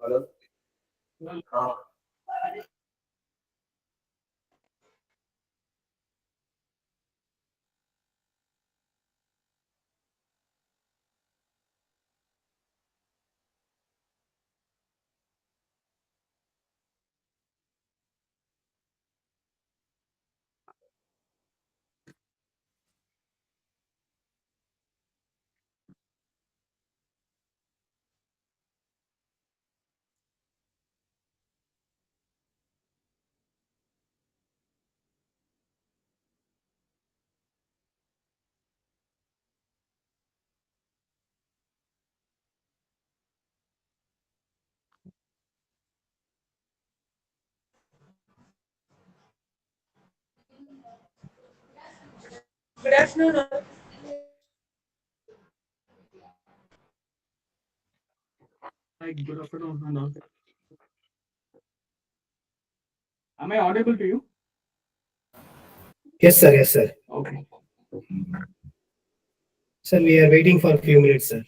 Hello. Good afternoon. Hi, good afternoon. Am I audible to you? Yes, sir. Yes, sir. Okay. Sir, we are waiting for a few minutes, sir.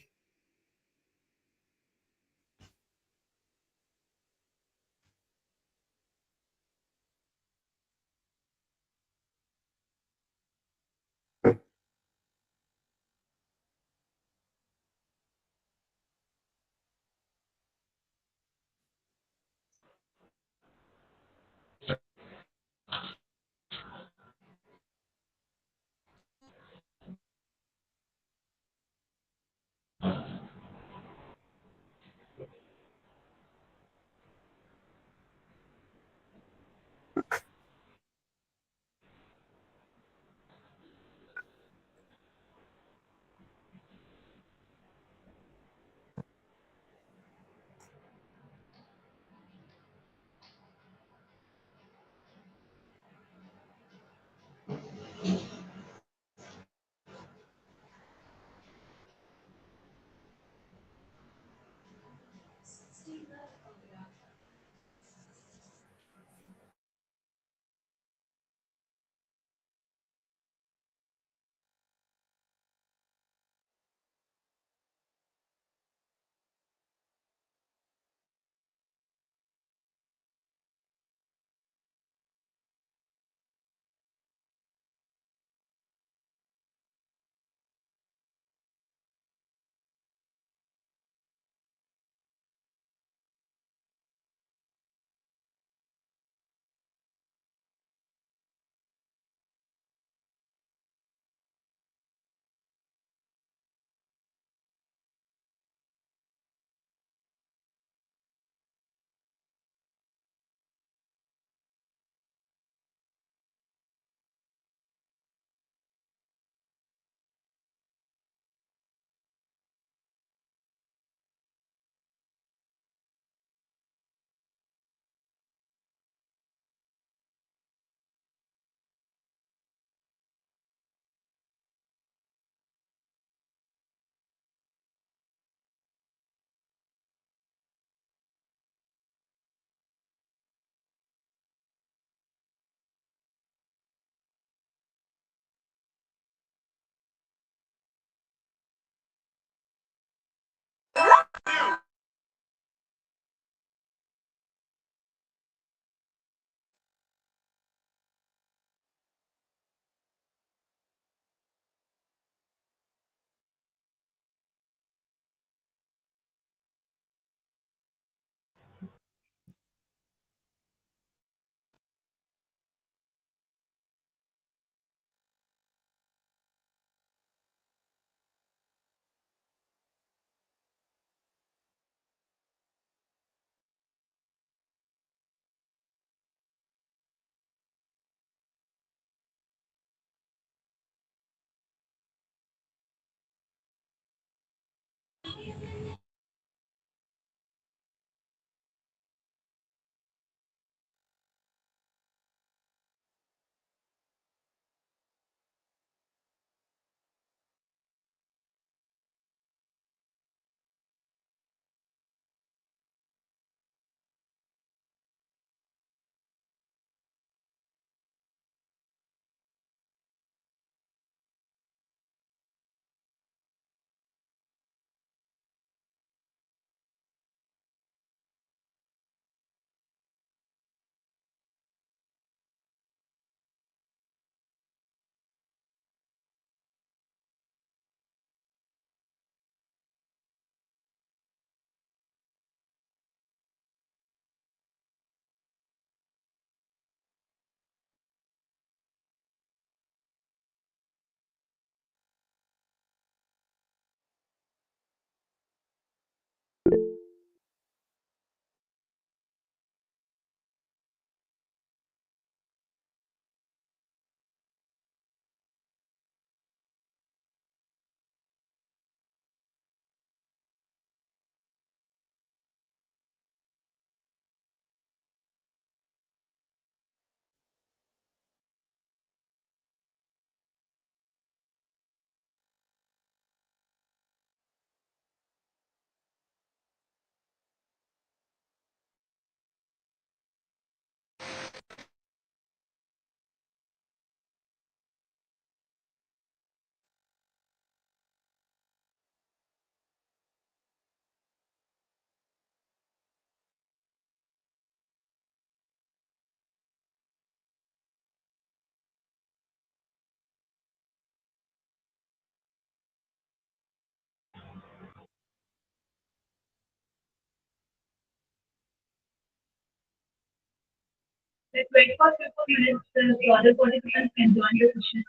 Let's wait for a few minutes. The other participants can join the session.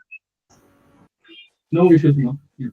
No issues, no. Yeah.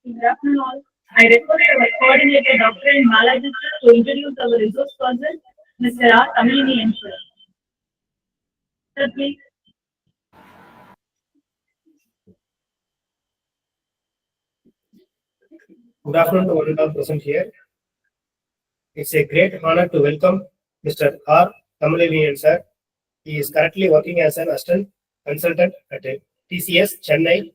Good afternoon all. I request our coordinator, Dr. N. Balaji sir, to introduce our resource person, Mr. R. Tamini M. Sir. Sir, please. Good afternoon to one and all present here. It's a great honor to welcome Mr. R. Tamilinian sir. He is currently working as an assistant consultant at TCS Chennai.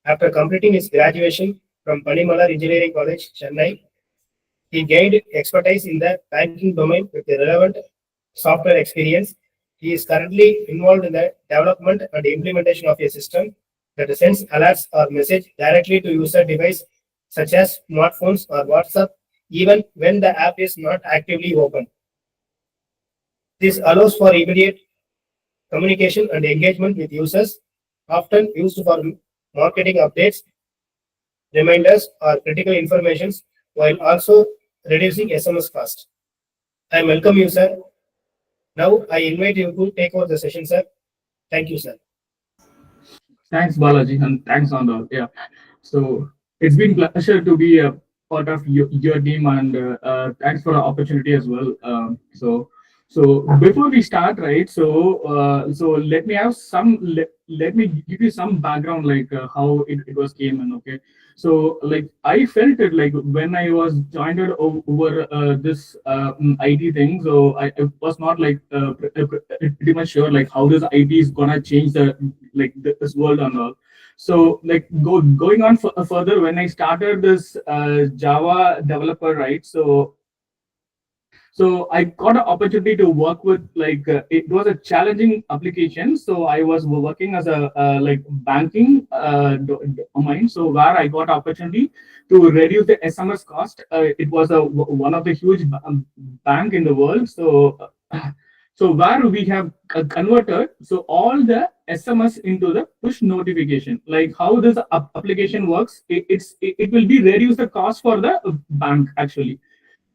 After completing his graduation from Panimalar Engineering College, Chennai, he gained expertise in the banking domain with the relevant software experience. He is currently involved in the development and implementation of a system that sends alerts or message directly to user device such as smartphones or WhatsApp, even when the app is not actively open. This allows for immediate communication and engagement with users, often used for marketing updates, reminders, or critical informations, while also reducing SMS cost. I welcome you, sir. Now I invite you to take over the session, sir. Thank you, sir. Thanks, Balaji, and thanks, Andal. Yeah. So it's been pleasure to be a part of your team, and thanks for the opportunity as well. So before we start, right? So let me have some. Let me give you some background, like how it was came in. Okay. So like I felt it like when I was joined over this IT thing. So I was not like pretty much sure like how this IT is gonna change the like this world and all. So like going on further, when I started this Java developer, right? So I got an opportunity to work with like it was a challenging application. So I was working as a like banking domain. So where I got opportunity to reduce the SMS cost. It was one of the huge bank in the world. So where we have converted so all the SMS into the push notification. Like how this application works, it will be reduce the cost for the bank actually.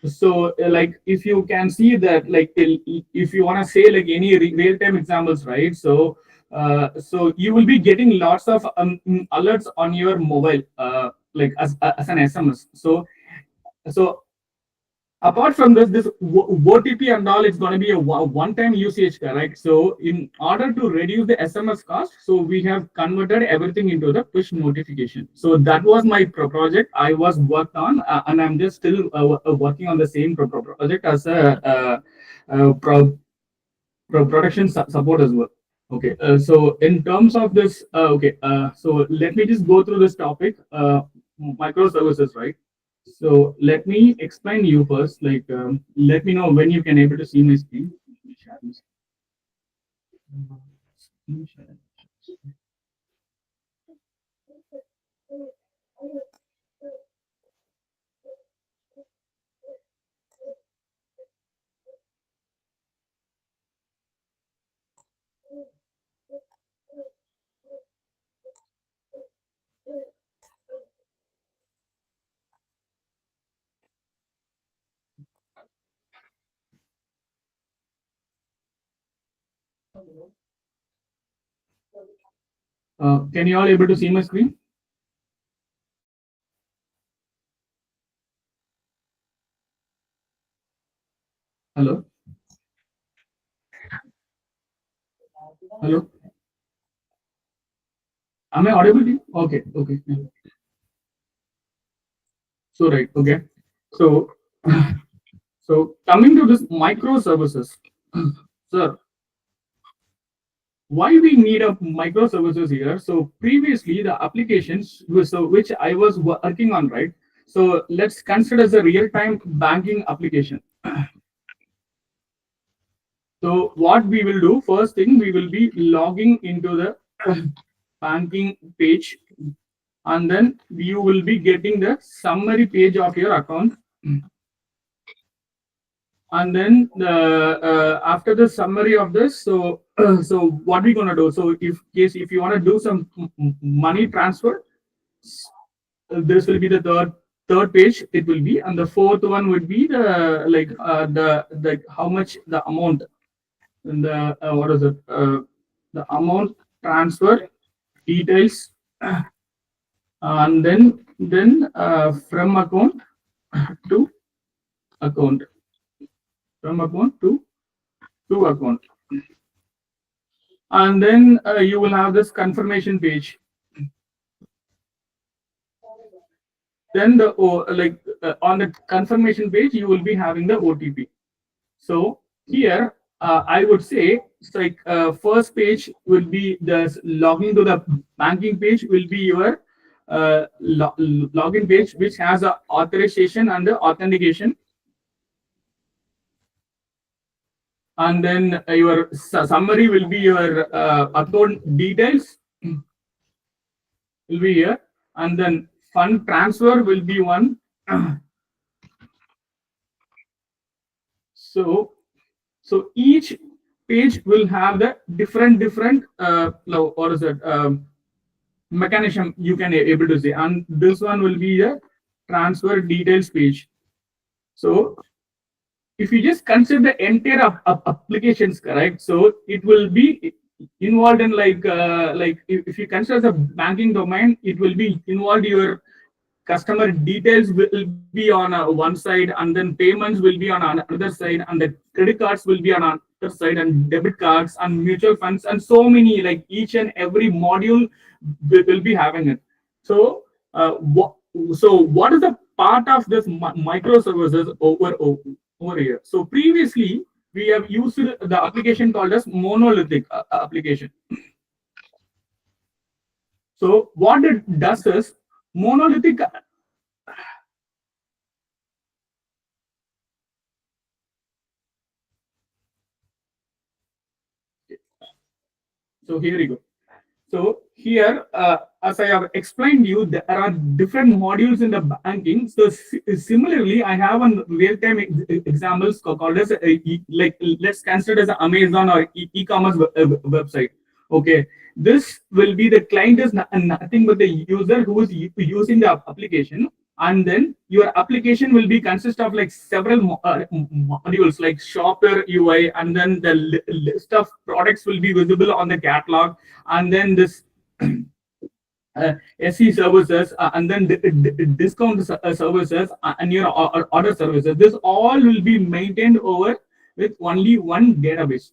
So like if you can see that like if you want to say like any real-time examples, right? So you will be getting lots of alerts on your mobile like as an SMS. So apart from this OTP and all, it's going to be a one-time usage, correct? So in order to reduce the SMS cost, so we have converted everything into the push notification. So that was my project I was worked on, and I'm just still working on the same project as a production support as well. Okay, so in terms of this, so let me just go through this topic, microservices, right? So let me explain you first. Like, let me know when you can able to see my screen. Can you all able to see my screen? Hello. Hello. Am I audible to you? Okay. Okay. Yeah. So right. Okay. So so coming to this microservices, sir. Why we need a microservices here? So previously the applications which I was working on, right? So let's consider as a real-time banking application. So what we will do, first thing, we will be logging into the banking page, and then you will be getting the summary page of your account. And then after the summary of this, so so what we gonna do? So if you want to do some money transfer, this will be the third page. It will be, and the fourth one would be the like the how much the amount, and the what is it the amount transfer details, and then from account to account, from account to account, and then you will have this confirmation page. Then the on the confirmation page you will be having the OTP. So here I would say it's like first page will be the login to the banking page will be your login page, which has a authorization and the authentication, and then your summary will be your account details will be here, and then fund transfer will be one. So each page will have the different what is it mechanism you can able to say, and this one will be a transfer details page. So if you just consider the entire applications, correct, so it will be involved in like if you consider the banking domain, it will be involved your customer details will be on one side, and then payments will be on another side, and the credit cards will be on another side, and debit cards and mutual funds, and so many, like each and every module will be having it. So what is the part of this microservices over here? So previously we have used the application called as monolithic application. So what it does is monolithic. So here you go. So here, as I have explained you, there are different modules in the banking. So similarly, I have a real-time examples called as like let's consider as Amazon or e-commerce website. Okay, this will be the client is nothing but the user who is using the application, and then your application will be consist of like several modules like shopper UI, and then the list of products will be visible on the catalog, and then this SE services, and then discount services, and your order services. This all will be maintained over with only one database.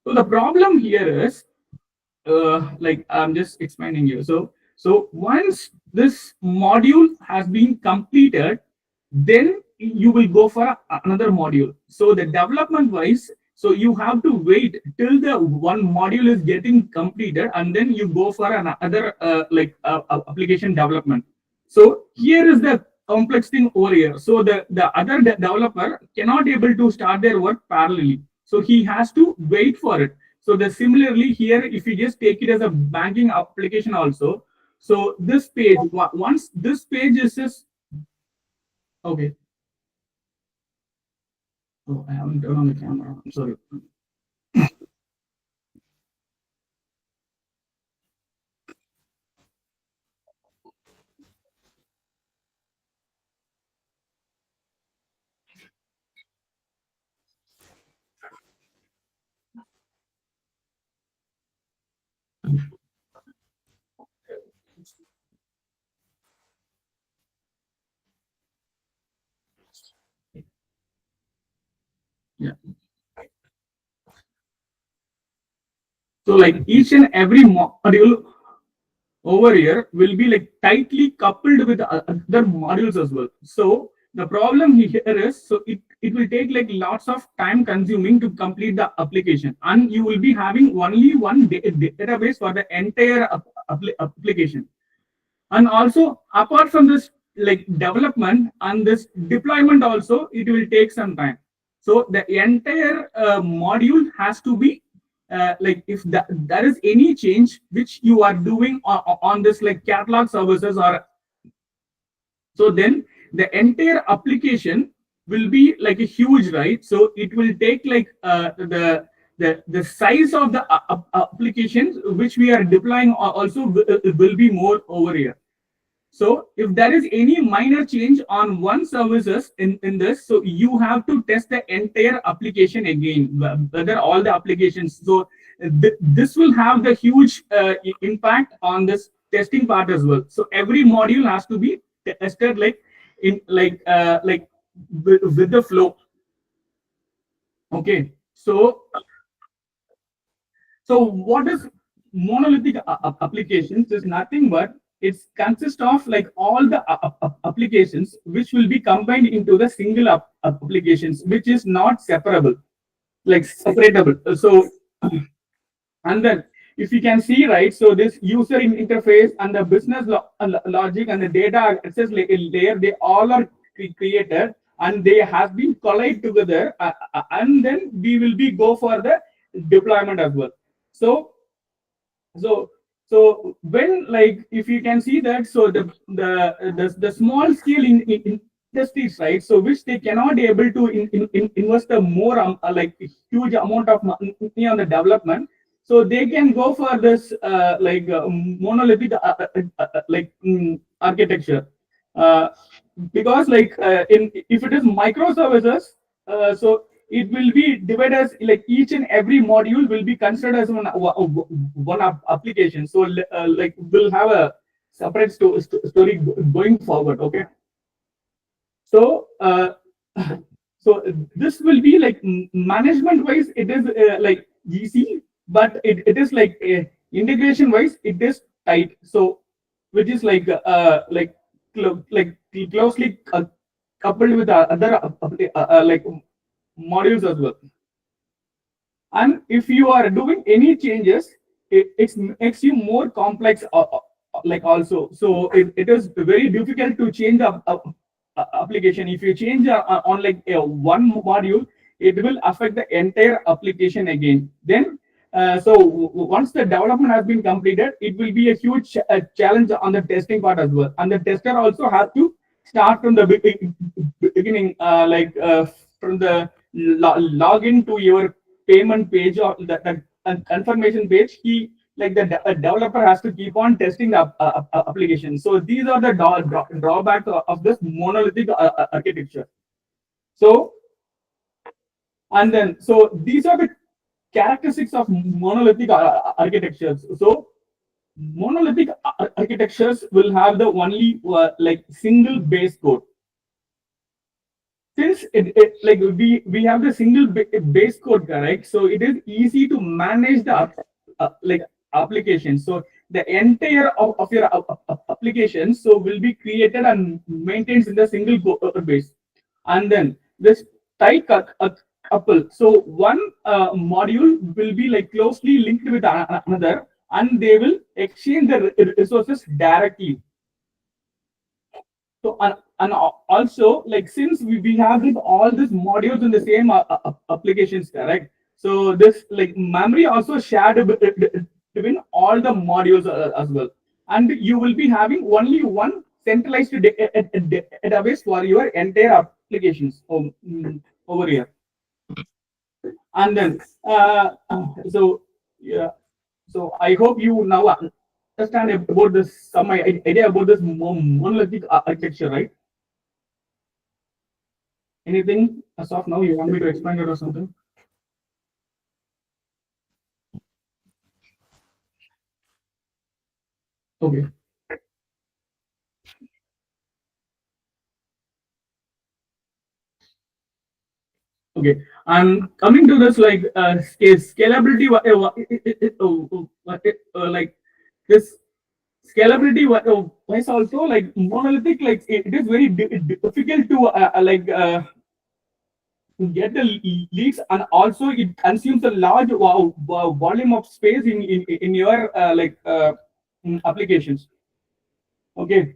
So the problem here is like I'm just explaining you. So once this module has been completed, then you will go for another module. So the development wise, so you have to wait till the one module is getting completed, and then you go for another application development. So here is the complex thing over here. So the other developer cannot able to start their work parallelly. So he has to wait for it. So the similarly here, if you just take it as a banking application also, so this page, once this page is just okay. Oh, I haven't turned on the camera. I'm sorry. Yeah. So like each and every module over here will be like tightly coupled with other modules as well. So the problem here is, so it will take like lots of time consuming to complete the application, and you will be having only one database for the entire application. And also apart from this like development and this deployment also, it will take some time. So the entire module has to be like if there is any change which you are doing on this like catalog services, or so then the entire application will be like a huge, right? So it will take like the size of the applications which we are deploying also will be more over here. So if there is any minor change on one services in this, so you have to test the entire application again, whether all the applications. So this will have the huge impact on this testing part as well. So every module has to be tested like in with the flow. Okay, so what is monolithic applications is nothing but it consists of like all the applications which will be combined into the single applications, which is not separable, like separatable. So and then if you can see, right, so this user interface and the business logic and the data access layer, they all are created and they have been collide together, and then we will be go for the deployment as well. So when, like, if you can see that, so the small scale in industries, right, so which they cannot able to invest a more like a huge amount of money on the development, so they can go for this monolithic architecture, because like in if it is microservices, so it will be divided as like each and every module will be considered as one application. So like we'll have a separate story going forward. Okay, so so this will be like management wise it is like easy, but it is like integration wise it is tight, so which is like closely coupled with other like modules as well. And if you are doing any changes, it makes you more complex like also. So it is very difficult to change the application. If you change on like one module, it will affect the entire application again. Then so once the development has been completed, it will be a huge challenge on the testing part as well. And the tester also has to start from the beginning, from the login to your payment page or the confirmation page. He, like the developer has to keep on testing the application. So these are the drawbacks of this monolithic architecture. So and then so these are the characteristics of monolithic architectures. So monolithic architectures will have the only like single base code. Since like we have the single base code, correct? So it is easy to manage the like application. So the entire of your application so will be created and maintained in the single code base. And then this tight couple. So one module will be like closely linked with another, and they will exchange the resources directly. So and also, like, since we have all these modules in the same applications, correct? So this like memory also shared between all the modules as well, and you will be having only one centralized database for your entire applications over here. And then so yeah, so I hope you now understand about this, some idea about this monolithic architecture, right? Anything as of now you want me to explain it or something? Okay. Okay, and coming to this, like scalability, like this scalability wise also, like monolithic, like it is very difficult to get the leaks, and also it consumes a large volume of space in your applications. Okay,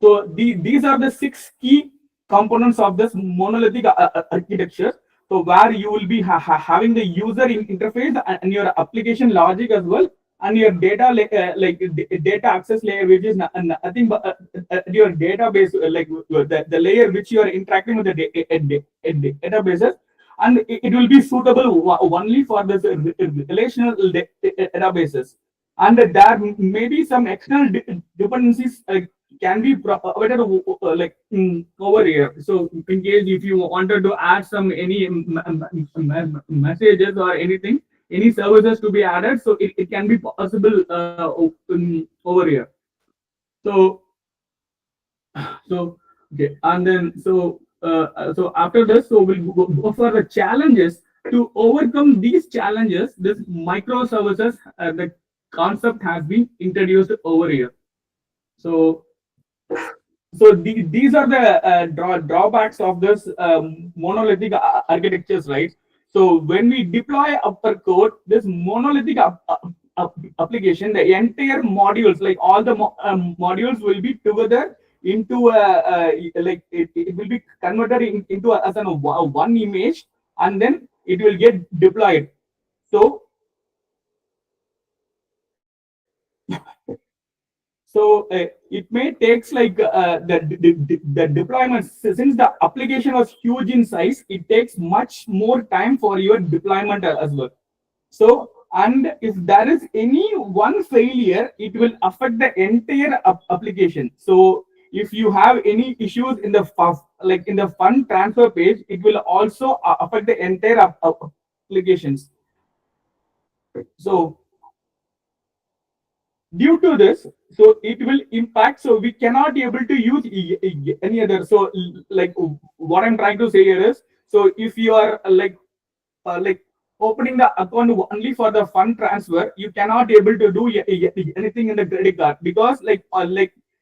so these are the 6 key components of this monolithic architecture. So where you will be having the user interface and your application logic as well, and your data data access layer, which is nothing but your database, like the layer which you are interacting with the databases, and it will be suitable only for this relational databases. And there may be some external dependencies can be provided over here. So in case if you wanted to add some any messages or anything, any services to be added, so it can be possible over here. So okay, and then so after this, so we'll go for the challenges. To overcome these challenges, this microservices, the concept has been introduced over here. So these are the drawbacks of this monolithic architectures, right? So when we deploy upper code, this monolithic application, the entire modules, like all the modules, will be together into like it will be converted into as one image, and then it will get deployed. So it may takes like the deployment, since the application was huge in size, it takes much more time for your deployment as well. So, and if there is any one failure, it will affect the entire application. So if you have any issues in the like in the fund transfer page, it will also affect the entire applications. So due to this, so it will impact, so we cannot be able to use any other. So like what I'm trying to say here is, so if you are like opening the account only for the fund transfer, you cannot be able to do anything in the credit card, because like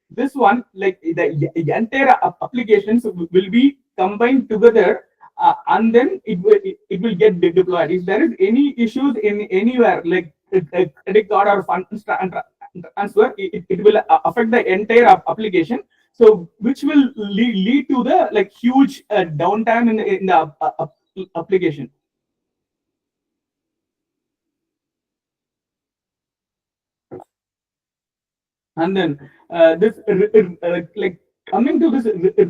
this one, like the entire applications will be combined together, and then it will get deployed. If there is any issues in anywhere, like a credit card or fund transfer, it will affect the entire application. So which will lead to the like huge downtime in the application. And then this like coming to this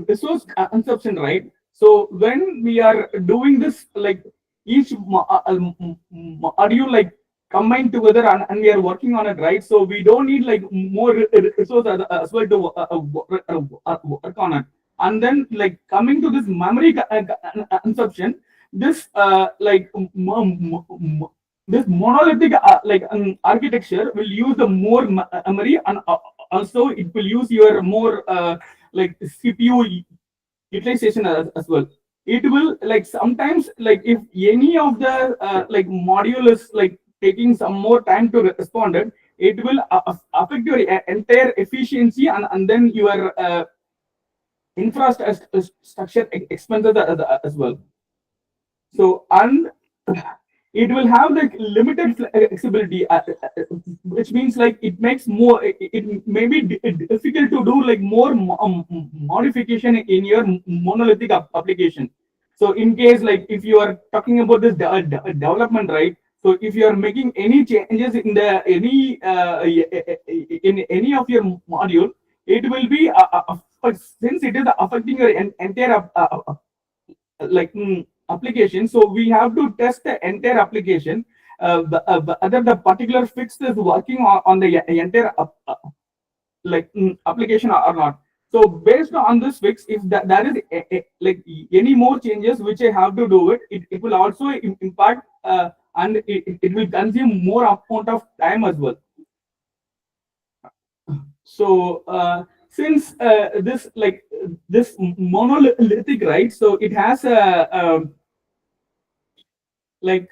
resource consumption, right? So when we are doing this, like each module like combined together, and we are working on it, right? So we don't need like more resource as well to work on it. And then like coming to this memory consumption, this like this monolithic architecture will use the more memory, and also it will use your more like CPU utilization as well. It will like sometimes, like if any of the like module is like taking some more time to respond, it will affect your entire efficiency, and then your infrastructure expenses as well. So, and it will have like limited flexibility, which means like it makes more, it may be difficult to do like more modification in your monolithic application. So in case like if you are talking about this development, right? So if you are making any changes in the in any of your module, it will be since it is affecting your entire like application. So we have to test the entire application, whether the particular fix is working on the entire like application or not. So based on this fix, if there is like any more changes which I have to do it will also impact and it will consume more amount of time as well. So since this like this monolithic, right? So it has a like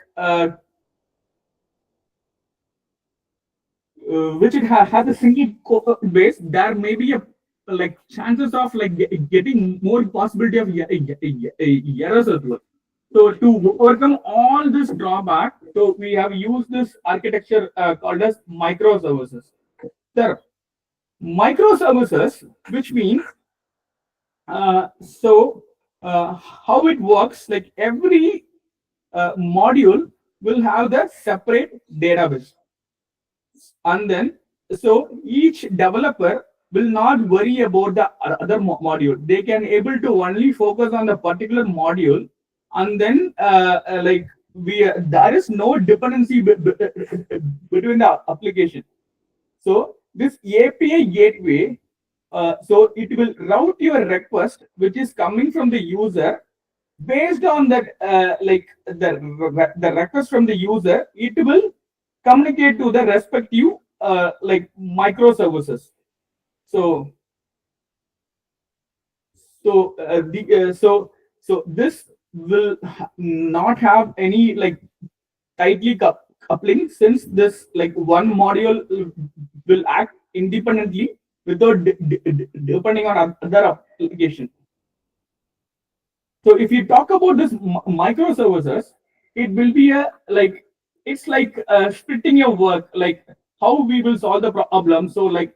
which it has a single core base, there may be a like chances of like getting more possibility of errors as well. So to overcome all this drawback, so we have used this architecture called as microservices. There, microservices, which means how it works, like every module will have the separate database, and then so each developer will not worry about the other module. They can able to only focus on the particular module, and then like there is no dependency between the application. So this API gateway, so it will route your request which is coming from the user based on that, like the request from the user, it will communicate to the respective like microservices. So this will not have any like tightly coupling, since this like one module will act independently without depending on other application. So if you talk about this microservices, it will be a like, it's like splitting your work, like how we will solve the problem. So like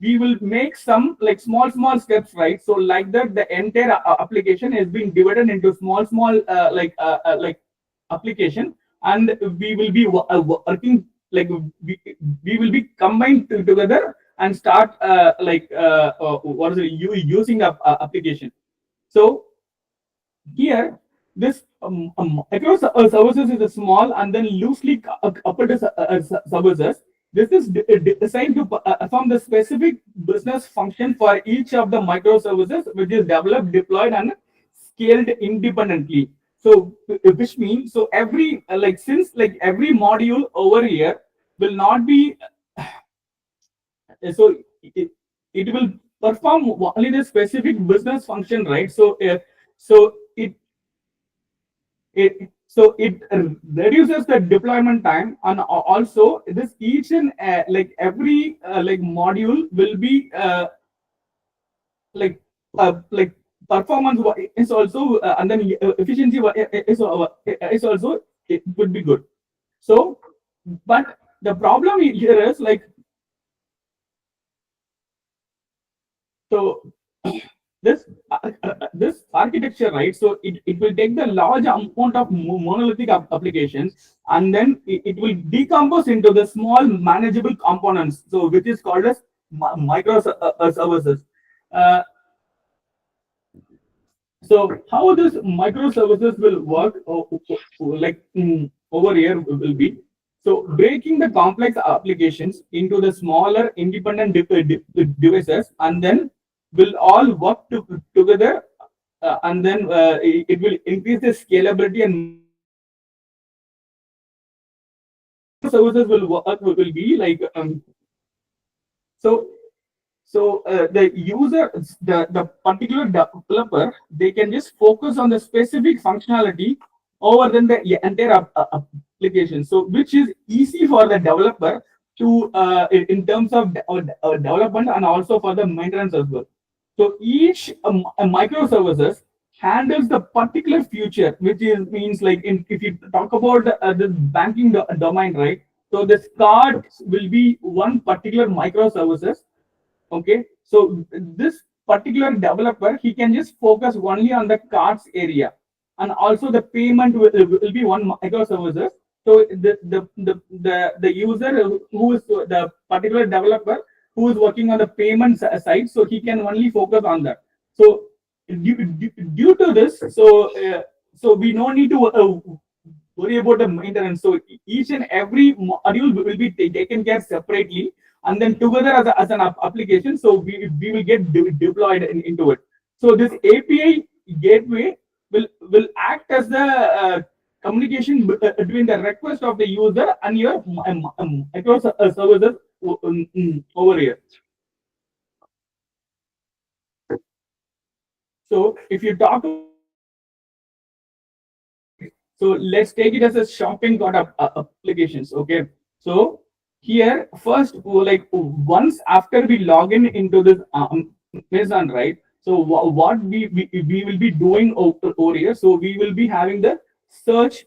we will make some like small steps, right? So like that, the entire application has been divided into small like application, and we will be working like we will be combined together and start what is it, using the application. So here, this microservices is a small and then loosely coupled services. This is designed to perform the specific business function for each of the microservices, which is developed, deployed, and scaled independently. So, which means, so every like, since like every module over here will not be so it will perform only the specific business function, right? So it reduces the deployment time, and also this each and like every like module will be like like performance is also and then efficiency is also, it would be good. So but the problem here is like, so this this architecture, right? So it will take the large amount of monolithic applications, and then it will decompose into the small manageable components, so which is called as microservices. Uh, so how this microservices will work like over here will be, so breaking the complex applications into the smaller independent devices, and then will all work together, and then it will increase the scalability, and services will work will be like so the user, the particular developer, they can just focus on the specific functionality over than the entire application. So which is easy for the developer to in terms of development, and also for the maintenance as well. So each microservices handles the particular feature, which is means like if you talk about the banking domain, right? So this card will be one particular microservices. Okay, so this particular developer, he can just focus only on the cards area, and also the payment will be one microservices. So the user who is the particular developer who is working on the payment side, so he can only focus on that. So due to this, so we no need to worry about the maintenance. So each and every module will be taken care separately, and then together as an application. So we will get deployed into it. So this API gateway will act as the communication between the request of the user and your microservices over here. So if you talk, so let's take it as a shopping cart applications. Okay, so here first, like once after we log in into this Amazon, right? So what we will be doing over here, so we will be having the search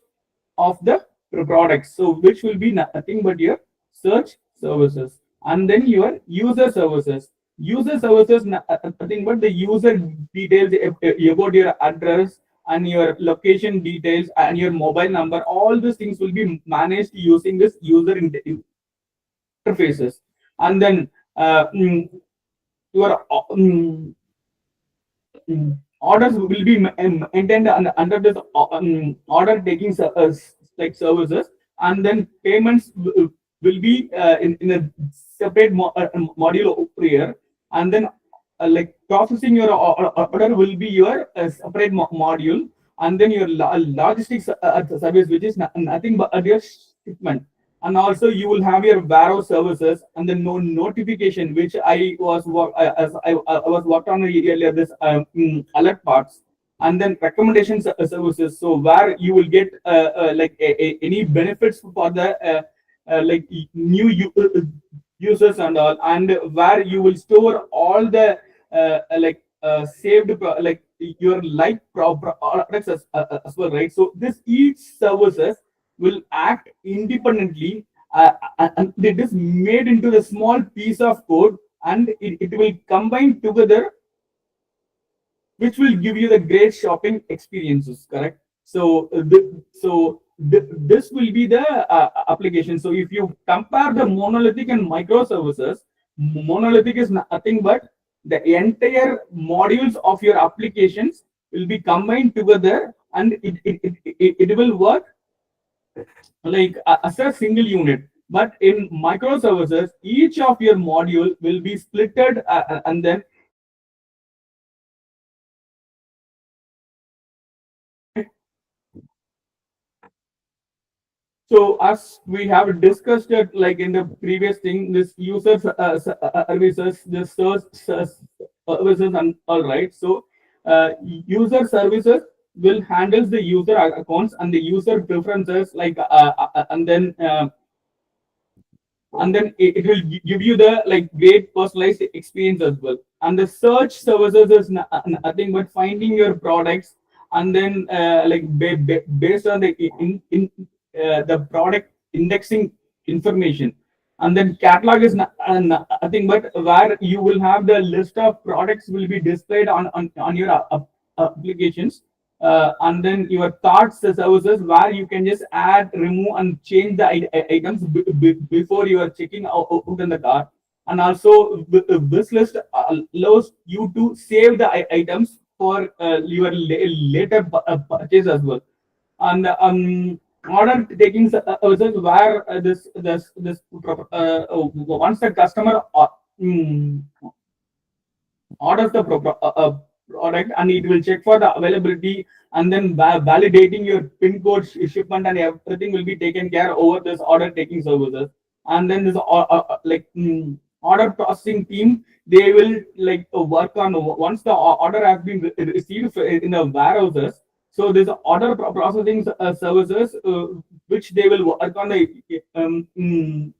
of the products, so which will be nothing but your search services, and then your user services. User services nothing but the user details about your address and your location details and your mobile number. All these things will be managed using this user interfaces, and then your orders will be maintained under this order taking like services, and then payments will be in a separate module over here, and then like processing your order will be your separate module, and then your logistics service, which is nothing but your shipment. And also you will have your warehouse services and the notification, which I was worked on earlier, this alert parts, and then recommendation services. So where you will get like any benefits for the like new users and all, and where you will store all the like saved like your products as well, right? So this each services will act independently, and it is made into a small piece of code, and it will combine together, which will give you the great shopping experiences, correct? So this will be the application. So if you compare the monolithic and microservices, monolithic is nothing but the entire modules of your applications will be combined together, and it will work like as a single unit. But in microservices, each of your module will be splitted, and then so as we have discussed it, like in the previous thing, this user services, this services and all right. So user services will handles the user accounts and the user preferences, like and then it will give you the like great personalized experience as well. And the search services is nothing but finding your products, and then like based on the the product indexing information. And then catalog is nothing but where you will have the list of products will be displayed on your applications. And then your thoughts services, where you can just add, remove, and change the items before you are checking out in the cart. And also this list allows you to save the items for your later purchase as well. And order taking services, where once the customer orders the product, and it will check for the availability, and then validating your pin code, shipment, and everything will be taken care over this order taking services. And then this order processing team, they will like work on once the order has been received in the warehouses. So there's order processing services, which they will work on the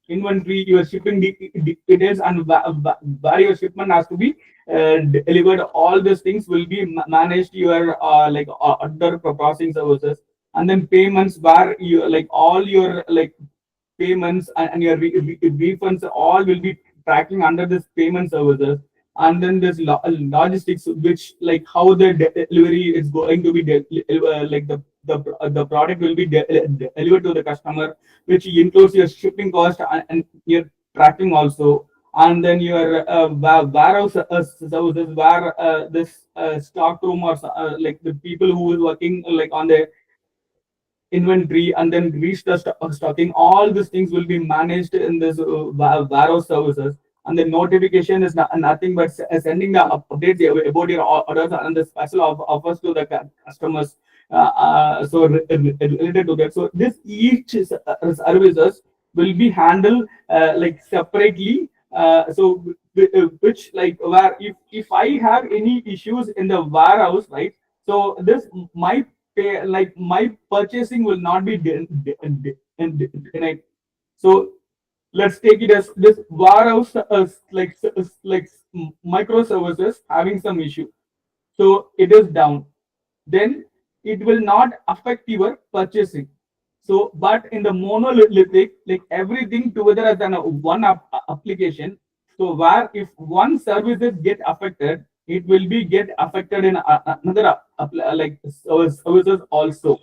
inventory, your shipping details, and where your shipment has to be delivered. All these things will be managed your like order processing services. And then payments, where you like all your like payments and your refunds all will be tracking under this payment services. And then there's logistics, which like how the delivery is going to be like the product will be delivered to the customer, which includes your shipping cost and your tracking also. And then your warehouse services, where this stock room, or like the people who is working like on the inventory, and then reach the stocking, all these things will be managed in this warehouse services. And the notification is nothing but sending the updates about your orders and the special offers to the customers. So related to that, so this each services will be handled like separately. So which like where if I have any issues in the warehouse, right? So this my pay, like my purchasing will not be denied. So let's take it as this warehouse like microservices having some issue, so it is down, then it will not affect your purchasing. So but in the monolithic, like everything together as an one application. So where if one services get affected, it will be get affected in another like services also.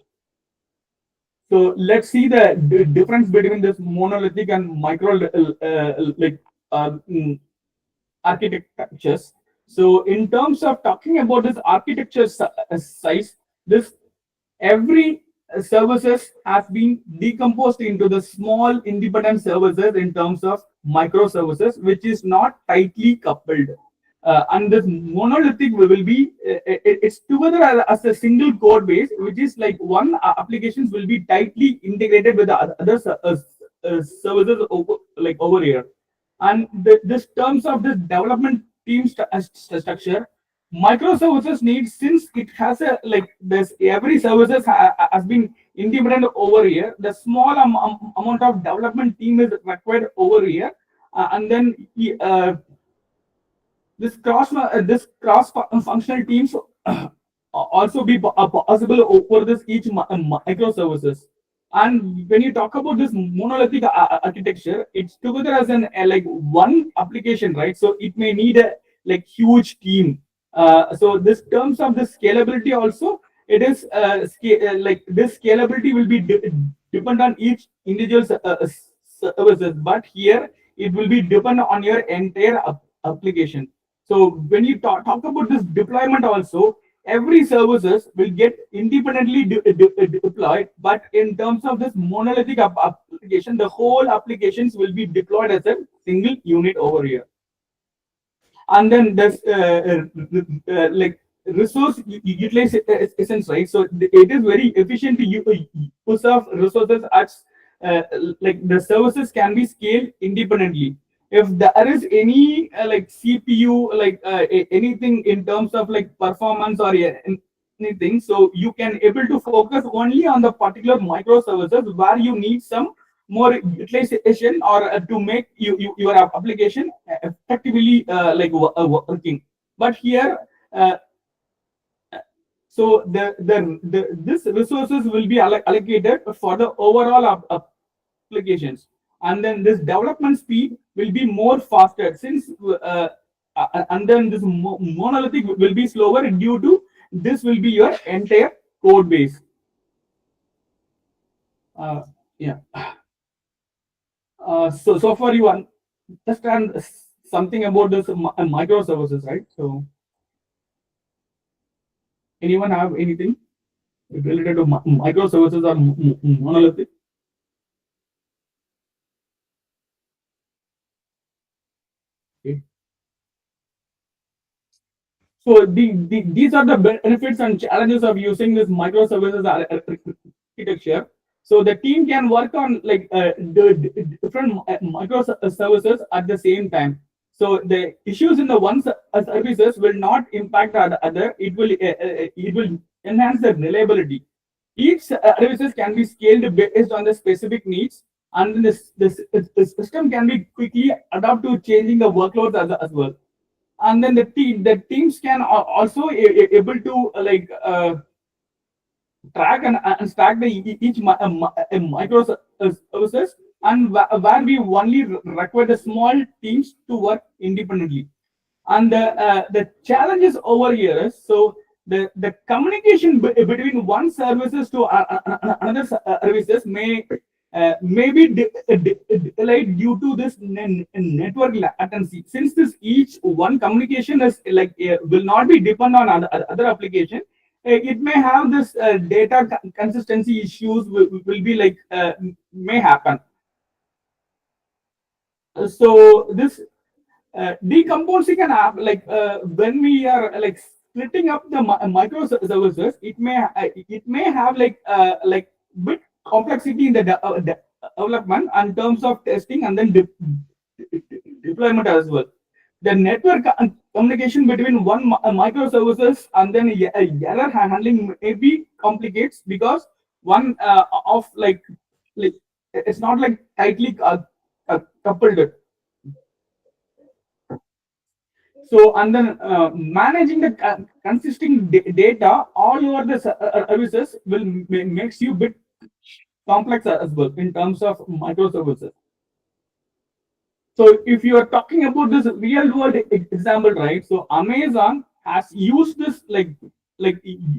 So let's see the difference between this monolithic and micro like architectures. So in terms of talking about this architecture size, this every services has been decomposed into the small independent services in terms of microservices, which is not tightly coupled. And this monolithic will be it's together as a single code base, which is like one applications will be tightly integrated with the other services over here. And this terms of the development team structure, microservices needs, since it has a like this every services has been independent over here, the small amount of development team is required over here, and then this cross functional teams also be possible over this each microservices. And when you talk about this monolithic architecture, it's together as an like one application, right? So it may need a like huge team. So this terms of the scalability also, it is like this scalability will be depend on each individual services, but here it will be depend on your entire application. So when you talk about this deployment also, every services will get independently deployed, but in terms of this monolithic application, the whole applications will be deployed as a single unit over here. And then there's like resource utilization, right? So it is very efficient to use of resources as like the services can be scaled independently. If there is any like CPU, like anything in terms of like performance or anything, so you can able to focus only on the particular microservices where you need some more utilization or to make your application effectively like working. But here so this resources will be allocated for the overall applications, and then this development speed will be more faster, since and then this monolithic will be slower due to this will be your entire code base. Yeah. So far you understand something about this microservices, right? So anyone have anything related to microservices or monolithic? Okay. So these are the benefits and challenges of using this microservices architecture. So the team can work on like the different microservices at the same time. So the issues in the one services will not impact the other. It will enhance the reliability. Each services can be scaled based on the specific needs, and this system can be quickly adapt to changing the workloads as well. And then the teams can also able to like track and stack the each microservices, and where we only require the small teams to work independently. And the challenges over here is, so the communication between one services to another services may be delayed due to this network latency. Since this each one communication is like will not be depend on other application, it may have this data consistency issues will be like may happen. So this decomposing an app, like when we are like splitting up the microservices, it may have like bit complexity in the development and terms of testing, and then deployment as well. The network communication between one microservices and then error handling may be complicates, because one of like it's not like tightly coupled. So, and then managing the consisting data all over the services will makes you bit complex as well in terms of microservices. So if you are talking about this real world example, right? So Amazon has used this like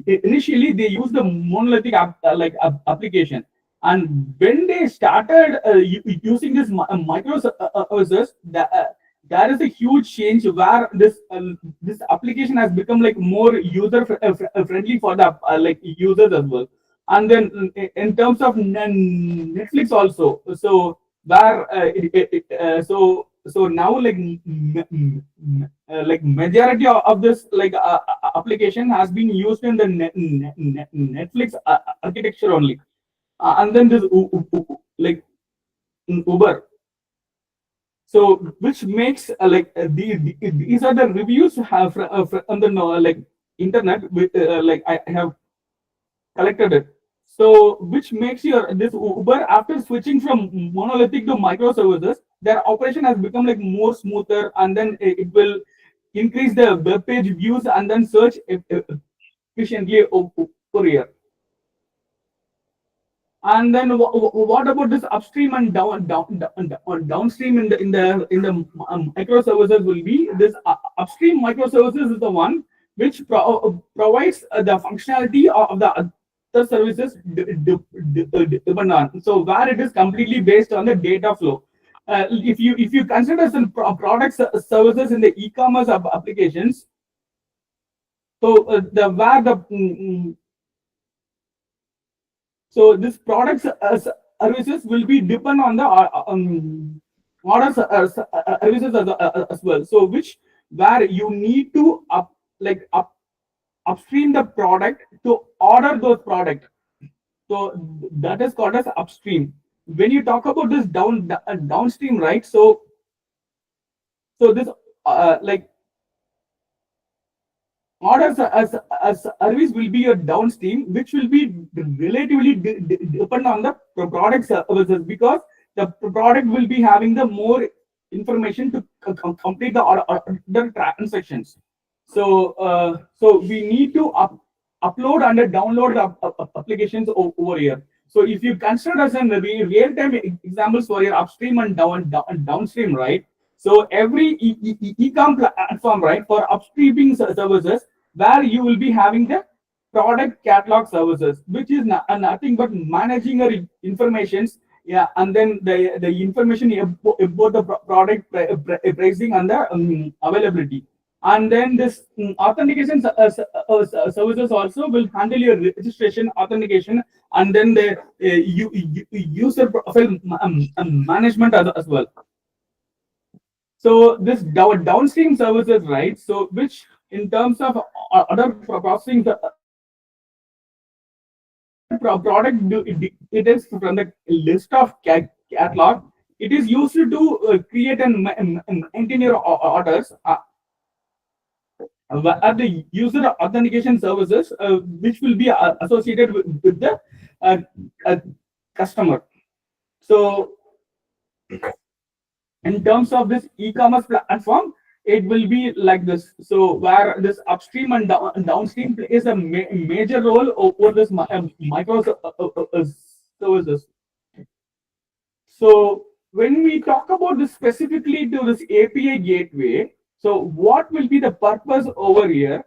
initially they used the monolithic application, and when they started using this microservices, there is a huge change where this application has become like more user friendly for the like users as well. And then in terms of Netflix also, so where so so now like like majority of this like application has been used in the Netflix architecture only, and then this like Uber. So which makes these are the reviews have from the like internet with like I have collected it. So which makes your this Uber, after switching from monolithic to microservices, their operation has become like more smoother, and then it will increase the web page views and then search efficiently over here. And then what about this upstream and downstream in the microservices will be this upstream microservices is the one which provides the functionality of the other services depend on. So where it is completely based on the data flow. If you consider some products services in the e-commerce applications, so the where the so this products services will be depend on the order services as well. So which where you need to upstream the product to order those product. So that is called as upstream. When you talk about this downstream, right? So this like orders as service will be a downstream, which will be relatively depend on the product services, because the product will be having the more information to complete the order transactions. So so we need to upload and download the applications over here. So if you consider as in real-time examples for your upstream and downstream, right? So every e-com platform, right, for upstreaming services, where you will be having the product catalog services, which is nothing but managing your informations, yeah, and then the information about the product pricing and the availability. And then this authentication services also will handle your registration, authentication, and then the user profile management as well. So this downstream services, right? So which in terms of other processing product, it is from the list of catalog. It is used to create and maintain your orders. At the user authentication services, which will be associated with the customer. So in terms of this e-commerce platform, it will be like this. So where this upstream and downstream plays a major role over this micro services. So when we talk about this specifically to this API gateway, so what will be the purpose over here?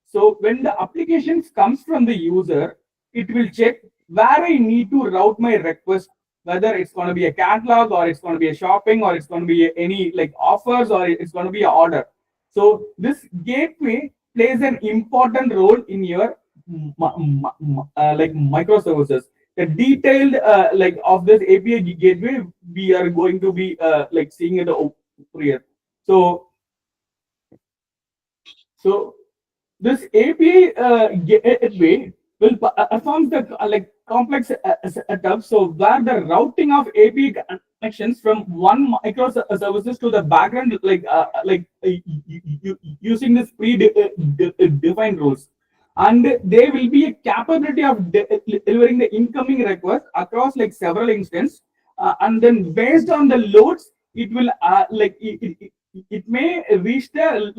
So when the applications comes from the user, it will check where I need to route my request, whether it's going to be a catalog, or it's going to be a shopping, or it's going to be any like offers, or it's going to be an order. So this gateway plays an important role in your like microservices. The detailed like of this API gateway, we are going to be like seeing it over here. So this API gateway will perform the like complex setup. So where the routing of API connections from one microservices to the background, using this predefined rules, and there will be a capability of delivering the incoming request across like several instances, and then based on the loads, it will it may reach the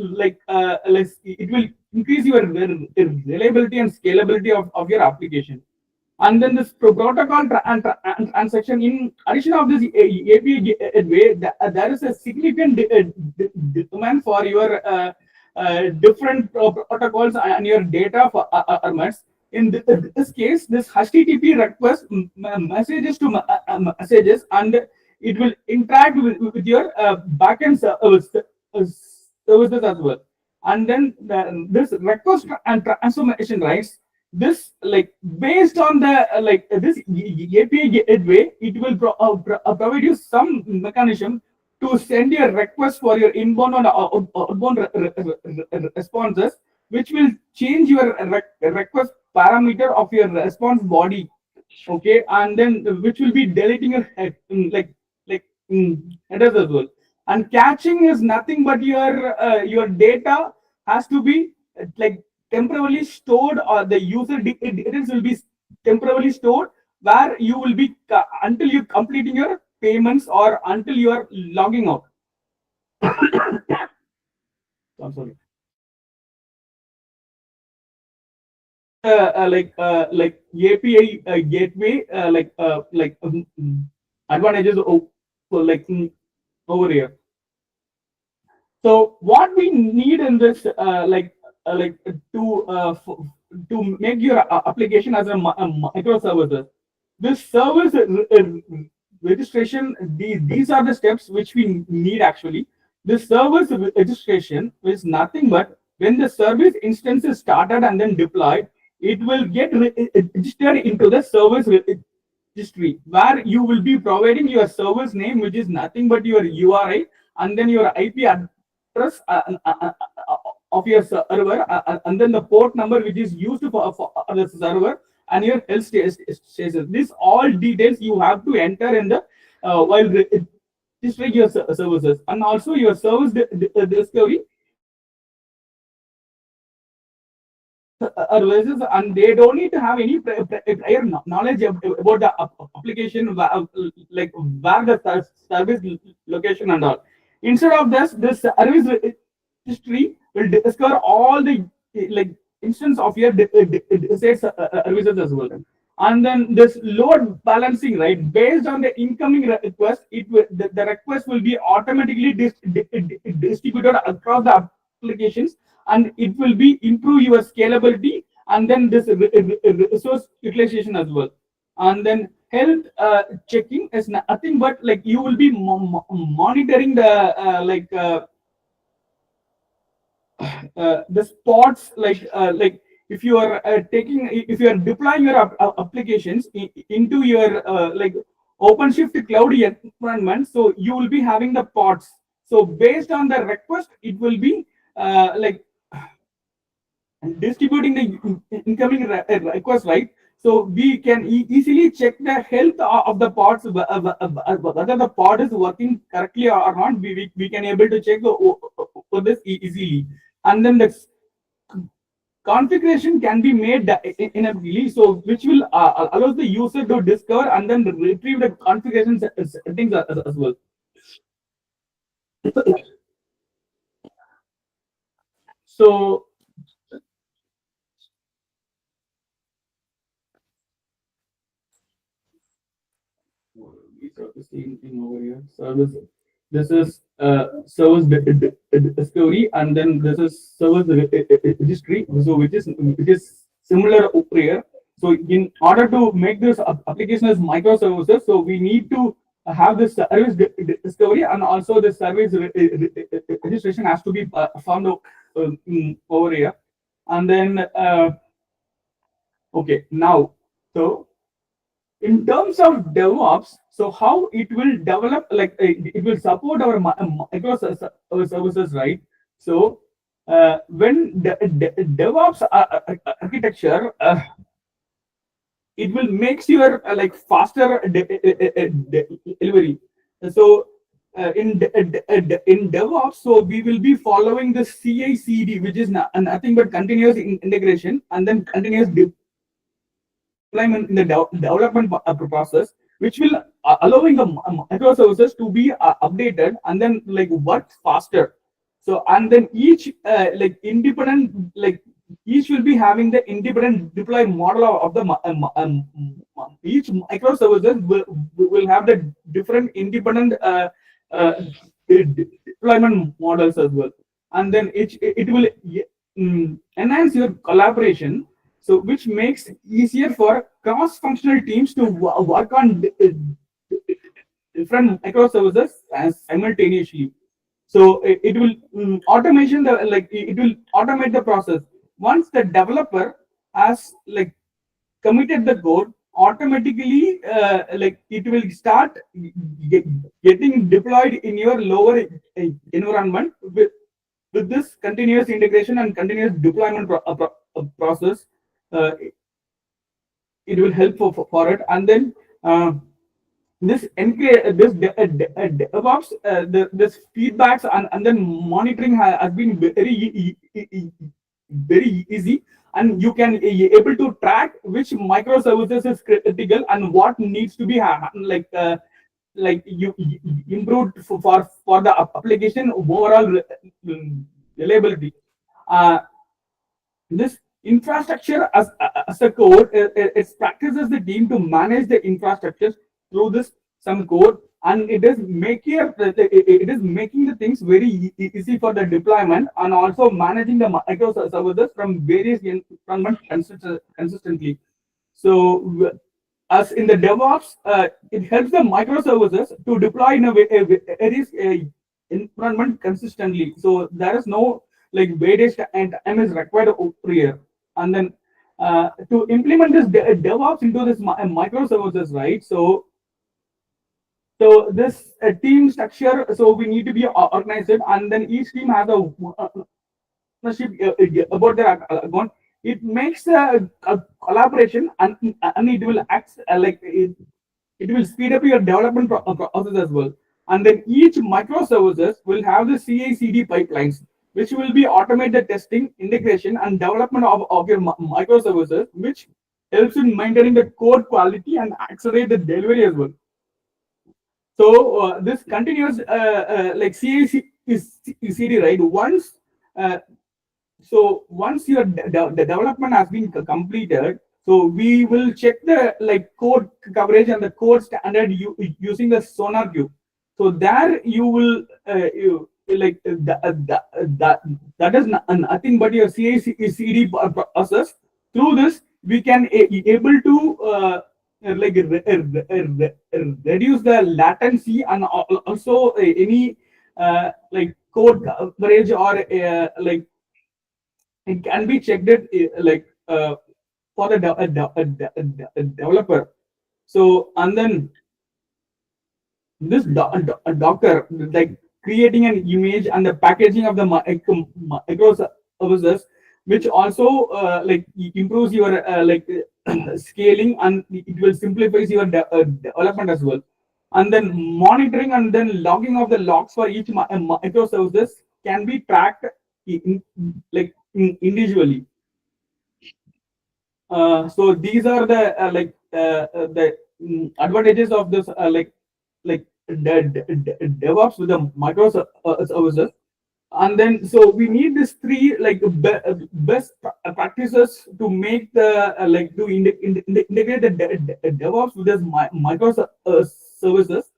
it will increase your reliability and scalability of your application. And then this protocol transaction, in addition of this API gateway, there is a significant demand for your different protocols and your data formats. In this case, this HTTP request messages to messages, and it will interact with your backend services as well. And then this request and transformation rights, this like based on the this API gateway, it will provide you some mechanism to send your request for your inbound and outbound responses, which will change your request parameter of your response body. Okay, and then which will be deleting your headers as well. And caching is nothing but your data has to be like temporarily stored, or the user details will be temporarily stored, where you will be until you completing your payments or until you are logging out. I'm sorry. Like API gateway, advantages over here. So what we need in this, to make your application as a microservices, this service registration, these are the steps which we need actually. This service registration is nothing but when the service instance is started and then deployed, it will get registered into the service registry, where you will be providing your service name, which is nothing but your URI, and then your IP address of your server, and then the port number which is used for the server, and your health status. These all details you have to enter in the while registering your services, and also your service discovery services, and they don't need to have any prior knowledge about the application, like where the service location and all. Instead of this service registry will discover all the like instance of your services as well. And then this load balancing, right, based on the incoming request, the request will be automatically distributed across the applications, and it will be improve your scalability, and then this resource utilization as well. And then health checking is nothing but like you will be monitoring the spots, like if you are if you are deploying your applications into your OpenShift cloud environment, so you will be having the pods. So based on the request, it will be like distributing the incoming request, right? So we can easily check the health of the pods, whether the pod is working correctly or not. We can able to check for this easily. And then the configuration can be made in a release, so which will allows the user to discover and then retrieve the configuration settings as well. So the same thing over here. Service. This is service discovery, and then this is service registry. So which is similar over here. So in order to make this application as microservices, so we need to have this service discovery, and also the service registration has to be found over here. And then okay, now so in terms of DevOps, so how it will develop, like it will support our microservices, right? So when DevOps architecture, it will make your like faster delivery. So in DevOps, so we will be following the CI/CD, which is nothing but continuous integration, and then continuous in the development process, which will allowing the microservices to be updated and then like work faster. So and then each like independent, like each will be having the independent deploy model of the each microservices will have the different independent deployment models as well. And then it will enhance your collaboration, so which makes easier for cross-functional teams to work on different microservices simultaneously. So it will automation the like it will automate the process. Once the developer has like committed the code, automatically like it will start getting deployed in your lower environment with this continuous integration and continuous deployment process. It will help for it. And then this DevOps, this feedbacks and then monitoring has been very easy, and you can able to track which microservices is critical and what needs to be like you improved for the application overall reliability. This infrastructure as a code, it practices the team to manage the infrastructure through this some code, and it is making the things very easy for the deployment, and also managing the microservices from various environments consistently. So as in the DevOps, it helps the microservices to deploy in a various environment consistently. So there is no like various and time is required over here. And then to implement this DevOps into this microservices, right? So this team structure, so we need to be organized, and then each team has a ownership about their account. It makes a collaboration, and it will act like it will speed up your development process as well. And then each microservices will have the CI/CD pipelines, which will be automated testing, integration, and development of your microservices, which helps in maintaining the code quality and accelerate the delivery as well. So this continuous like CI/CD, right? Once your development has been completed, so we will check the like code coverage and the code standard using the Sonar Cube. So there you will like that is nothing but your CI/CD process. Through this, we can able to like reduce the latency, and also any like code coverage, or like it can be checked like for the developer. So and then this Docker, like creating an image and the packaging of the microservices, which also like improves your like scaling, and it will simplify your development as well. And then monitoring and then logging of the logs for each microservices can be tracked like individually. So these are the the advantages of this like DevOps with the microservices. And then so we need these three like best practices to make the like to integrate the DevOps with this microservices,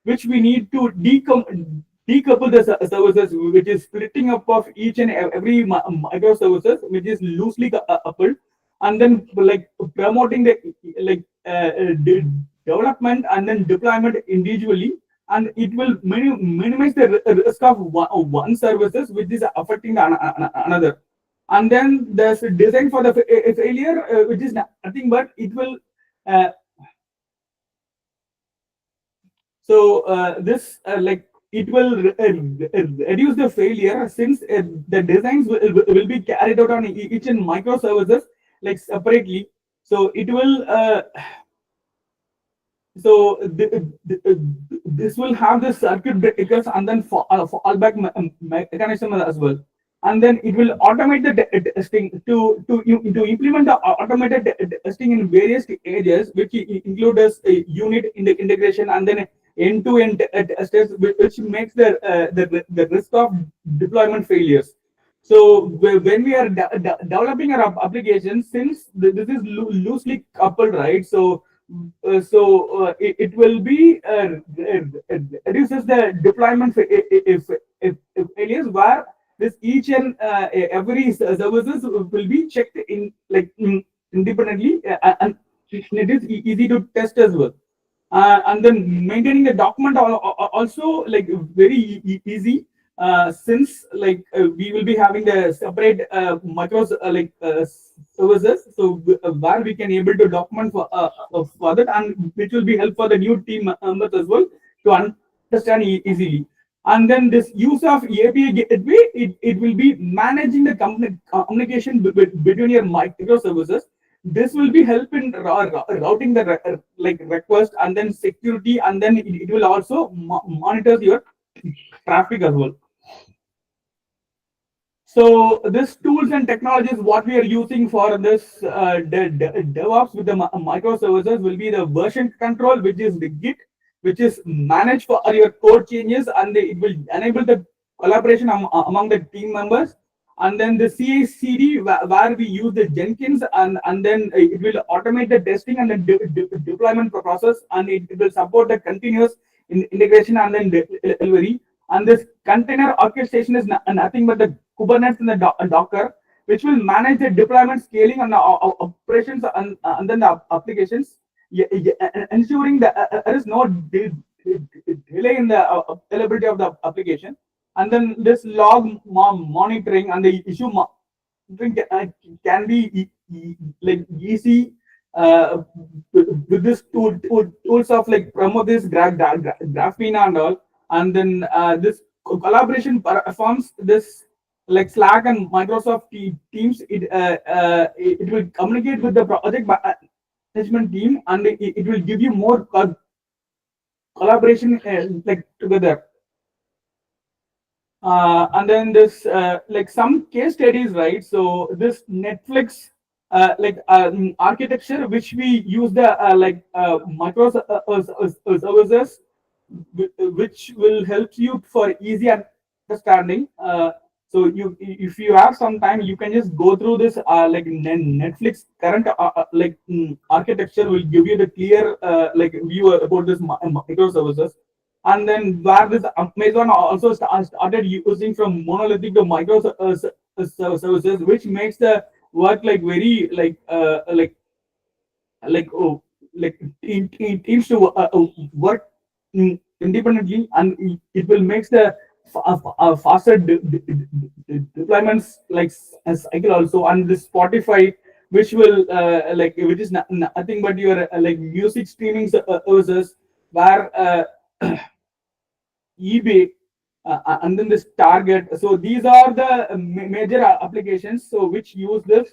which we need to decouple the services, which is splitting up of each and every microservices, which is loosely coupled, and then like promoting the like development and then deployment individually, and it will minimize the risk of one services which is affecting another. And then there's a design for the failure, which is nothing but it will this like it will reduce the failure, since the designs will be carried out on each and microservices like separately. So it will this will have the circuit breakers and then fallback mechanism as well. And then it will automate the testing to implement the automated testing in various stages, which include as a unit integration and then end-to-end tests, which makes the risk of deployment failures. So when we are developing our application, since this is loosely coupled, right? So it will be reduces the deployment failures, where this each and every services will be checked in like independently, and it is easy to test as well. And then maintaining the document also like very easy. since we will be having the separate micros services, so where we can able to document for that, and which will be help for the new team members as well to understand easily. And then this use of API gateway, it will be managing the communication between your microservices. This will be help in routing the request, and then security, and then it will also monitor your traffic as well. So this tools and technologies what we are using for this DevOps with the microservices will be the version control, which is the Git, which is managed for your code changes, and it will enable the collaboration among the team members. And then the CI/CD where we use the Jenkins, and then it will automate the testing and the deployment process, and it will support the continuous integration and then delivery. And this container orchestration is nothing but the Kubernetes and the Docker, which will manage the deployment, scaling, and operations, and then the applications, ensuring that there is no delay in the availability of the application. And then this log monitoring and the issue monitoring can be easy with this tools of Prometheus, Graphene, and all. And then this collaboration platforms, this Slack and Microsoft Teams, it will communicate with the project management team, and it will give you more collaboration together. And then this some case studies, right? So this Netflix architecture, which we use the microservices, which will help you for easy understanding. So if you have some time, you can just go through this Netflix current architecture will give you the clear view about this microservices. And then where this Amazon also started using from monolithic to microservices, which makes the work very oh, teams to work independently, and it will make the faster deployments a cycle also. And this Spotify, which will which is nothing but your music streaming services, where eBay, and then this Target. So these are the major applications so which use this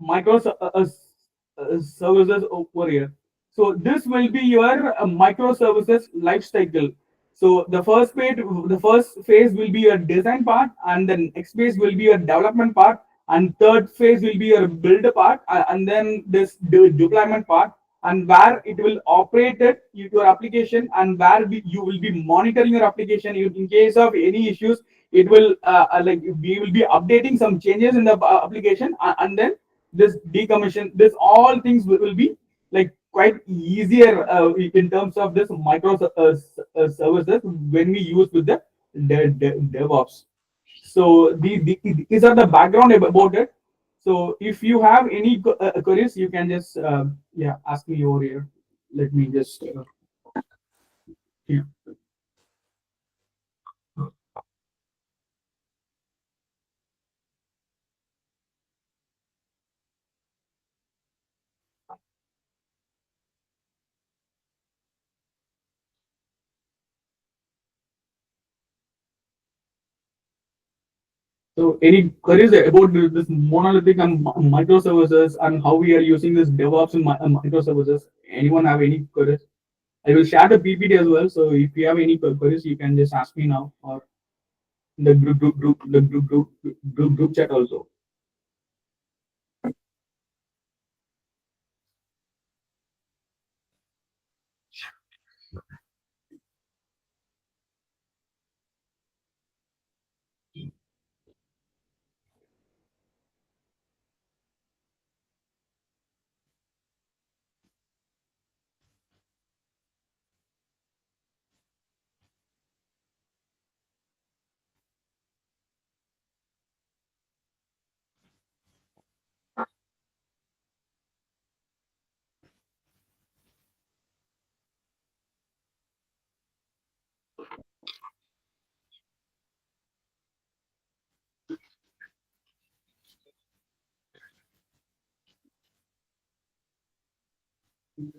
microservices over here. So this will be your microservices life cycle. So the first phase will be your design part, and the next phase will be your development part, and third phase will be your build part, and then this deployment part, and where it will operate it, your application, and where you will be monitoring your application. In case of any issues, it will we will be updating some changes in the application, and then this decommission. This all things will be quite easier in terms of this micro services when we use with the DevOps. So these are the background about it. So if you have any queries, you can just yeah, ask me over here. Let me just yeah. So any queries about this monolithic and microservices, and how we are using this DevOps and microservices? Anyone have any queries? I will share the PPT as well. So if you have any queries, you can just ask me now, or the group chat also. Sir,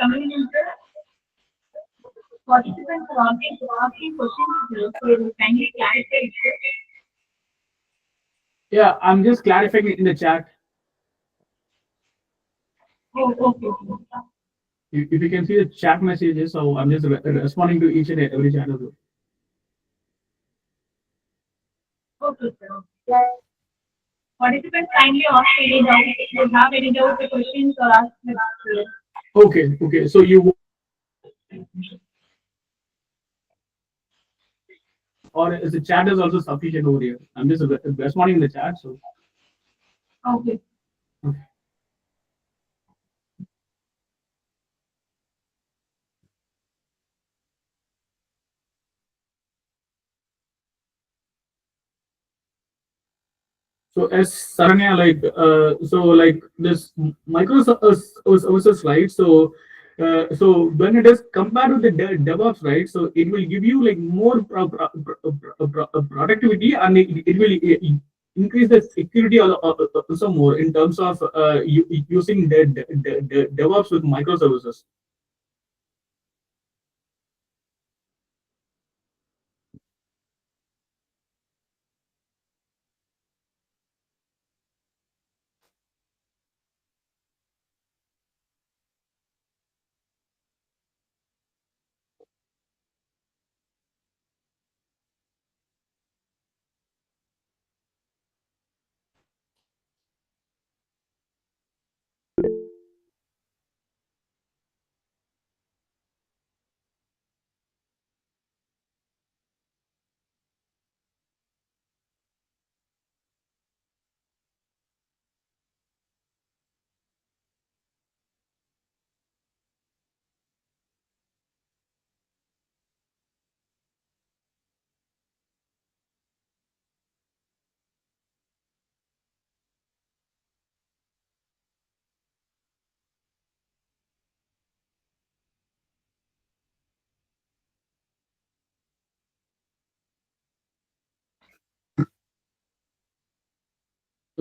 coming in, sir. Participants are asking questions here, so you will kindly clarify it. Yeah, I'm just clarifying it in the chat. Oh, okay, okay. If you can see the chat messages, so I'm just responding to each and every chat as well. Okay, sir. Participants kindly ask any doubt. If you have any doubt, the questions or ask me. Okay, okay. So you or is the chat is also sufficient over here. I'm just responding in the chat. So Okay. okay. So as Saranya, so like this microservices, right? So when it is compared with the DevOps, right? So it will give you like more productivity, and it will increase the security also more in terms of using the DevOps with microservices.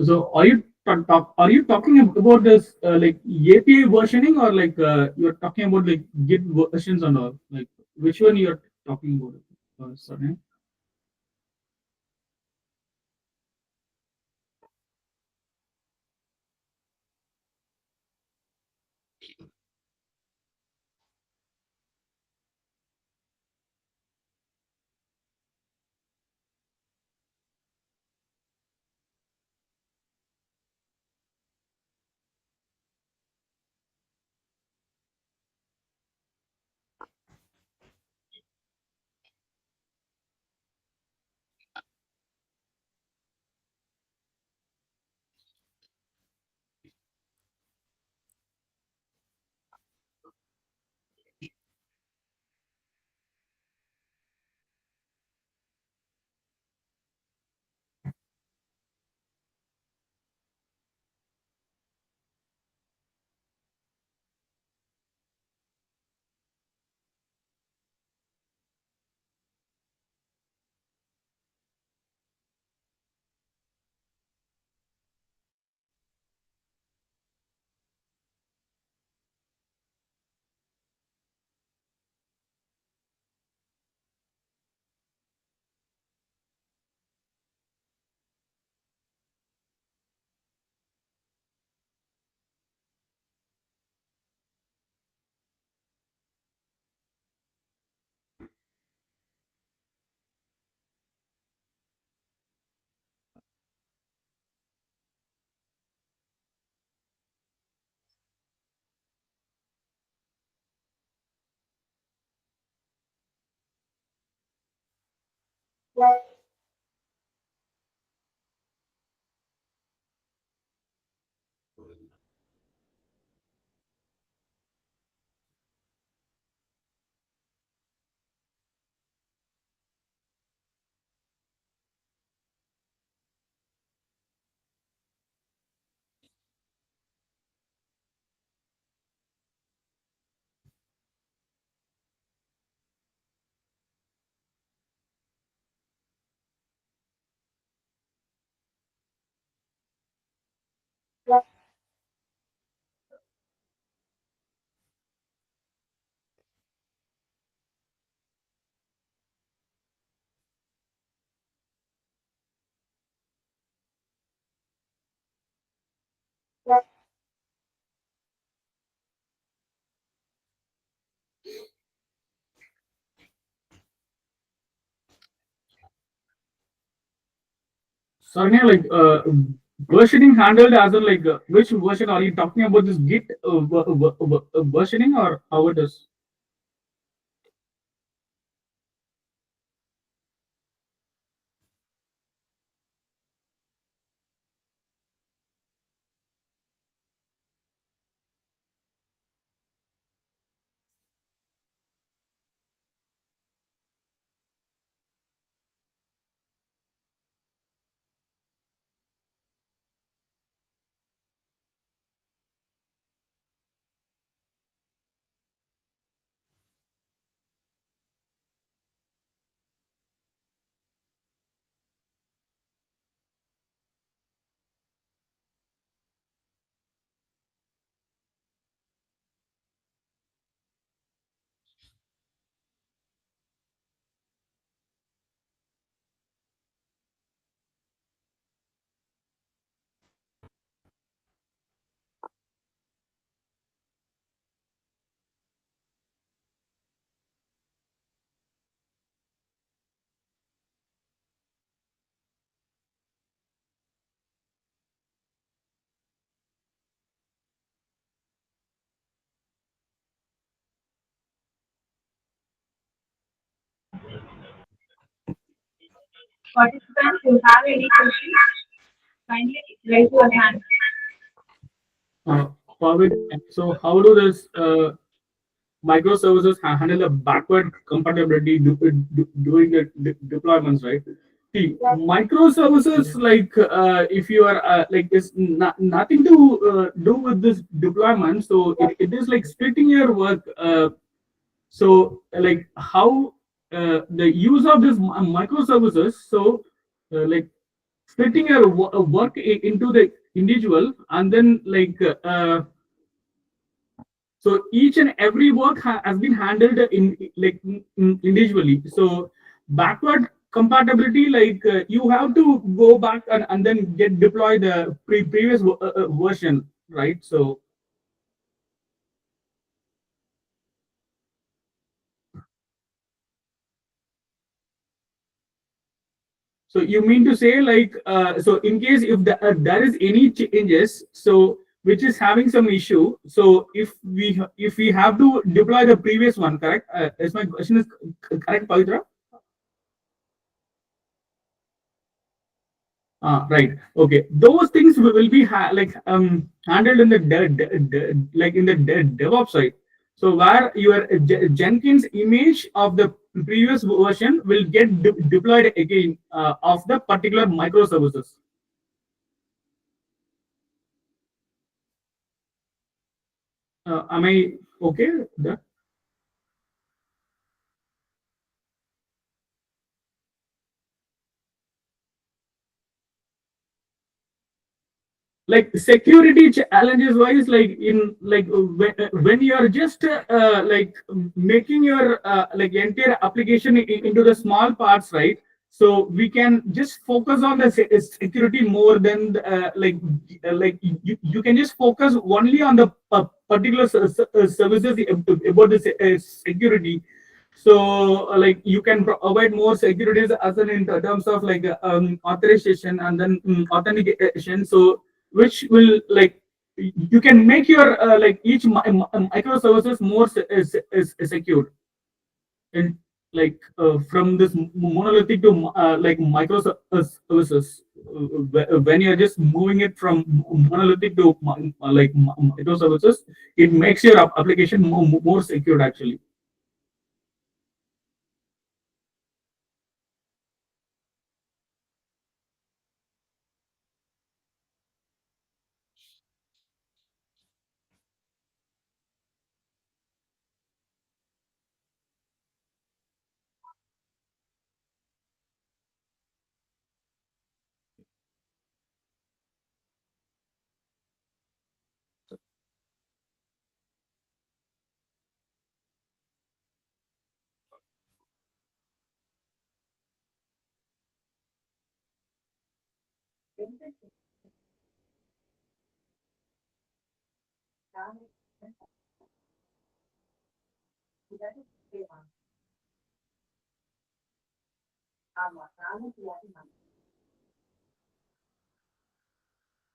So are you talking about this like API versioning, or like you're talking about like Git versions and all? Like which one you're talking about? Sorry. Saranya, like versioning handled as in like which version are you talking about? This Git versioning or how it is? Participants who have any questions, kindly raise your hand. Uh, so how do this microservices handle the backward compatibility doing the deployments, right? See, microservices, like if you are like, is nothing to do with this deployment. So it is like splitting your work. So like how the use of this microservices. So like splitting your work into the individual, and then like so each and every work has been handled in like individually. So backward compatibility, like you have to go back and then get deploy the previous version, right? So you mean to say like so in case if there is any changes, so which is having some issue, so if we have to deploy the previous one, correct? Is my question is correct, Pavitra? Right. Okay. Those things will be like handled in the like in the DevOps side. So where your Jenkins image of the previous version will get deployed again of the particular microservices. Am I okay? Like security challenges wise, like in like when you are just like making your like entire application into the small parts, right? So we can just focus on the security more than like you can just focus only on the particular services about the security. So like you can provide more securities as in terms of like authorization and then authentication. So which will like you can make your like each microservices more secure, and like from this monolithic to like microservices. When you're just moving it from monolithic to like microservices, it makes your application more secure actually.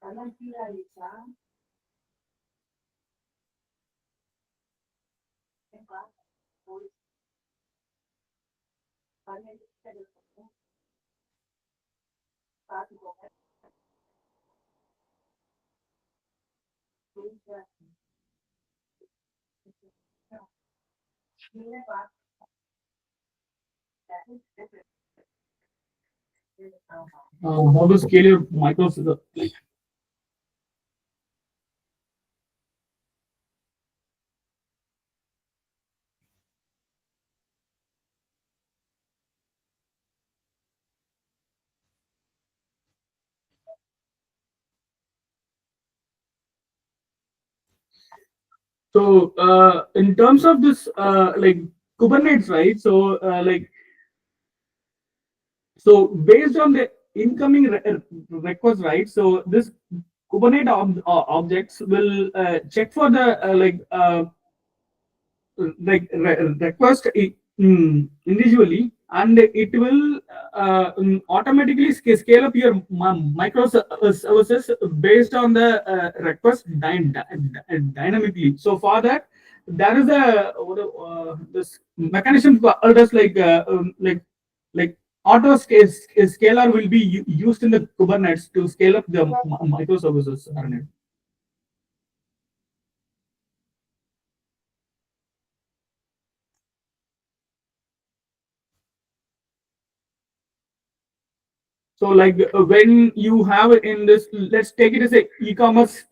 How to scale your micro? So in terms of this, like Kubernetes, right? So so based on the incoming request, right? So this Kubernetes objects will check for the request individually, and it will automatically scale up your microservices based on the request dynamically. So for that, there is a this mechanism called as like auto scaler will be used in the Kubernetes to scale up the microservices. Arnett. So like when you have it in this, let's take it as a e-commerce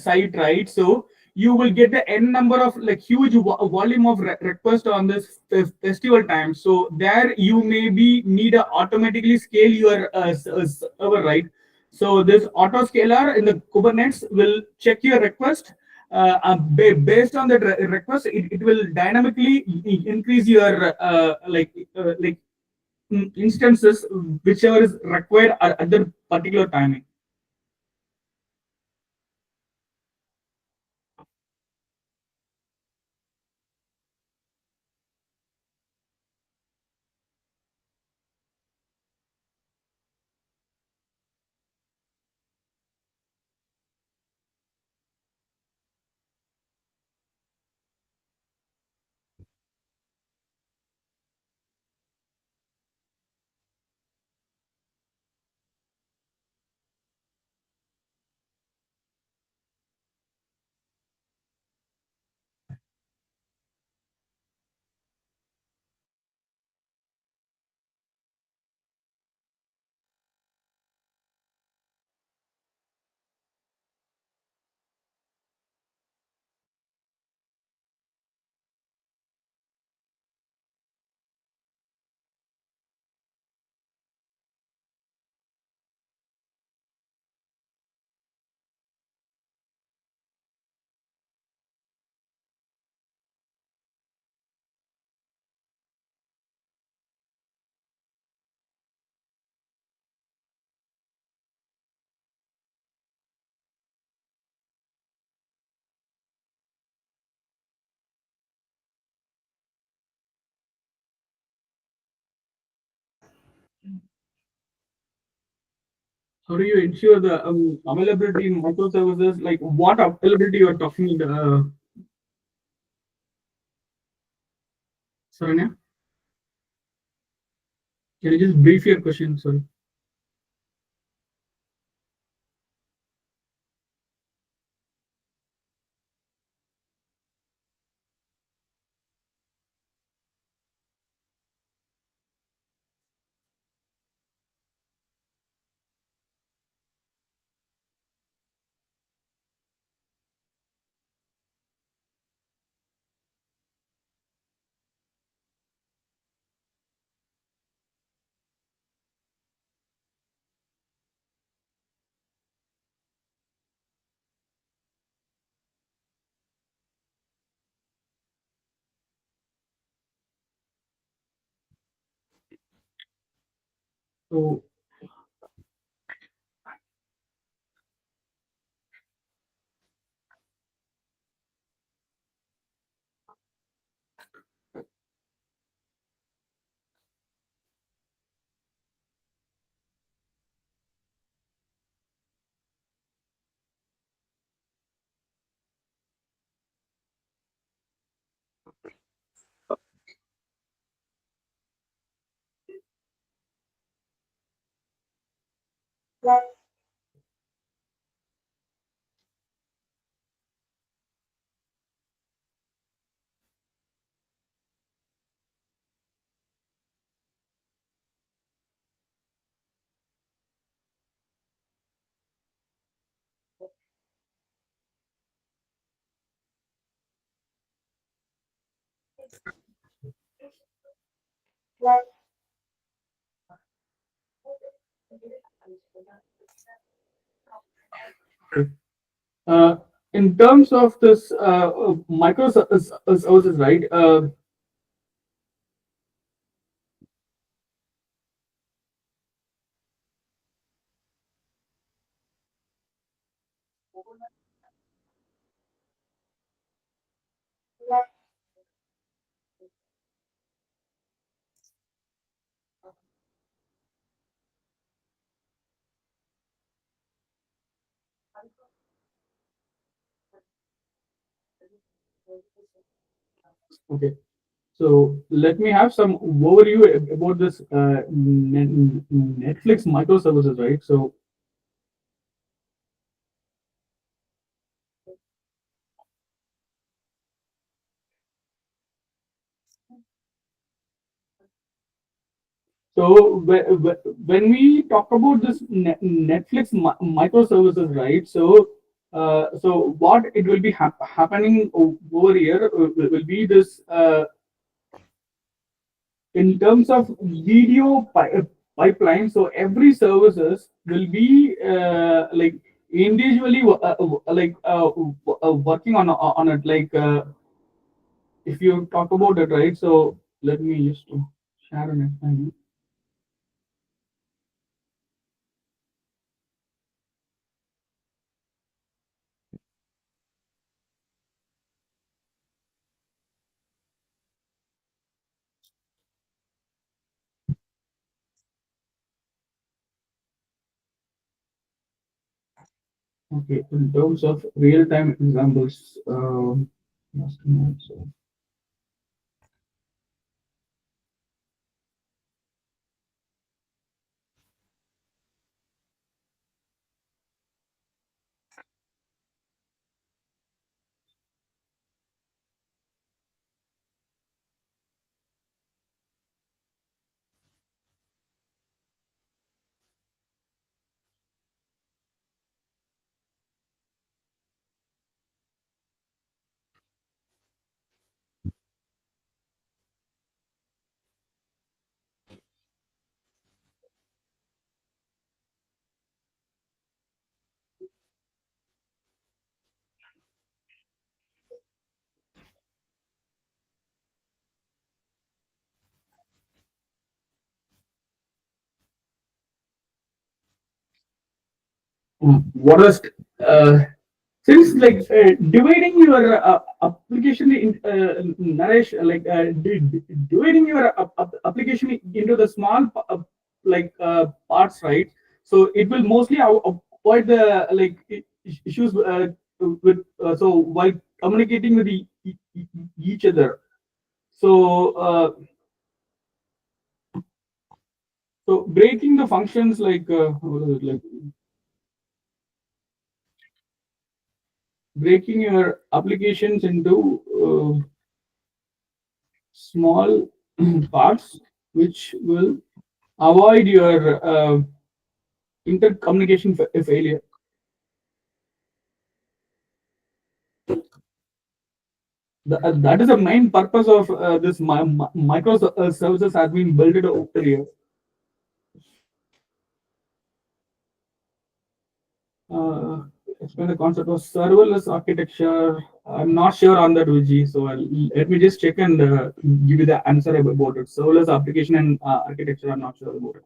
site, right? So you will get the n number of like huge volume of request on this festival time. So there you maybe need to automatically scale your server, right? So this auto scaler in the Kubernetes will check your request. Based on that request, it will dynamically increase your instances whichever is required at the particular timing. How do you ensure the availability in microservices? Like what availability you are talking, Saranya? Can you just brief your question? Sorry. So Uh, in terms of this microservices, right? Okay. So let me have some overview about this Netflix microservices, right? So when we talk about this Netflix microservices, right? So what it will be happening over here will be this in terms of video pipeline. So every services will be like individually working on it. If you talk about it, right? So let me just share an example. Okay, in terms of real-time examples, just a minute, so, what is since dividing your application in narration, dividing your application into the small parts, right? So it will mostly avoid the issues with so while communicating with each other. So so breaking the functions what is it, like breaking your applications into small parts, which will avoid your intercommunication failure. That is the main purpose of this microservices has been built over here. Uh, Explain the concept of serverless architecture. I'm not sure on that, Vijay. So let me just check and give you the answer about it. Serverless application and architecture, I'm not sure about it.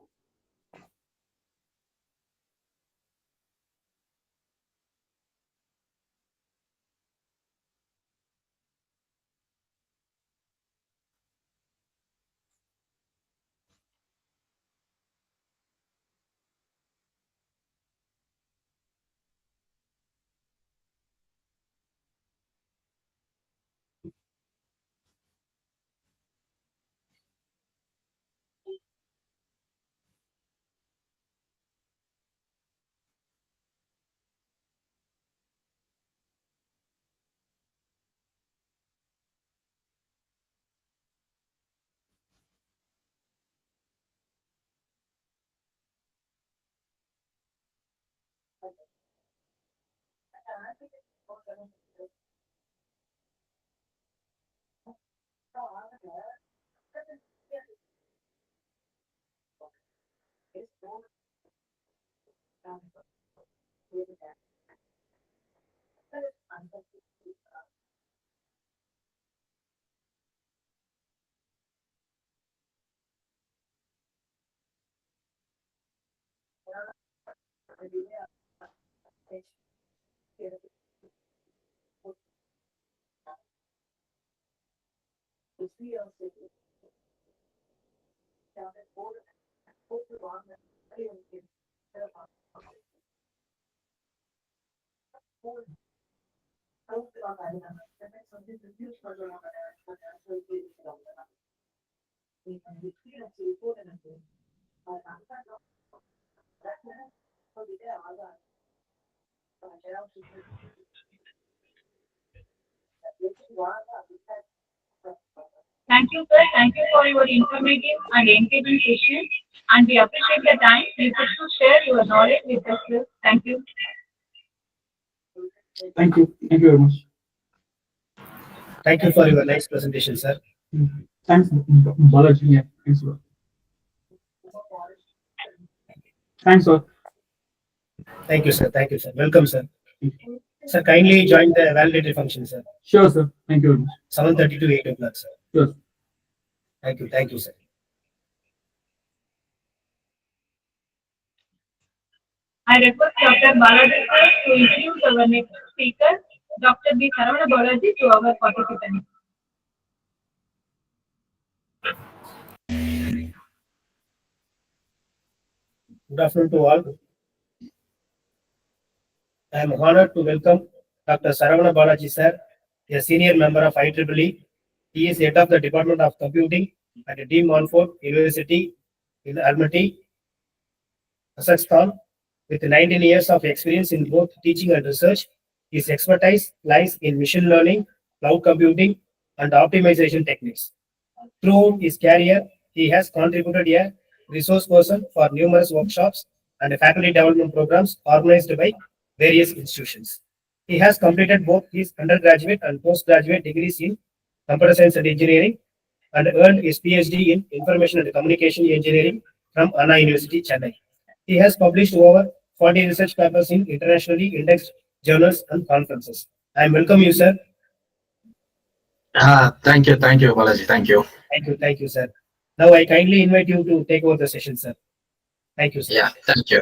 Thank you, sir. Thank you for your informative and engaging session. And we appreciate the time you took to share your knowledge with us, sir. Thank you. Thank you. Thank you very much. Thank you for your nice presentation, sir. Thanks, Balaji. Yeah, thanks a lot. Thanks, sir. Thank you, sir. Thank you, sir. Welcome, sir. Sir, kindly join the validated function, sir. Sure, sir. Thank you very much. 7:30 to 8 o'clock, sir. Sure. Thank you. Thank you, sir. I request Dr. Balaji sir to introduce our next speaker, Dr. B. Saravana Balaji, to our participants. Good afternoon to all. I am honored to welcome Dr. Saravana Balaji, sir, a senior member of IEEE. He is head of the Department of Computing at De Montfort University in Almaty, Kazakhstan. With 19 years of experience in both teaching and research, his expertise lies in machine learning, cloud computing, and optimization techniques. Throughout his career, he has contributed a resource person for numerous workshops and faculty development programs organized by various institutions. He has completed both his undergraduate and postgraduate degrees in computer science and engineering and earned his PhD in information and communication engineering from Anna University, Chennai. He has published over 40 research papers in internationally indexed journals and conferences. I welcome you, sir. Thank you, Balaji. Thank you, sir. Now I kindly invite you to take over the session, sir. Thank you, sir. Yeah,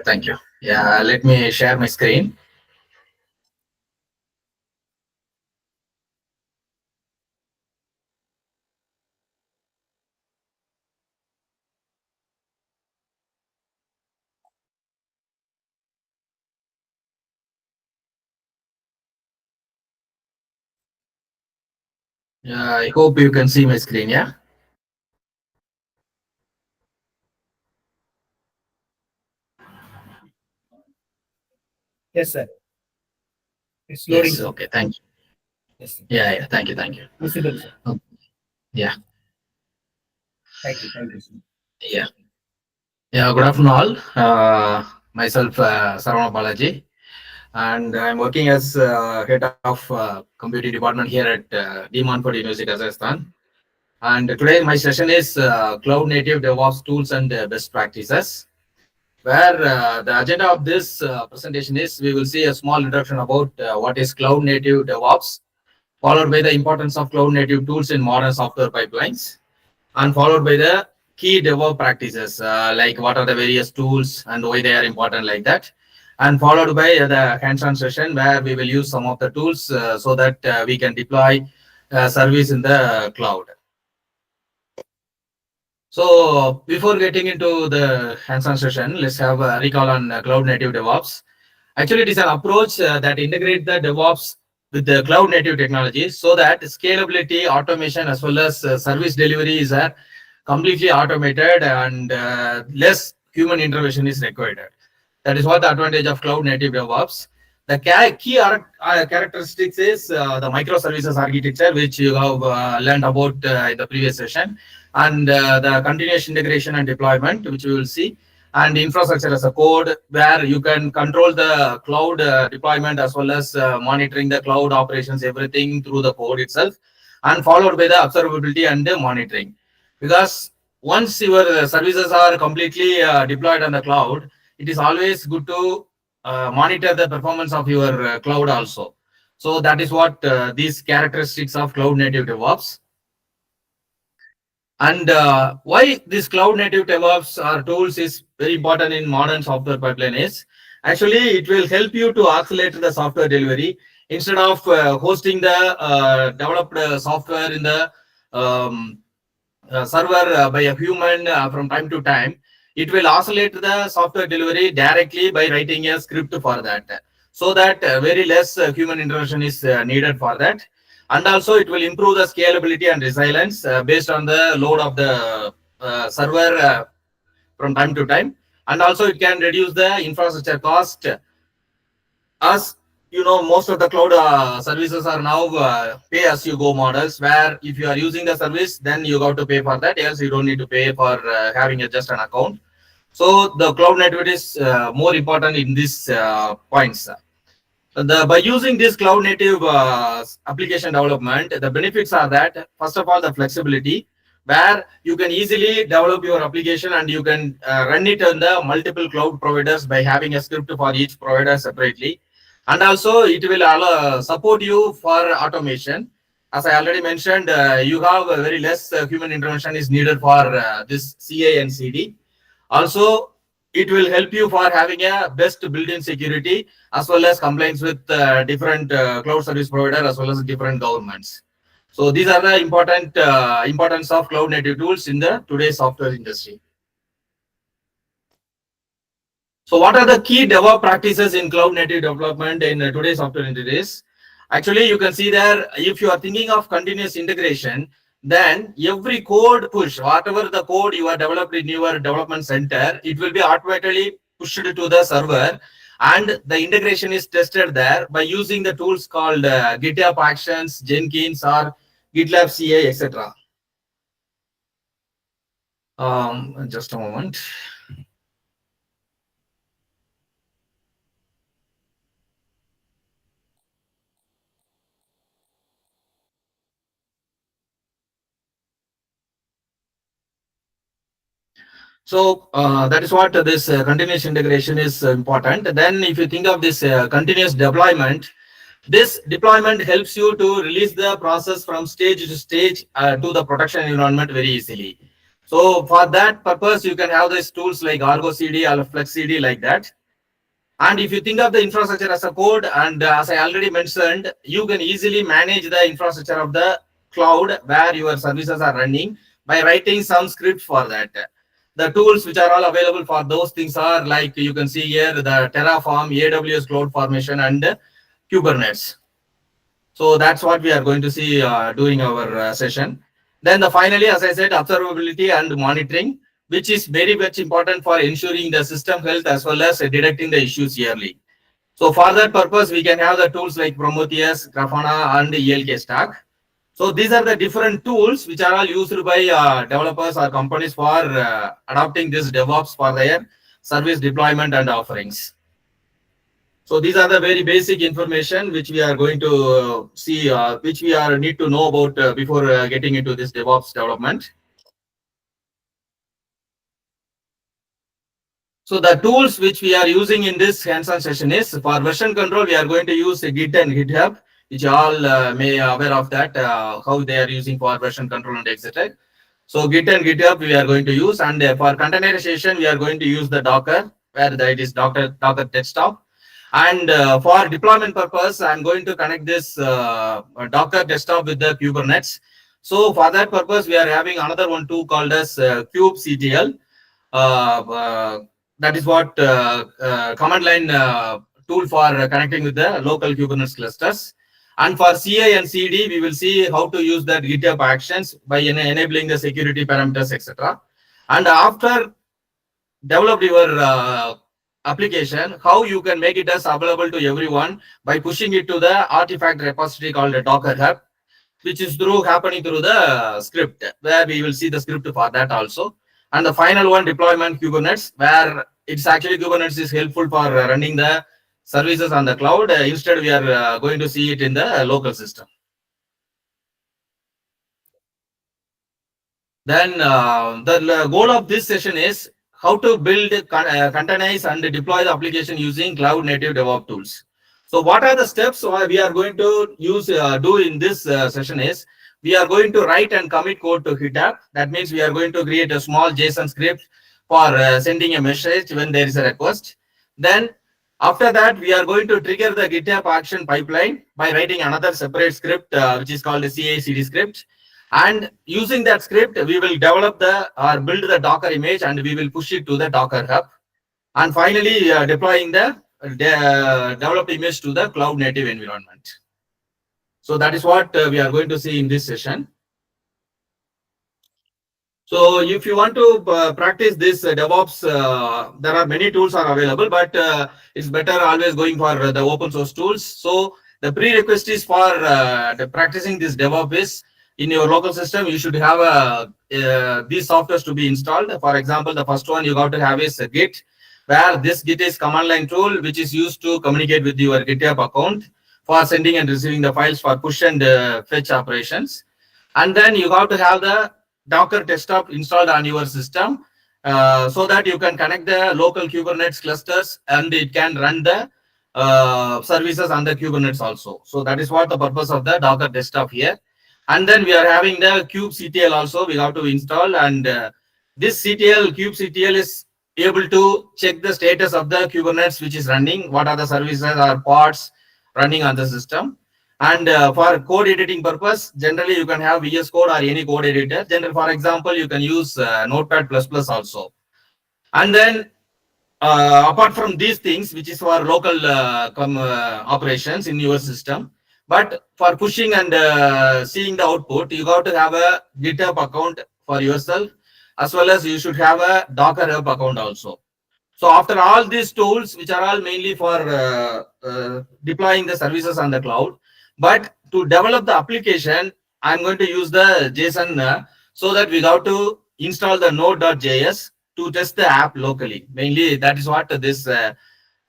thank you. Yeah, let me share my screen. Yeah, I hope you can see my screen, yeah? Yes, sir. It's loading. Yes, okay, thank you. Yes, sir. Yeah, thank you. Visible, sir. Yeah. Thank you, sir. Yeah, good afternoon all. Myself, Saravana Balaji, and I'm working as head of computing department here at De Montfort University, Kazakhstan. And today my session is cloud native DevOps tools and best practices, where the agenda of this presentation is we will see a small introduction about what is cloud native DevOps, followed by the importance of cloud native tools in modern software pipelines, and followed by the key DevOps practices, like what are the various tools and why they are important, like that. And followed by the hands-on session where we will use some of the tools so that we can deploy service in the cloud. So before getting into the hands-on session, let's have a recall on cloud native DevOps. Actually, it is an approach that integrates the DevOps with the cloud native technology so that scalability, automation, as well as service delivery is completely automated and less human intervention is required. That is what the advantage of cloud native DevOps. The key characteristics is the microservices architecture, which you have learned about in the previous session, and the continuous integration and deployment, which we will see, and infrastructure as a code, where you can control the cloud deployment as well as monitoring the cloud operations, everything through the code itself, and followed by the observability and the monitoring. Because once your services are completely deployed on the cloud, it is always good to monitor the performance of your cloud also. So that is what these characteristics of cloud native DevOps. And why this cloud native DevOps or tools is very important in modern software pipeline is actually it will help you to accelerate the software delivery instead of hosting the developed software in the server by a human from time to time. It will oscillate the software delivery directly by writing a script for that, so that very less human intervention is needed for that. And also it will improve the scalability and resilience based on the load of the server from time to time. And also it can reduce the infrastructure cost, as you know, most of the cloud services are now pay as you go models, where if you are using the service, then you got to pay for that, else you don't need to pay for having just an account. So the cloud network is more important in these points. By using this cloud native application development, the benefits are that, first of all, the flexibility, where you can easily develop your application and you can run it on the multiple cloud providers by having a script for each provider separately. And also it will support you for automation. As I already mentioned, you have a very less human intervention is needed for this CA and CD. Also, it will help you for having a best built-in security as well as compliance with different cloud service provider as well as different governments. So these are the important importance of cloud native tools in the today's software industry. So what are the key DevOps practices in cloud native development in today's software industry? Actually, you can see there, if you are thinking of continuous integration, then every code push, whatever the code you are developed in your development center, it will be automatically pushed to the server, and the integration is tested there by using the tools called GitHub Actions, Jenkins, or GitLab CA, etc. Just a moment. So that is what this continuous integration is important. Then if you think of this continuous deployment, this deployment helps you to release the process from stage to stage to the production environment very easily. So for that purpose, you can have these tools like Argo CD or Flex CD like that. And if you think of the infrastructure as a code, and as I already mentioned, you can easily manage the infrastructure of the cloud where your services are running by writing some scripts for that. The tools which are all available for those things are, like you can see here, the Terraform, AWS Cloud Formation, and Kubernetes. So that's what we are going to see during our session. Then finally, as I said, observability and monitoring, which is very much important for ensuring the system health as well as detecting the issues yearly. So for that purpose, we can have the tools like Prometheus, Grafana, and ELK Stack. So these are the different tools which are all used by developers or companies for adopting this DevOps for their service deployment and offerings. So these are the very basic information which we are going to see, which we are need to know about before getting into this DevOps development. So the tools which we are using in this hands-on session is, for version control, we are going to use Git and GitHub, which all may aware of that, how they are using for version control and etc. So Git and GitHub we are going to use, and for containerization, we are going to use the Docker, where it is Docker desktop. And for deployment purpose, I'm going to connect this Docker desktop with the Kubernetes. So for that purpose, we are having another one too called as kubectl. That is what command line tool for connecting with the local Kubernetes clusters. And for CA and CD, we will see how to use that GitHub Actions by enabling the security parameters, etc. And after develop your application, how you can make it as available to everyone by pushing it to the artifact repository called the Docker Hub, which is happening through the script, where we will see the script for that also. And the final one, deployment Kubernetes, where it's actually Kubernetes is helpful for running the services on the cloud. Instead, we are going to see it in the local system. Then the goal of this session is how to build, containerize, and deploy the application using cloud native DevOps tools. So what are the steps we are going to do in this session is, we are going to write and commit code to GitHub. That means we are going to create a small JSON script for sending a message when there is a request. Then after that, we are going to trigger the GitHub action pipeline by writing another separate script, which is called the CI/CD script. And using that script, we will develop or build the Docker image, and we will push it to the Docker hub. And finally, deploying the developed image to the cloud native environment. So that is what we are going to see in this session. So if you want to practice this DevOps, there are many tools are available, but it's better always going for the open source tools. So the prerequisite is for practicing this DevOps is, in your local system, you should have these softwares to be installed. For example, the first one you got to have is Git, where this Git is command line tool, which is used to communicate with your GitHub account for sending and receiving the files for push and fetch operations. And then you got to have the Docker desktop installed on your system, so that you can connect the local Kubernetes clusters and it can run the services on the Kubernetes also. So that is what the purpose of the Docker desktop here. And then we are having the kubectl also we have to install, and this kubectl is able to check the status of the Kubernetes which is running, what are the services or pods running on the system. And for code editing purpose, generally you can have VS Code or any code editor. Generally, for example, you can use Notepad++ also. And then apart from these things, which is for local operations in your system, but for pushing and seeing the output, you got to have a GitHub account for yourself, as well as you should have a Docker Hub account also. So after all these tools, which are all mainly for deploying the services on the cloud, but to develop the application, I'm going to use the JSON so that we got to install the node.js to test the app locally. Mainly that is what this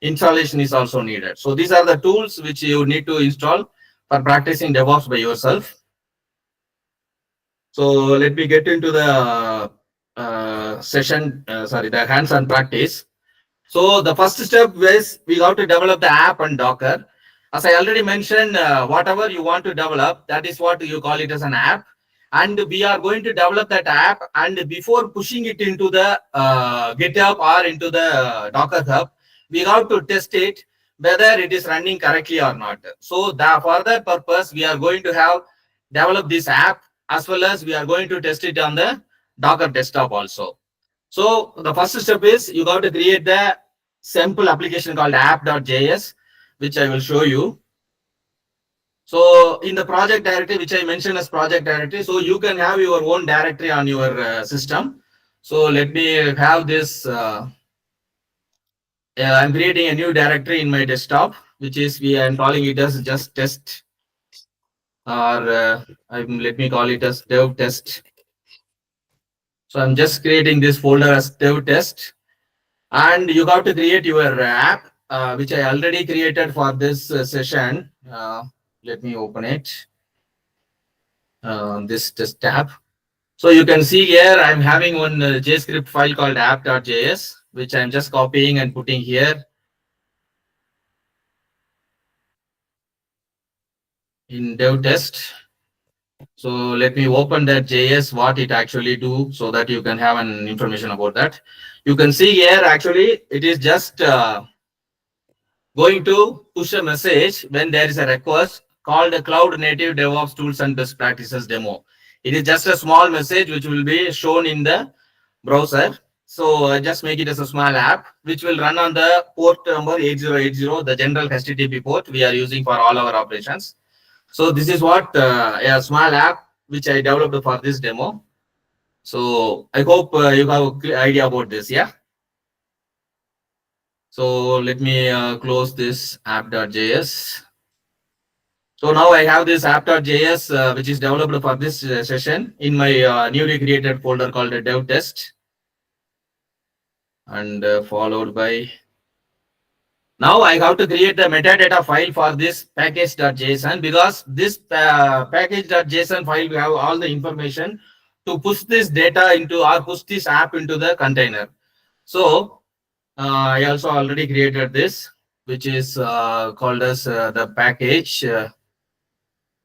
installation is also needed. So these are the tools which you need to install for practicing DevOps by yourself. So let me get into the the hands-on practice. So the first step is we have to develop the app and Docker. As I already mentioned, whatever you want to develop, that is what you call it as an app. And we are going to develop that app, and before pushing it into the GitHub or into the Docker Hub, we have to test it whether it is running correctly or not. So for that purpose, we are going to have developed this app, as well as we are going to test it on the Docker desktop also. So the first step is you got to create the simple application called app.js, which I will show you. So in the project directory, which I mentioned as project directory, so you can have your own directory on your system. So let me have this. I'm creating a new directory in my desktop, which is I'm calling it as just test, or let me call it as dev test. So I'm just creating this folder as dev test, and you got to create your app, which I already created for this session. Let me open it. This test tab. So you can see here I'm having one JScript file called app.js, which I'm just copying and putting here in dev test. So let me open that JS, what it actually do, so that you can have an information about that. You can see here actually it is just going to push a message when there is a request called the Cloud Native DevOps Tools and Best Practices Demo. It is just a small message which will be shown in the browser. So just make it as a small app which will run on the port number 8080, the general HTTP port we are using for all our operations. So this is what a small app which I developed for this demo. So I hope you have an idea about this. Yeah. So let me close this app.js. So now I have this app.js which is developed for this session in my newly created folder called dev test. and followed by. Now I have to create the metadata file for this package.json, because this package.json file will have all the information to push this data into, or push this app into the container. So I also already created this, which is called as the package.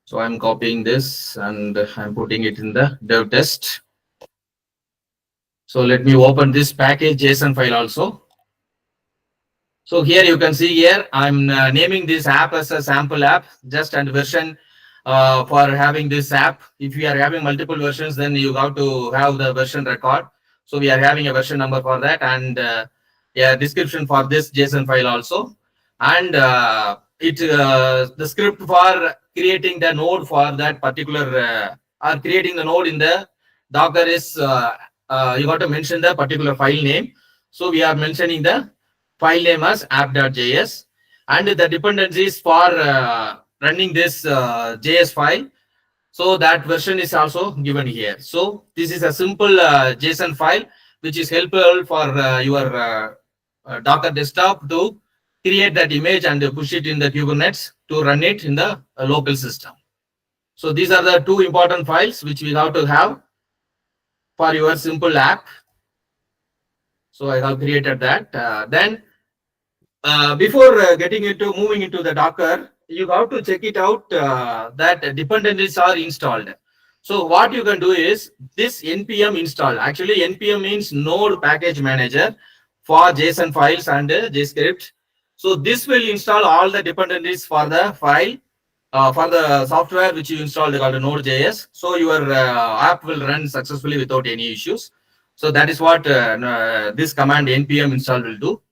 So I'm copying this and I'm putting it in the dev test. So let me open this package JSON file also. So here you can see here, I'm naming this app as a sample app, just and version for having this app. If you are having multiple versions, then you have to have the version record. So we are having a version number for that, and a description for this JSON file also. And the script for creating the node for that particular, or creating the node in the Docker is, you got to mention the particular file name. So we are mentioning the file name as app.js, and the dependencies for running this JS file. So that version is also given here. So this is a simple JSON file, which is helpful for your Docker desktop to create that image and push it in the Kubernetes to run it in the local system. So these are the two important files which we have to have for your simple app. So I have created that. Then before moving into the Docker, you have to check it out that dependencies are installed. So what you can do is this npm install. Actually, npm means node package manager for JSON files and JavaScript. So this will install all the dependencies for the file, for the software which you installed called Node.js. So your app will run successfully without any issues. So that is what this command npm install will do.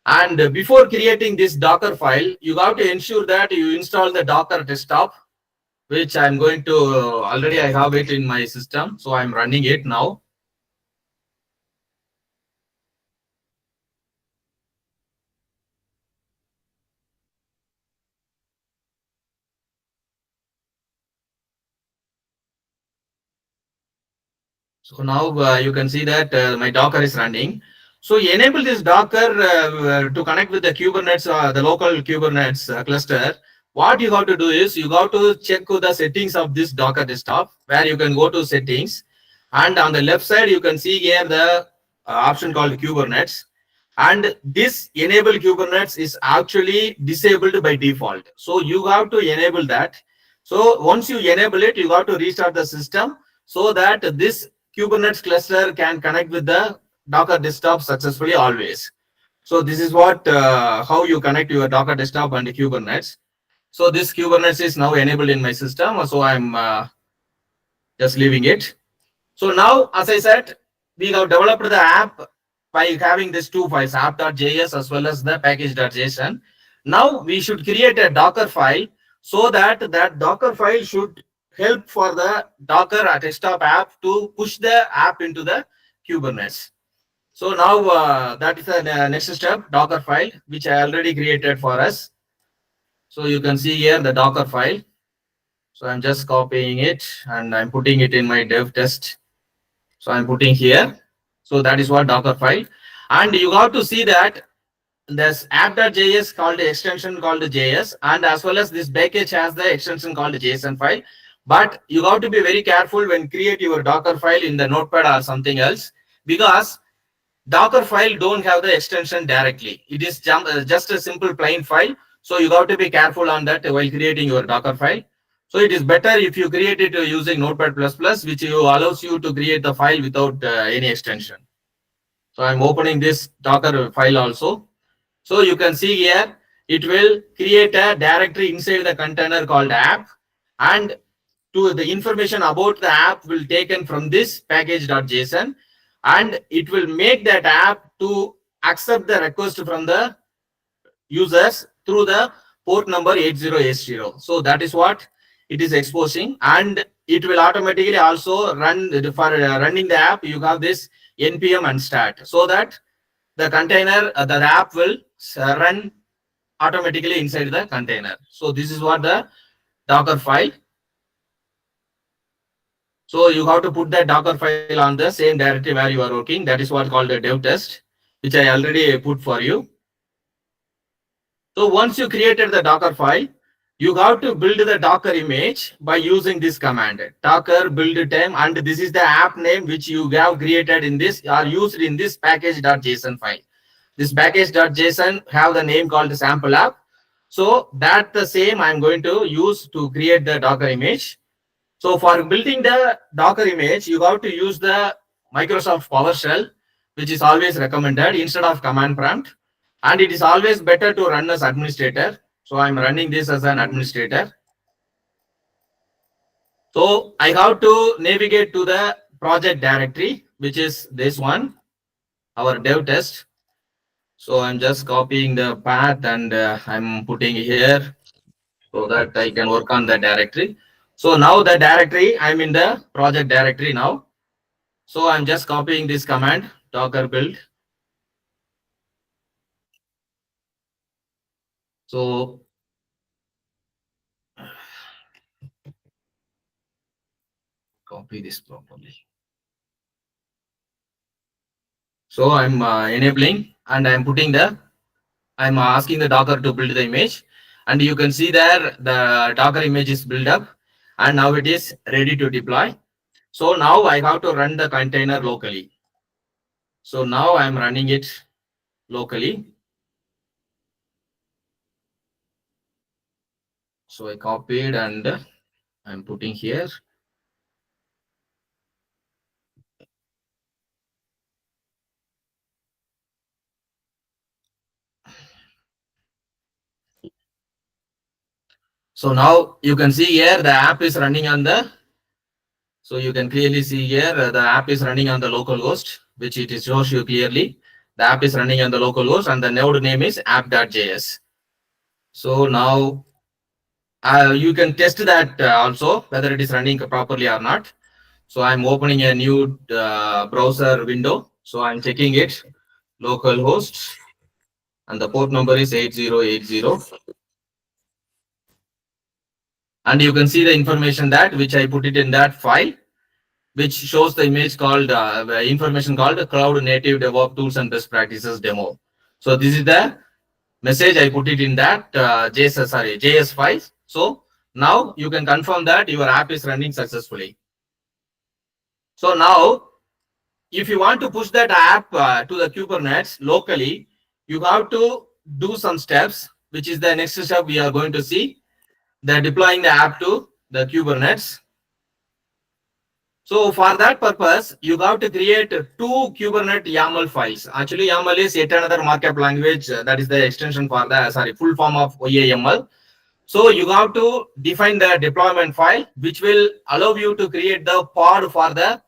And before creating this Docker file, you have to ensure that you install the Docker desktop, which I'm going to, already I have it in my system. So I'm running it now. So now you can see that my Docker is running. So you enable this Docker to connect with the Kubernetes, the local Kubernetes cluster. What you have to do is you have to check the settings of this Docker desktop, where you can go to settings, and on the left side you can see here the option called Kubernetes, and this enable Kubernetes is actually disabled by default. So you have to enable that. So once you enable it, you have to restart the system so that this Kubernetes cluster can connect with the Docker desktop successfully always. So this is what how you connect your Docker desktop and Kubernetes. So this Kubernetes is now enabled in my system. So I'm just leaving it. So now, as I said, we have developed the app by having these two files, app.js as well as the package.json. Now we should create a Docker file so that that Docker file should help for the Docker desktop app to push the app into the Kubernetes. So now that is the next step, Docker file, which I already created for us. So you can see here the Docker file. So I'm just copying it and I'm putting it in my dev test. So I'm putting here. So that is what Docker file. And you have to see that this app.js called the extension called the JS, and as well as this package has the extension called the JSON file. But you have to be very careful when create your Docker file in the notepad or something else, because Docker file don't have the extension directly. It is just a simple plain file. So you have to be careful on that while creating your Docker file. So it is better if you create it using Notepad++, which allows you to create the file without any extension. So I'm opening this Docker file also. So you can see here, it will create a directory inside the container called app, and the information about the app will taken from this package.json, and it will make that app to accept the request from the users through the port number 8080. So that is what it is exposing, and it will automatically also run for running the app. You have this npm and start, so that the container, the app will run automatically inside the container. So this is what the Docker file. So you have to put that Docker file on the same directory where you are working. That is what called a dev test. which I already put for you. So once you created the Docker file, you have to build the Docker image by using this command, Docker build time, and this is the app name which you have created in this or used in this package.json file. This package.json have the name called sample app. So that the same I'm going to use to create the Docker image. So for building the Docker image, you have to use the Microsoft PowerShell, which is always recommended instead of command prompt. And it is always better to run as administrator. So I'm running this as an administrator. So I have to navigate to the project directory, which is this one, our dev test. So I'm just copying the path and I'm putting here so that I can work on the directory. So now the directory, I'm in the project directory now. So I'm just copying this command, Docker build. So copy this properly. So I'm enabling and I'm asking the Docker to build the image, and you can see there the Docker image is built up and now it is ready to deploy. So now I have to run the container locally. So now I'm running it locally. So I copied and I'm putting here. So now you can see here the app is running on the, so you can clearly see here the app is running on the local host, which it shows you clearly. The app is running on the local host and the node name is app.js. So now you can test that also whether it is running properly or not. So I'm opening a new browser window. So I'm checking it, local host, and the port number is 8080. And you can see the information that which I put it in that file, which shows the image called information called Cloud Native DevOps Tools and Best Practices demo. So this is the message I put it in that JS file. So now you can confirm that your app is running successfully. So now, if you want to push that app to the Kubernetes locally, you have to do some steps, which is the next step we are going to see. The deploying the app to the Kubernetes. So for that purpose, you have to create 2 Kubernetes YAML files. Actually, YAML is yet another markup language. That is the extension for the full form of YAML. So you have to define the deployment file, which will allow you to create the pod for the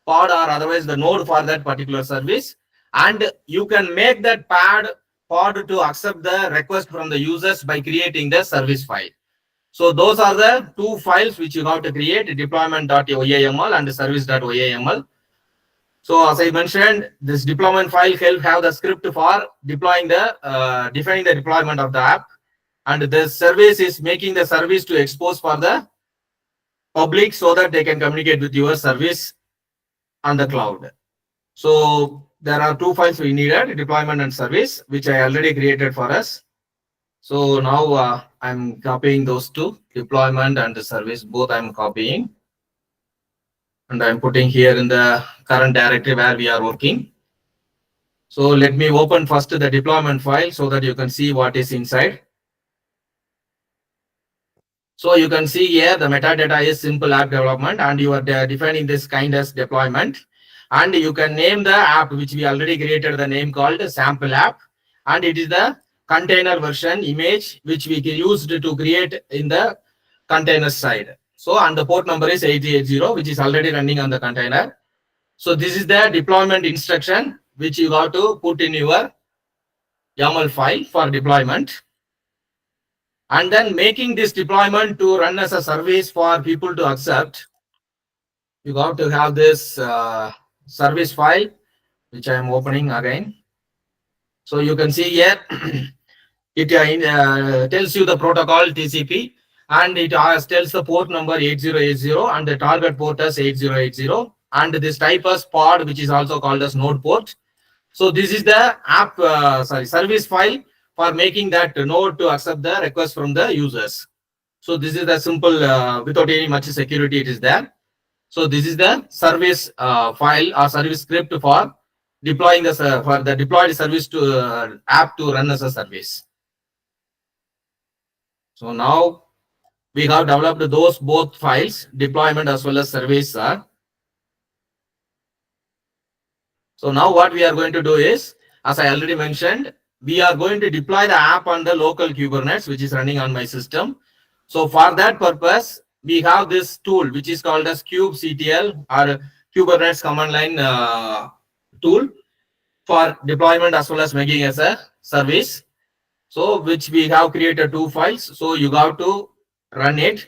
pod or otherwise the node for that particular service. And you can make that pod to accept the request from the users by creating the service file. So those are the 2 files which you have to create, deployment.yaml and service.yaml. So as I mentioned, this deployment file will have the script for deploying the defining the deployment of the app, and the service is making the service to expose for the public so that they can communicate with your service on the cloud. So there are 2 files we needed, deployment and service, which I already created for us. So now I'm copying those 2, deployment and the service, both I'm copying. And I'm putting here in the current directory where we are working. So let me open first the deployment file so that you can see what is inside. So you can see here the metadata is simple app development, and you are defining this kind as deployment. And you can name the app, which we already created the name called sample app. And it is the container version image, which we used to create in the container side. So, and the port number is 8080, which is already running on the container. So this is the deployment instruction, which you got to put in your YAML file for deployment. And then making this deployment to run as a service for people to accept, you got to have this service file, which I am opening again. So you can see here, it tells you the protocol TCP, and it tells the port number 8080 and the target port as 8080, and this type as pod, which is also called as node port. So this is the app, service file for making that node to accept the request from the users. So this is the simple, without any much security, it is there. So this is the service file or service script for deploying the for the deployed service to app to run as a service. So now we have developed those both files, deployment as well as service. So now what we are going to do is, as I already mentioned, we are going to deploy the app on the local Kubernetes, which is running on my system. So for that purpose, we have this tool, which is called as kubectl or Kubernetes command line tool for deployment as well as making as a service. So which we have created two files. So you have to run it.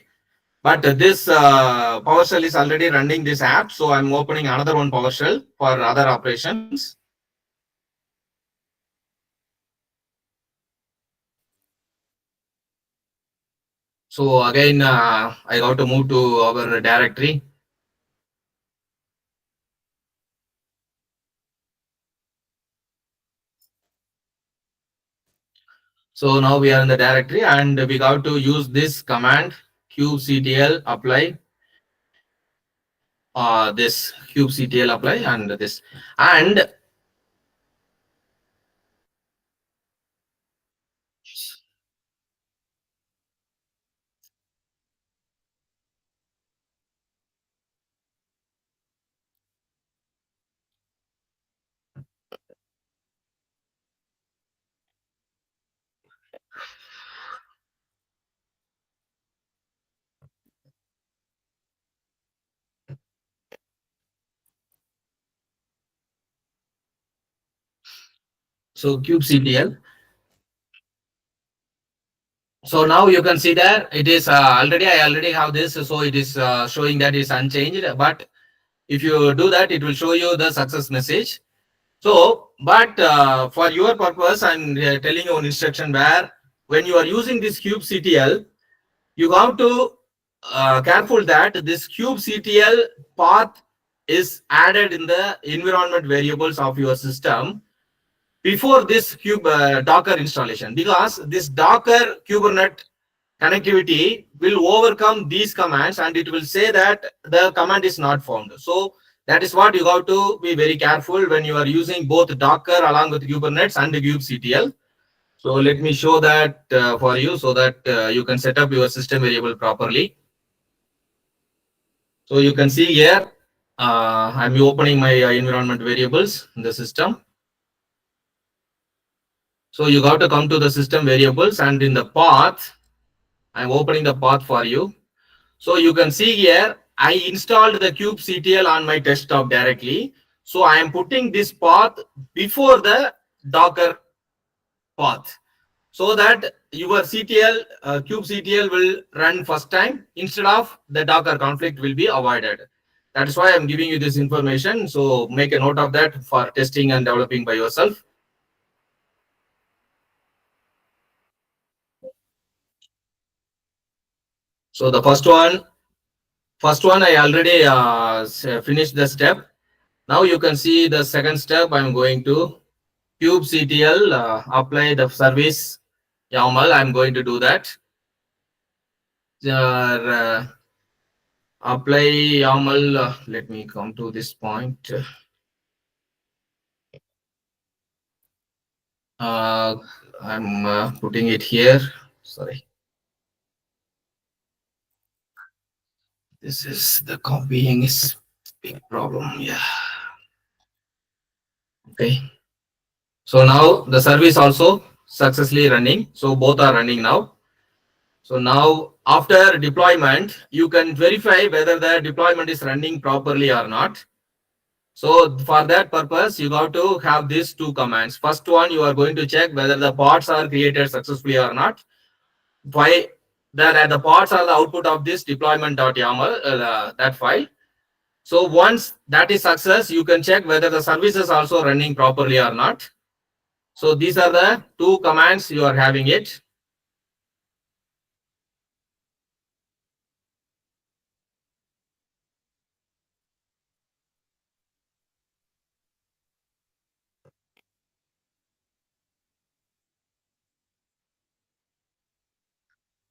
But this PowerShell is already running this app. So I'm opening another one PowerShell for other operations. So again, I got to move to our directory. So now we are in the directory and we got to use this command kubectl apply. This kubectl apply and this. And so kubectl. So now you can see that it is I already have this. So it is showing that it's unchanged. But if you do that, it will show you the success message. So, but for your purpose, I'm telling you an instruction where when you are using this kubectl, you have to careful that this kubectl path is added in the environment variables of your system before this Docker installation, because this Docker Kubernetes connectivity will overcome these commands and it will say that the command is not found. So that is what you have to be very careful when you are using both Docker along with Kubernetes and the kubectl. So let me show that for you so that you can set up your system variable properly. So you can see here, I'm opening my environment variables in the system. So you got to come to the system variables and in the path, I'm opening the path for you. So you can see here, I installed the kubectl on my desktop directly. So I am putting this path before the Docker path so that your kubectl will run first time instead of the Docker conflict will be avoided. That's why I'm giving you this information. So make a note of that for testing and developing by yourself. So the first one I already finished the step. Now you can see the second step. I'm going to kubectl apply the service YAML. I'm going to do that. Apply YAML. Let me come to this point. I'm putting it here. Sorry. This is the copying is big problem. Yeah. Okay. So now the service also successfully running. So both are running now. So now after deployment, you can verify whether the deployment is running properly or not. So for that purpose, you got to have these two commands. First one, you are going to check whether the pods are created successfully or not. Why? That the pods are the output of this deployment.yaml, that file. So once that is success, you can check whether the service is also running properly or not. So these are the two commands you are having it.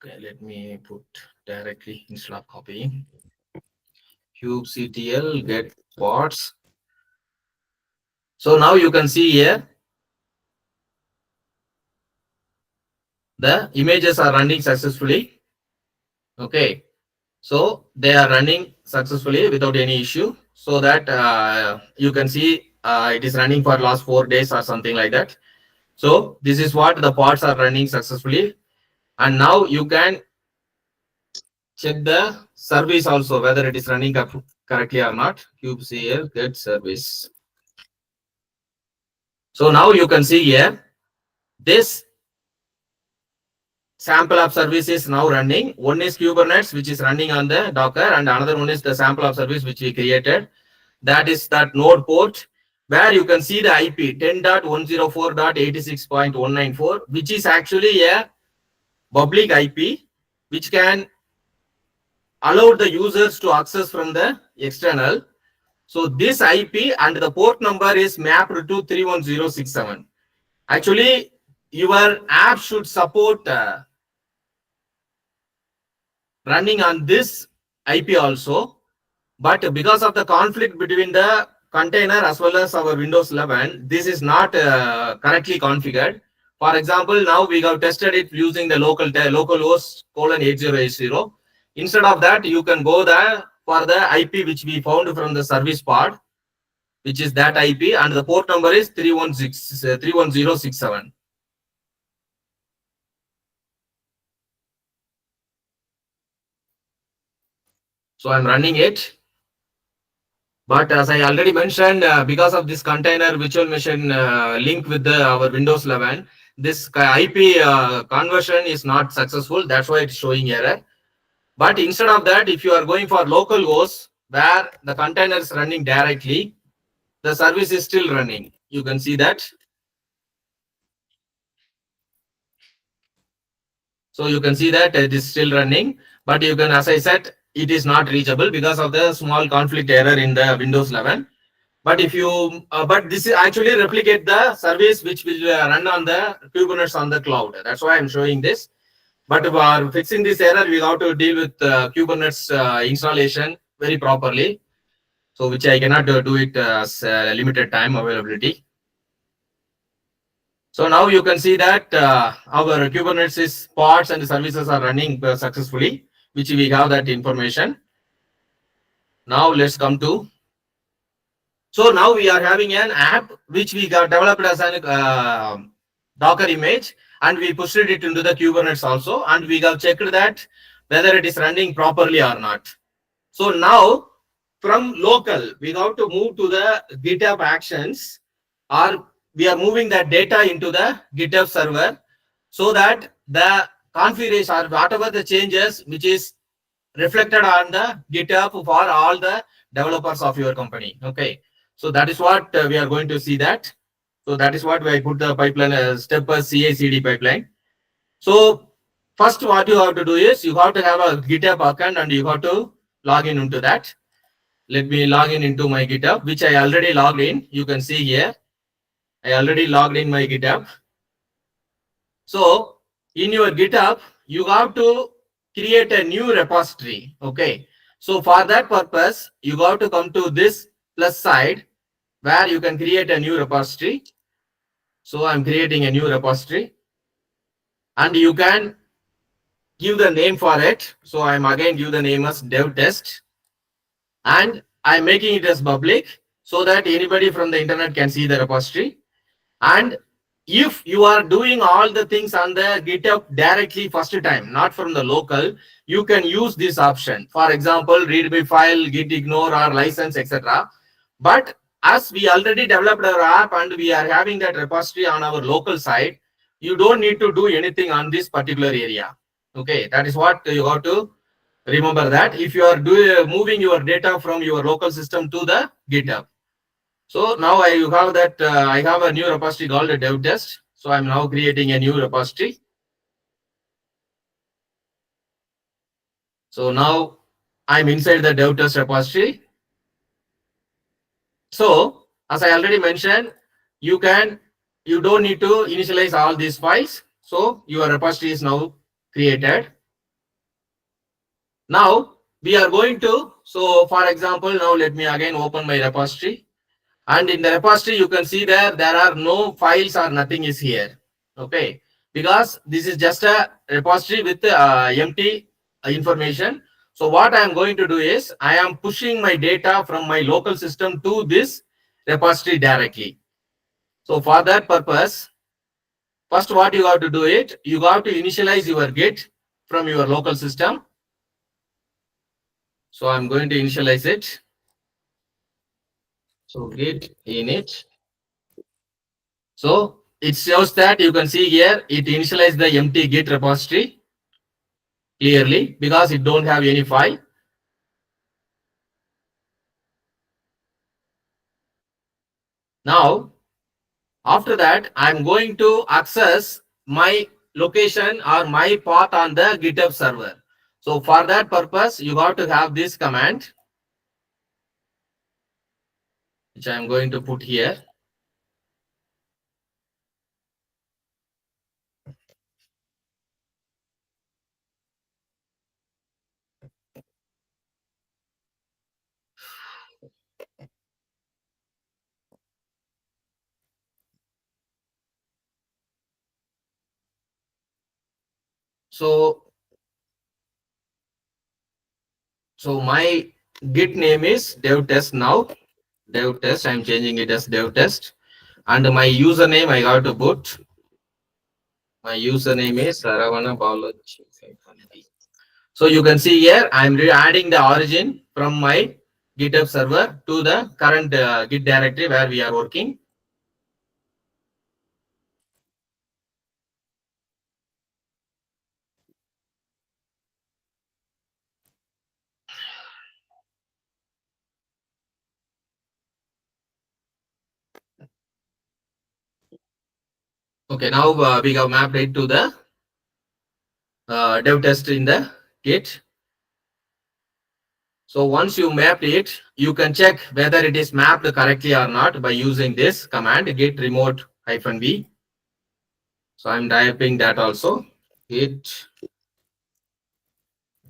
Okay, let me put directly instead of copying. kubectl get pods. So now you can see here the images are running successfully. Okay, so they are running successfully without any issue. So that you can see it is running for last 4 days or something like that. So this is what the pods are running successfully. And now you can check the service also, whether it is running correctly or not. kubectl get service. So now you can see here, this sample of service is now running. One is Kubernetes, which is running on the Docker, and another one is the sample of service which we created. That is that node port, where you can see the IP 10.104.86.194, which is actually a public IP, which can allow the users to access from the external. So this IP and the port number is mapped to 31067. Actually, your app should support running on this IP also, but because of the conflict between the container as well as our Windows 11, this is not correctly configured. For example, now we have tested it using the local host :8080. Instead of that, you can go there for the IP which we found from the service pod, which is that IP, and the port number is 31067. So I'm running it. But as I already mentioned, because of this container virtual machine link with our Windows 11, this IP conversion is not successful. That's why it's showing error. But instead of that, if you are going for local host where the container is running directly, the service is still running. You can see that. So you can see that it is still running, but you can, as I said, it is not reachable because of the small conflict error in the Windows 11. But if you, but this is actually replicate the service which will run on the Kubernetes on the cloud. That's why I'm showing this. But for fixing this error, we have to deal with Kubernetes installation very properly. So which I cannot do it as limited time availability. So now you can see that our Kubernetes pods and services are running successfully, which we have that information. Now let's come to. So now we are having an app which we got developed as a Docker image, and we pushed it into the Kubernetes also, and we have checked that whether it is running properly or not. So now from local, we have to move to the GitHub Actions, or we are moving that data into the GitHub server so that the configuration or whatever the changes which is reflected on the GitHub for all the developers of your company. Okay. So that is what we are going to see that. So that is what I put the pipeline step as CI/CD pipeline. So first what you have to do is you have to have a GitHub account and you have to log in into that. Let me log in into my GitHub, which I already logged in. You can see here, I already logged in my GitHub. So in your GitHub, you have to create a new repository. Okay. So for that purpose, you have to come to this plus side where you can create a new repository. So I'm creating a new repository and you can give the name for it. So I'm again give the name as dev test and I'm making it as public so that anybody from the internet can see the repository. And if you are doing all the things on the GitHub directly first time, not from the local, you can use this option. For example, readme file, git ignore or license, etc. But as we already developed our app and we are having that repository on our local side, you don't need to do anything on this particular area. Okay, that is what you have to remember, that if you are moving your data from your local system to the GitHub. So now I have that I have a new repository called a dev test. So I'm now creating a new repository. So now I'm inside the dev test repository. So as I already mentioned, you don't need to initialize all these files. So your repository is now created. Now we are going to, so for example, now let me again open my repository. And in the repository, you can see there are no files or nothing is here. Okay, because this is just a repository with empty information. So what I am going to do is I am pushing my data from my local system to this repository directly. So for that purpose, first what you have to do it, you have to initialize your Git from your local system. So I'm going to initialize it. So Git init. So it shows that you can see here, it initialized the empty Git repository clearly because it don't have any file. Now, after that, I'm going to access my location or my path on the GitHub server. So for that purpose, you got to have this command, which I'm going to put here. So my Git name is dev test now. Dev test, I'm changing it as dev test. And my username, I got to put. My username is Saravana Balaji. So you can see here, I'm adding the origin from my GitHub server to the current Git directory where we are working. Okay, now we have mapped it to the dev test in the Git. So once you mapped it, you can check whether it is mapped correctly or not by using this command git remote -v. So I'm typing that also, git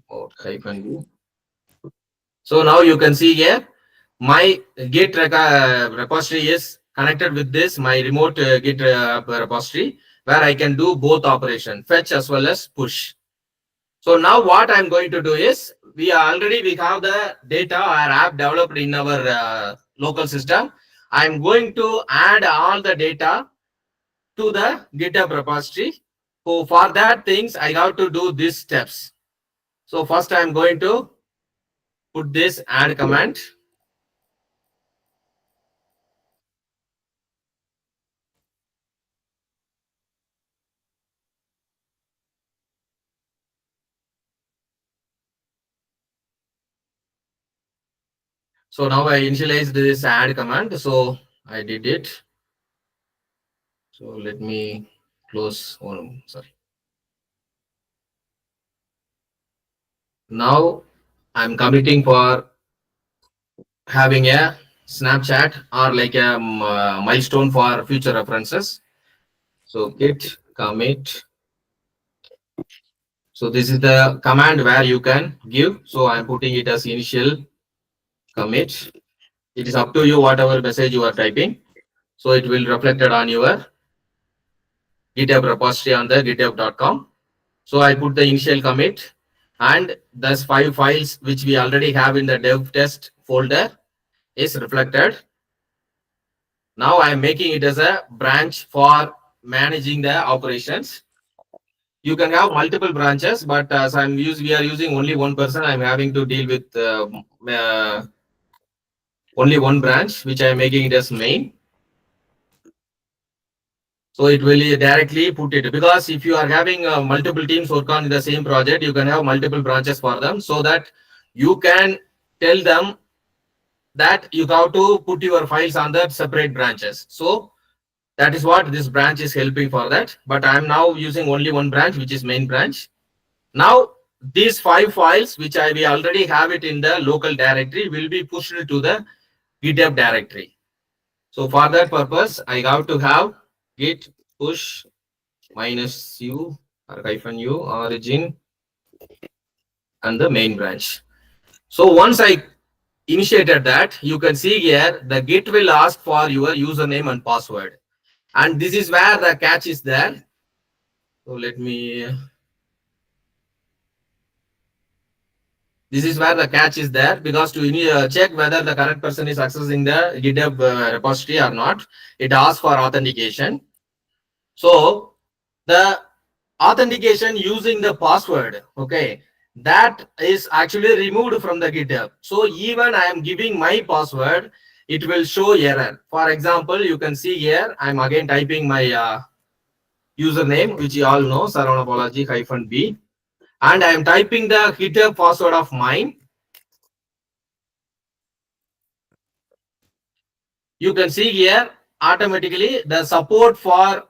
remote -v. So now you can see here, my Git repository is connected with this, my remote Git repository, where I can do both operation, fetch as well as push. So now what I'm going to do is, we have the data or app developed in our local system. I'm going to add all the data to the GitHub repository. So for that things, I have to do these steps. So first I'm going to put this add command. So now I initialized this add command. So I did it. So let me close. Oh, sorry. Now I'm committing for having a Snapchat or like a milestone for future references. So git commit. So this is the command where you can give. So I'm putting it as initial commit. It is up to you whatever message you are typing. So it will reflected on your GitHub repository on the github.com. So I put the initial commit and those 5 files which we already have in the dev test folder is reflected. Now I am making it as a branch for managing the operations. You can have multiple branches, but as we are using only one person, I'm having to deal with only one branch, which I'm making it as main. So it will directly put it, because if you are having multiple teams work on the same project, you can have multiple branches for them, so that you can tell them that you have to put your files on the separate branches. So that is what this branch is helping for that. But I am now using only one branch, which is main branch. Now these 5 files, which we already have it in the local directory, will be pushed to the GitHub directory. So for that purpose, I have to have git push -u or -u origin and the main branch. So once I initiated that, you can see here the Git will ask for your username and password. And this is where the catch is there. So let me. This is where the catch is there, because to check whether the correct person is accessing the GitHub repository or not, it asks for authentication. So the authentication using the password, okay, that is actually removed from the GitHub. So even I am giving my password, it will show error. For example, you can see here, I'm again typing my username, which you all know, Saravana-B, and I am typing the GitHub password of mine. You can see here automatically the support for,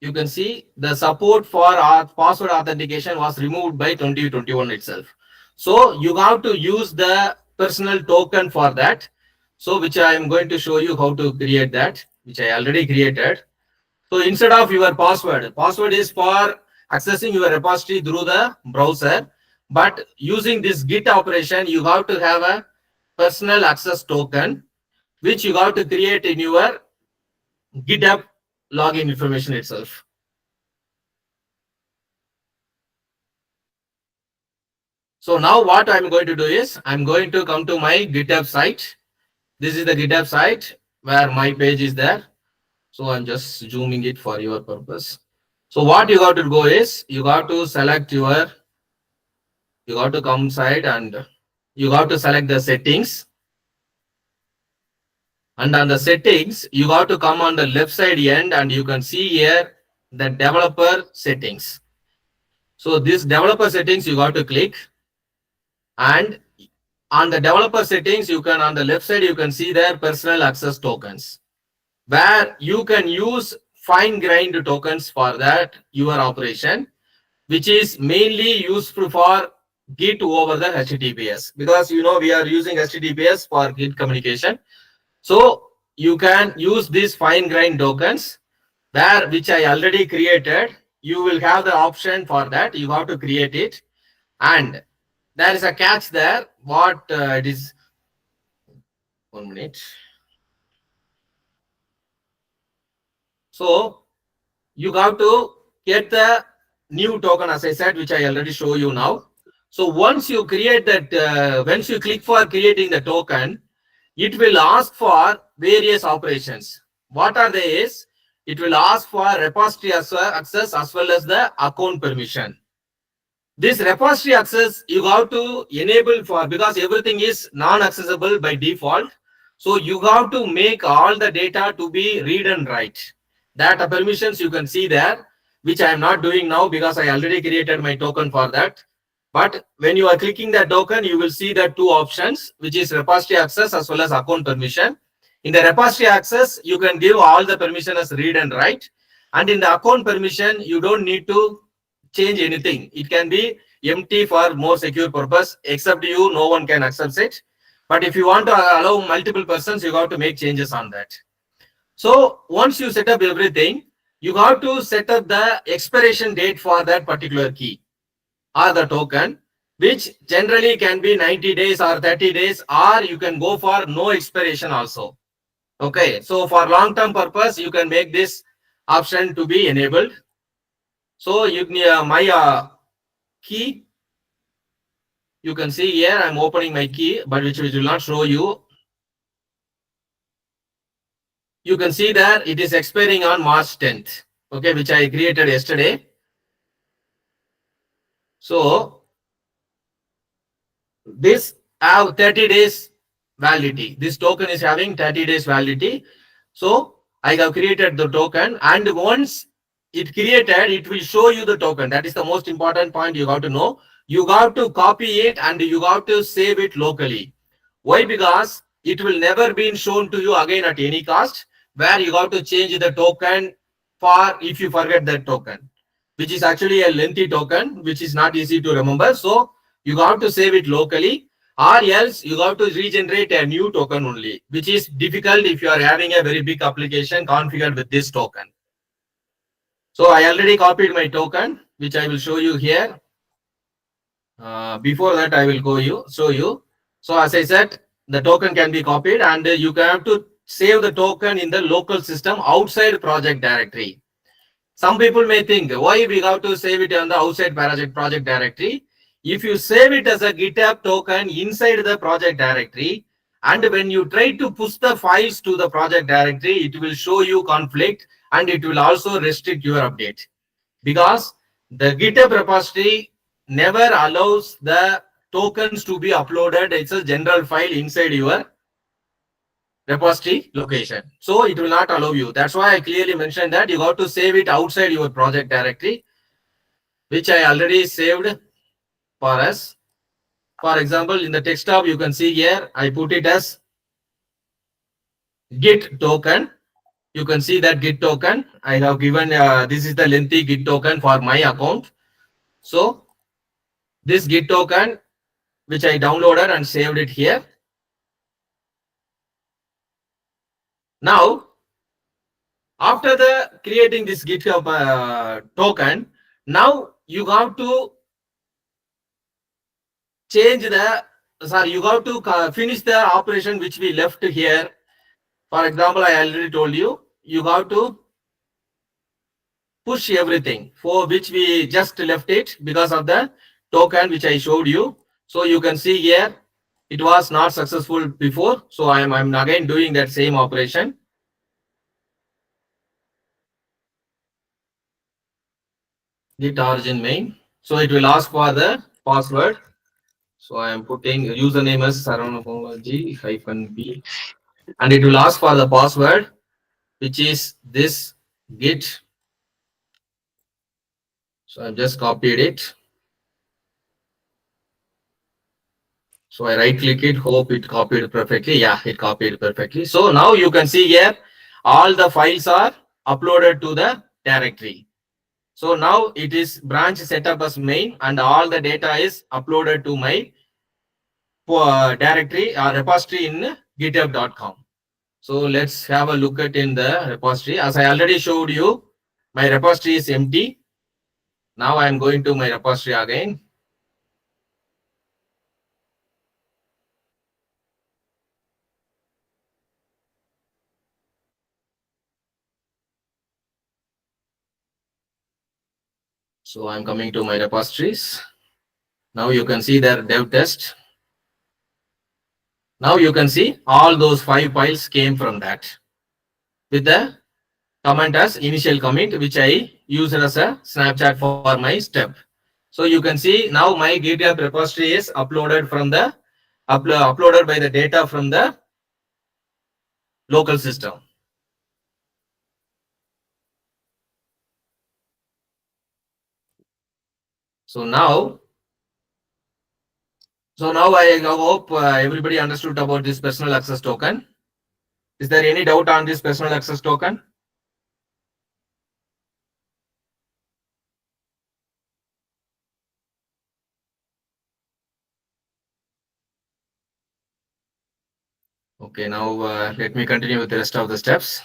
you can see the support for our password authentication was removed by 2021 itself. So you have to use the personal token for that. So which I am going to show you how to create that, which I already created. So instead of your password, password is for accessing your repository through the browser. But using this Git operation, you have to have a personal access token, which you got to create in your GitHub login information itself. So now what I'm going to do is, I'm going to come to my GitHub site. This is the GitHub site where my page is there. So I'm just zooming it for your purpose. So what you got to go is, you got to select your, you got to come side and you got to select the settings. And on the settings, you got to come on the left side end and you can see here the developer settings. So this developer settings you got to click, and on the developer settings you can, on the left side you can see their personal access tokens, where you can use fine-grained tokens for that your operation, which is mainly useful for Git over the HTTPS, because you know we are using HTTPS for Git communication. So you can use these fine-grained tokens there, which I already created. You will have the option for that. You have to create it, and there is a catch there. What it is? 1 minute. So you have to get the new token, as I said, which I already show you now. So once you create that, once you click for creating the token, it will ask for various operations. What are they is, it will ask for repository access as well as the account permission. This repository access you have to enable for, because everything is non-accessible by default. So you have to make all the data to be read and write. That permissions you can see there, which I am not doing now because I already created my token for that. But when you are clicking that token, you will see the two options, which is repository access as well as account permission. In the repository access, you can give all the permission as read and write. And in the account permission, you don't need to change anything. It can be empty for more secure purpose, except you, no one can access it. But if you want to allow multiple persons, you have to make changes on that. So once you set up everything, you have to set up the expiration date for that particular key or the token, which generally can be 90 days or 30 days, or you can go for no expiration also. Okay, so for long-term purpose, you can make this option to be enabled. So you my key, you can see here I'm opening my key, but which will not show you. You can see that it is expiring on March 10th, okay, which I created yesterday. So this have 30 days validity. This token is having 30 days validity. So I have created the token, and once it created, it will show you the token. That is the most important point you got to know. You got to copy it and you got to save it locally. Why? Because it will never be shown to you again at any cost, where you got to change the token for if you forget that token, which is actually a lengthy token, which is not easy to remember. So you got to save it locally, or else you got to regenerate a new token only, which is difficult if you are having a very big application configured with this token. So I already copied my token, which I will show you here. Before that, I will show you. So as I said, the token can be copied and you have to save the token in the local system outside project directory. Some people may think, why we have to save it on the outside project directory? If you save it as a GitHub token inside the project directory, and when you try to push the files to the project directory, it will show you conflict and it will also restrict your update. Because the GitHub repository never allows the tokens to be uploaded. It's a general file inside your repository location. So it will not allow you. That's why I clearly mentioned that you got to save it outside your project directory, which I already saved for us. For example, in the desktop, you can see here, I put it as Git token. You can see that Git token. I have given, this is the lengthy Git token for my account. So this Git token, which I downloaded and saved it here. Now, after the creating this GitHub token, now you have to change the, sorry, you have to finish the operation which we left here. For example, I already told you, you have to push everything for which we just left it because of the token which I showed you. So you can see here, it was not successful before. So I'm again doing that same operation. Git origin main. So it will ask for the password. So I am putting username as saranapology-b and it will ask for the password, which is this git. So I've just copied it. So I right click it, hope it copied perfectly. Yeah, it copied perfectly. So now you can see here, all the files are uploaded to the directory. So now it is branch set up as main and all the data is uploaded to my directory or repository in github.com. So let's have a look at in the repository. As I already showed you, my repository is empty. Now I am going to my repository again. So I'm coming to my repositories. Now you can see their dev test. Now you can see all those 5 files came from that with the comment as initial commit, which I used as a snapshot for my step. So you can see now my GitHub repository is uploaded from the uploaded by the data from the local system. So now I hope everybody understood about this personal access token. Is there any doubt on this personal access token? Okay, now let me continue with the rest of the steps.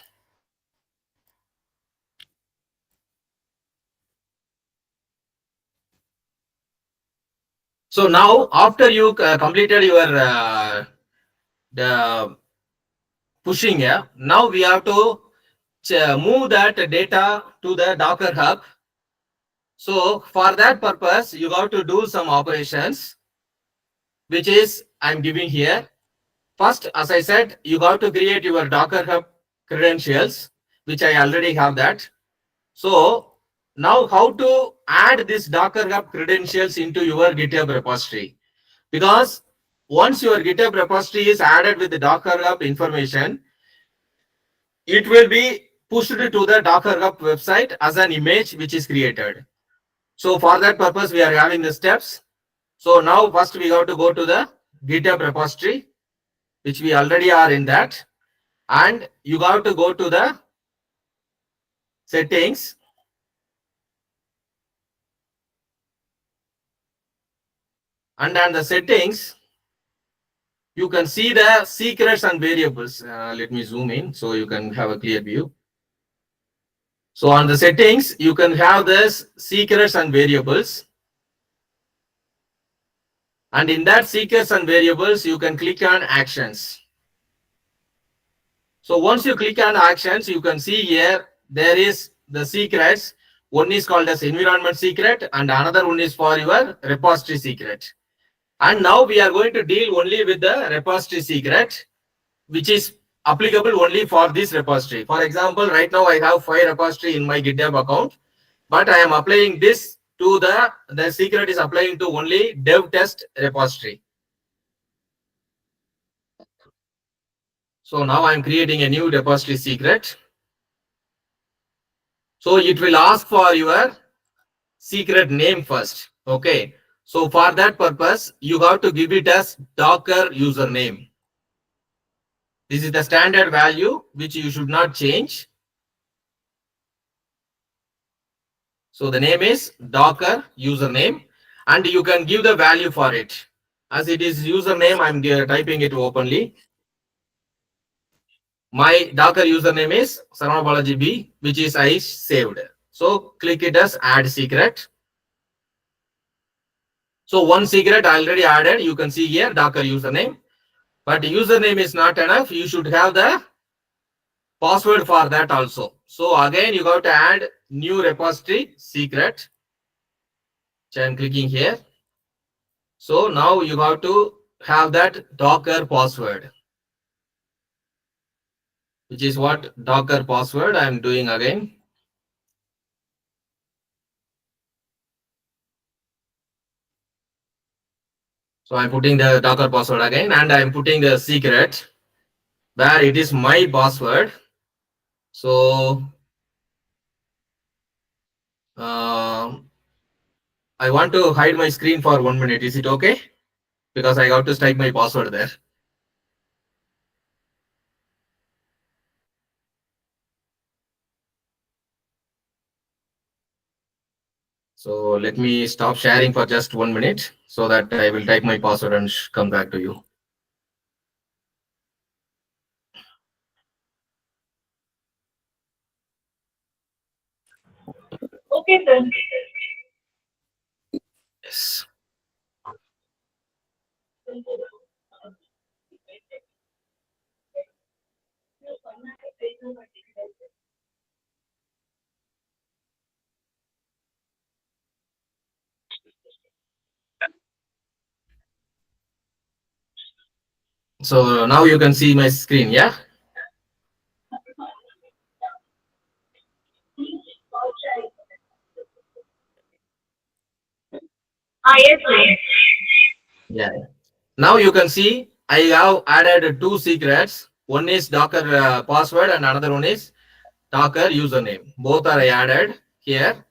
So now after you completed your the pushing, now we have to move that data to the Docker Hub. So for that purpose, you have to do some operations, which is I'm giving here. First, as I said, you got to create your Docker Hub credentials, which I already have that. So now how to add this Docker Hub credentials into your GitHub repository? Because once your GitHub repository is added with the Docker Hub information, it will be pushed to the Docker Hub website as an image which is created. So for that purpose, we are having the steps. So now first we have to go to the GitHub repository, which we already are in that. And you have to go to the settings. And on the settings, you can see the secrets and variables. Let me zoom in so you can have a clear view. So on the settings, you can have this secrets and variables. And in that secrets and variables, you can click on actions. So once you click on actions, you can see here, there is the secrets. One is called as environment secret and another one is for your repository secret. And now we are going to deal only with the repository secret, which is applicable only for this repository. For example, right now I have 5 repository in my GitHub account, but I am applying this to the secret is applying to only dev test repository. So now I'm creating a new repository secret. So it will ask for your secret name first. Okay. So for that purpose, you have to give it as Docker username. This is the standard value which you should not change. So the name is Docker username and you can give the value for it. As it is username, I'm typing it openly. My Docker username is Saravana B, which is I saved. So click it as add secret. So one secret I already added. You can see here Docker username, but username is not enough. You should have the password for that also. So again, you got to add new repository secret. So I'm clicking here. So now you have to have that Docker password, which is what Docker password I'm doing again. So I'm putting the Docker password again and I'm putting the secret where it is my password. So I want to hide my screen for 1 minute. Is it okay? Because I got to type my password there. So let me stop sharing for just 1 minute so that I will type my password and come back to you. Okay, sir. Yes. So now you can see my screen, yeah? Yes, sir. Yeah. Now you can see I have added 2 secrets. One is Docker password and another one is Docker username. Both are added here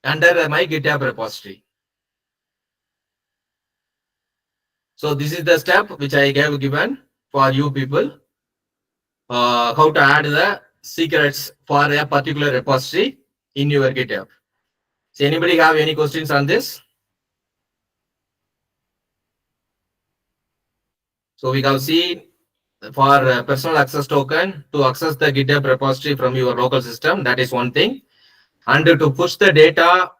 under my GitHub repository. So this is the step which I have given for you people. How to add the secrets for a particular repository in your GitHub. So anybody have any questions on this? So we have seen for personal access token to access the GitHub repository from your local system. That is one thing. And to push the data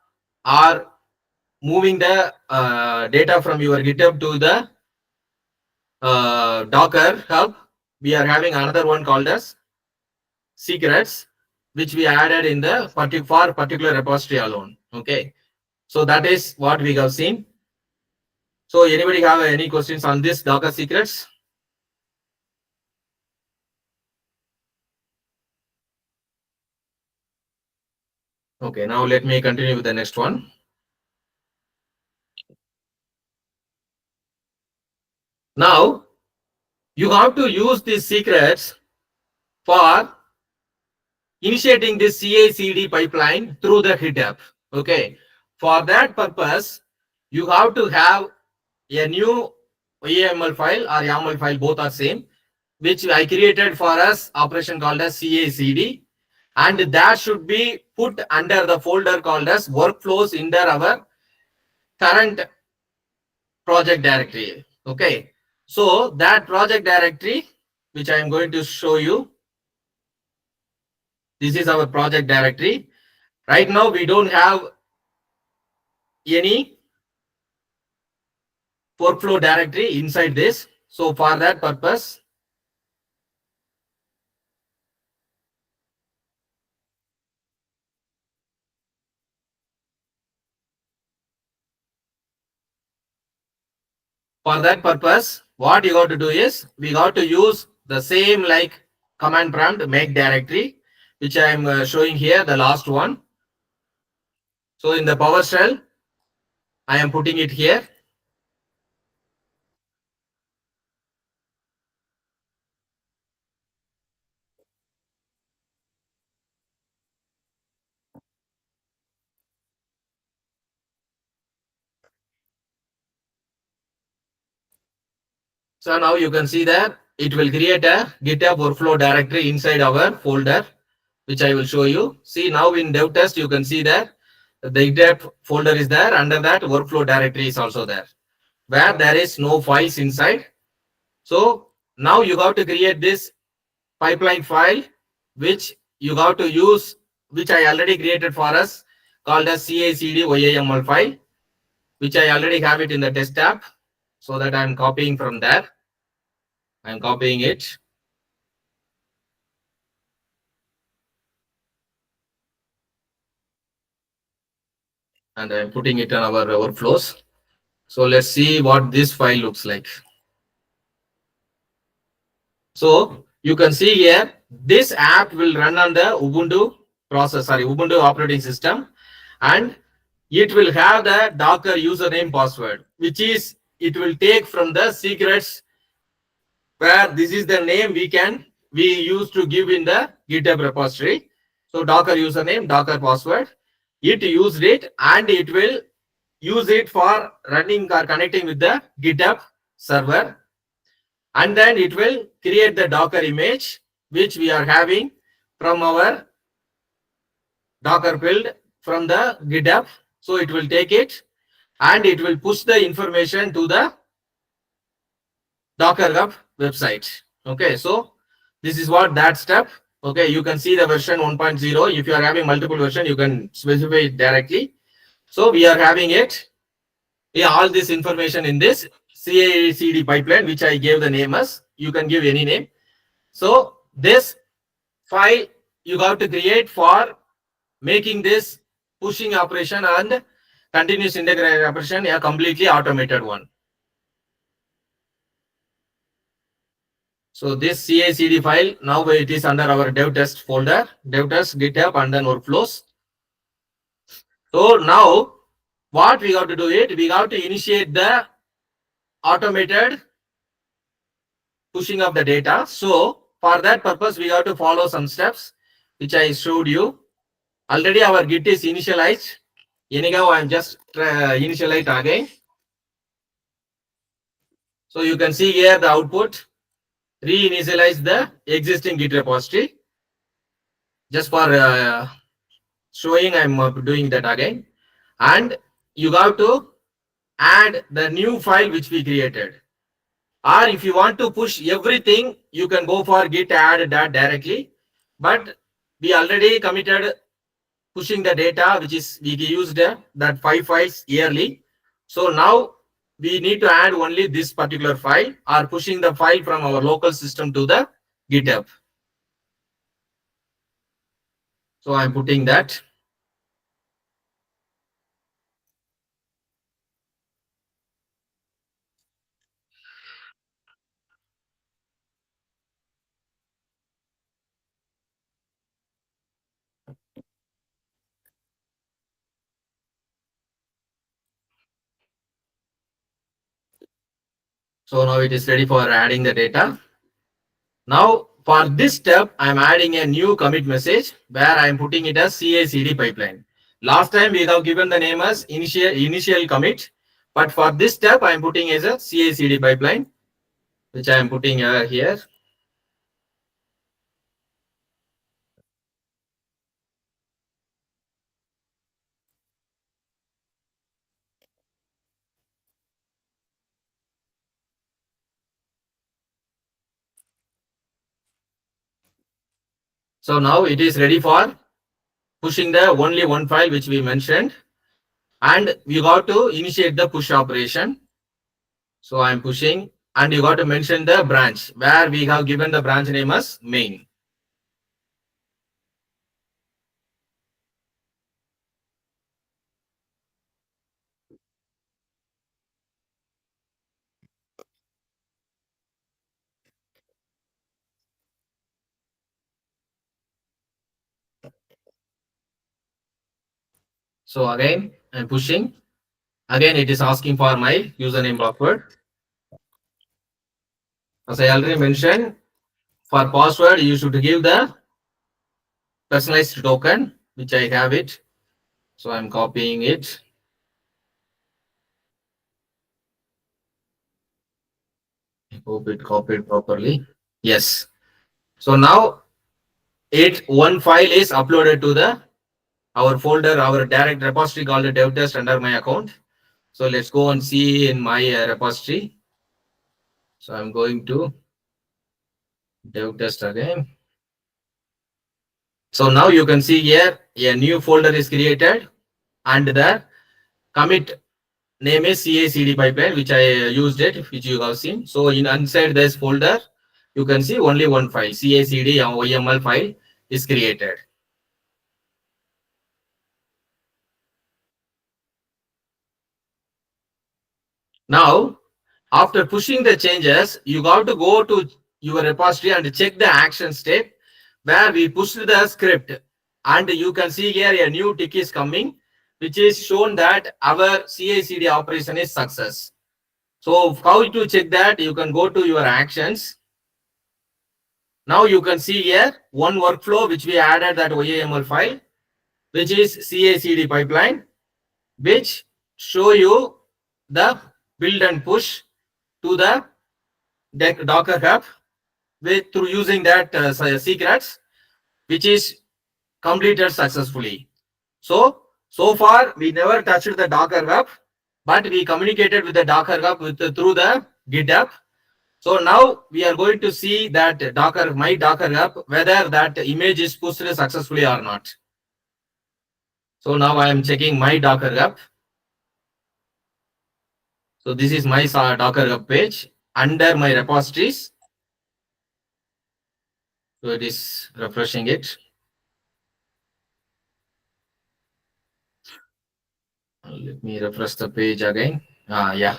or moving the data from your GitHub to the Docker hub, we are having another one called as secrets, which we added in the particular repository alone. Okay, so that is what we have seen. So anybody have any questions on this Docker secrets? Okay, now let me continue with the next one. Now you have to use these secrets for initiating this CI/CD pipeline through the GitHub. Okay, for that purpose, you have to have a new YAML file or YAML file, both are same, which I created for us operation called as CI/CD, and that should be put under the folder called as workflows under our current project directory. Okay, so that project directory, which I am going to show you, this is our project directory. Right now we don't have any workflow directory inside this. So for that purpose, what you got to do is we got to use the same like command prompt make directory, which I am showing here, the last one. So in the PowerShell, I am putting it here. So now you can see that it will create a GitHub workflow directory inside our folder, which I will show you. See now in dev test, you can see that the GitHub folder is there. Under that workflow directory is also there, where there is no files inside. So now you got to create this pipeline file, which you got to use, which I already created for us, called as CI/CD YAML file, which I already have it in the test app. So that I'm copying from there. I'm copying it. And I'm putting it on our workflows. So let's see what this file looks like. So you can see here, this app will run on the Ubuntu Ubuntu operating system, and it will have the Docker username password, which is it will take from the secrets, where this is the name we used to give in the GitHub repository. So Docker username, Docker password, it used it, and it will use it for running or connecting with the GitHub server. And then it will create the Docker image, which we are having from our Docker build from the GitHub. So it will take it and it will push the information to the Docker Hub website. Okay, so this is what that step. Okay, you can see the version 1.0. If you are having multiple version, you can specify it directly. So we are having it. Yeah, all this information in this CI/CD pipeline, which I gave the name as. You can give any name. So this file you got to create for making this pushing operation and continuous integration operation a completely automated one. So this CI/CD file, now it is under our dev test folder, dev test, GitHub, and then workflows. So now what we got to do it, we got to initiate the automated pushing of the data. So for that purpose, we have to follow some steps, which I showed you. Already our Git is initialized. Anyhow, I'm just initialize again. So you can see here the output, reinitialize the existing Git repository. Just for showing, I'm doing that again. And you have to add the new file which we created. Or if you want to push everything, you can go for git add that directly. But we already committed pushing the data, which is we used that 5 files yearly. So now we need to add only this particular file or pushing the file from our local system to the GitHub. So I'm putting that. So now it is ready for adding the data. Now for this step, I'm adding a new commit message where I'm putting it as CI/CD pipeline. Last time we have given the name as initial commit, but for this step, I'm putting as a CI/CD pipeline, which I am putting here. So now it is ready for pushing the only one file which we mentioned, and we got to initiate the push operation. So I'm pushing, and you got to mention the branch where we have given the branch name as main. So again, I'm pushing. Again, it is asking for my username password. As I already mentioned, for password, you should give the personalized token, which I have it. So I'm copying it. I hope it copied properly. Yes. So now one file is uploaded to the our folder, our direct repository called the dev test under my account. So let's go and see in my repository. So I'm going to dev test again. So now you can see here a new folder is created and the commit name is CI/CD pipeline, which I used it, which you have seen. So inside this folder, you can see only one file, CI/CD YML file is created. Now, after pushing the changes, you got to go to your repository and check the action step where we pushed the script. And you can see here a new tick is coming, which is shown that our CI/CD operation is success. So how to check that? You can go to your actions. Now you can see here one workflow which we added that YAML file, which is CI/CD pipeline, which show you the build and push to the Docker Hub through using that secrets, which is completed successfully. So far we never touched the Docker Hub, but we communicated with the Docker Hub through the GitHub. So now we are going to see that my Docker Hub, whether that image is pushed successfully or not. So now I am checking my Docker Hub. So this is my Docker Hub page under my repositories. So it is refreshing it. Let me refresh the page again. Yeah.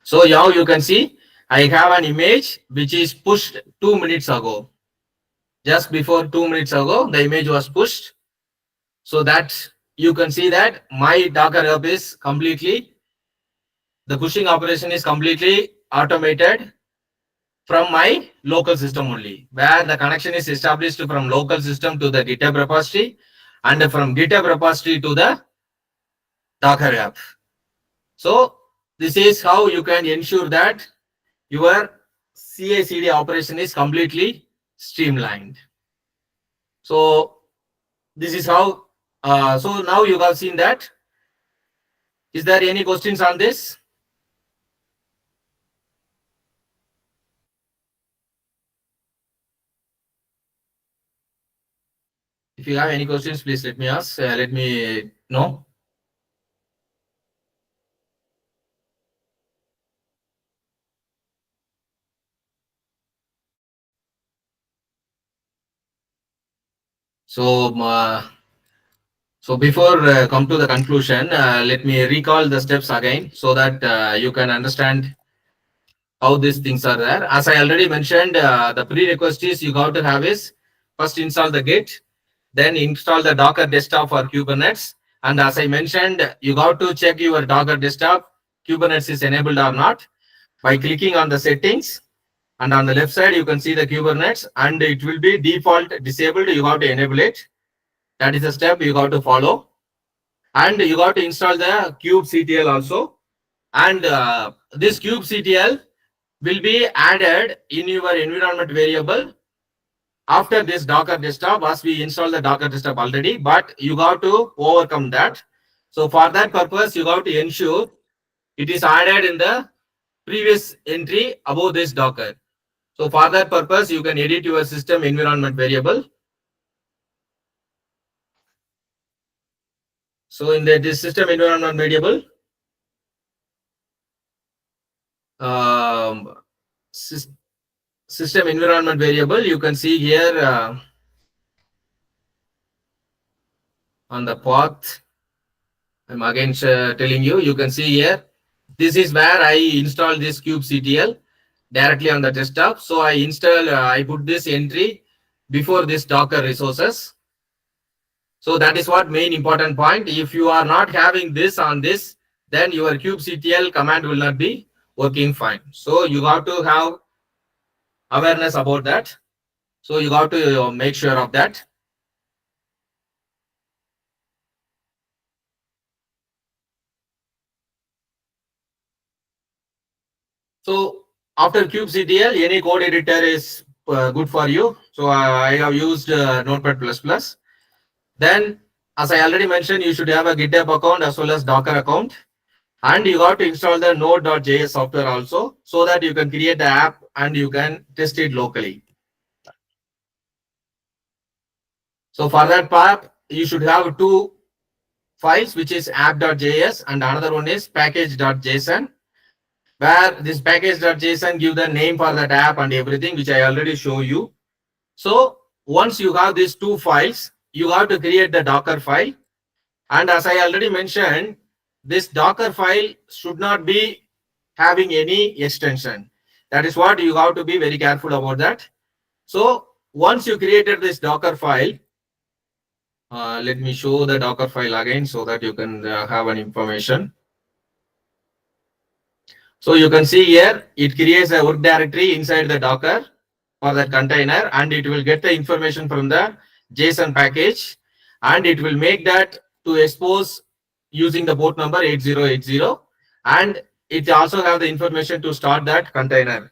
So now you can see I have an image which is pushed 2 minutes ago. Just before 2 minutes ago, the image was pushed. So that you can see that my Docker Hub is completely, the pushing operation is completely automated from my local system only, where the connection is established from local system to the GitHub repository and from GitHub repository to the Docker Hub. So this is how you can ensure that your CI/CD operation is completely streamlined. So this is how, so now you have seen that. Is there any questions on this? If you have any questions, please let me ask, let me know. So, before come to the conclusion, let me recall the steps again so that you can understand how these things are there. As I already mentioned, the prerequisites you got to have is first install the Git, then install the Docker desktop for Kubernetes. And as I mentioned, you got to check your Docker desktop Kubernetes is enabled or not by clicking on the settings. And on the left side, you can see the Kubernetes and it will be default disabled. You got to enable it. That is a step you got to follow. And you got to install the kubectl also. And this kubectl will be added in your environment variable after this Docker desktop, as we install the Docker desktop already, but you got to overcome that. So for that purpose, you got to ensure it is added in the previous entry above this Docker. So for that purpose, you can edit your system environment variable. So in this system environment variable, system environment variable. You can see here on the path. I'm again telling you, you can see here, this is where I install this kubectl directly on the desktop. So I install, I put this entry before this Docker resources. So that is what main important point. If you are not having this on this, then your kubectl command will not be working fine. So you have to have awareness about that. So you got to make sure of that. So after kubectl, any code editor is good for you. So I have used Notepad++. Then, as I already mentioned, you should have a GitHub account as well as Docker account. And you got to install the node.js software also, so that you can create the app and you can test it locally. So for that part, you should have two files, which is app.js and another one is package.json, where this package.json give the name for that app and everything, which I already show you. So once you have these two files, you have to create the Docker file. And as I already mentioned, this Docker file should not be having any extension. That is what you have to be very careful about that. So once you created this Docker file, let me show the Docker file again so that you can have an information. So you can see here, it creates a work directory inside the Docker for that container, and it will get the information from the JSON package, and it will make that to expose using the port number 8080, and it also have the information to start that container.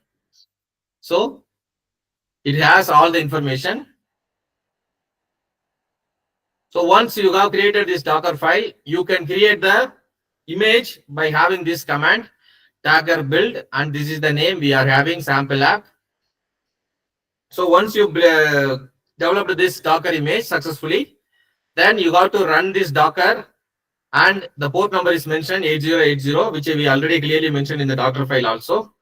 So it has all the information. So once you have created this Docker file, you can create the image by having this command Docker build, and this is the name we are having, sample app. So once you developed this Docker image successfully, then you got to run this Docker, and the port number is mentioned 8080, which we already clearly mentioned in the Docker file also.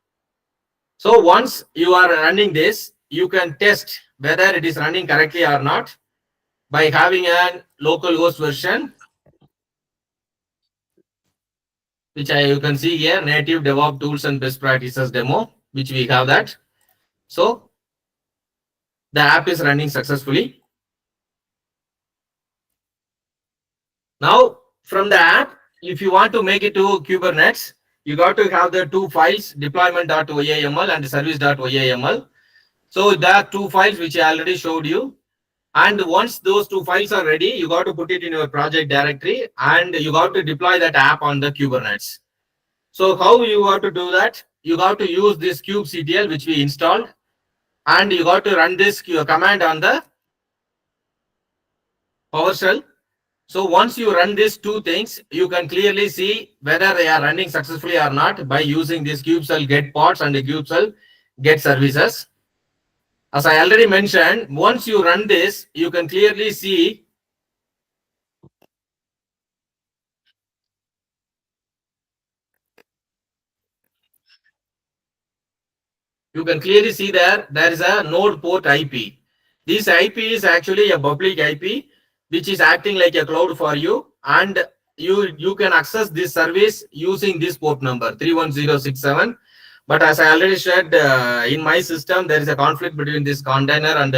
So once you are running this, you can test whether it is running correctly or not by having a localhost version, which you can see here, native DevOps tools and best practices demo, which we have that. So the app is running successfully. Now from the app, if you want to make it to Kubernetes, you got to have the two files, deployment.yaml and service.yaml. So there are two files which I already showed you. And once those two files are ready, you got to put it in your project directory and you got to deploy that app on the Kubernetes. So how you got to do that? You got to use this kubectl, which we installed, and you got to run this command on the PowerShell. So once you run these two things, you can clearly see whether they are running successfully or not by using this kubectl get pods and the kubectl get services. As I already mentioned, once you run this, you can clearly see there is a node port IP. This IP is actually a public IP, which is acting like a cloud for you, and you can access this service using this port number 31067. But as I already shared, in my system, there is a conflict between this container and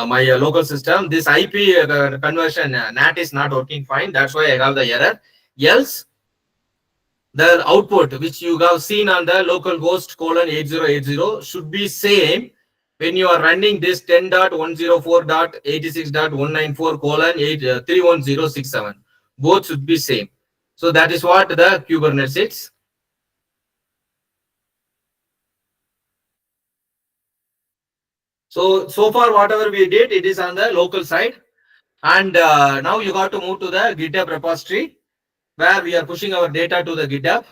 my local system. This IP conversion NAT is not working fine. That's why I have the error. Else, the output which you have seen on the localhost :8080 should be same when you are running this 10.104.86.194 31067. Both should be same. So that is what the Kubernetes is. So far whatever we did, it is on the local side. And now you got to move to the GitHub repository, where we are pushing our data to the GitHub.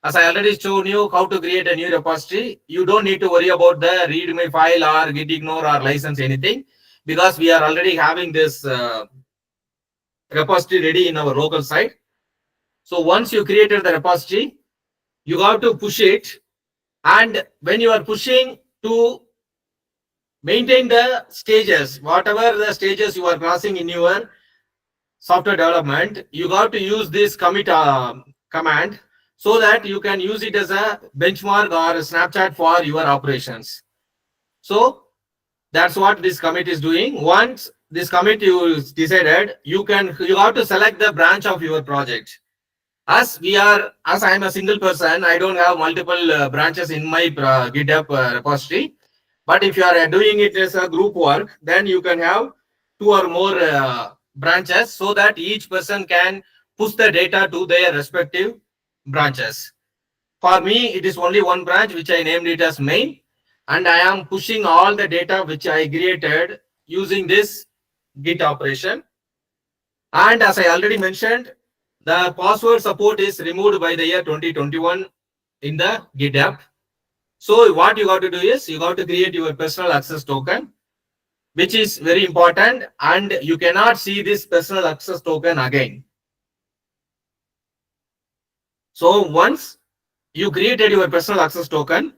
As I already shown you how to create a new repository, you don't need to worry about the readme file or git ignore or license anything, because we are already having this repository ready in our local site. So once you created the repository, you have to push it. And when you are pushing to maintain the stages, whatever the stages you are crossing in your software development, you got to use this commit command so that you can use it as a benchmark or a snapshot for your operations. So that's what this commit is doing. Once this commit you decided, you have to select the branch of your project. As I am a single person, I don't have multiple branches in my GitHub repository. But if you are doing it as a group work, then you can have two or more branches so that each person can push the data to their respective branches. For me, it is only one branch which I named it as main, and I am pushing all the data which I created using this Git operation. And as I already mentioned, the password support is removed by the year 2021 in the GitHub. So what you got to do is you got to create your personal access token, which is very important, and you cannot see this personal access token again. So once you created your personal access token,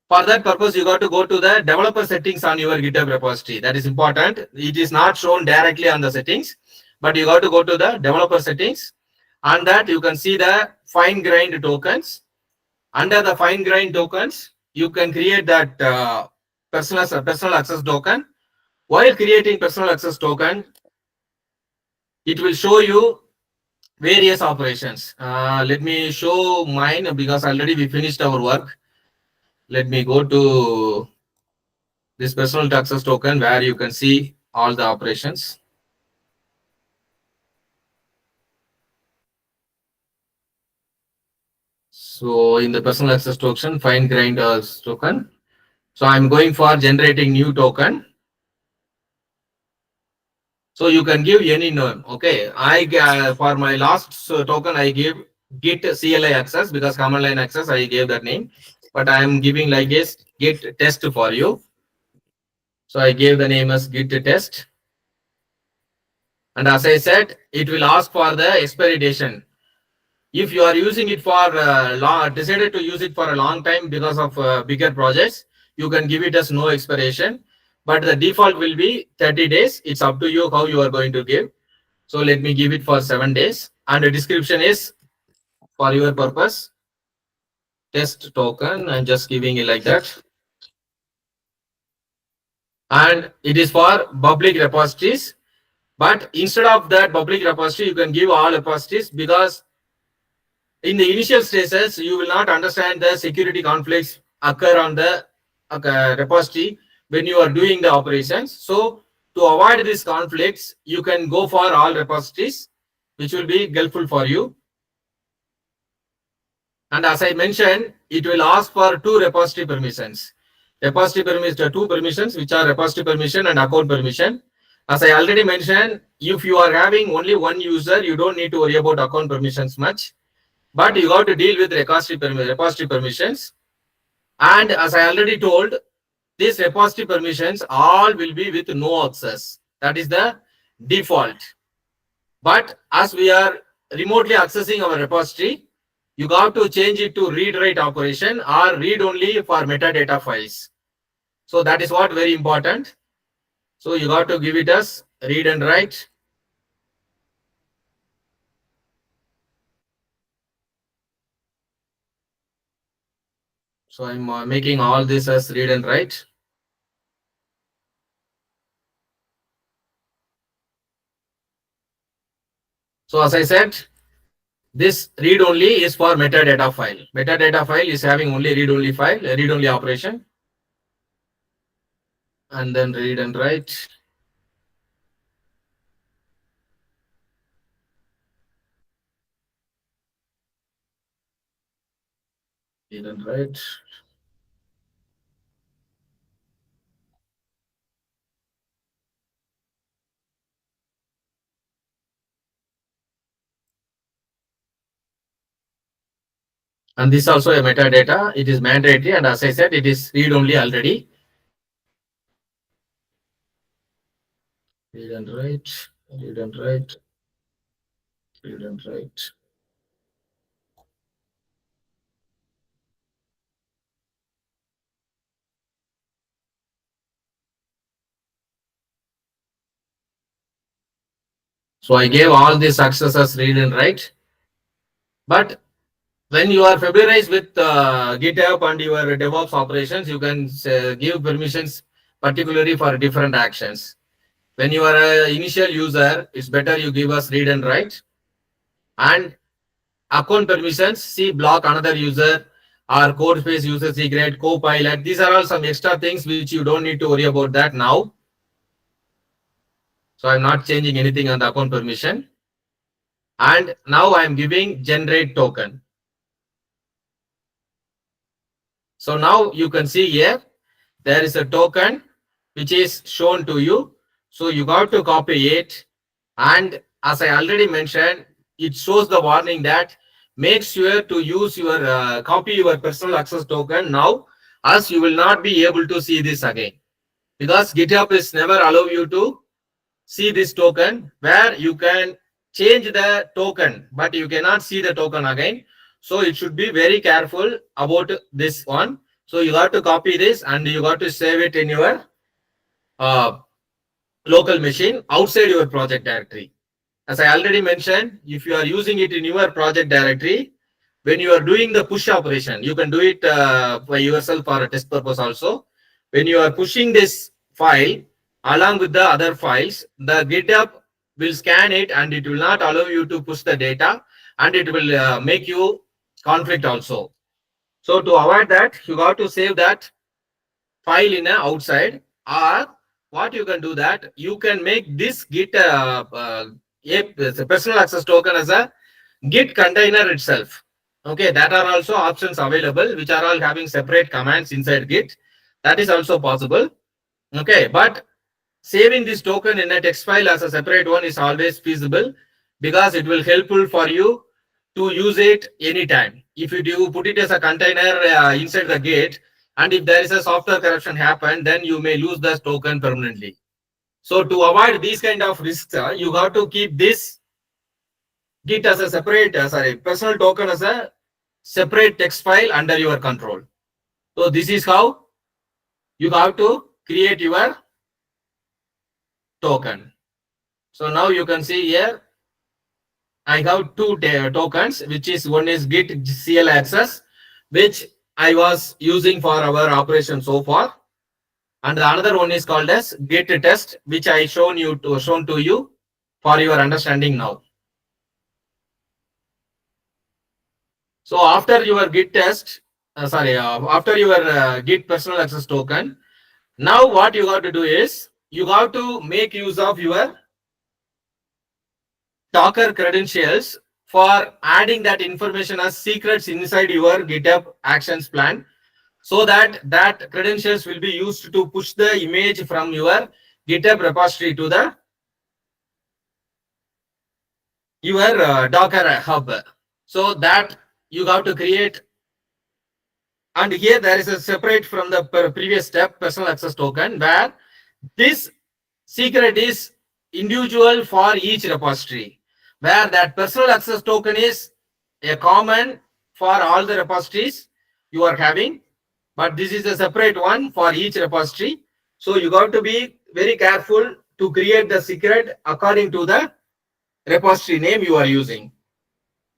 for that purpose, you got to go to the developer settings on your GitHub repository. That is important. It is not shown directly on the settings, but you got to go to the developer settings. On that, you can see the fine grained tokens. Under the fine grained tokens, you can create that personal access token. While creating personal access token, it will show you various operations. Let me show mine because already we finished our work. Let me go to this personal access token where you can see all the operations. So in the personal access token, fine grained token. So I'm going for generating new token. So you can give any name. Okay, for my last token I give git CLI access because command line access I gave that name, but I am giving like this git test for you. So I gave the name as git test, and as I said, it will ask for the expiry date. If you are using it for decided to use it for a long time because of bigger projects, you can give it as no expiration, but the default will be 30 days. It's up to you how you are going to give. So let me give it for 7 days, and the description is for your purpose test token. I'm just giving it like that, and it is for public repositories. But instead of that public repository, you can give all repositories because in the initial stages, you will not understand the security conflicts occur on the repository when you are doing the operations. So to avoid these conflicts, you can go for all repositories, which will be helpful for you. And as I mentioned, it will ask for two repository permissions. Repository permission, two permissions, which are repository permission and account permission. As I already mentioned, if you are having only one user, you don't need to worry about account permissions much. But you got to deal with repository permissions. And as I already told, these repository permissions all will be with no access. That is the default. But as we are remotely accessing our repository, you got to change it to read-write operation or read only for metadata files. So that is what very important. So you got to give it as read and write. So I'm making all this as read and write. So as I said, this read only is for metadata file. Metadata file is having only read only file, read only operation. And then read and write. Read and write. And this also a metadata. It is mandatory, and as I said, it is read only already. Read and write. Read and write. Read and write. So I gave all the successes read and write. But when you are familiarized with GitHub and your DevOps operations, you can give permissions particularly for different actions. When you are an initial user, it's better you give us read and write. And account permissions, see block another user or code space user secret, copilot. These are all some extra things which you don't need to worry about that now. So I'm not changing anything on the account permission. And now I'm giving generate token. So now you can see here, there is a token which is shown to you. So you got to copy it. And as I already mentioned, it shows the warning that make sure to use your copy your personal access token now, as you will not be able to see this again. Because GitHub is never allow you to see this token where you can change the token, but you cannot see the token again. So it should be very careful about this one. So you got to copy this and you got to save it in your local machine outside your project directory. As I already mentioned, if you are using it in your project directory, when you are doing the push operation, you can do it by yourself for a test purpose also. When you are pushing this file along with the other files, the GitHub will scan it and it will not allow you to push the data, and it will make you conflict also. So to avoid that, you got to save that file in a outside, or what you can do that you can make this Git personal access token as a Git container itself. Okay, that are also options available, which are all having separate commands inside Git. That is also possible. Okay, but saving this token in a text file as a separate one is always feasible, because it will helpful for you to use it anytime. If you do put it as a container inside the Git, and if there is a software corruption happen, then you may lose the token permanently. So to avoid these kind of risks, you got to keep this Git as a separate, personal token as a separate text file under your control. So this is how you have to create your token. So now you can see here, I have two tokens, which is one is Git CL access, which I was using for our operation so far. And the another one is called as Git test, which I shown to you for your understanding now. So after your Git test, after your Git personal access token, now what you got to do is you got to make use of your Docker credentials for adding that information as secrets inside your GitHub actions plan, so that that credentials will be used to push the image from your GitHub repository to the your Docker hub. So that you got to create. And here there is a separate from the previous step personal access token, where this secret is individual for each repository, where that personal access token is a common for all the repositories you are having, but this is a separate one for each repository. So you got to be very careful to create the secret according to the repository name you are using.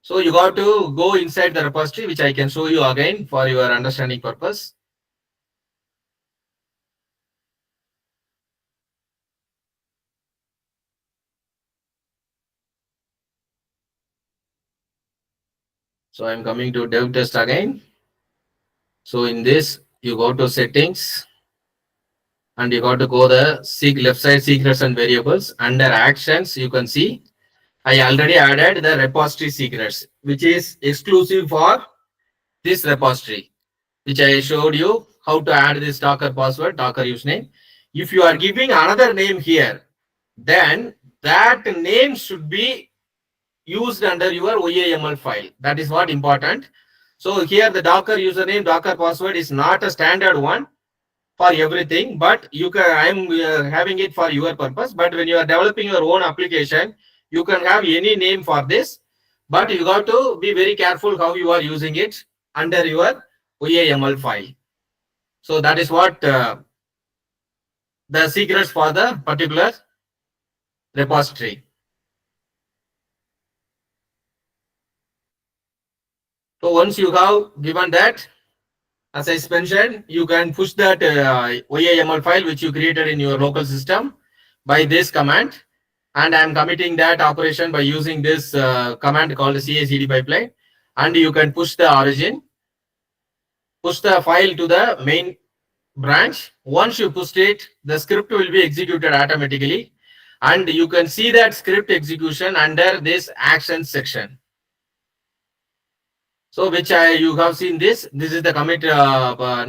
So you got to go inside the repository, which I can show you again for your understanding purpose. So I'm coming to dev test again. So in this, you go to settings and you got to go the left side secrets and variables. Under actions, you can see I already added the repository secrets, which is exclusive for this repository, which I showed you how to add this Docker password, Docker username. If you are giving another name here, then that name should be used under your OAML file. That is what important. So here the Docker username, Docker password is not a standard one for everything, but you can, I'm having it for your purpose. But when you are developing your own application, you can have any name for this, but you got to be very careful how you are using it under your OAML file. So that is what the secrets for the particular repository. So once you have given that, as I mentioned, you can push that YAML file which you created in your local system by this command. And I'm committing that operation by using this command called CI/CD pipeline. And you can push the origin, push the file to the main branch. Once you push it, the script will be executed automatically. And you can see that script execution under this action section. So which you have seen this. This is the commit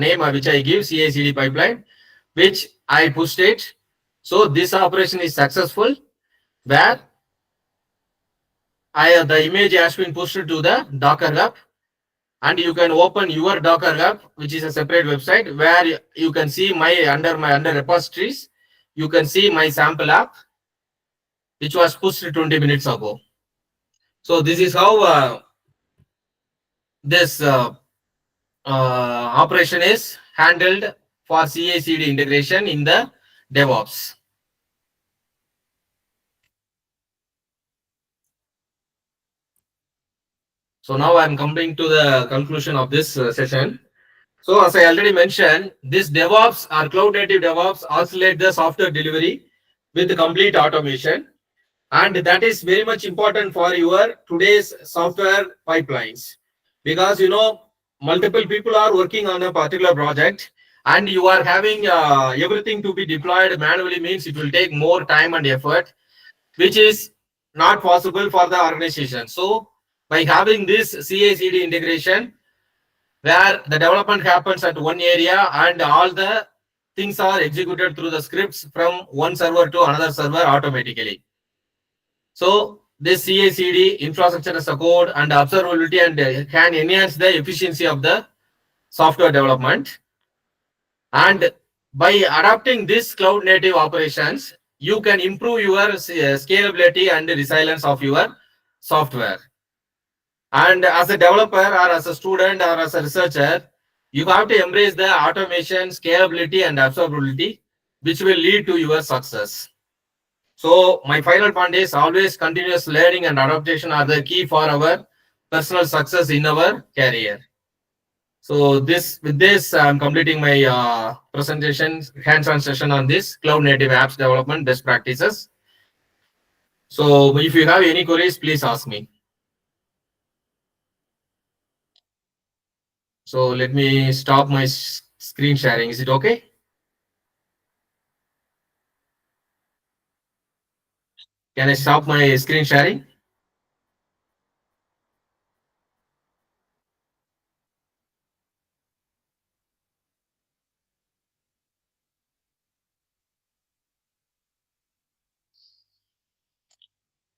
name which I give, CI/CD pipeline, which I pushed it. So this operation is successful, where the image has been pushed to the Docker Hub, and you can open your Docker Hub, which is a separate website where you can see my under repositories. You can see my sample app, which was pushed 20 minutes ago. So this is how this operation is handled for CI/CD integration in the DevOps. So now I'm coming to the conclusion of this session. So as I already mentioned, this DevOps or cloud native DevOps oscillate the software delivery with complete automation. And that is very much important for your today's software pipelines, because multiple people are working on a particular project, and you are having everything to be deployed manually, means it will take more time and effort, which is not possible for the organization. So by having this CI/CD integration, where the development happens at one area and all the things are executed through the scripts from one server to another server automatically. So this CI/CD infrastructure as a code and observability and can enhance the efficiency of the software development. And by adopting this cloud native operations, you can improve your scalability and resilience of your software. And as a developer or as a student or as a researcher, you have to embrace the automation, scalability, and observability, which will lead to your success. So my final point is always continuous learning and adaptation are the key for our personal success in our career. So with this, I'm completing my presentation, hands-on session on this cloud native apps development best practices. So if you have any queries, please ask me. So let me stop my screen sharing. Is it okay? Can I stop my screen sharing?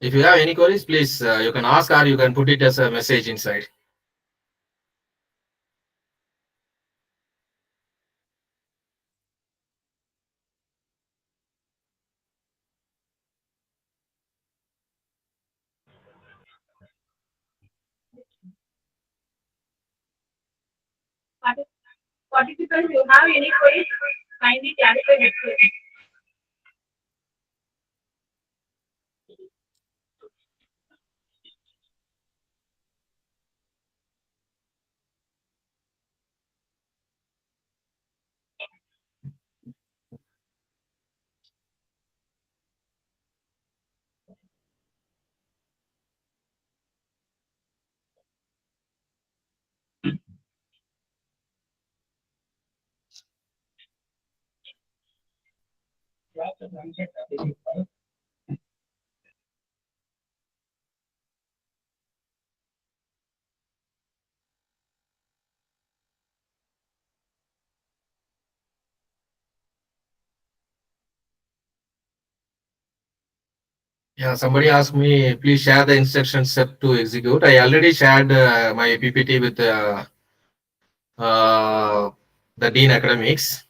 If you have any queries, please you can ask, or you can put it as a message inside. Participants who have any queries, kindly clarify this question. Yeah, somebody asked me, please share the instruction set to execute. I already shared my PPT with the Dean Academics.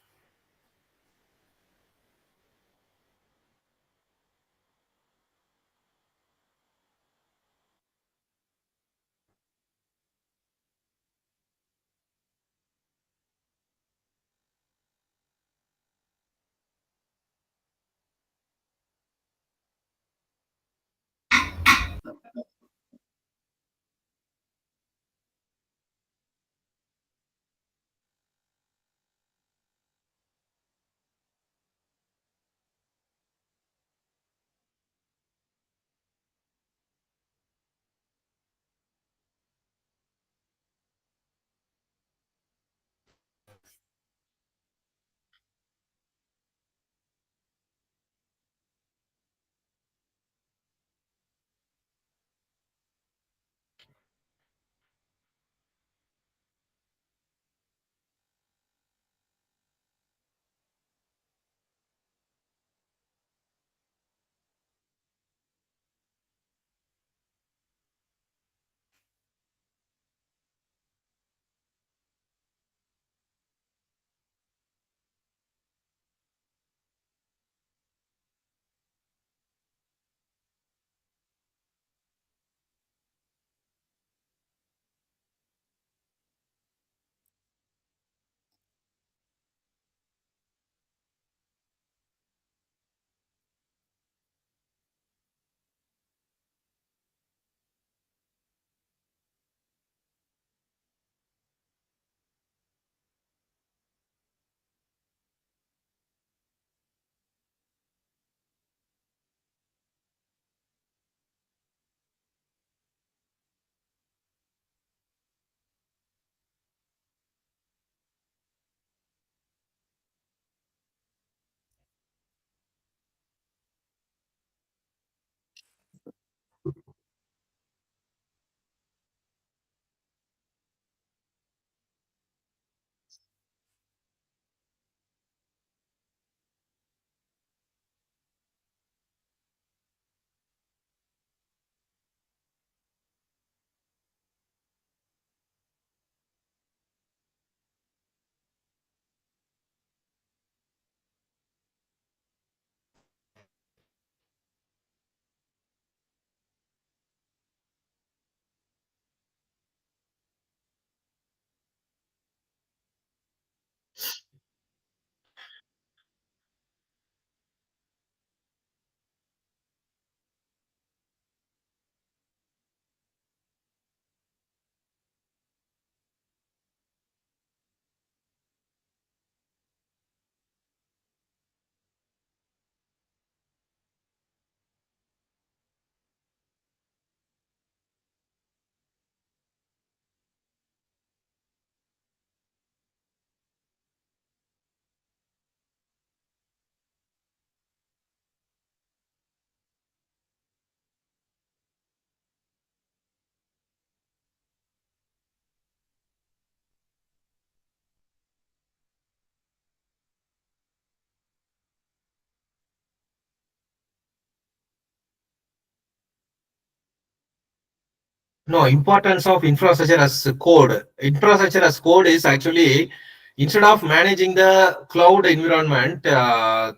No, importance of infrastructure as code. Infrastructure as code is actually, instead of managing the cloud environment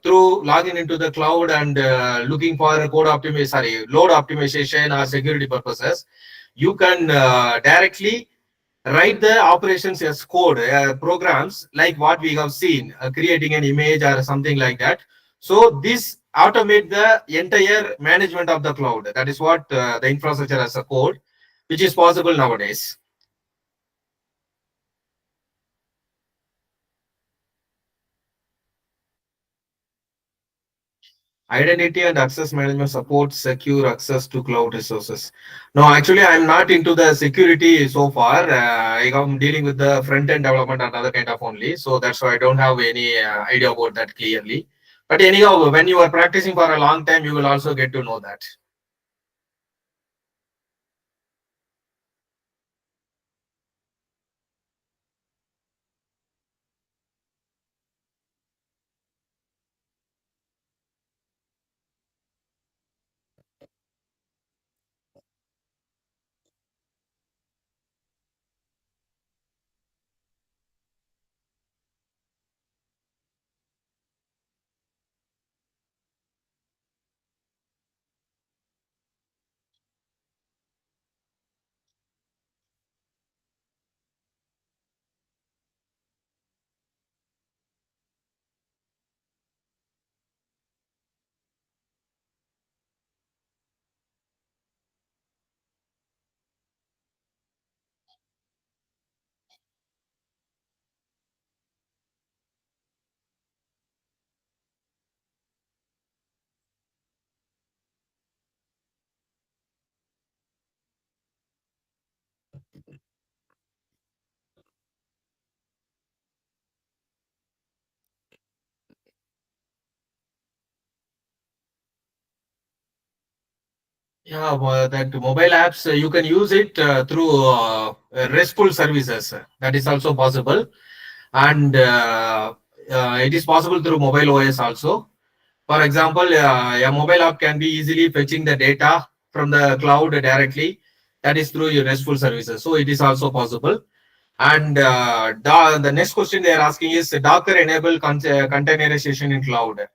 through logging into the cloud and looking for load optimization or security purposes, you can directly write the operations as code programs like what we have seen, creating an image or something like that. So this automate the entire management of the cloud. That is what the infrastructure as a code, which is possible nowadays. Identity and access management supports secure access to cloud resources. No, actually, I'm not into the security so far. I am dealing with the front end development and other kind of only. So that's why I don't have any idea about that clearly. But anyhow, when you are practicing for a long time, you will also get to know that. Yeah, well, that mobile apps, you can use it through RESTful services. That is also possible. And it is possible through mobile OS also. For example, a mobile app can be easily fetching the data from the cloud directly. That is through your RESTful services. So it is also possible. And the next question they are asking is Docker enable containerization in cloud.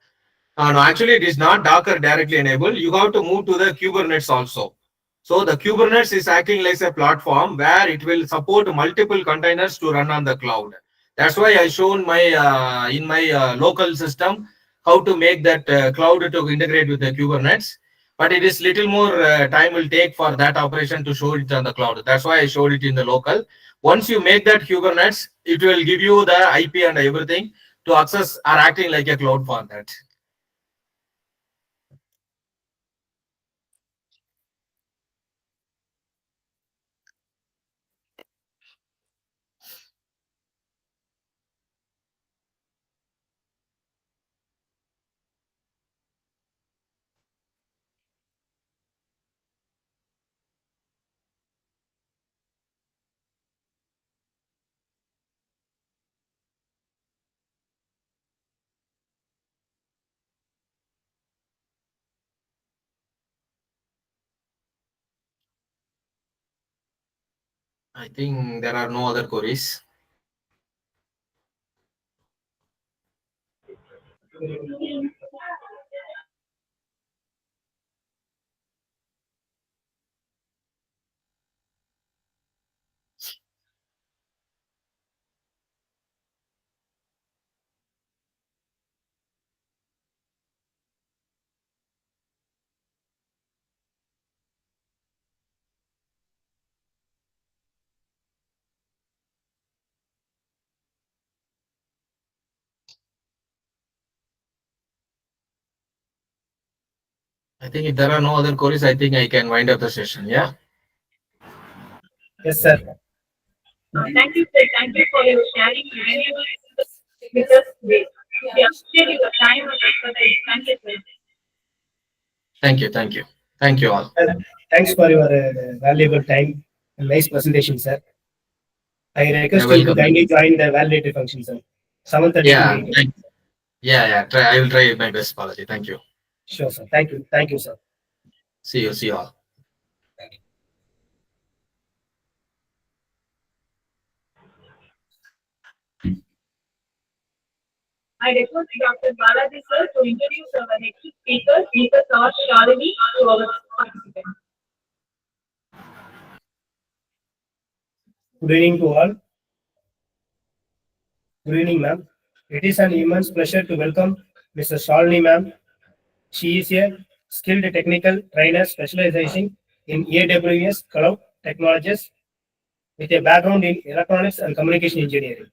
No, actually, it is not Docker directly enabled. You have to move to the Kubernetes also. So the Kubernetes is acting like a platform where it will support multiple containers to run on the cloud. That's why I shown my in my local system how to make that cloud to integrate with the Kubernetes. But it is little more time will take for that operation to show it on the cloud. That's why I showed it in the local. Once you make that Kubernetes, it will give you the IP and everything to access are acting like a cloud for that. I think there are no other queries. I think if there are no other queries, I think I can wind up the session. Yeah. Yes, sir. Thank you, sir. Thank you for your sharing valuable insights with us today. We appreciate your time and expertise. Thank you, sir. Thank you. Thank you. Thank you all. Thanks for your valuable time and nice presentation, sir. I request You're you to welcome. kindly join the validator function, sir. 7:30 to Yeah. 8. Yeah. I will try my best, Balaji. Thank you. Sure, sir. Thank you. Thank you, sir. See you. See you all. I request Dr. Balaji sir to introduce our next speaker, Mr. R. Shalini, to our participants. Good evening to all. Good evening, ma'am. It is an immense pleasure to welcome Mrs. Shalini, ma'am. She is a skilled technical trainer specializing in AWS cloud technologies with a background in electronics and communication engineering.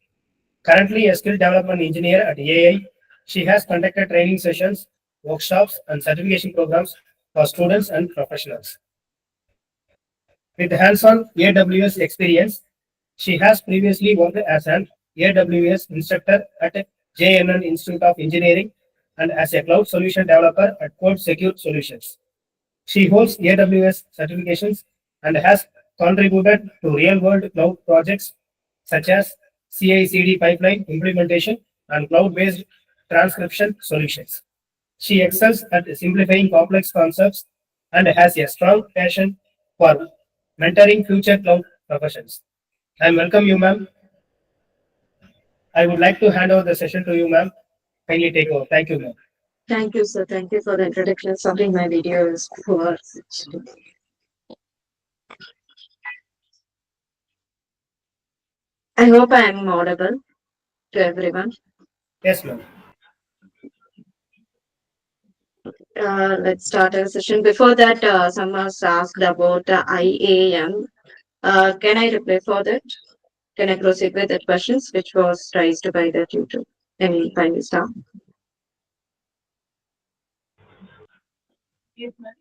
Currently a skill development engineer at AI, she has conducted training sessions, workshops, and certification programs for students and professionals. With hands-on AWS experience, she has previously worked as an AWS instructor at JNN Institute of Engineering and as a cloud solution developer at Code Secure Solutions. She holds AWS certifications and has contributed to real-world cloud projects such as CI/CD pipeline implementation and cloud-based transcription solutions. She excels at simplifying complex concepts and has a strong passion for mentoring future cloud professions. I welcome you, ma'am. I would like to hand over the session to you, ma'am. Kindly take over. Thank you, ma'am. Thank you, sir. Thank you for the introduction. Sorry, my video is poor. I hope I am audible to everyone. Yes, ma'am. Let's start our session. Before that, someone was asked about IAM. Can I reply for that? Can I proceed with that questions which was raised by the tutor? Final staff. Yes, ma'am.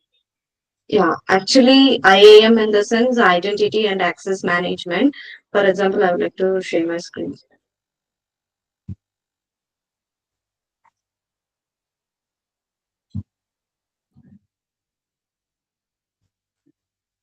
Yeah, actually, IAM in the sense identity and access management. For example, I would like to share my screen.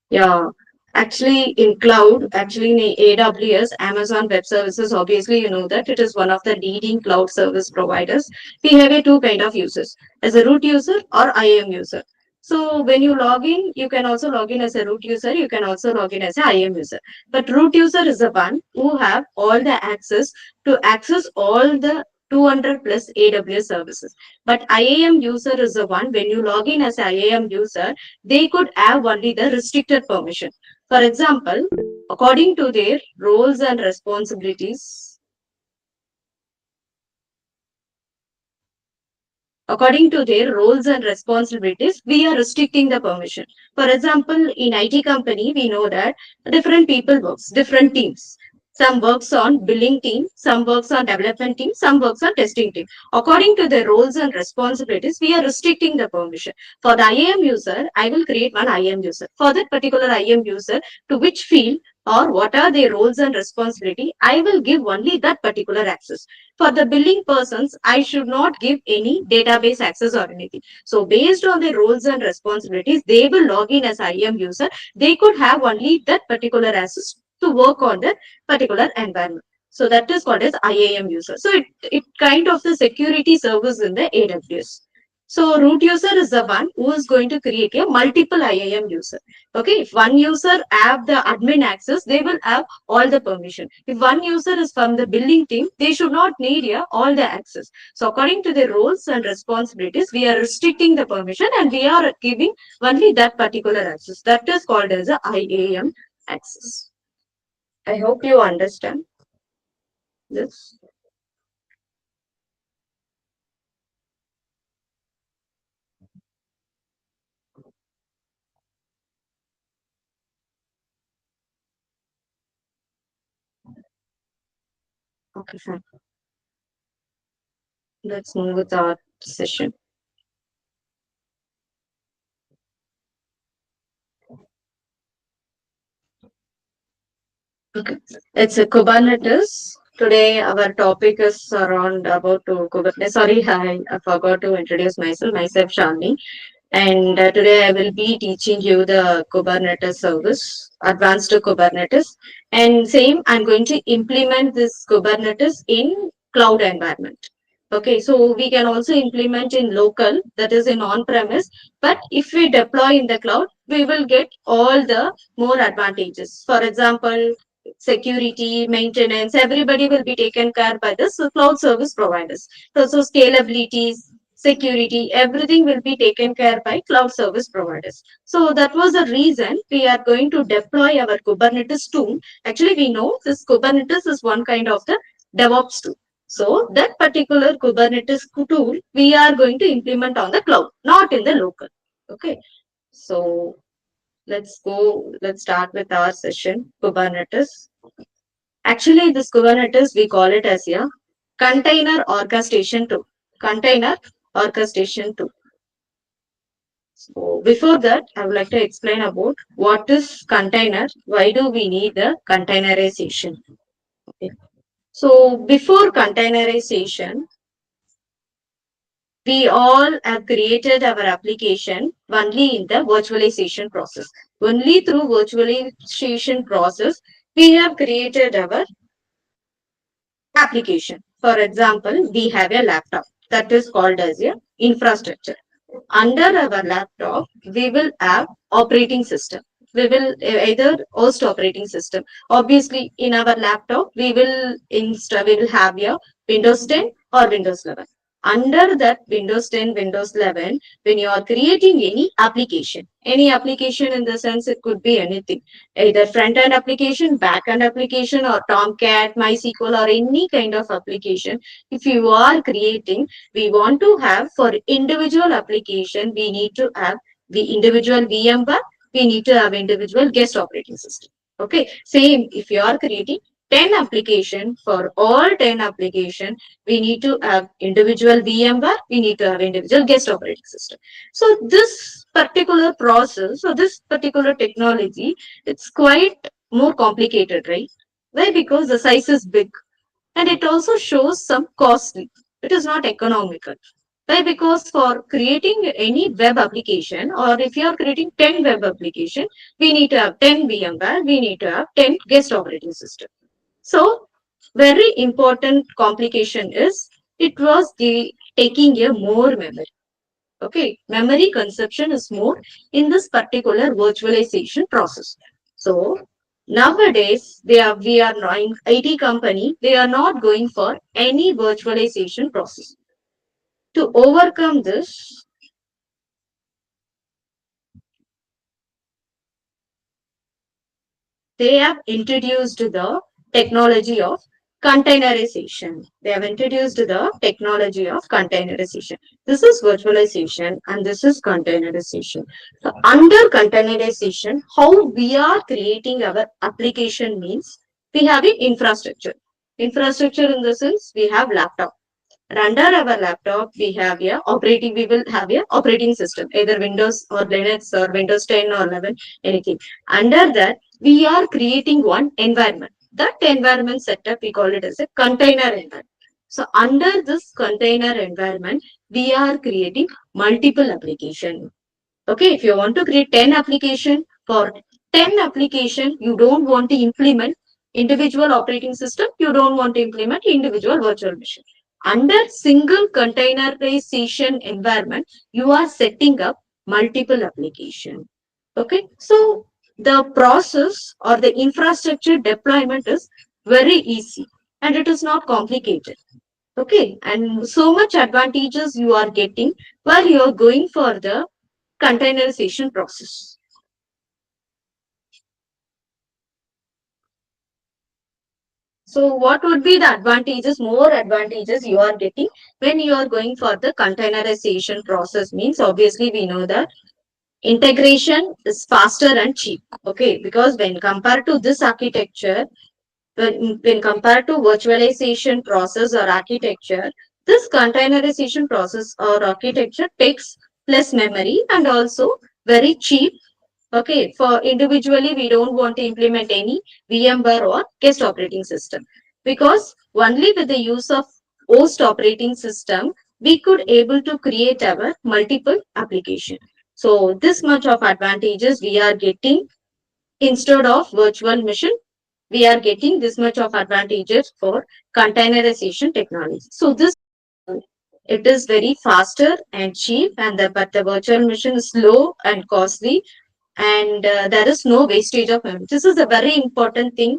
Yeah, actually in cloud, actually in AWS, Amazon Web Services, obviously you know that it is one of the leading cloud service providers. We have a two kind of users, as a root user or IAM user. So when you log in, you can also log in as a root user, you can also log in as a IAM user. But root user is the one who have all the access to access all the 200 plus AWS services. But IAM user is the one when you log in as an IAM user, they could have only the restricted permission. For example, according to their roles and responsibilities, we are restricting the permission. For example, in IT company, we know that different people works, different teams. Some works on billing team, some works on development team, some works on testing team. According to their roles and responsibilities, we are restricting the permission. For the IAM user, I will create one IAM user. For that particular IAM user, to which field or what are their roles and responsibility, I will give only that particular access. For the billing persons, I should not give any database access or anything. So based on their roles and responsibilities, they will log in as IAM user. They could have only that particular access to work on that particular environment. So that is called as IAM user. So it kind of the security service in the AWS. So root user is the one who is going to create a multiple IAM user. Okay, if one user have the admin access, they will have all the permission. If one user is from the billing team, they should not need all the access. So according to the roles and responsibilities, we are restricting the permission and we are giving only that particular access. That is called as a IAM access. I hope you understand this. Okay, fine. Let's move with our session. Okay, it's a Kubernetes. Today our topic is around about to Kubernetes. Sorry, I forgot to introduce myself Shalini. And today I will be teaching you the Kubernetes service, advanced Kubernetes. And same, I'm going to implement this Kubernetes in cloud environment. Okay, so we can also implement in local, that is in on-premise. But if we deploy in the cloud, we will get all the more advantages. For example, security, maintenance, everybody will be taken care by the cloud service providers. So scalability, security, everything will be taken care by cloud service providers. So that was the reason we are going to deploy our Kubernetes tool. Actually, we know this Kubernetes is one kind of the DevOps tool. So that particular Kubernetes tool, we are going to implement on the cloud, not in the local. Okay. So let's start with our session, Kubernetes. Actually, this Kubernetes, we call it as a container orchestration tool. Container orchestration tool. So before that, I would like to explain about what is container, why do we need the containerization. Okay. So before containerization, we all have created our application only in the virtualization process. Only through virtualization process, we have created our application. For example, we have a laptop that is called as a infrastructure. Under our laptop, we will have operating system. We will either host operating system. Obviously, in our laptop, we will have a Windows 10 or Windows 11. Under that Windows 10, Windows 11, when you are creating any application in the sense it could be anything, either front-end application, back-end application, or Tomcat, MySQL, or any kind of application. If you are creating, we want to have for individual application, we need to have the individual VMware, we need to have individual guest operating system. Okay, same if you are creating 10 application, for all 10 application, we need to have individual VMware, we need to have individual guest operating system. So this particular process or this particular technology, it's quite more complicated, right? Why? Because the size is big and it also shows some costly. It is not economical. Why? Because for creating any web application, or if you are creating 10 web application, we need to have 10 VMware, we need to have 10 guest operating system. So very important complication is it was taking a more memory. Okay, memory consumption is more in this particular virtualization process. So nowadays we are not in IT company, they are not going for any virtualization process. To overcome this, they have introduced the technology of containerization. They have introduced the technology of containerization. This is virtualization and this is containerization. So under containerization, how we are creating our application means we have an infrastructure. Infrastructure in the sense we have laptop. And under our laptop, we will have a operating system, either Windows or Linux or Windows 10 or 11, anything. Under that, we are creating one environment. That environment setup, we call it as a container environment. So under this container environment, we are creating multiple application. Okay, if you want to create 10 application, for 10 application, you don't want to implement individual operating system, you don't want to implement individual virtual machine. Under single containerization environment, you are setting up multiple application. Okay, so the process or the infrastructure deployment is very easy and it is not complicated. Okay, and so much advantages you are getting while you are going for the containerization process. So what would be the advantages, more advantages you are getting when you are going for the containerization process means obviously we know that integration is faster and cheap. Okay, because when compared to this architecture, when compared to virtualization process or architecture, this containerization process or architecture takes less memory and also very cheap. Okay, for individually, we don't want to implement any VMware or guest operating system because only with the use of host operating system, we could able to create our multiple application. So this much of advantages we are getting instead of virtual machine, we are getting this much of advantages for containerization technology. So this it is very faster and cheap but the virtual machine is slow and costly and there is no wastage of memory. This is a very important thing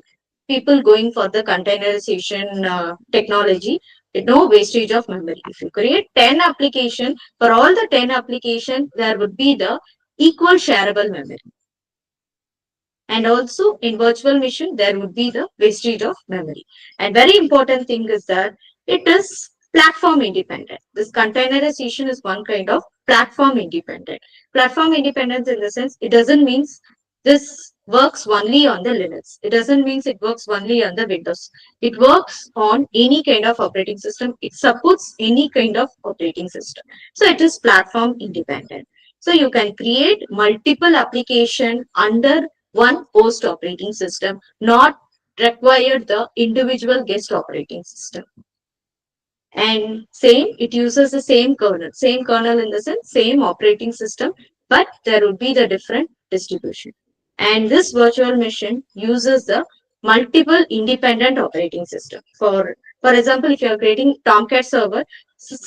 people going for the containerization technology, no wastage of memory. If you create 10 application, for all the 10 application, there would be the equal shareable memory. And also in virtual machine, there would be the wastage of memory. And very important thing is that it is platform independent. This containerization is one kind of platform independent. Platform independence in the sense, it doesn't mean this works only on the Linux. It doesn't mean it works only on the Windows. It works on any kind of operating system. It supports any kind of operating system. So it is platform independent. So you can create multiple application under one host operating system, not required the individual guest operating system. And same, it uses the same kernel in the sense, same operating system, but there would be the different distribution. And this virtual machine uses the multiple independent operating system. For example, if you are creating Tomcat server,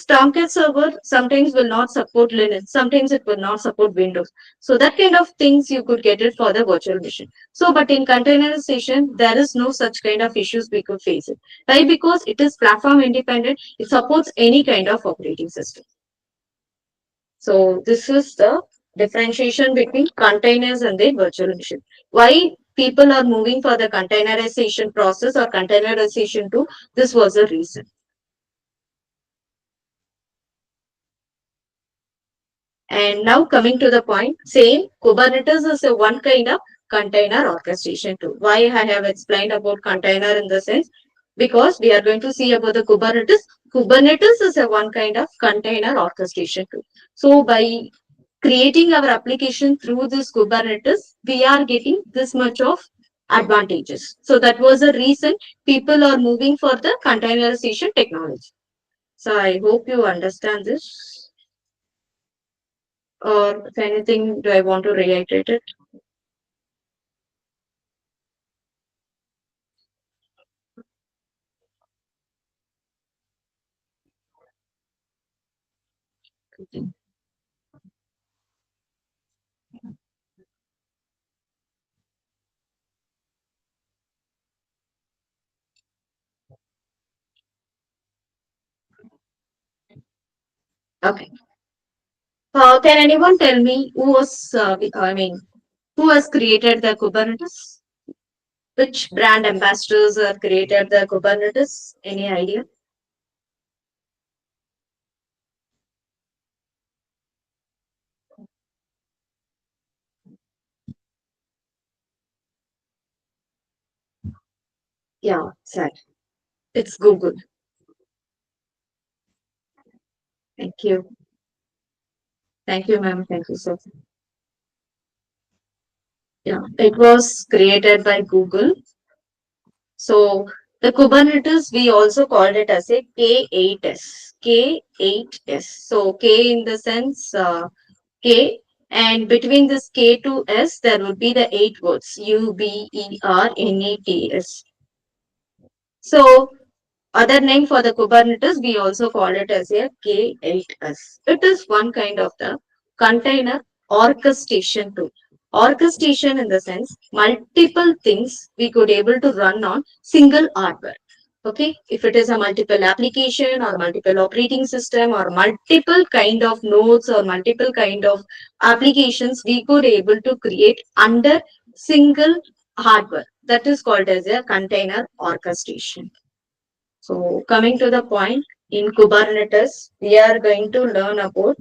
Tomcat server sometimes will not support Linux, sometimes it will not support Windows. So that kind of things you could get it for the virtual machine. So, but in containerization, there is no such kind of issues we could face it. Why? Because it is platform independent, it supports any kind of operating system. So this is the differentiation between containers and the virtual machine. Why people are moving for the containerization process or containerization to, this was the reason. And now coming to the point, same Kubernetes is a one kind of container orchestration tool. Why I have explained about container in the sense, because we are going to see about the Kubernetes. Kubernetes is a one kind of container orchestration tool. So by creating our application through this Kubernetes, we are getting this much of advantages. So that was the reason people are moving for the containerization technology. So I hope you understand this. Or if anything, do I want to reiterate it? Okay. Can anyone tell me who was, who has created the Kubernetes? Which brand ambassadors have created the Kubernetes? Any idea? Yeah, sad. It's Google. Thank you. Thank you, ma'am. Thank you so much. Yeah, it was created by Google. So the Kubernetes, we also called it as a K8S. K8S. So K in the sense K, and between this K to S, there would be the 8 words Ubernetes. So other name for the Kubernetes, we also call it as a K8S. It is one kind of the container orchestration tool. Orchestration in the sense, multiple things we could able to run on single hardware. Okay, if it is a multiple application or multiple operating system or multiple kind of nodes or multiple kind of applications, we could able to create under single hardware. That is called as a container orchestration. So coming to the point, in Kubernetes, we are going to learn about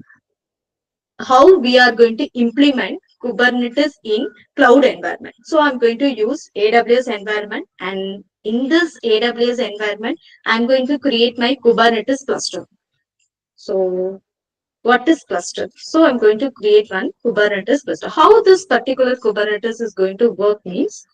how we are going to implement Kubernetes in cloud environment. So I'm going to use AWS environment, and in this AWS environment, I'm going to create my Kubernetes cluster. So what is cluster? So I'm going to create one Kubernetes cluster. How this particular Kubernetes is going to work means,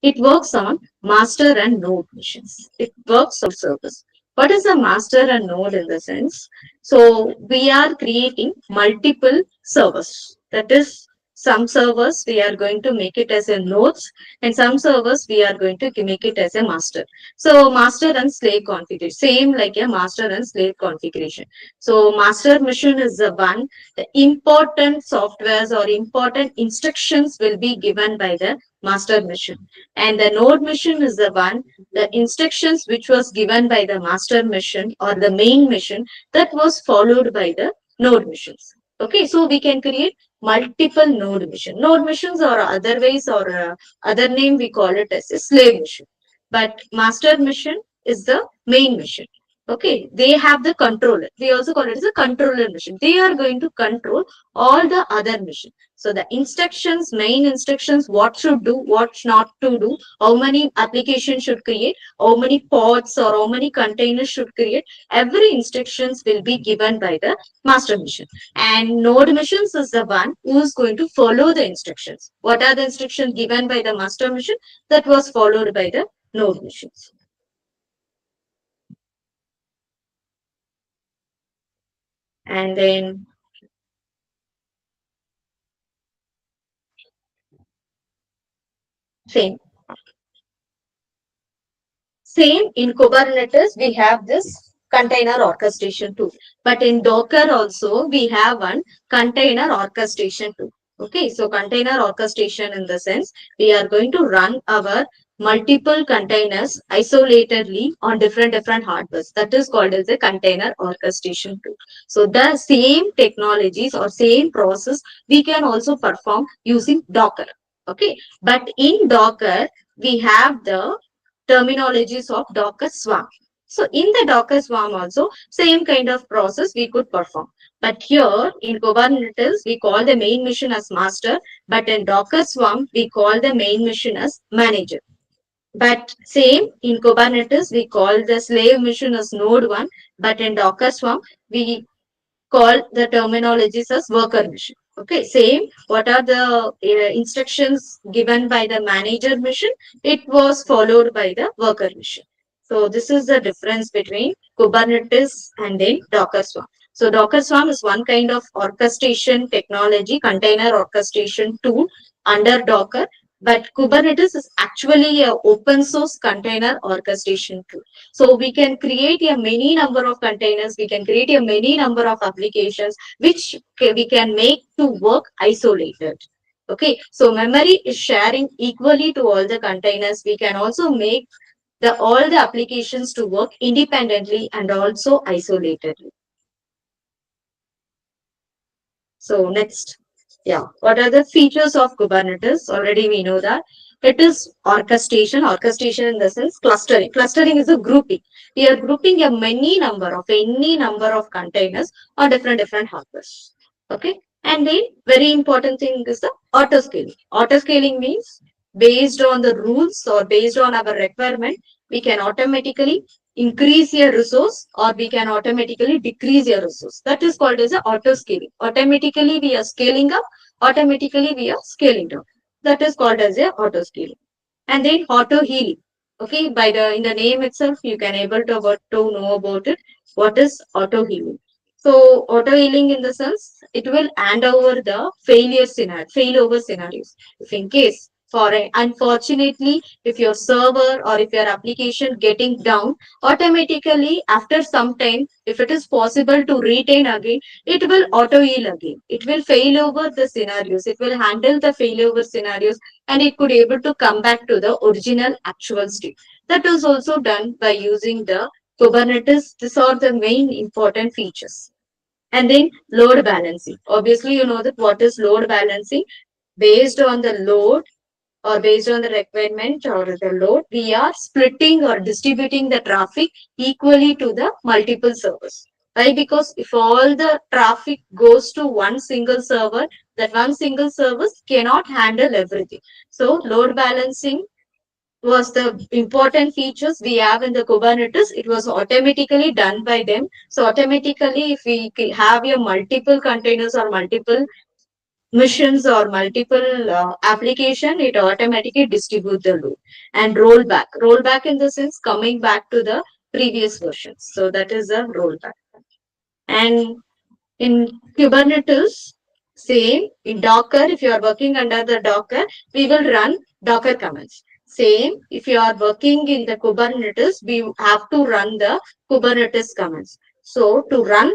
it works on master and node machines. It works on service. What is a master and node in the sense? So we are creating multiple servers. That is, Some servers we are going to make it as a nodes, and some servers we are going to make it as a master. So master and slave configuration, same like a master and slave configuration. So master mission is the one, the important softwares or important instructions will be given by the master mission. And the node mission is the one, the instructions which was given by the master mission or the main mission, that was followed by the node missions. Okay, so we can create multiple node mission. Node missions or otherwise or other name we call it as a slave mission. But master mission is the main mission. Okay, they have the controller. We also call it as a controller mission. They are going to control all the other mission. So the instructions, main instructions, what should do, what not to do, how many applications should create, how many pods or how many containers should create, every instructions will be given by the master mission. And node missions is the one who is going to follow the instructions. What are the instructions given by the master mission? That was followed by the node missions. And then same. Same in Kubernetes, we have this container orchestration tool. But in Docker also, we have one container orchestration tool. Okay, so container orchestration in the sense, we are going to run our multiple containers isolatedly on different hardwares. That is called as a container orchestration tool. So the same technologies or same process we can also perform using Docker. Okay, but in Docker, we have the terminologies of Docker Swarm. So in the Docker Swarm also, same kind of process we could perform. But here in Kubernetes, we call the main mission as master, but in Docker Swarm, we call the main mission as manager. But same in Kubernetes, we call the slave mission as node 1, but in Docker Swarm, we call the terminologies as worker mission. Okay, same. What are the instructions given by the manager mission? It was followed by the worker mission. So this is the difference between Kubernetes and then Docker Swarm. So Docker Swarm is one kind of orchestration technology, container orchestration tool under Docker. But Kubernetes is actually an open source container orchestration tool. So we can create a many number of containers, we can create a many number of applications, which we can make to work isolated. Okay, so memory is sharing equally to all the containers. We can also make all the applications to work independently and also isolatedly. So next, yeah, what are the features of Kubernetes? Already we know that it is orchestration. Orchestration in the sense clustering. Clustering is a grouping. We are grouping a any number of containers on different hardwares. Okay, and the very important thing is the auto scaling. Auto scaling means based on the rules or based on our requirement, we can automatically increase your resource or we can automatically decrease your resource. That is called as a auto scaling. Automatically we are scaling up, automatically we are scaling down. That is called as a auto scaling. And then auto healing. Okay, by the in the name itself, you can able to know about it. What is auto healing? So auto healing in the sense it will hand over the failover scenarios. If in case unfortunately, if your server or if your application getting down, automatically after some time, if it is possible to retain again, it will auto heal again. It will fail over the scenarios. It will handle the failover scenarios and it could able to come back to the original actual state. That is also done by using the Kubernetes. These are the main important features. And then load balancing. Obviously, you know that what is load balancing. Based on the load or based on the requirement or the load, we are splitting or distributing the traffic equally to the multiple servers. Why? Because if all the traffic goes to one single server, that one single service cannot handle everything. So load balancing was the important features we have in the Kubernetes. It was automatically done by them. So automatically, if we have your multiple containers or multiple missions or multiple application, it automatically distribute the load and rollback in the sense coming back to the previous versions. So that is a rollback. And in Kubernetes, Same in Docker, if you are working under the Docker, we will run Docker commands. Same, if you are working in the Kubernetes, we have to run the Kubernetes commands. So to run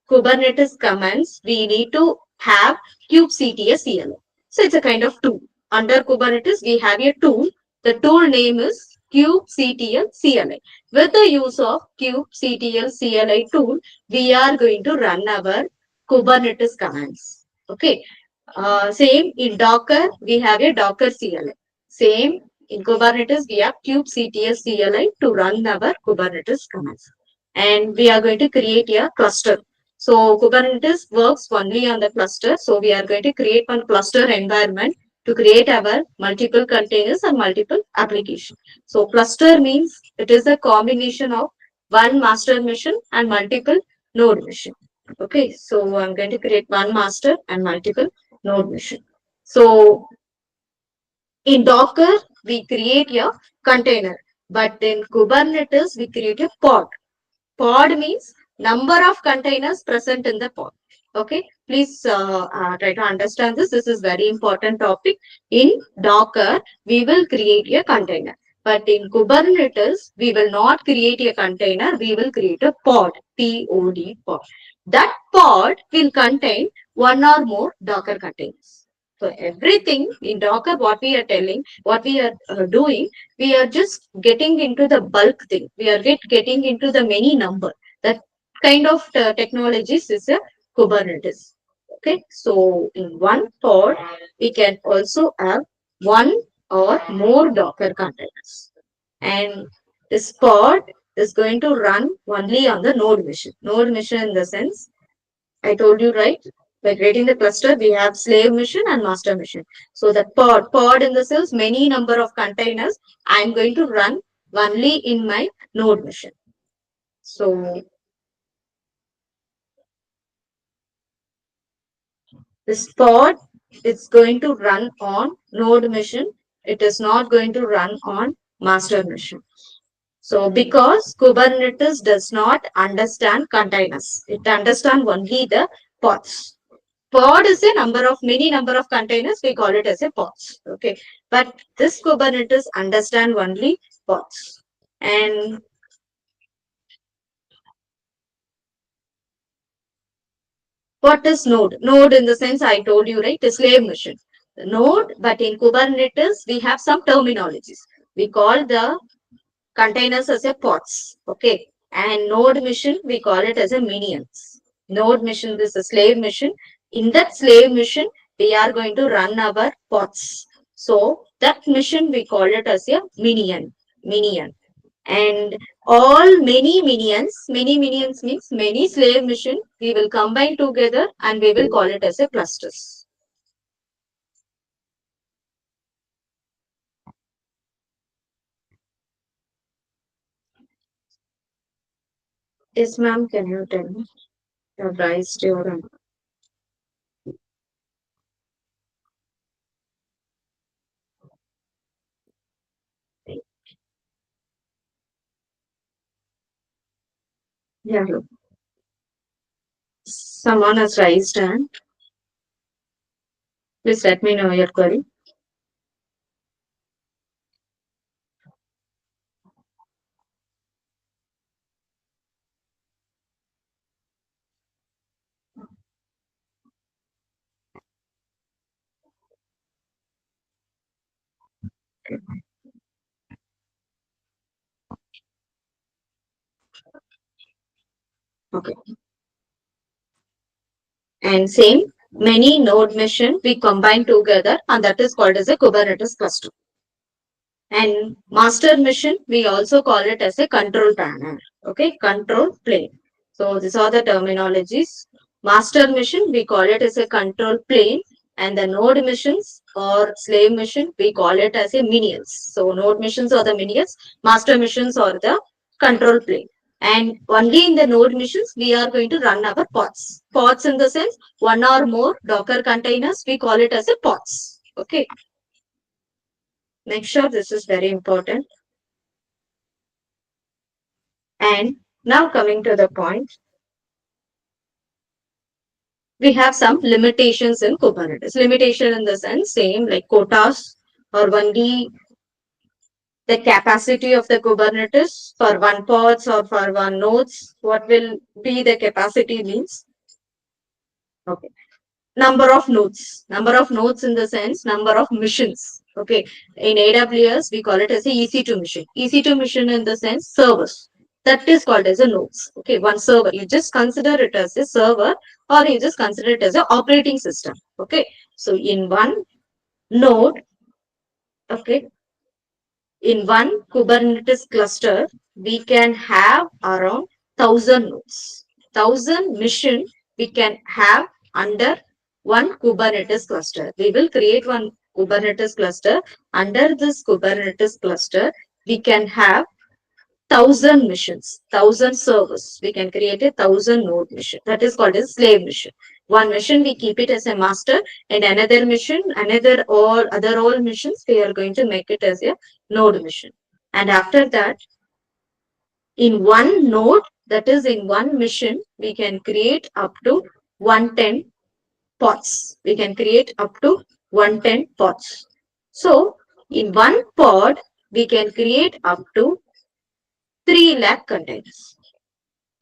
Kubernetes commands, we need to have kubectl CLI. So it's a kind of tool. Under Kubernetes, we have a tool. The tool name is kubectl CLI. With the use of kubectl CLI tool, we are going to run our Kubernetes commands. Okay. Same in Docker, we have a Docker CLI. Same in Kubernetes, we have kubectl CLI to run our Kubernetes commands. And we are going to create a cluster. So Kubernetes works only on the cluster. So we are going to create one cluster environment to create our multiple containers and multiple applications. So cluster means it is a combination of one master machine and multiple node machine. Okay, so I'm going to create one master and multiple node machine. So in Docker, we create a container, but in Kubernetes, we create a pod. Pod means number of containers present in the pod. Okay, please try to understand this. This is very important topic. In Docker, we will create a container. But in Kubernetes, we will not create a container. We will create a pod, P-O-D, pod. That pod will contain one or more Docker containers. So everything in Docker, what we are telling, what we are doing, we are just getting into the bulk thing. We are getting into the many number. That kind of technologies is a Kubernetes. Okay, so in one pod, we can also have one or more Docker containers. And this pod is going to run only on the node machine. Node machine in the sense, I told you, right? By creating the cluster, we have slave machine and master machine. So the pod in the cells, many number of containers, I'm going to run only in my node machine. So this pod is going to run on node machine. It is not going to run on master machine. So because Kubernetes does not understand containers, it understands only the pods. Pod is a many number of containers. We call it as a pods. Okay. But this Kubernetes understand only pods. And what is node? Node in the sense I told you, right? A slave machine. The node, but in Kubernetes, we have some terminologies. We call the containers as a pods. Okay. And node machine, we call it as a minions. Node machine is a slave machine. In that slave machine, we are going to run our pods. So that machine, we call it as a minion. And all many minions means many slave machine, we will combine together and we will call it as a clusters. Yes, ma'am, can you tell me? You have raised your hand. Yeah. Someone has raised hand. Please let me know your query. Okay. And same, many node machine we combine together and that is called as a Kubernetes cluster. And master machine, we also call it as a control panel. Okay, control plane. So these are the terminologies. Master machine, we call it as a control plane. And the node machines or slave machine, we call it as a minions. So node machines are the minions, master machines are the control plane. And only in the node machines, we are going to run our pods. Pods in the sense, one or more Docker containers, we call it as a pods. Okay. Make sure this is very important. And now coming to the point, we have some limitations in Kubernetes. Limitation in the sense, same like quotas or only the capacity of the Kubernetes for one pods or for one nodes. What will be the capacity means? Okay. Number of nodes in the sense, number of missions. Okay. In AWS, we call it as a EC2 mission. EC2 mission in the sense servers. That is called as a nodes. Okay. One server. You just consider it as a server or you just consider it as an operating system. Okay. So in one node, okay, in one Kubernetes cluster, we can have around 1,000 nodes. 1,000 mission we can have under one Kubernetes cluster. We will create one Kubernetes cluster. Under this Kubernetes cluster, we can have 1,000 missions, 1,000 servers. We can create a 1,000 node mission. That is called a slave mission. One mission we keep it as a master, and another mission, all missions, we are going to make it as a node mission. And after that, in one node, that is in one mission, we can create up to 110 pods. We can create up to 110 pods. So in one pod, we can create up to 3 lakh containers.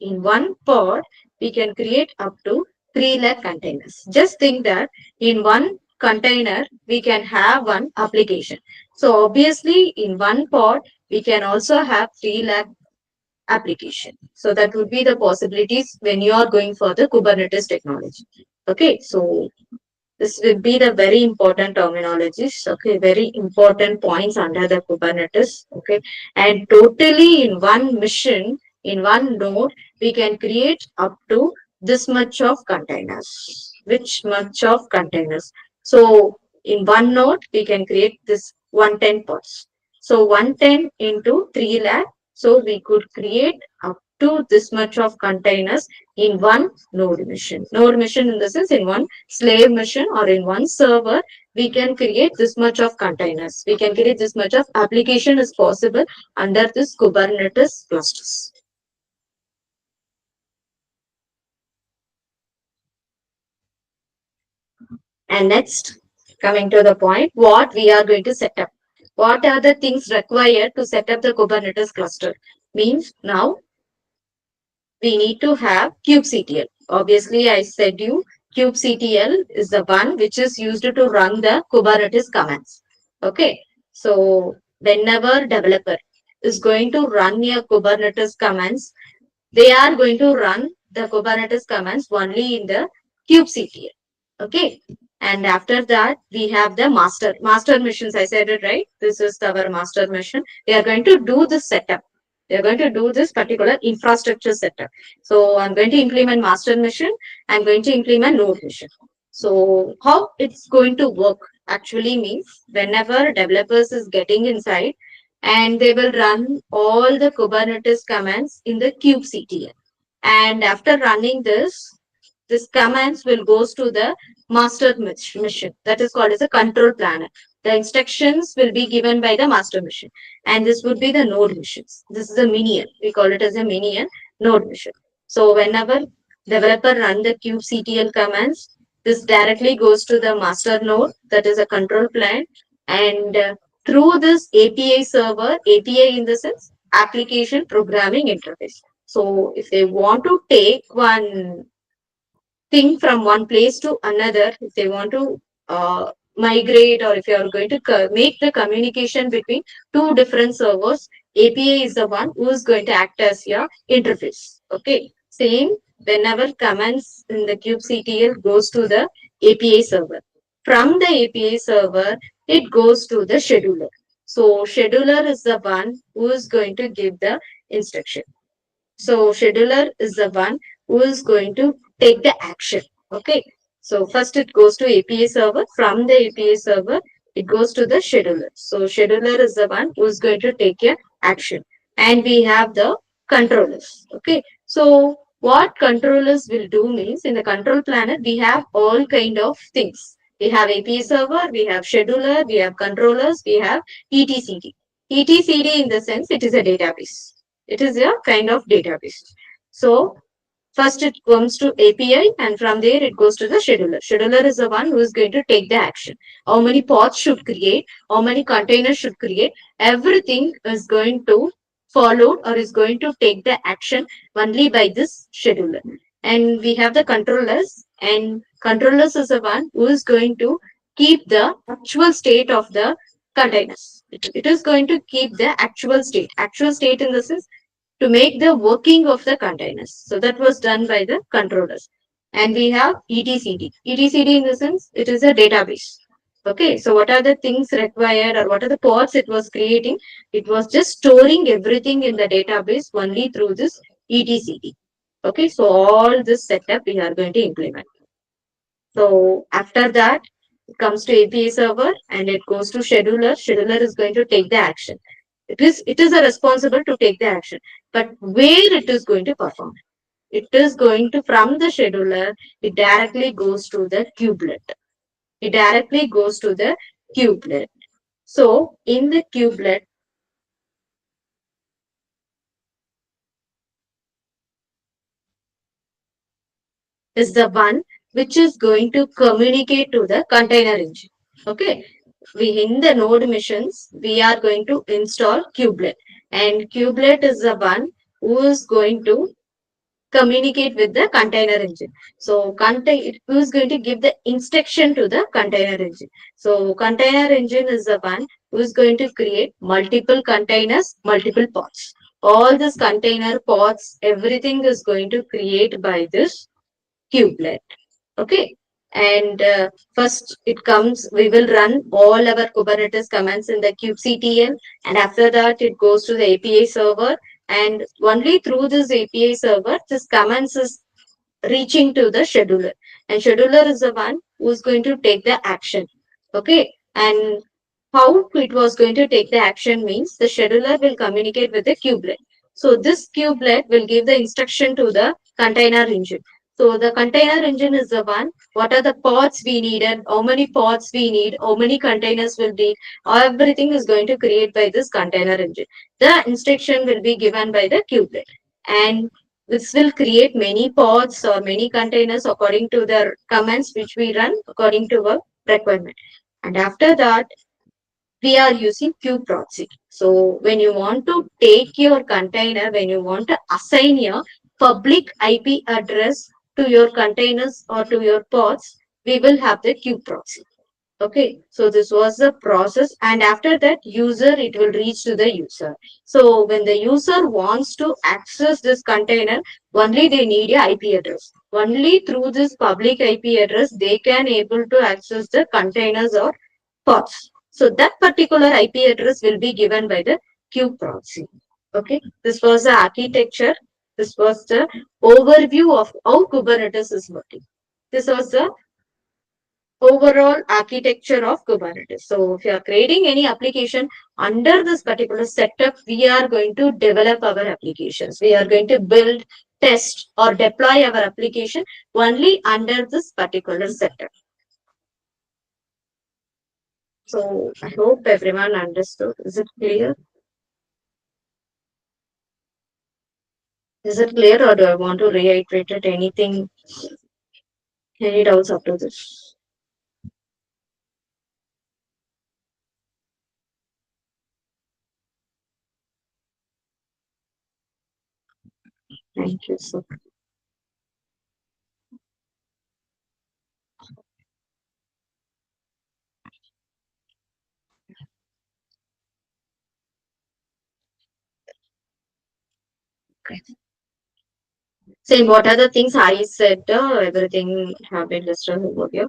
In one pod, we can create up to 3 lakh containers. Just think that in one container, we can have one application. So obviously in one pod, we can also have 3 lakh application. So that would be the possibilities when you are going for the Kubernetes technology. Okay, so this will be the very important terminologies, okay, very important points under the Kubernetes, okay. And totally in one mission, in one node, we can create up to this much of containers. Which much of containers? So in one node, we can create this 110 pods. So 110 into 3 lakh. So we could create up to this much of containers in one node mission. Node mission in the sense in one slave mission or in one server, we can create this much of containers. We can create this much of application is possible under this Kubernetes clusters. And next, coming to the point, what we are going to set up. What are the things required to set up the Kubernetes cluster? Means now we need to have kubectl. Obviously, I said you kubectl is the one which is used to run the Kubernetes commands. Okay. So whenever developer is going to run your Kubernetes commands, they are going to run the Kubernetes commands only in the kubectl. Okay. And after that, we have the master missions. I said it right. This is our master mission. We are going to do the setup. We are going to do this particular infrastructure setup. So I'm going to implement master mission. I'm going to implement node mission. So how it's going to work actually means whenever developers is getting inside and they will run all the Kubernetes commands in the kubectl. And after running this commands will goes to the master mission. That is called as a control planner. The instructions will be given by the master mission. And this would be the node missions. This is a minion. We call it as a minion node mission. So whenever developer run the kubectl commands, this directly goes to the master node. That is a control plan. And through this API server, API in the sense application programming interface. So if they want to take one thing from one place to another, if they want to migrate or if you are going to make the communication between two different servers, API is the one who is going to act as your interface. Okay. Same whenever commands in the kubectl goes to the API server. From the API server, it goes to the scheduler. So scheduler is the one who is going to give the instruction. So scheduler is the one who is going to take the action. Okay. So first it goes to API server. From the API server, it goes to the scheduler. So scheduler is the one who is going to take a action. And we have the controllers. Okay. So what controllers will do means in the control planner, we have all kind of things. We have API server, we have scheduler, we have controllers, we have etcd. etcd in the sense it is a database. It is a kind of database. So First it comes to API, and from there it goes to the scheduler. Scheduler is the one who is going to take the action. How many pods should create, how many containers should create, everything is going to follow or is going to take the action only by this scheduler. And we have the controllers, and controllers is the one who is going to keep the actual state of the containers. It is going to keep the actual state in the sense to make the working of the containers. So that was done by the controllers. And we have etcd. Etcd in the sense it is a database. Okay, so what are the things required or what are the pods it was creating? It was just storing everything in the database only through this etcd. Okay, so all this setup we are going to implement. So after that, it comes to API server and it goes to scheduler. Scheduler is going to take the action. It is a responsible to take the action, but where it is going to perform? It is going to, from the scheduler, it directly goes to the kubelet. It directly goes to the kubelet. So in the kubelet, is the one which is going to communicate to the container engine. Okay. We in the node missions, we are going to install kubelet, and kubelet is the one who is going to communicate with the container engine. So it is going to give the instruction to the container engine. So container engine is the one who is going to create multiple containers, multiple pods. All this container pods, everything is going to create by this kubelet. Okay. And first it comes, we will run all our Kubernetes commands in the kubectl, and after that it goes to the API server, and only through this API server this commands is reaching to the scheduler, and scheduler is the one who is going to take the action. Okay. And how it was going to take the action means the scheduler will communicate with the kubelet. So this kubelet will give the instruction to the container engine. So the container engine is the one, what are the pods we needed, how many pods we need, how many containers will be, everything is going to create by this container engine. The instruction will be given by the kubelet. And this will create many pods or many containers according to the commands which we run according to our requirement. And after that, we are using kubeproxy. So when you want to take your container, when you want to assign your public IP address to your containers or to your pods, we will have the kubeproxy. Okay, so this was the process, and after that user, it will reach to the user. So when the user wants to access this container, only they need a IP address. Only through this public IP address, they can able to access the containers or pods. So that particular IP address will be given by the kubeproxy. Okay, this was the architecture. This was the overview of how Kubernetes is working. This was the overall architecture of Kubernetes. So if you are creating any application under this particular setup, we are going to develop our applications. We are going to build, test, or deploy our application only under this particular setup. So I hope everyone understood. Is it clear? Is it clear, or do I want to reiterate it? Anything? Any doubts up to this? Thank you so much. Same, what are the things I said? Everything have been listed over here.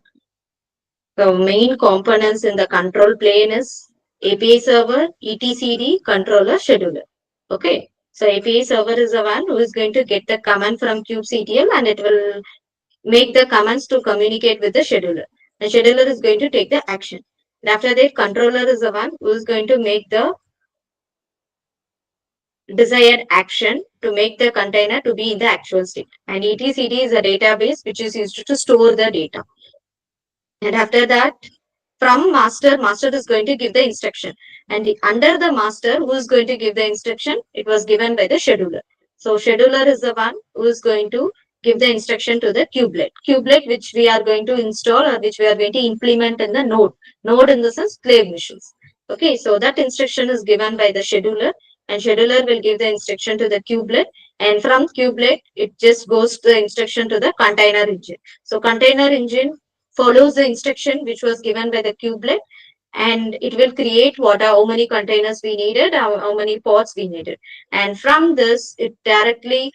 The main components in the control plane is API server, etcd, controller, scheduler. Okay. So API server is the one who is going to get the command from kubectl, and it will make the commands to communicate with the scheduler. The scheduler is going to take the action. And after that, controller is the one who is going to make the desired action to make the container to be in the actual state. And etcd is a database which is used to store the data. And after that, from master is going to give the instruction. And under the master, who is going to give the instruction? It was given by the scheduler. So scheduler is the one who is going to give the instruction to the kubelet. Kubelet, which we are going to install or which we are going to implement in the node. Node in the sense slave machines. Okay, so that instruction is given by the scheduler, and scheduler will give the instruction to the kubelet, and from kubelet it just goes to the instruction to the container engine. So container engine follows the instruction which was given by the kubelet, and it will create how many containers we needed, how many pods we needed, and from this it directly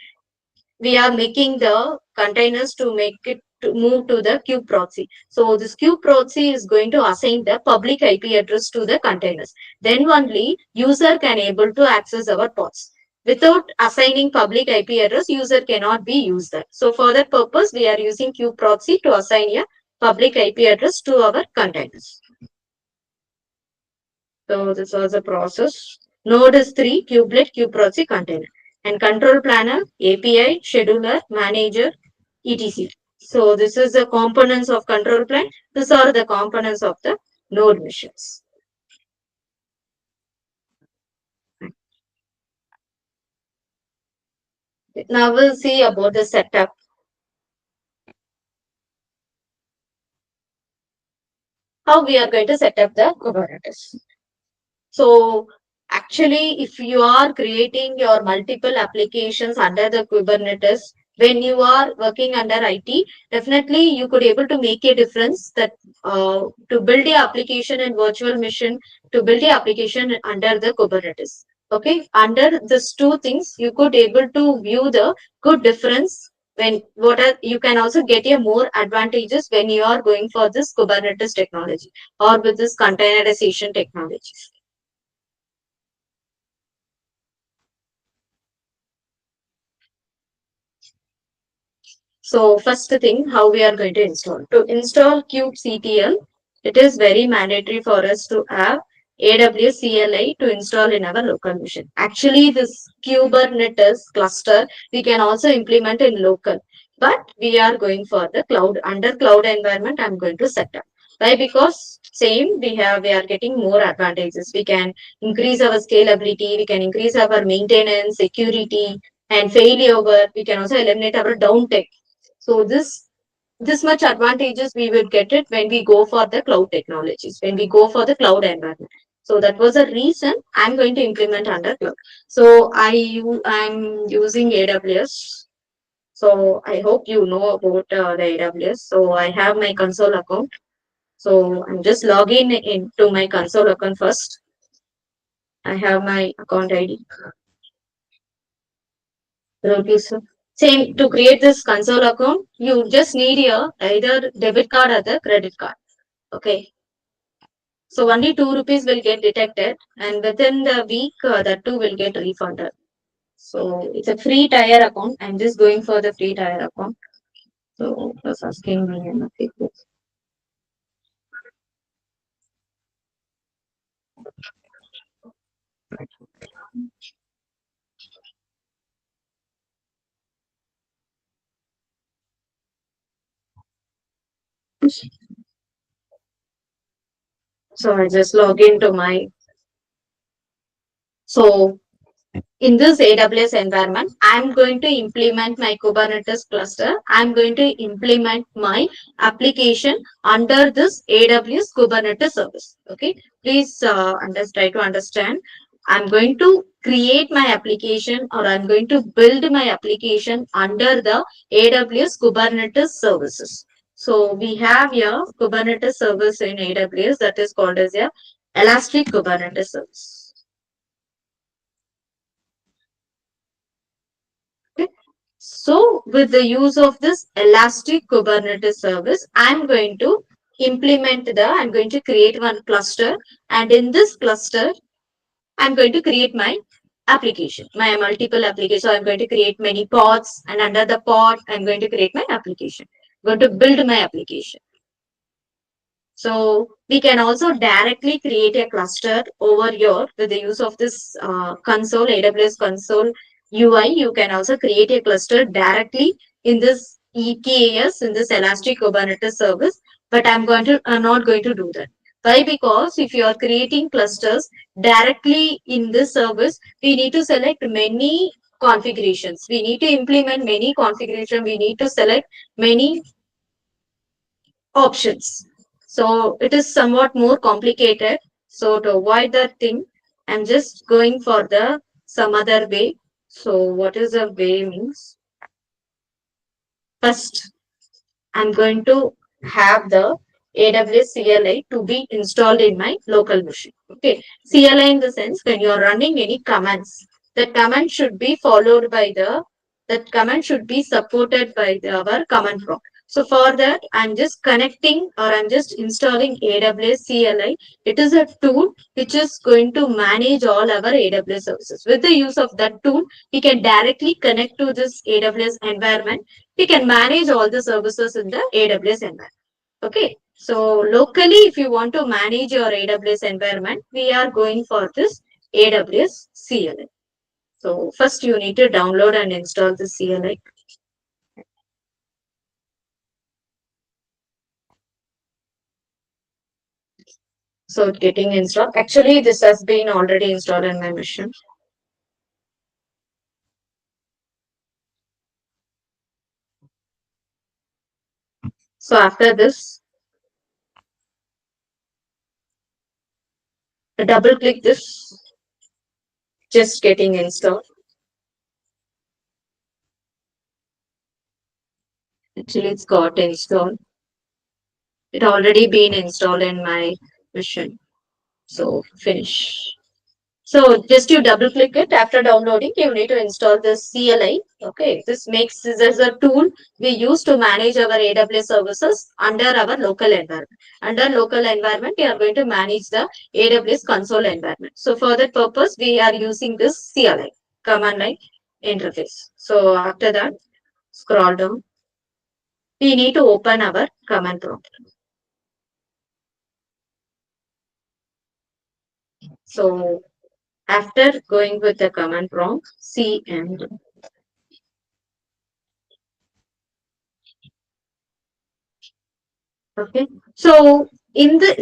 we are making the containers to make it to move to the kube proxy. So this kube proxy is going to assign the public IP address to the containers. Then only user can able to access our pods. Without assigning public IP address, user cannot be used that. So for that purpose, we are using kube proxy to assign a public IP address to our containers. So this was the process. Node is 3, kubelet, kube proxy, container. And control planner, API, scheduler, manager, etc. So this is the components of control plan. These are the components of the node missions. Now we'll see about the setup. How we are going to set up the Kubernetes. So actually, if you are creating your multiple applications under the Kubernetes, when you are working under IT, definitely you could able to make a difference that to build the application in virtual machine, to build the application under the Kubernetes. Okay, under these two things, you could able to view the good difference when you can also get a more advantages when you are going for this Kubernetes technology or with this containerization technology. So first thing, how we are going to install. To install kubectl, it is very mandatory for us to have AWS CLI to install in our local machine. Actually, this Kubernetes cluster, we can also implement in local, but we are going for the cloud. Under cloud environment, I'm going to set up. Why? Because same we are getting more advantages. We can increase our scalability, we can increase our maintenance, security, and failover. We can also eliminate our downtime. So this much advantages we will get it when we go for the cloud technologies, when we go for the cloud environment. So that was a reason I'm going to implement under cloud. So I'm using AWS. So I hope you know about the AWS. So I have my console account. So I'm just logging into my console account first. I have my account ID. Same, to create this console account, you just need your either debit card or the credit card. Okay. So only 2 rupees will get detected, and within the week, that 2 will get refunded. So it's a free tier account. I'm just going for the free tier account. So it's asking me nothing. So I just log into my. So in this AWS environment, I'm going to implement my Kubernetes cluster. I'm going to implement my application under this AWS Kubernetes service. Okay, please try to understand. I'm going to create my application, or I'm going to build my application under the AWS Kubernetes services. So we have here Kubernetes service in AWS that is called as a Elastic Kubernetes service. So with the use of this Elastic Kubernetes service, I'm going to I'm going to create one cluster, and in this cluster, I'm going to create my application, my multiple applications. So I'm going to create many pods, and under the pod, I'm going to create my application. I'm going to build my application. So we can also directly create a cluster over here with the use of this console, AWS console UI. You can also create a cluster directly in this EKS, in this Elastic Kubernetes service. But I'm not going to do that. Why? Because if you are creating clusters directly in this service, we need to select many configurations. We need to implement many configuration. We need to select many options. So it is somewhat more complicated. So to avoid that thing, I'm just going for the some other way. So what is the way means? First, I'm going to have the AWS CLI to be installed in my local machine. Okay, CLI in the sense when you are running any commands, that command should be followed by that command should be supported by our command prompt. So for that, I'm just connecting or I'm just installing AWS CLI. It is a tool which is going to manage all our AWS services. With the use of that tool, we can directly connect to this AWS environment. We can manage all the services in the AWS environment. Okay. So locally, if you want to manage your AWS environment, we are going for this AWS CLI. So first you need to download and install the CLI. So getting installed. Actually, this has been already installed in my machine. So after this, double click this, just getting installed. Actually, it's got installed. It already been installed in my machine. So finish. So just you double click it. After downloading, you need to install this CLI. Okay, this makes this as a tool we use to manage our AWS services under our local environment. Under local environment, we are going to manage the AWS console environment. So for that purpose, we are using this CLI, command line interface. So after that, scroll down. We need to open our command prompt. So after going with the command prompt, cmd. Okay. So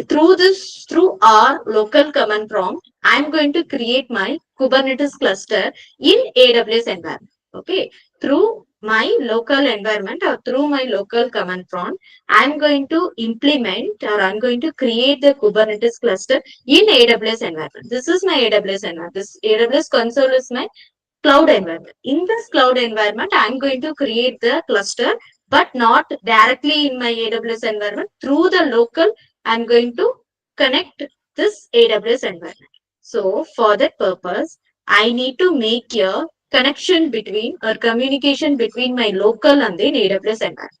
through our local command prompt, I'm going to create my Kubernetes cluster in AWS environment. Okay. Through my local environment or through my local command prompt, I'm going to implement or I'm going to create the Kubernetes cluster in AWS environment. This is my AWS environment. This AWS console is my cloud environment. In this cloud environment, I'm going to create the cluster, but not directly in my AWS environment. Through the local, I'm going to connect this AWS environment. So for that purpose, I need to make a connection between or communication between my local and the AWS environment.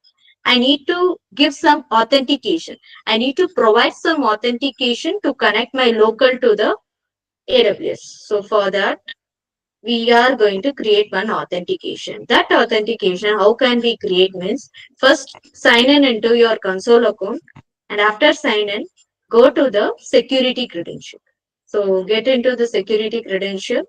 I need to give some authentication. I need to provide some authentication to connect my local to the AWS. So for that, we are going to create one authentication. That authentication, how can we create means, first sign in into your console account, and after sign in, go to the security credential. So get into the security credential.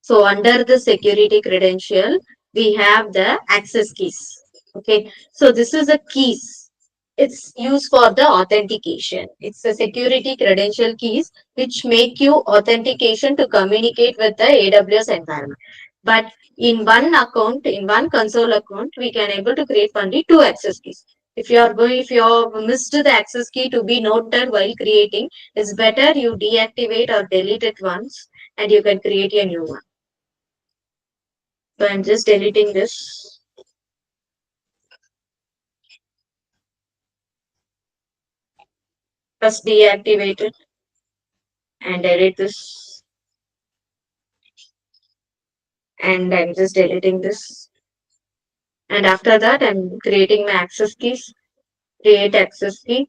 So under the security credential, we have the access keys. Okay. So this is a keys. It's used for the authentication. It's the security credential keys which make you authentication to communicate with the AWS environment. But in one account, in one console account, we can able to create only two access keys. If you have missed the access key to be noted while creating, it's better you deactivate or delete it once and you can create a new one. So I'm just deleting this. First deactivate it and delete this. And I'm just deleting this. And after that, I'm creating my access keys. Create access key.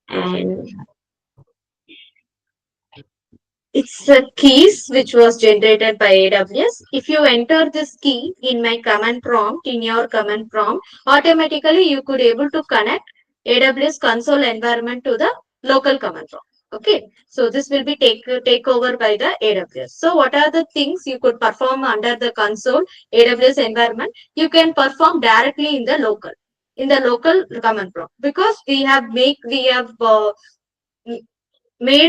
And it's a keys which was generated by AWS. If you enter this key in my command prompt, in your command prompt, automatically you could able to connect AWS console environment to the local command prompt. Okay, so this will be take over by the AWS. So what are the things you could perform under the console AWS environment? You can perform directly in the local. in the local command prompt, because we have made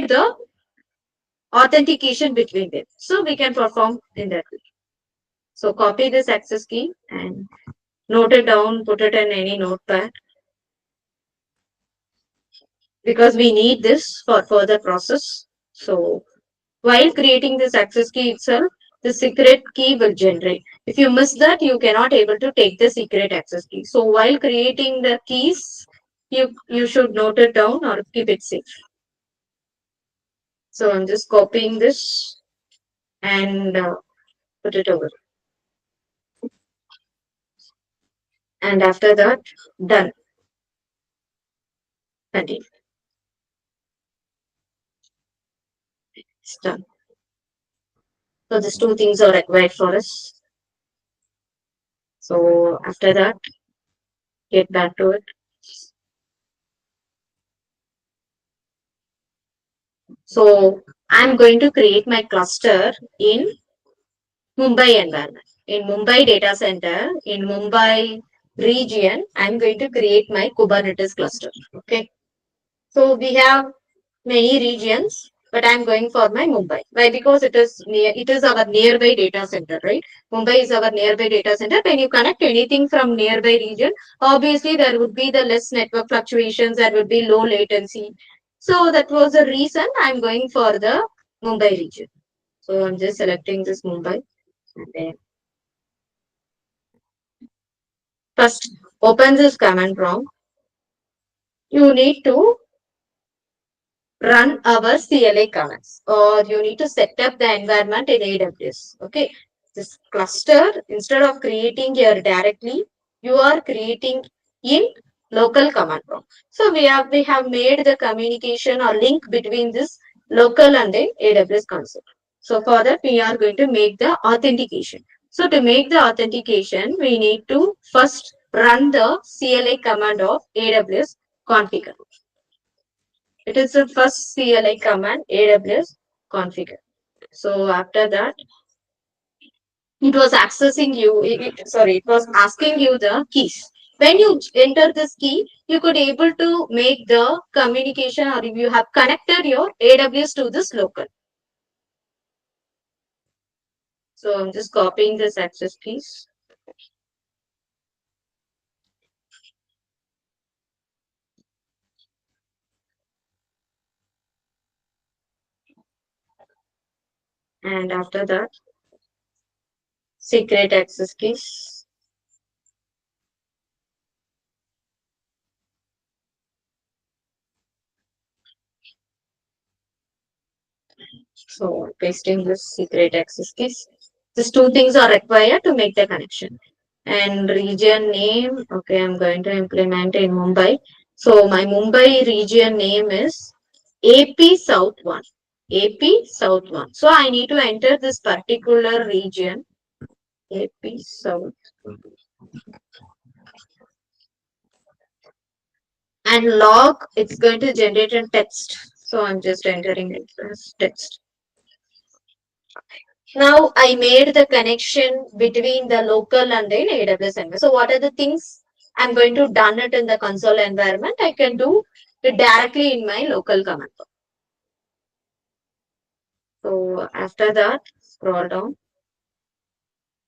the authentication between them. So we can perform in that way. So copy this access key and note it down, put it in any notepad, because we need this for further process. So while creating this access key itself, the secret key will generate. If you miss that, you cannot able to take the secret access key. So while creating the keys, you should note it down or keep it safe. So I'm just copying this and put it over. And after that, done. Continue. It's done. So these two things are required for us. So after that, get back to it. So I'm going to create my cluster in Mumbai environment. In Mumbai data center, in Mumbai region, I'm going to create my Kubernetes cluster. Okay. So we have many regions, but I'm going for my Mumbai. Why? Because it is our nearby data center, right? Mumbai is our nearby data center. When you connect anything from nearby region, obviously there would be the less network fluctuations, there would be low latency. So that was the reason I'm going for the Mumbai region. So I'm just selecting this Mumbai. And then first open this command prompt. You need to run our CLI commands, or you need to set up the environment in AWS. Okay. This cluster, instead of creating here directly, you are creating in local command prompt. So we have made the communication or link between this local and the AWS console. So for that, we are going to make the authentication. So to make the authentication, we need to first run the CLI command of AWS configure. It is the first CLI command AWS configure. So after that, it was accessing you, it was asking you the keys. When you enter this key, you could able to make the communication, or if you have connected your AWS to this local. So I'm just copying this access keys. And after that, secret access keys. So pasting this secret access keys. These two things are required to make the connection. And region name, okay, I'm going to implement in Mumbai. So my Mumbai region name is AP South 1. AP South 1. So I need to enter this particular region, AP South. And log, it's going to generate a text. So I'm just entering it as text. Now I made the connection between the local and the AWS environment. So what are the things I'm going to done it in the console environment? I can do it directly in my local command. So after that, scroll down.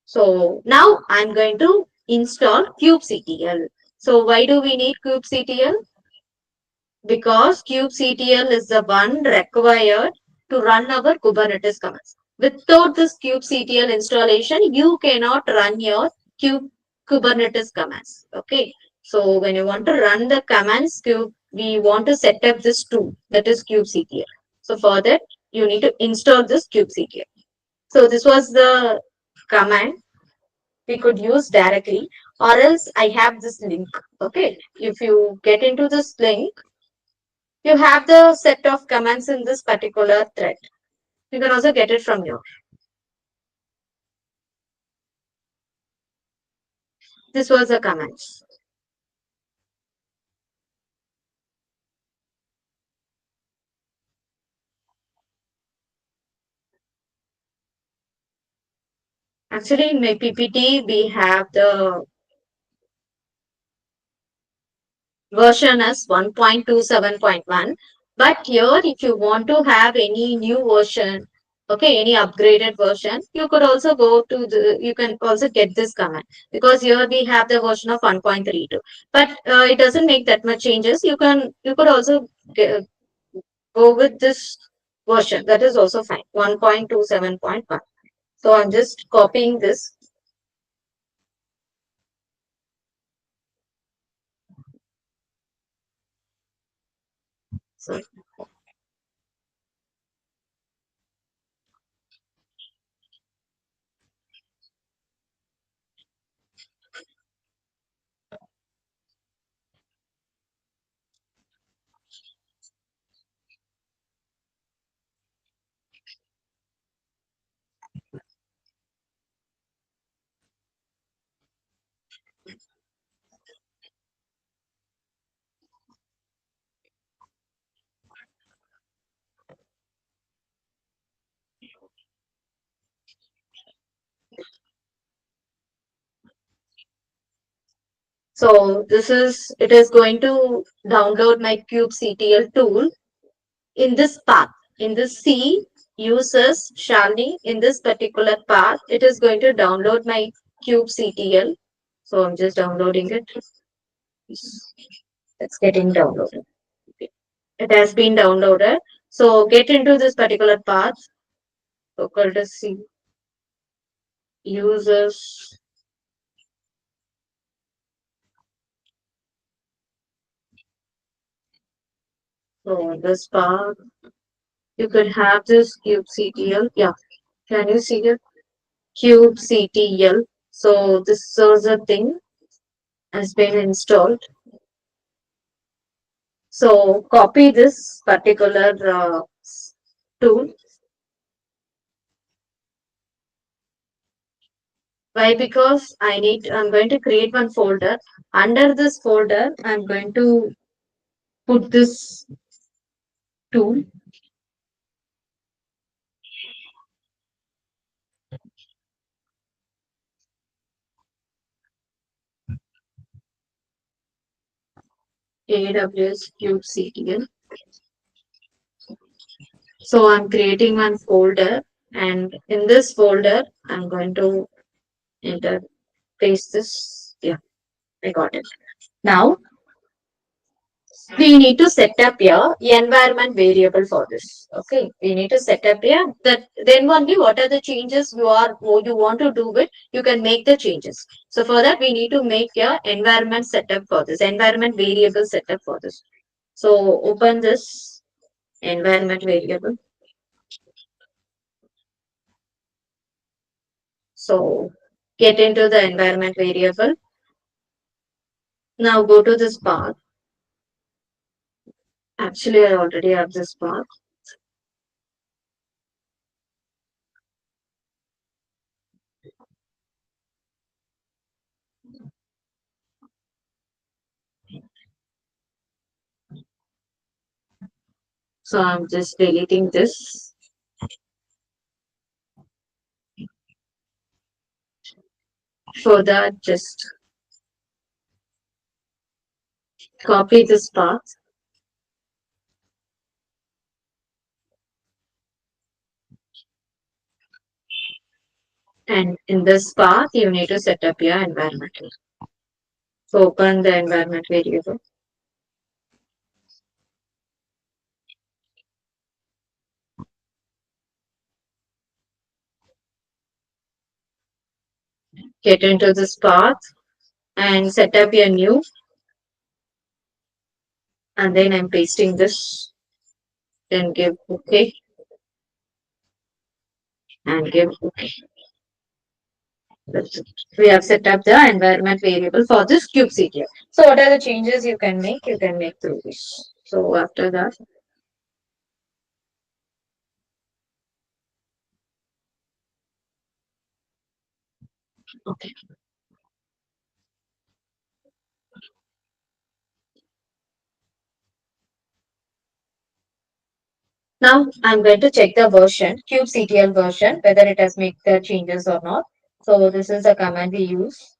So now I'm going to install kubectl. So why do we need kubectl? Because kubectl is the one required to run our Kubernetes commands. Without this kubectl installation, you cannot run your Kubernetes commands. Okay. So when you want to run the commands, we want to set up this tool, that is kubectl. So for that, you need to install this kubectl. So this was the command we could use directly, or else I have this link. Okay. If you get into this link, you have the set of commands in this particular thread. You can also get it from here. This was the commands. Actually, in my PPT, we have the version as 1.27.1. But here, if you want to have any new version, okay, any upgraded version, you could also go to you can also get this command, because here we have the version of 1.32. But it doesn't make that much changes. You could also go with this version. That is also fine. 1.27.1. So I'm just copying this. So So it is going to download my kubectl tool in this path. In this C users Shalini, in this particular path, it is going to download my kubectl. So I'm just downloading it. It's getting downloaded. It has been downloaded. So get into this particular path. Local to C users. So this path, you could have this kubectl. Yeah, can you see it? Kubectl. So this server thing has been installed. So copy this particular tool. Why? Because I'm going to create one folder. Under this folder, I'm going to put this tool. AWS kubectl. So I'm creating one folder, and in this folder, I'm going to enter, paste this. Yeah, I got it. Now we need to set up your environment variable for this. Okay, we need to set up here that then only what are the changes you want to do with, you can make the changes. So for that we need to make your environment setup for this, environment variable setup for this. So open this environment variable. So get into the environment variable. Now go to this path. Actually, I already have this path. So I'm just deleting this. For that, just copy this path. And in this path, you need to set up your environment. So open the environment variable. Get into this path and set up your new. And then I'm pasting this. Then give OK. And give OK. That's it. We have set up the environment variable for this kubectl. So what are the changes you can make? You can make through this. So after that, okay. Now I'm going to check the version, kubectl version, whether it has made the changes or not. So this is the command we use.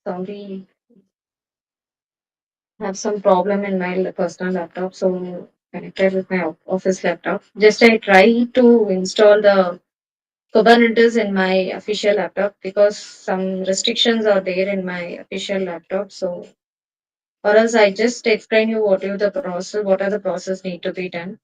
Sorry, I have some problem in my personal laptop, so connected with my office laptop. Just I try to install the Kubernetes in my official laptop because some restrictions are there in my official laptop. So, or else I just explain you what are the process need to be done.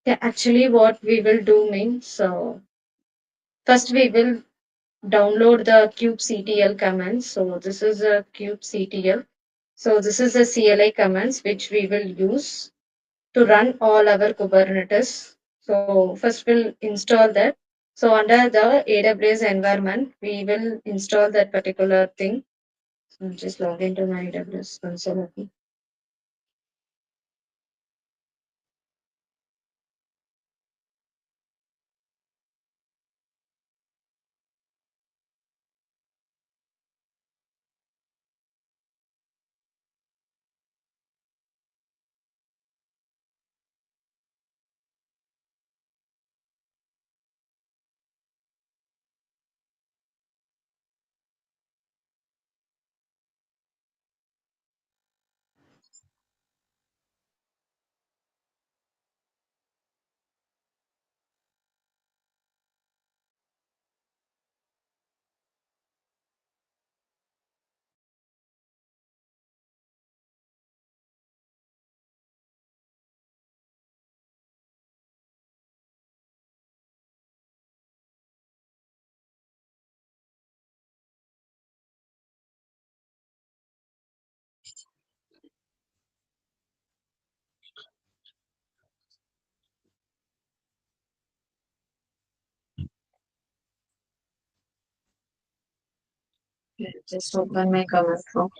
Yeah, actually, what we will do means, first we will download the kubectl commands. So this is a kubectl. So this is the CLI commands which we will use to run all our Kubernetes. So first we'll install that. So under the AWS environment, we will install that particular thing. So just log into my AWS console. Okay. Just open my command prompt.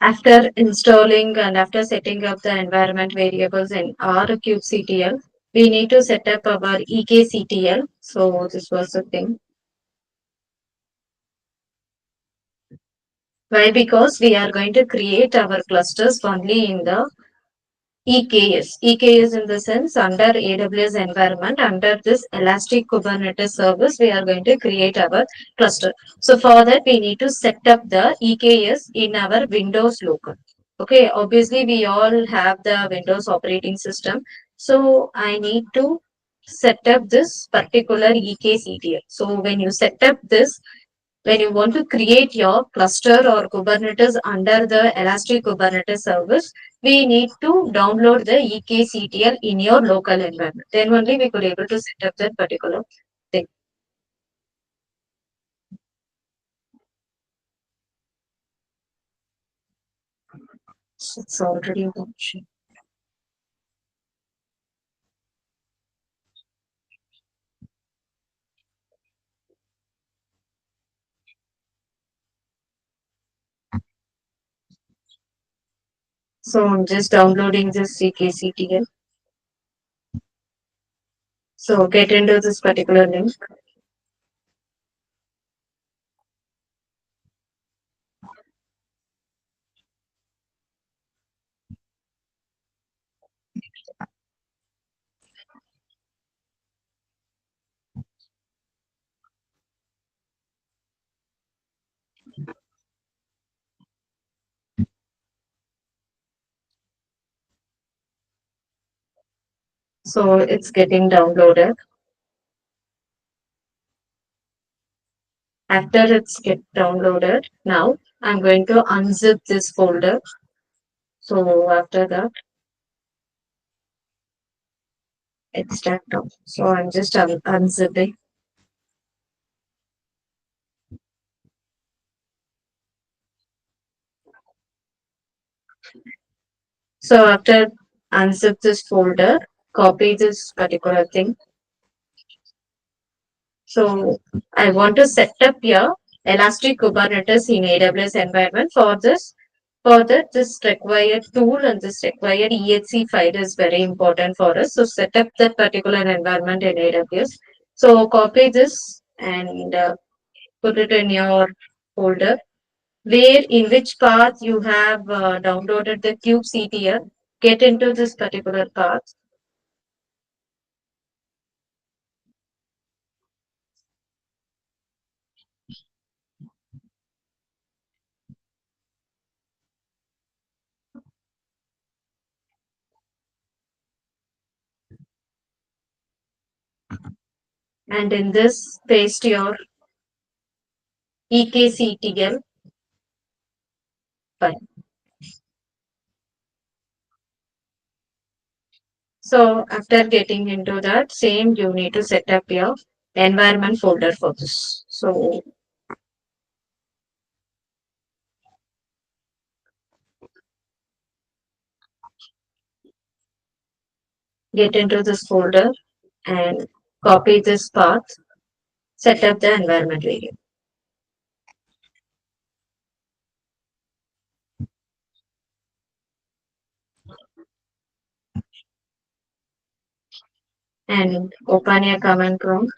After installing and after setting up the environment variables in our kubectl, we need to set up our ekctl. So this was the thing. Why? Because we are going to create our clusters only in the EKS. EKS in the sense under AWS environment, under this Elastic Kubernetes service, we are going to create our cluster. So for that, we need to set up the EKS in our Windows local. Okay, obviously we all have the Windows operating system. So I need to set up this particular EKCTL. So when you set up this, when you want to create your cluster or Kubernetes under the Elastic Kubernetes service, we need to download the ekctl in your local environment. Then only we could able to set up that particular thing. It's already a option. So I'm just downloading this CKCTL. So get into this particular link. So it's getting downloaded. After it's get downloaded, now I'm going to unzip this folder. So after that, extract out. So I'm just unzipping. So after unzip this folder, copy this particular thing. So I want to set up here Elastic Kubernetes in AWS environment. For that, this required tool and this required EHC file is very important for us. So set up that particular environment in AWS. So copy this and put it in your folder. Where in which path you have downloaded the kubectl, get into this particular path. And in this, paste your ekctl file. So after getting into that, same you need to set up your environment folder for this. So get into this folder and copy this path, set up the environment variable. And open your command prompt.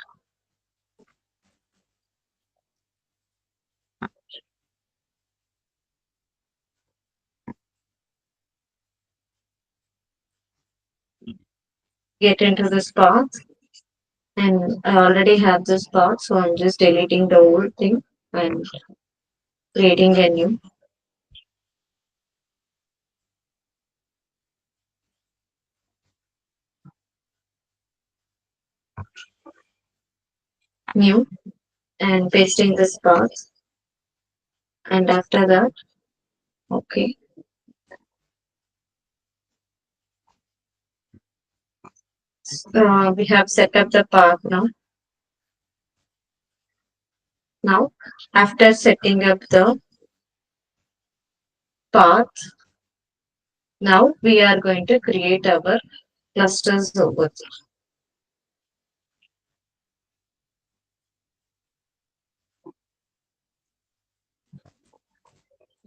Get into this path. And I already have this path, so I'm just deleting the old thing and creating a new and pasting this path. And after that, okay. We have set up the path now. Now, after setting up the path, now we are going to create our clusters over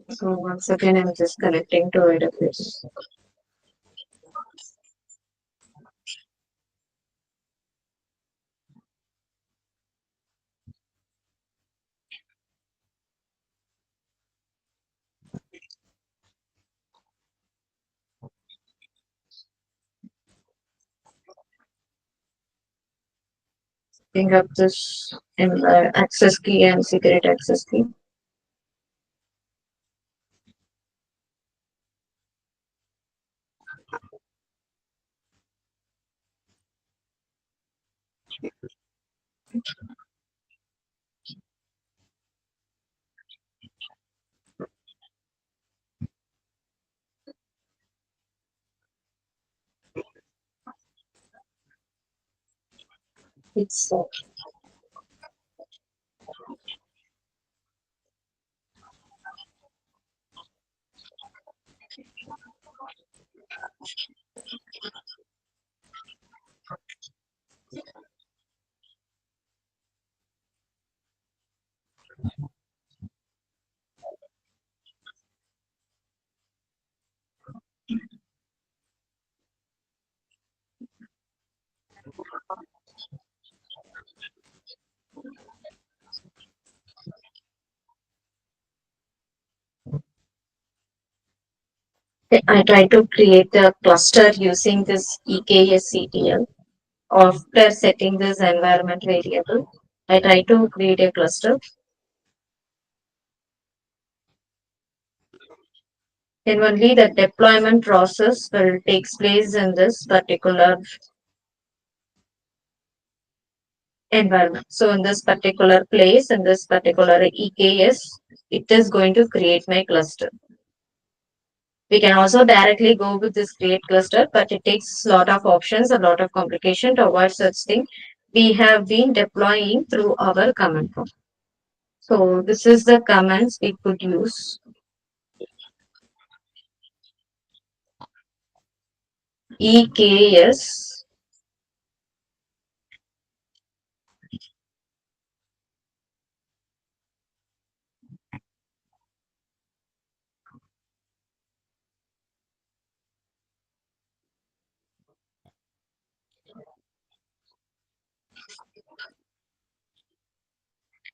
there. So once again, I'm just connecting to AWS. Setting up this in access key and secret access key. It's I try to create a cluster using this EKSCTL. After setting this environment variable, I try to create a cluster. Then only the deployment process will takes place in this particular environment. So in this particular place, in this particular EKS, it is going to create my cluster. We can also directly go with this create cluster, but it takes a lot of options, a lot of complication to avoid such thing. We have been deploying through our command prompt. So this is the commands we could use. EKS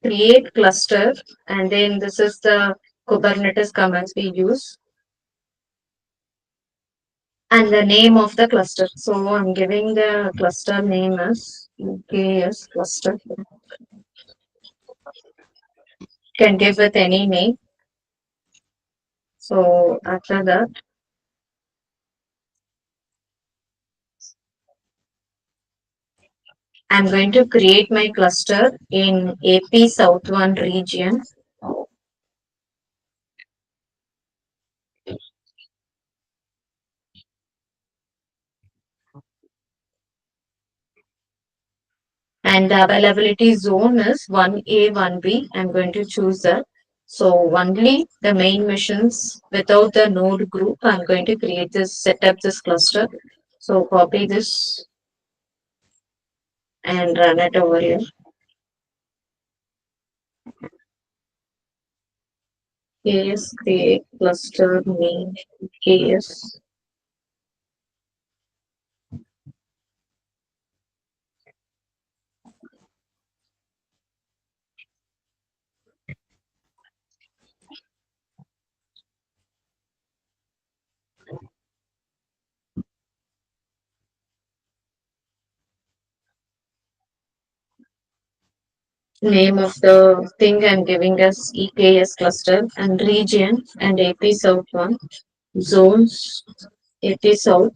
create cluster, and then this is the Kubernetes commands we use, and the name of the cluster. So I'm giving the cluster name as EKS cluster. Can give with any name. So after that, I'm going to create my cluster in AP South 1 region. And the availability zone is 1A, 1B. I'm going to choose that. So only the main missions without the node group, I'm going to create this, set up this cluster. So copy this and run it over here. KS create cluster name KS. Name of the thing I'm giving us EKS cluster and region and AP South 1 zones. AP South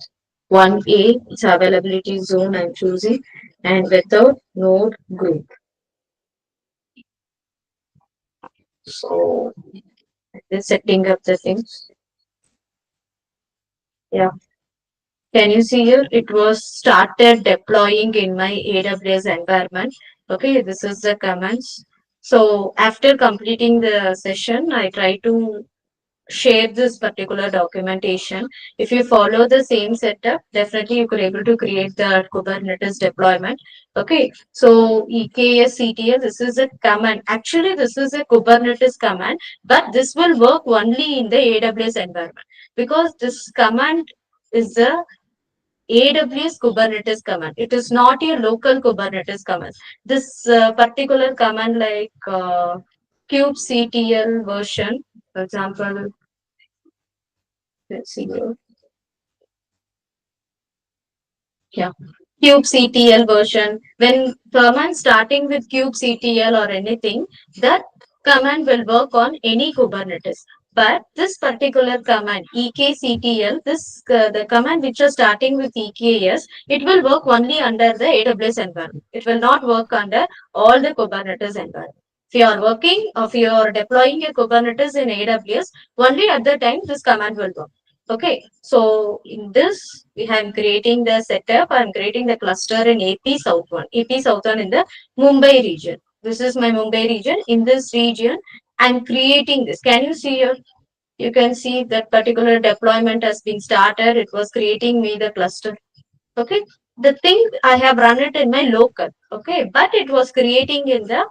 1A, it's availability zone I'm choosing, and without node group. So just setting up the things. Yeah. Can you see here? It was started deploying in my AWS environment. Okay, this is the commands. So after completing the session, I try to share this particular documentation. If you follow the same setup, definitely you could able to create the Kubernetes deployment. Okay, so EKS this is a command. Actually, this is a Kubernetes command, but this will work only in the AWS environment because this command is the AWS Kubernetes command. It is not a local Kubernetes command. This particular command like kubectl version, for example, let's see here. Yeah. kubectl version. When command starting with kubectl or anything, that command will work on any Kubernetes. But this particular command, ekctl, this the command which is starting with EKS, it will work only under the AWS environment. It will not work under all the Kubernetes environment. If you are working, or if you are deploying a Kubernetes in AWS, only at the time this command will work. Okay, so in this, we have creating the setup. I'm creating the cluster in AP South 1. AP South 1 in the Mumbai region. This is my Mumbai region. In this region, I'm creating this. Can you see here? You can see that particular deployment has been started. It was creating me the cluster. Okay, the thing I have run it in my local. Okay, but it was creating in the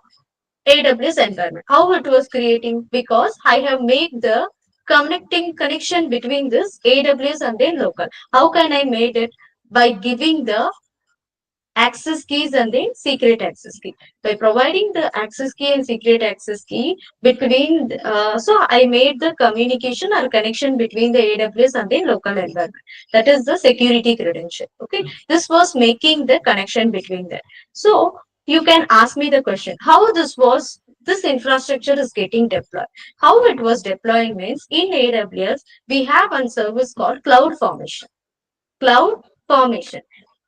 AWS environment. How it was creating? Because I have made the connection between this AWS and then local. How can I made it? By giving the access keys and then secret access key. By providing the access key and secret access key between, so I made the communication or connection between the AWS and the local environment. That is the security credential. Okay, this was making the connection between them. So you can ask me the question, how this infrastructure is getting deployed. How it was deploying means in AWS, we have one service called cloud formation. Cloud formation.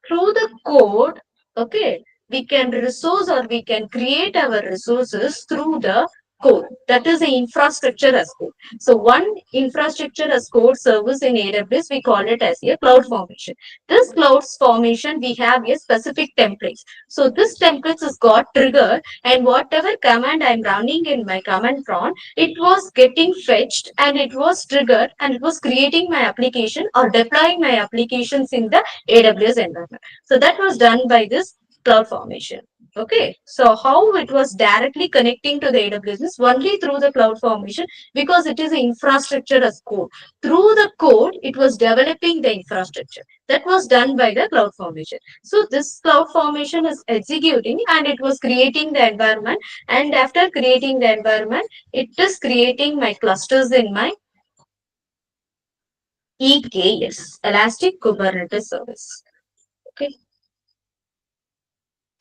Through the code, okay, we can resource or we can create our resources through the code. That is the infrastructure as code. So one infrastructure as code service in AWS, we call it as a cloud formation. This cloud formation, we have a specific templates. So this templates is got triggered, and whatever command I'm running in my command prompt, it was getting fetched and it was triggered and it was creating my application or deploying my applications in the AWS environment. So that was done by this cloud formation. Okay, so how it was directly connecting to the AWS is only through the cloud formation, because it is an infrastructure as code. Through the code, it was developing the infrastructure. That was done by the cloud formation. So this cloud formation is executing and it was creating the environment. And after creating the environment, it is creating my clusters in my EKS, Elastic Kubernetes Service. Okay.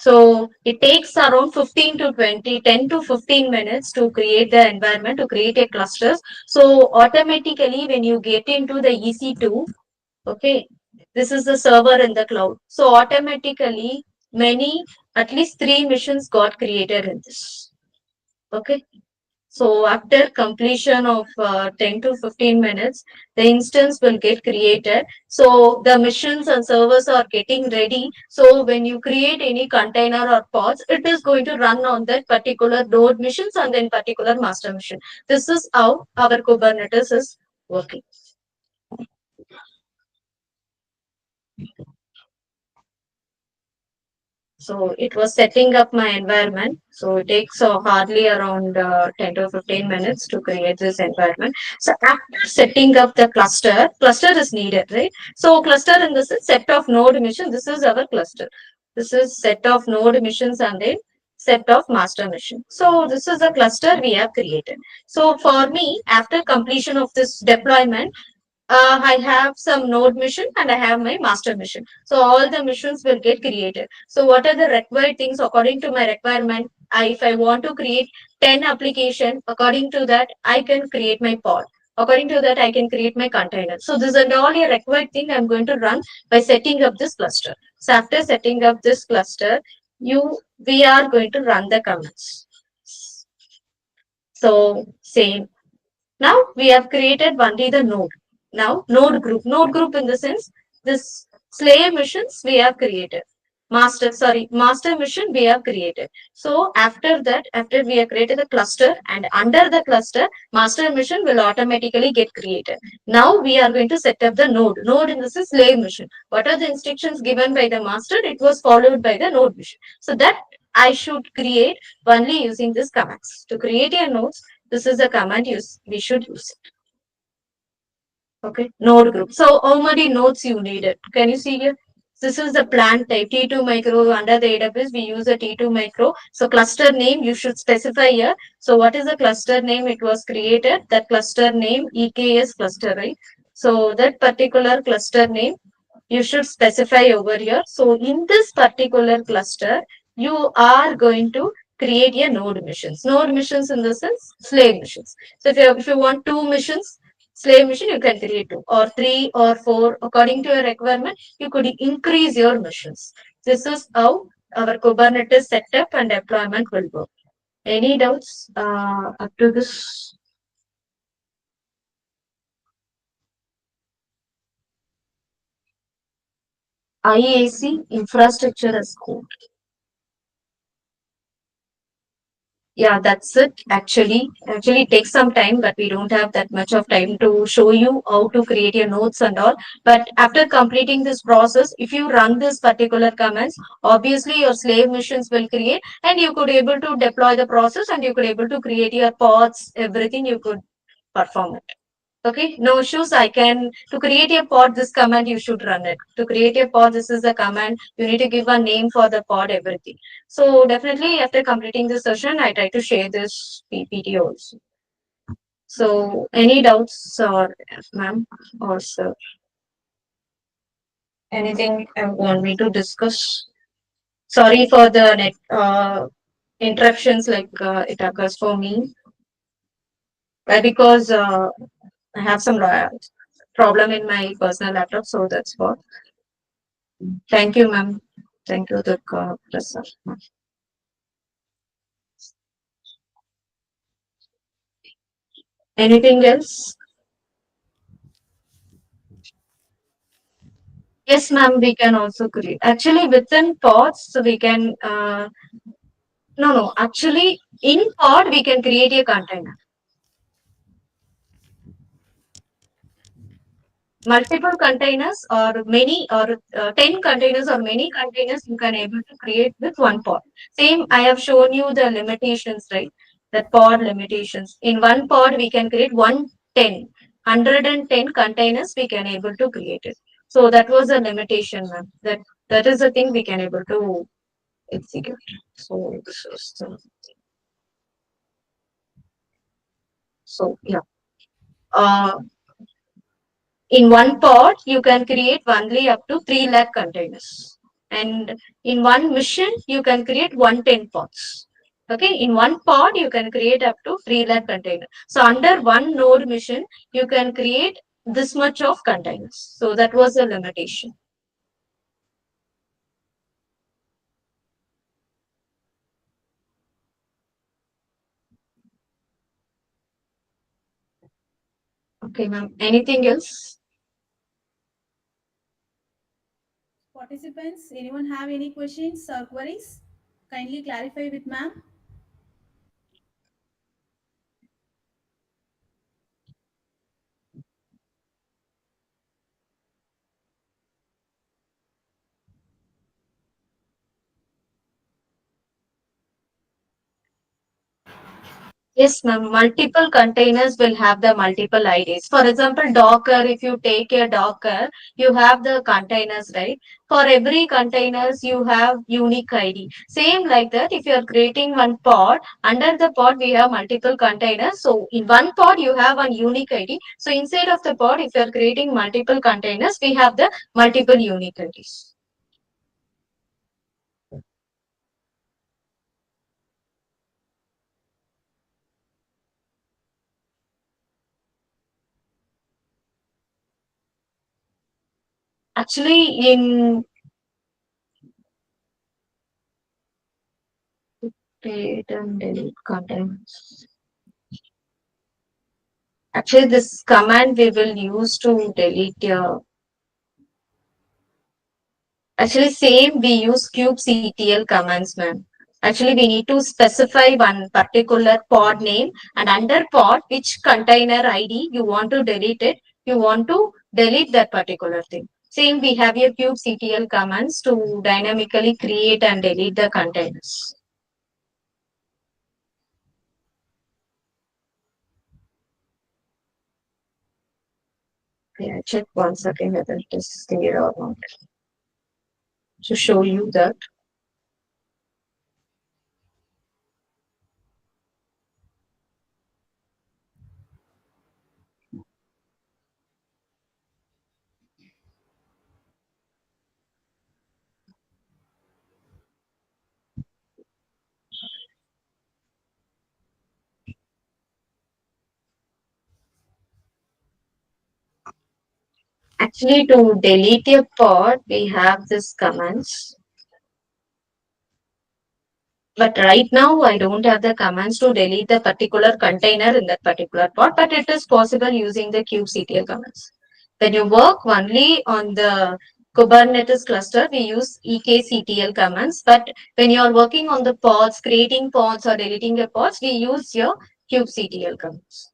So it takes around 15 to 20, 10 to 15 minutes to create the environment, to create a clusters. So automatically when you get into the EC2, okay, this is the server in the cloud. So automatically at least 3 missions got created in this. Okay. So after completion of 10 to 15 minutes, the instance will get created. So the missions and servers are getting ready. So when you create any container or pods, it is going to run on that particular node missions and then particular master mission. This is how our Kubernetes is working. So it was setting up my environment. So it takes hardly around 10 to 15 minutes to create this environment. So after setting up the cluster is needed, right? So cluster in this is set of node missions. This is our cluster. This is set of node missions and then set of master mission. So this is the cluster we have created. So for me, after completion of this deployment, I have some node mission and I have my master mission. So all the missions will get created. So what are the required things according to my requirement? If I want to create 10 application, according to that, I can create my pod. According to that, I can create my container. So this is all a required thing I'm going to run by setting up this cluster. So after setting up this cluster, we are going to run the commands. So same. Now we have created only the node. Now node group in the sense, this slave missions we have created. Master mission we have created. So after that, after we have created the cluster, and under the cluster, master mission will automatically get created. Now we are going to set up the node. Node in this is slave mission. What are the instructions given by the master? It was followed by the node mission. So that I should create only using this commands. To create a nodes, this is the command we should use it. Okay, node group. So how many nodes you needed? Can you see here? This is the plant type T2 micro. Under the AWS, we use a T2 micro. So cluster name you should specify here. So what is the cluster name it was created? That cluster name EKS cluster, right? So that particular cluster name you should specify over here. So in this particular cluster, you are going to create a node missions. Node missions in the sense slave missions. So if you want 2 missions, slave mission, you can create 2 or 3 or 4 according to your requirement. You could increase your missions. This is how our Kubernetes setup and deployment will work. Any doubts up to this? IAC infrastructure as code. Yeah, that's it. Actually, it takes some time, but we don't have that much of time to show you how to create your notes and all. But after completing this process, if you run this particular commands, obviously your slave missions will create, and you could able to deploy the process, and you could able to create your pods, everything you could perform it. Okay, no issues. I can, to create a pod, this command you should run it. To create a pod, this is the command. You need to give a name for the pod, everything. So definitely after completing this session, I try to share this PPT also. So any doubts or ma'am or sir? Anything you want me to discuss? Sorry for the interruptions like it occurs for me. Because I have some problem in my personal laptop, so that's what. Thank you, ma'am. Thank you, the professor. Anything else? Yes, ma'am, we can also create. Actually, within pods, so we can, no, actually, in pod, we can create a container. Multiple containers or many or 10 containers or many containers you can able to create with one pod. Same, I have shown you the limitations, right? The pod limitations. In one pod, we can create 110 containers we can able to create it. So that was a limitation, ma'am. That is the thing we can able to execute. So this is the, so yeah. Uh, in one pod, you can create only up to 3 lakh containers. And in one mission, you can create 110 pods. Okay, in one pod, you can create up to 3 lakh containers. So under one node mission, you can create this much of containers. So that was a limitation. Okay, ma'am. Anything else? Participants, anyone have any questions or queries? Kindly clarify with ma'am. Yes, ma'am. Multiple containers will have the multiple IDs. For example, Docker, if you take a Docker, you have the containers, right? For every containers, you have unique ID. Same like that, if you are creating one pod, under the pod, we have multiple containers. So in one pod, you have one unique ID. So inside of the pod, if you are creating multiple containers, we have the multiple unique IDs. Actually, in create and delete containers. Actually, this command we will use to delete your. Actually, same we use kubectl commands, ma'am. Actually, we need to specify one particular pod name and under pod which container ID you want to delete it. You want to delete that particular thing. Same, we have your kubectl commands to dynamically create and delete the containers. Yeah, check once again whether it is clear or not. To show you that. Actually, to delete a pod, we have this commands. But right now, I don't have the commands to delete the particular container in that particular pod, but it is possible using the kubectl commands. When you work only on the Kubernetes cluster, we use ekctl commands. But when you are working on the pods, creating pods or deleting the pods, we use your kubectl commands.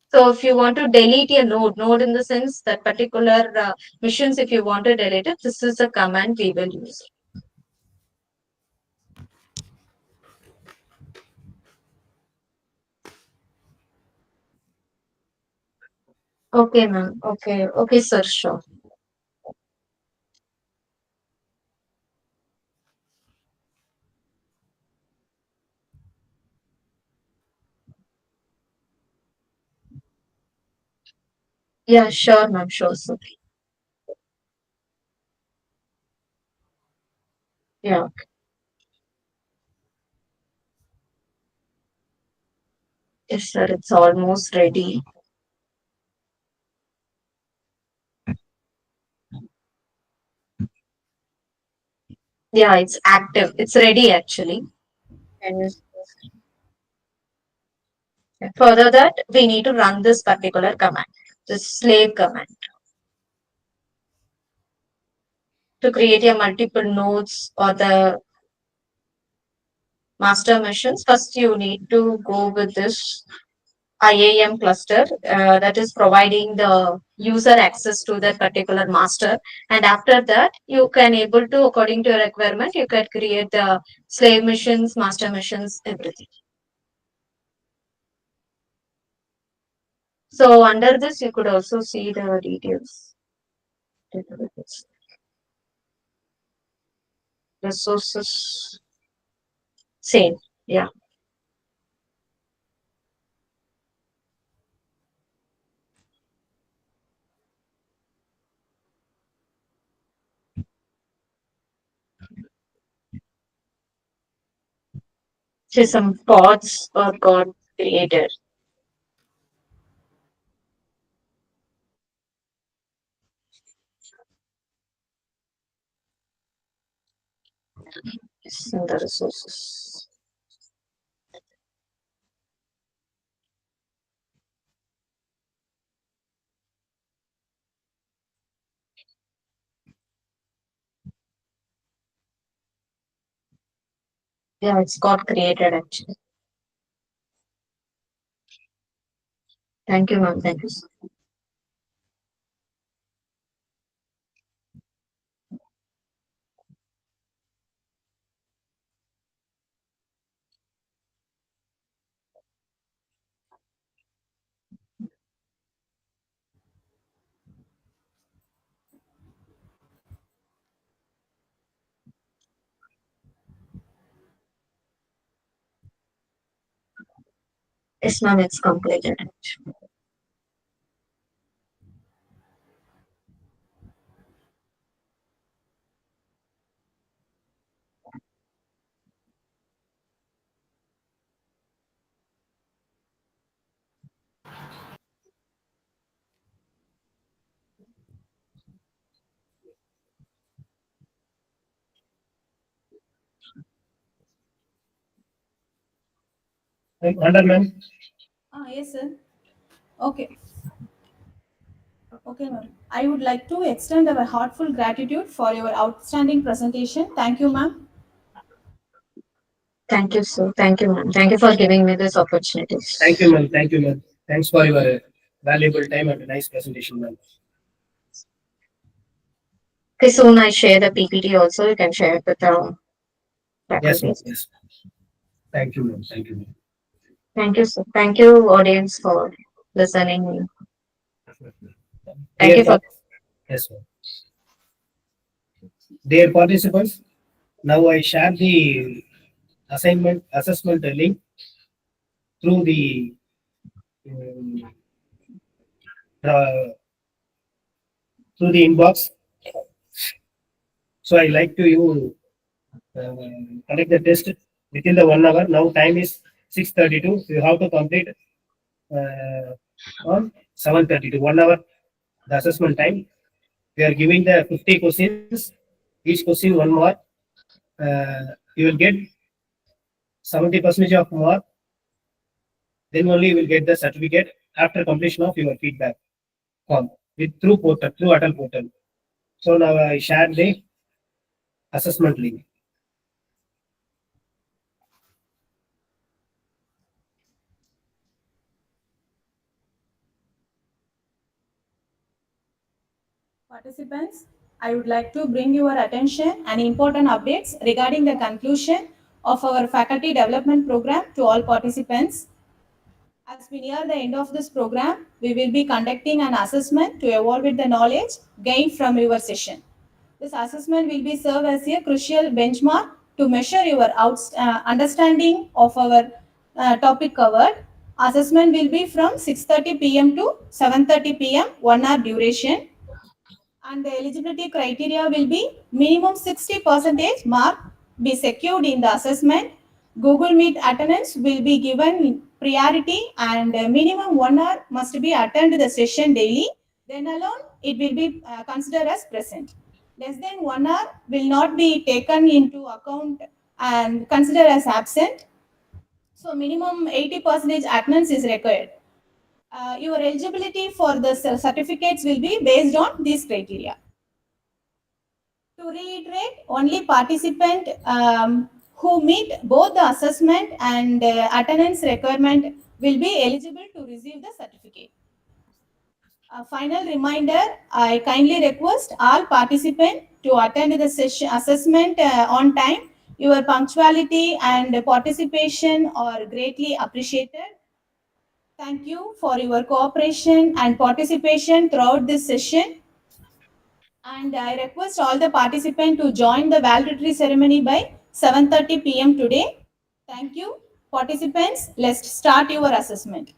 So if you want to delete a node in the sense that particular missions, if you want to delete it, this is the command we will use. Okay, ma'am. Okay. Okay, sir. Sure. Yeah, sure, ma'am. Sure, sir. Yeah. Yes, sir. It's almost ready. Yeah, it's active. It's ready actually. And further that, we need to run this particular command, the slave command, to create a multiple nodes or the master machines. First, you need to go with this IAM cluster that is providing the user access to that particular master. And after that, you can able to, according to your requirement, you can create the slave machines, master machines, everything. So under this, you could also see the details. Resources, same. Yeah. So some pods or got created. In the resources. Yeah, it's got created actually. Thank you, ma'am. Thank you. Sir. Yes, ma'am, it's completed. Under ma'am. Yes, sir. Okay. Okay, ma'am. I would like to extend our heartfelt gratitude for your outstanding presentation. Thank you, ma'am. Thank you, sir. Thank you, ma'am. Thank you for giving me this opportunity. Thank you, ma'am. Thank you, ma'am. Thanks for your valuable time and a nice presentation, ma'am. Okay, soon I share the PPT also. You can share it with the Yes, ma'am. faculty. Yes. Thank you, ma'am. Thank you, ma'am. Thank you, sir. Thank you, audience, for listening. Thank Dear you for. yes, ma'am. Dear participants, now I share the assignment assessment link through the um, uh, through the inbox. So I like to you conduct the test within the 1 hour. Now time is 6:32. You have to complete uh, on 7:32. 1 hour the assessment time. We are giving the 50 questions. Each question 1 mark. You will get 70% of mark. Then only you will get the certificate after completion of your feedback form with through portal through Atal portal. So now I share the assessment link. Participants, I would like to bring your attention and important updates regarding the conclusion of our faculty development program to all participants. As we near the end of this program, we will be conducting an assessment to evaluate the knowledge gained from your session. This assessment will be serve as a crucial benchmark to measure your understanding of our topic covered. Assessment will be from 6:30 p.m. to 7:30 p.m. 1 hour duration, and the eligibility criteria will be minimum 60 percentage mark be secured in the assessment. Google Meet attendance will be given priority, and minimum 1 hour must be attend the session daily. Then alone it will be considered as present. Less than 1 hour will not be taken into account and considered as absent. So minimum 80 percentage attendance is required. Your eligibility for the certificates will be based on these criteria. To reiterate, only participant who meet both the assessment and attendance requirement will be eligible to receive the certificate. A final reminder, I kindly request all participants to attend the session assessment on time. Your punctuality and participation are greatly appreciated. Thank you for your cooperation and participation throughout this session. And I request all the participants to join the valedictory ceremony by 7:30 p.m. today. Thank you. Participants, let's start your assessment.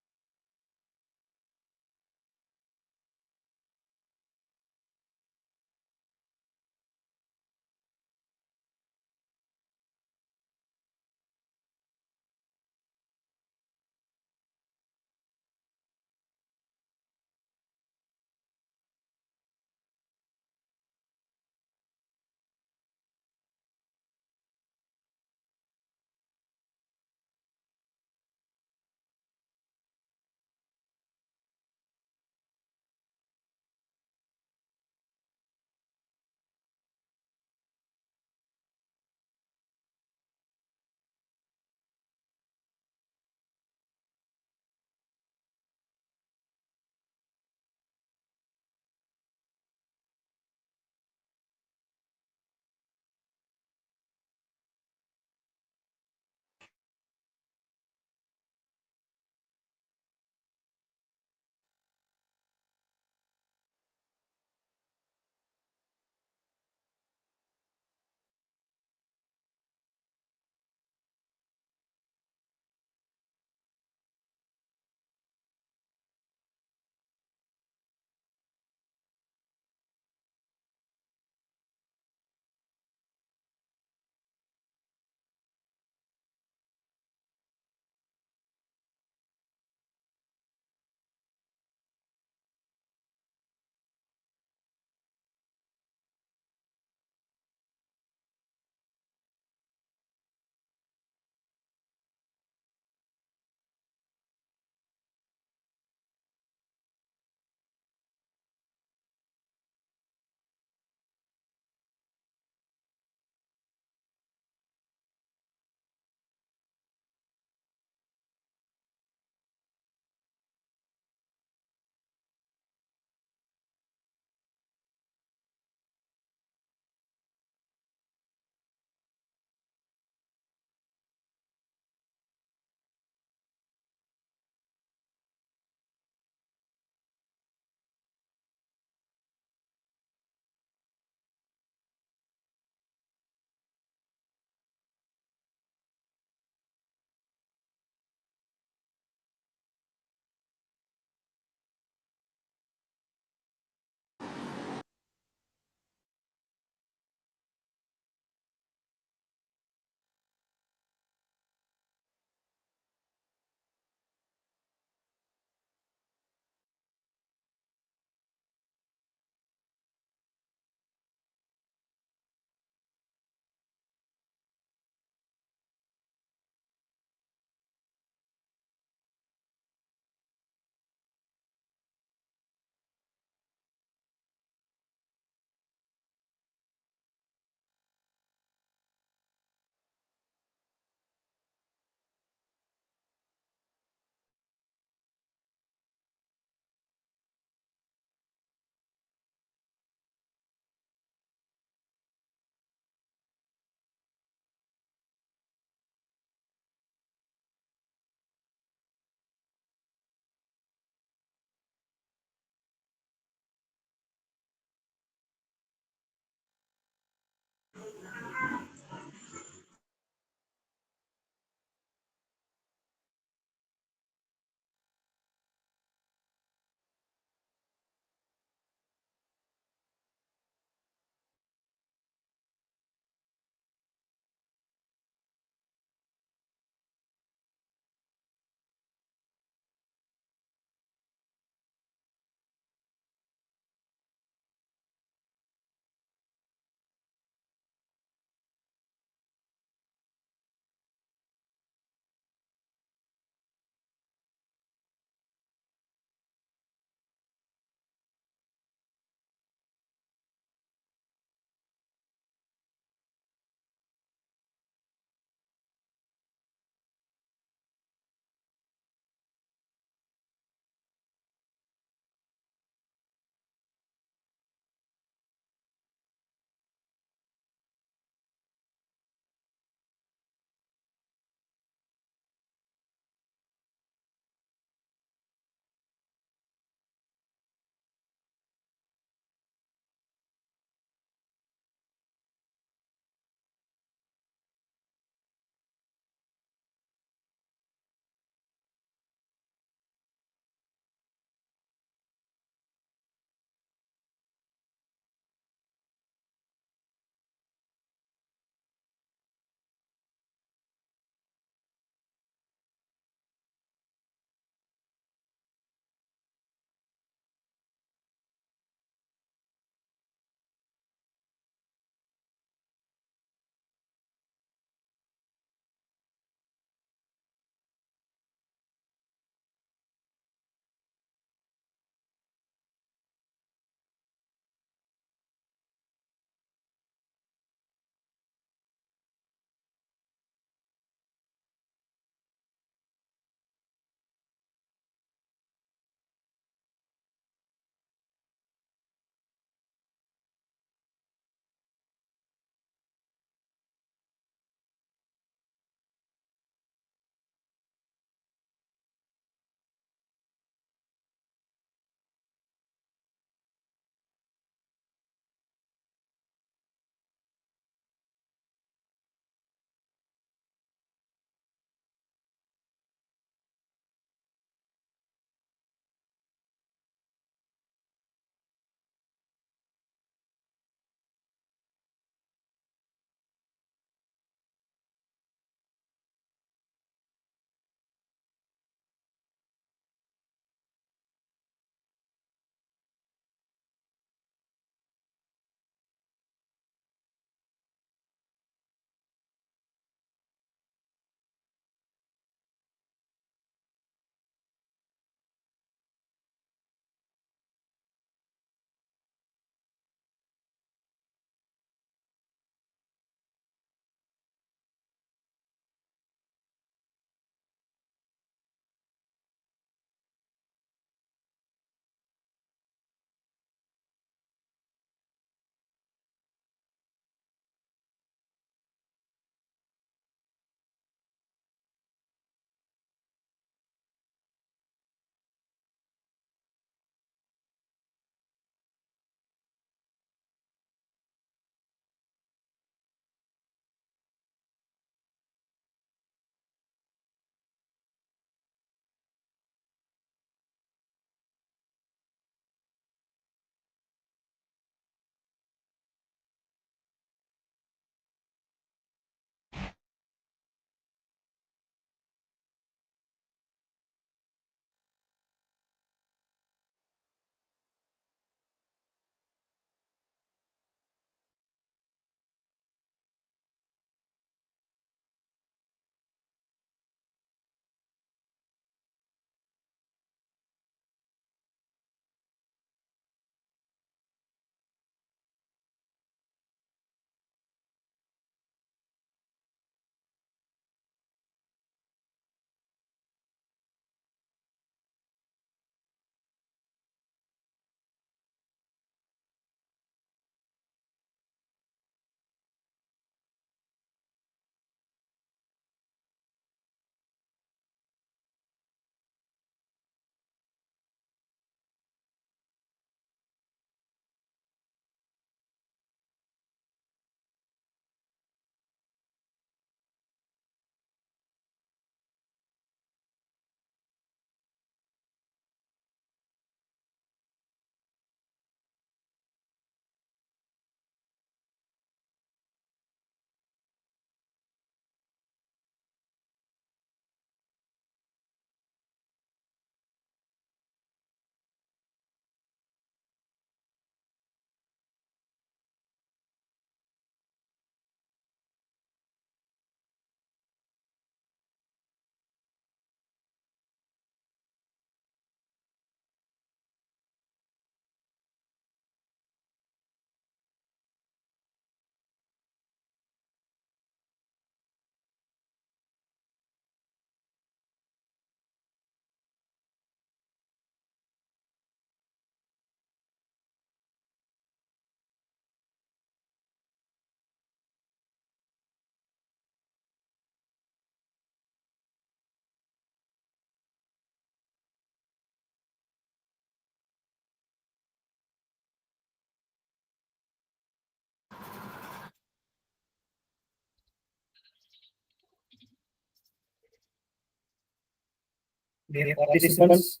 Dear participants,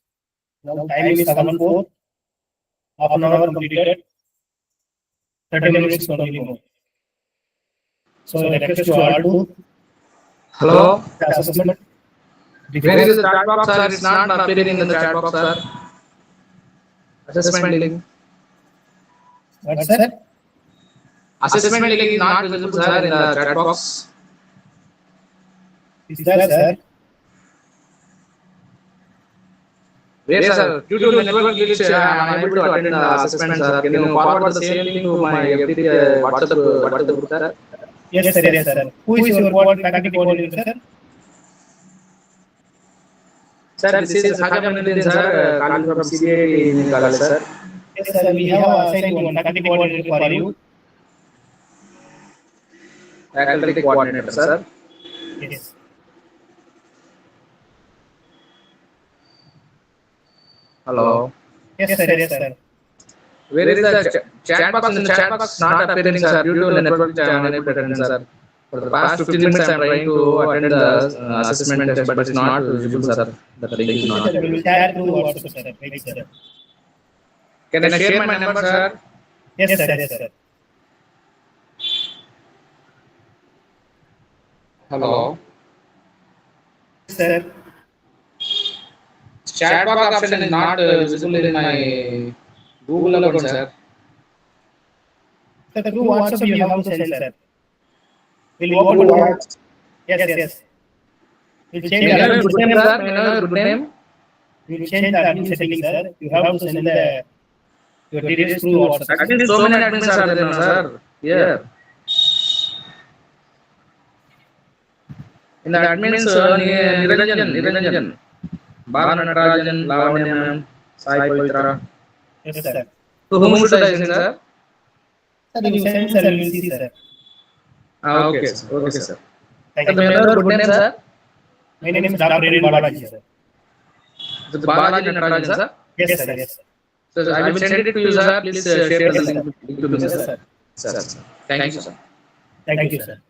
now time is 7:04. Half an hour completed. 30 minutes only more. So I request you all to Hello. the assessment. Where is the chat box, sir? It's not appearing in the chat box, sir. Assessment link. What, sir? Assessment link is not visible, sir, in the chat box. Is there, sir? Where, sir? Due to network glitch, I am unable to attend the assessment, sir. Can you forward the same thing to my FTP WhatsApp group, sir? Yes, sir. Yes, sir. Who is your faculty coordinator, sir? Sir, this is Sajamuddin, sir, calling from CBIT in college, sir. Yes, sir. We have assigned one faculty coordinator for you. Faculty coordinator, sir. Yes. Hello. Yes, sir. Yes, sir. Where is the chat box? In the chat box not appearing, sir, due to network glitch. I am unable to attend, sir. For the past 15 minutes, I am trying to attend the assessment test, but it's not visible, sir. The link is not. We will share through WhatsApp, sir. Wait, sir. Can I share my number, sir? Yes, sir. Yes, sir. Hello. Sir. Chat box option is not visible in my Google account, sir. Sir, through WhatsApp you have to send, sir. Will you open WhatsApp? Yes, yes. We'll change May I know the your good name, sir? May I know your good name? we'll change the admin settings, sir. You have to send your details through WhatsApp. Actually, so many admins are there now, sir. Yeah. In the admins, Niranjan, Bala Natarajan, Lavanya ma'am, Sai Pavitra. Yes, sir. To whom should I send, sir? Sir, you send, sir. We will see, sir. Okay, sir. Okay, sir. Thank Sir, you. may I know your good name, sir? My name is Dr. Balaji, sir. Is it Balaji Natarajan, sir? Yes, sir. Yes, sir. So I will send it to you, sir. Please share the link to me, Yes, sir. sir. Sir. Thank you, sir. Thank you, sir.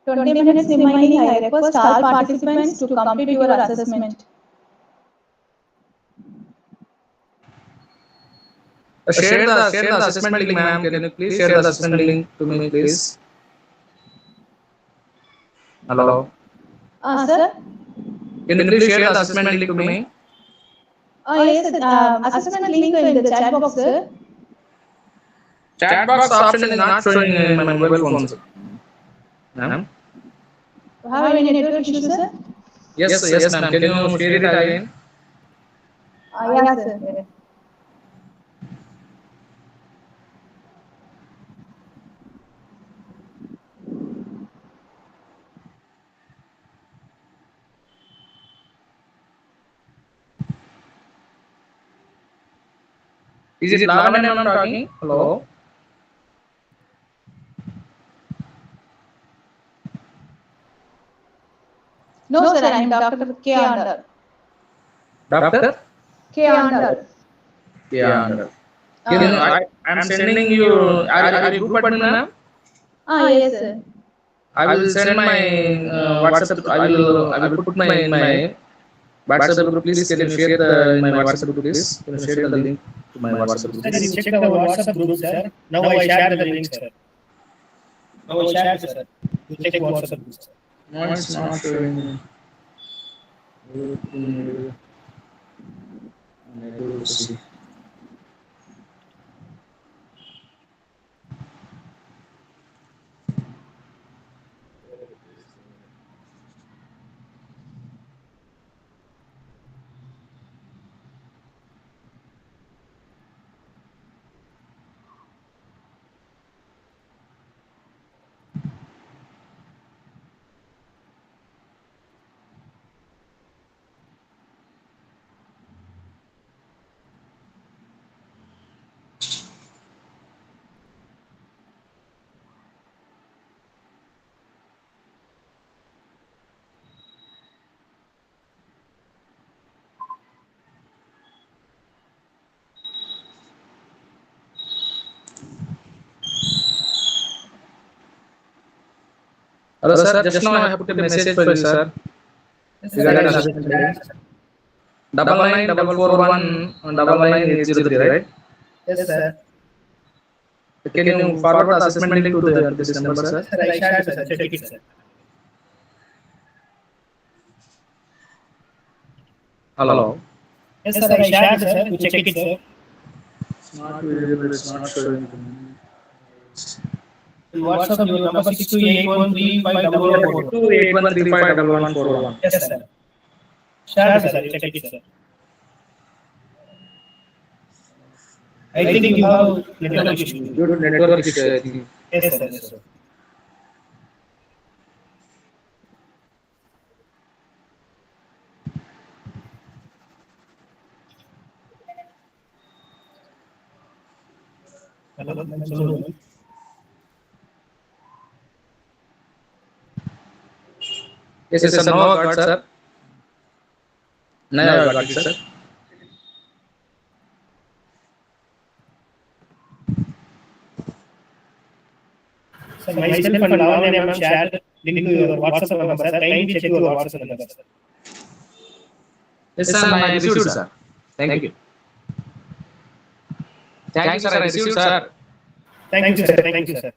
Twenty minutes remaining. I request all participants to complete your assessment. Share the assessment link, ma'am. Can you please share the assessment link to me, please? Hello. Sir? Can you please share the assessment link to me? Yes, assessment link in the chat box, sir. Chat box option is not showing in my mobile phone, sir. Ma'am? Have any network issue, sir? Yes, ma'am. Can you share it again? Yes, sir. Is it Lavanya ma'am talking? Hello. No, sir, I am Dr. K. Andar. Doctor? K. Andar. Yeah. I'm sending you. Are you group admin, ma'am? Yes, sir. I will send my WhatsApp. I will put my WhatsApp group. Please, can you share my WhatsApp group, please? Can you share the link to my WhatsApp group? Sir, you check our WhatsApp group, sir. Now I share the link, sir. Now I share, sir. You check WhatsApp group, sir. No, it's not showing. Unable to see. Hello, sir. Just now I have put a message for you, sir. Regarding assessment link. 9944419980, right? Yes, sir. Can you forward the assessment link to this number, sir? Sir, I shared, sir. Check it, sir. Hello. Yes, sir, I shared, sir. You check it, sir. Not visible. It's not showing. In WhatsApp, your number 62813544. 281351141. Yes, sir. Shared, sir. You check it, sir. I think you have network issue. Due to network issue, I think. Yes, sir. Yes, sir. Hello, hello. Yes, sir. No, got, sir. No, I got it, sir. Sir, myself and Lavanya ma'am shared link to your WhatsApp number, sir. Kindly check your WhatsApp number, sir. Yes, sir. I received, sir. Thank you. Thank you, sir. I received, sir. Thank you, sir. Thank you, sir.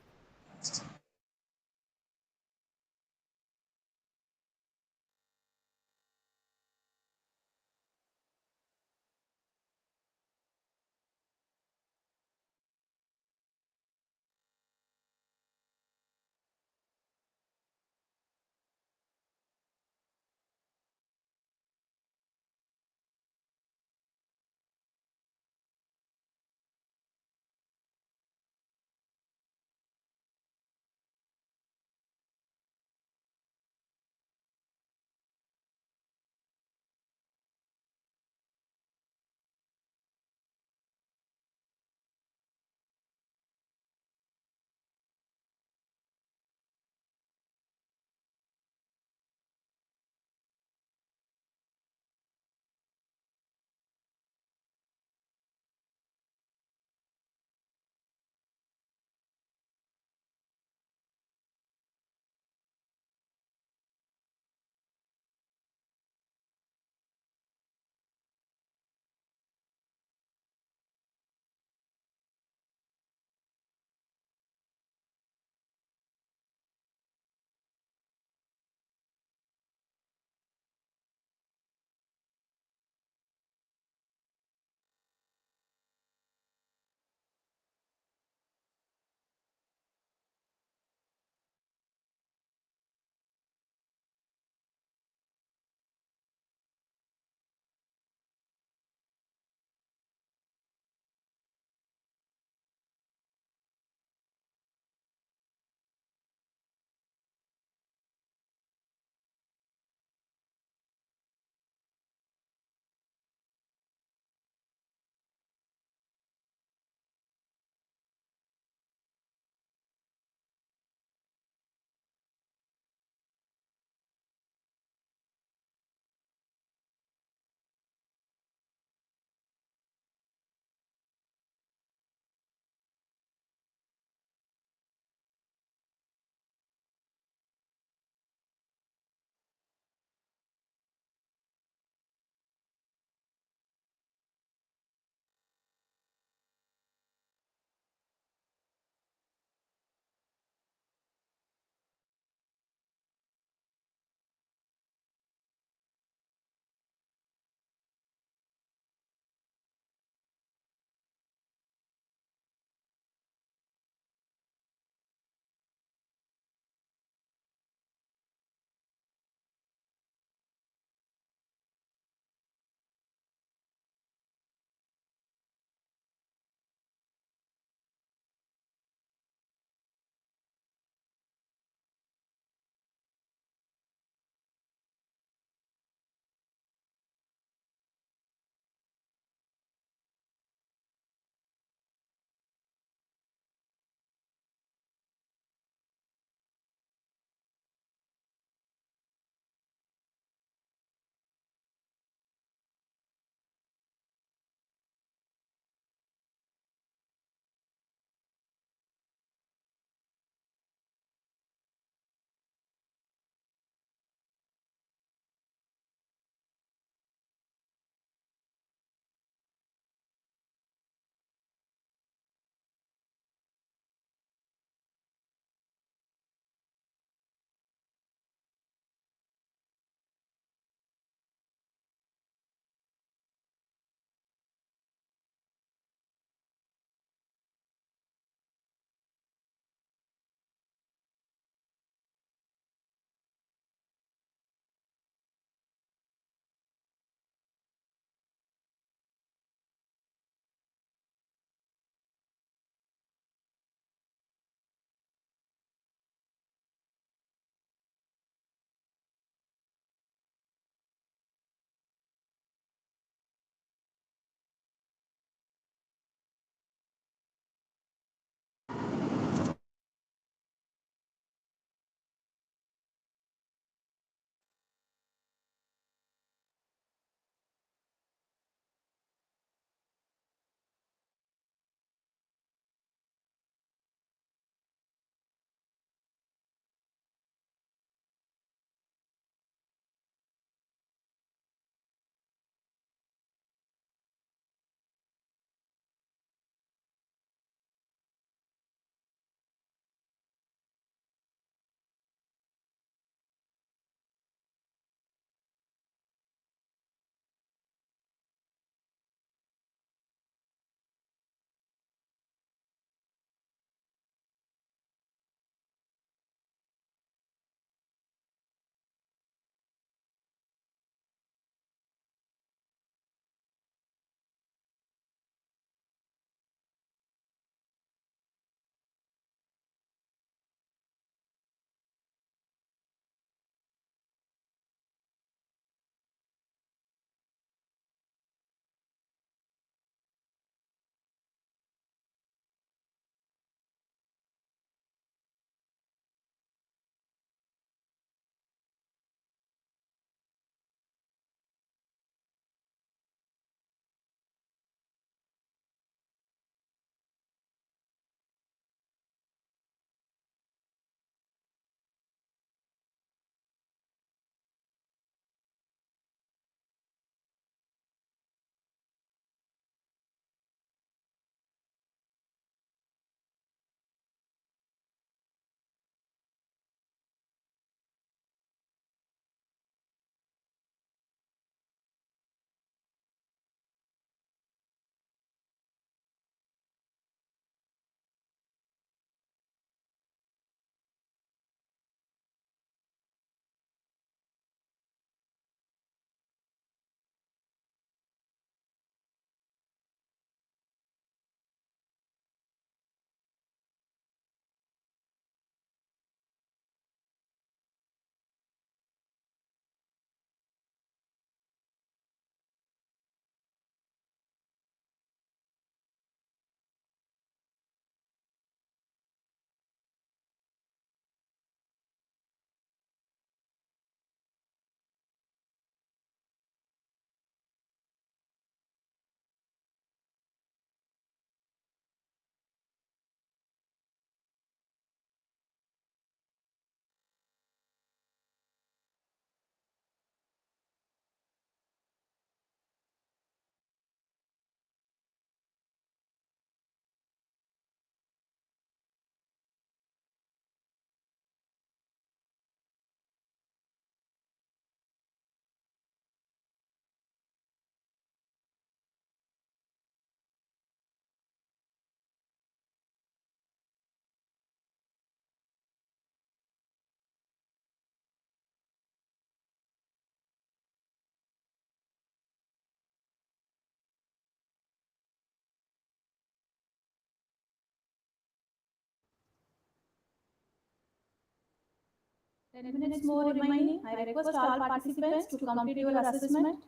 10 minutes more remaining. I request all participants to complete your assessment.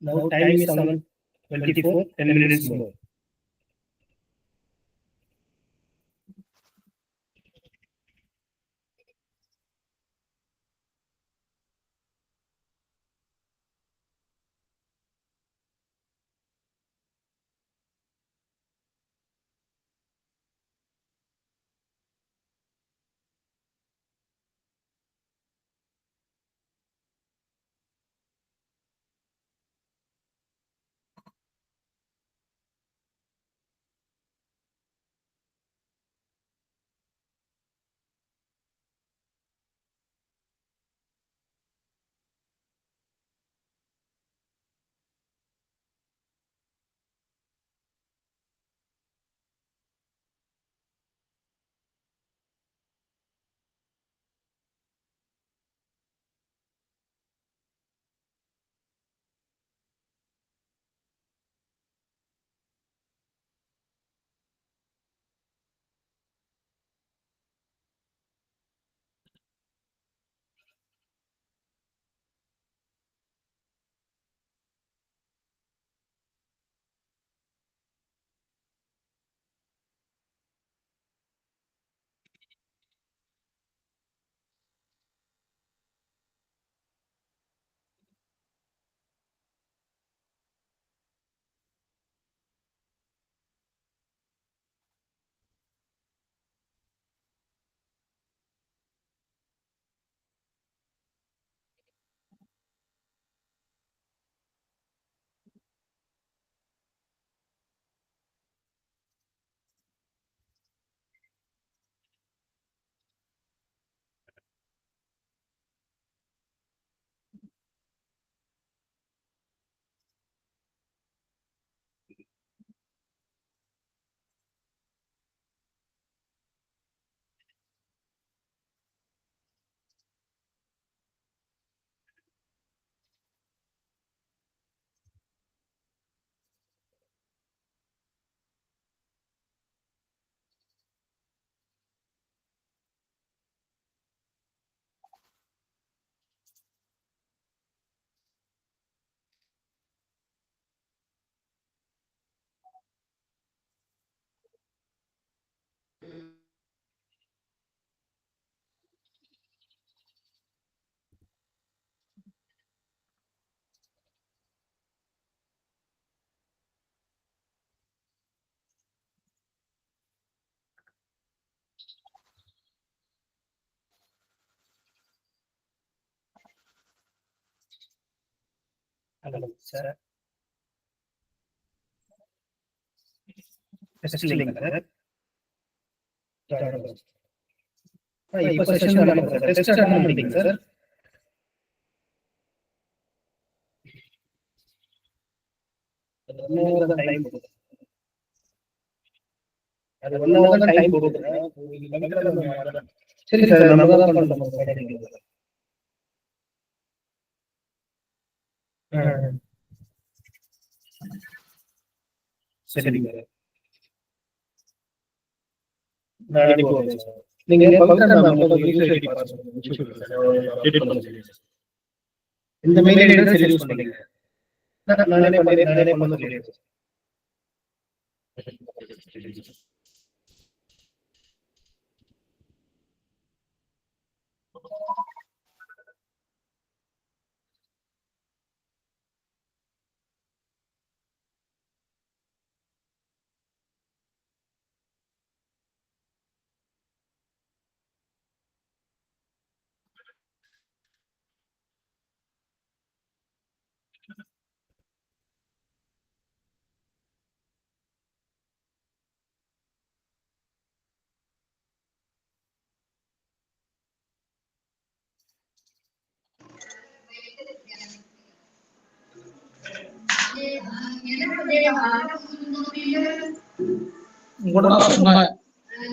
Now time is 7:24, 10 minutes more. Hello, sir. Testing, sir. இப்போ session நடக்கும் sir. Test start பண்ணிட்டீங்க sir. அது 1 hour தான் time கொடுக்குறேன். சரி sir, நம்ம தான் பண்றோம். சரிங்க. நான் அனுப்பி விடுறேன் சார். நீங்க இந்த மெயில் ஐடி தான் சரி யூஸ் பண்ணீங்க. நானே பண்ண சொல்லிடுறேன்.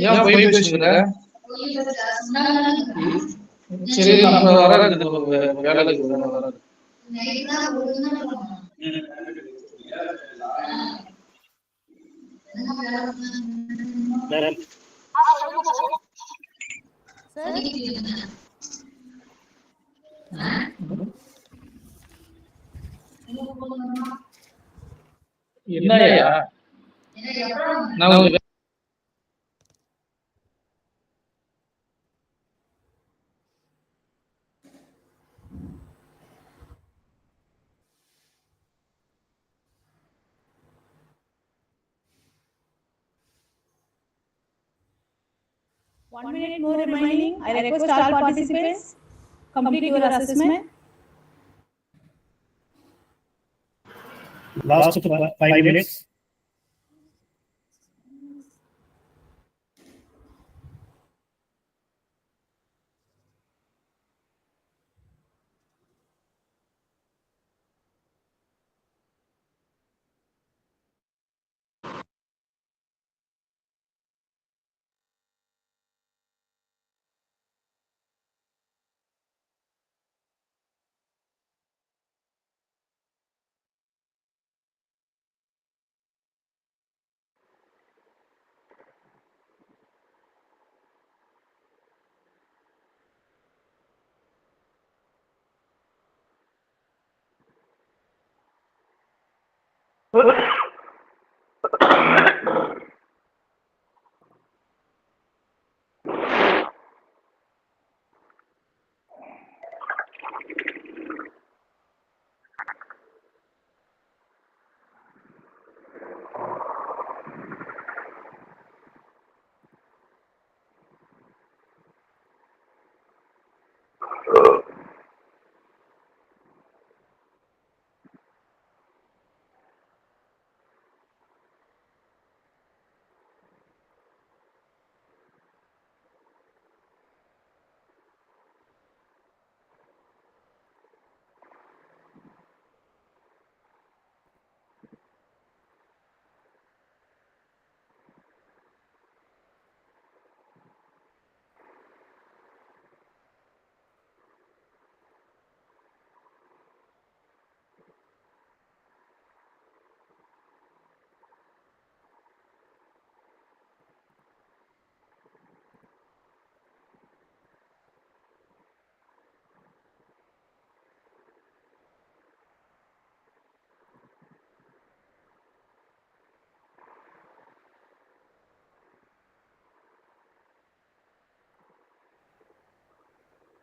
ஏன் போய் பேசுங்க? சரி, நம்ம வராது வேலைக்கு வராது. என்னையா நான் 1 minute more remaining. I request all participants complete your assessment. Last 5 minutes.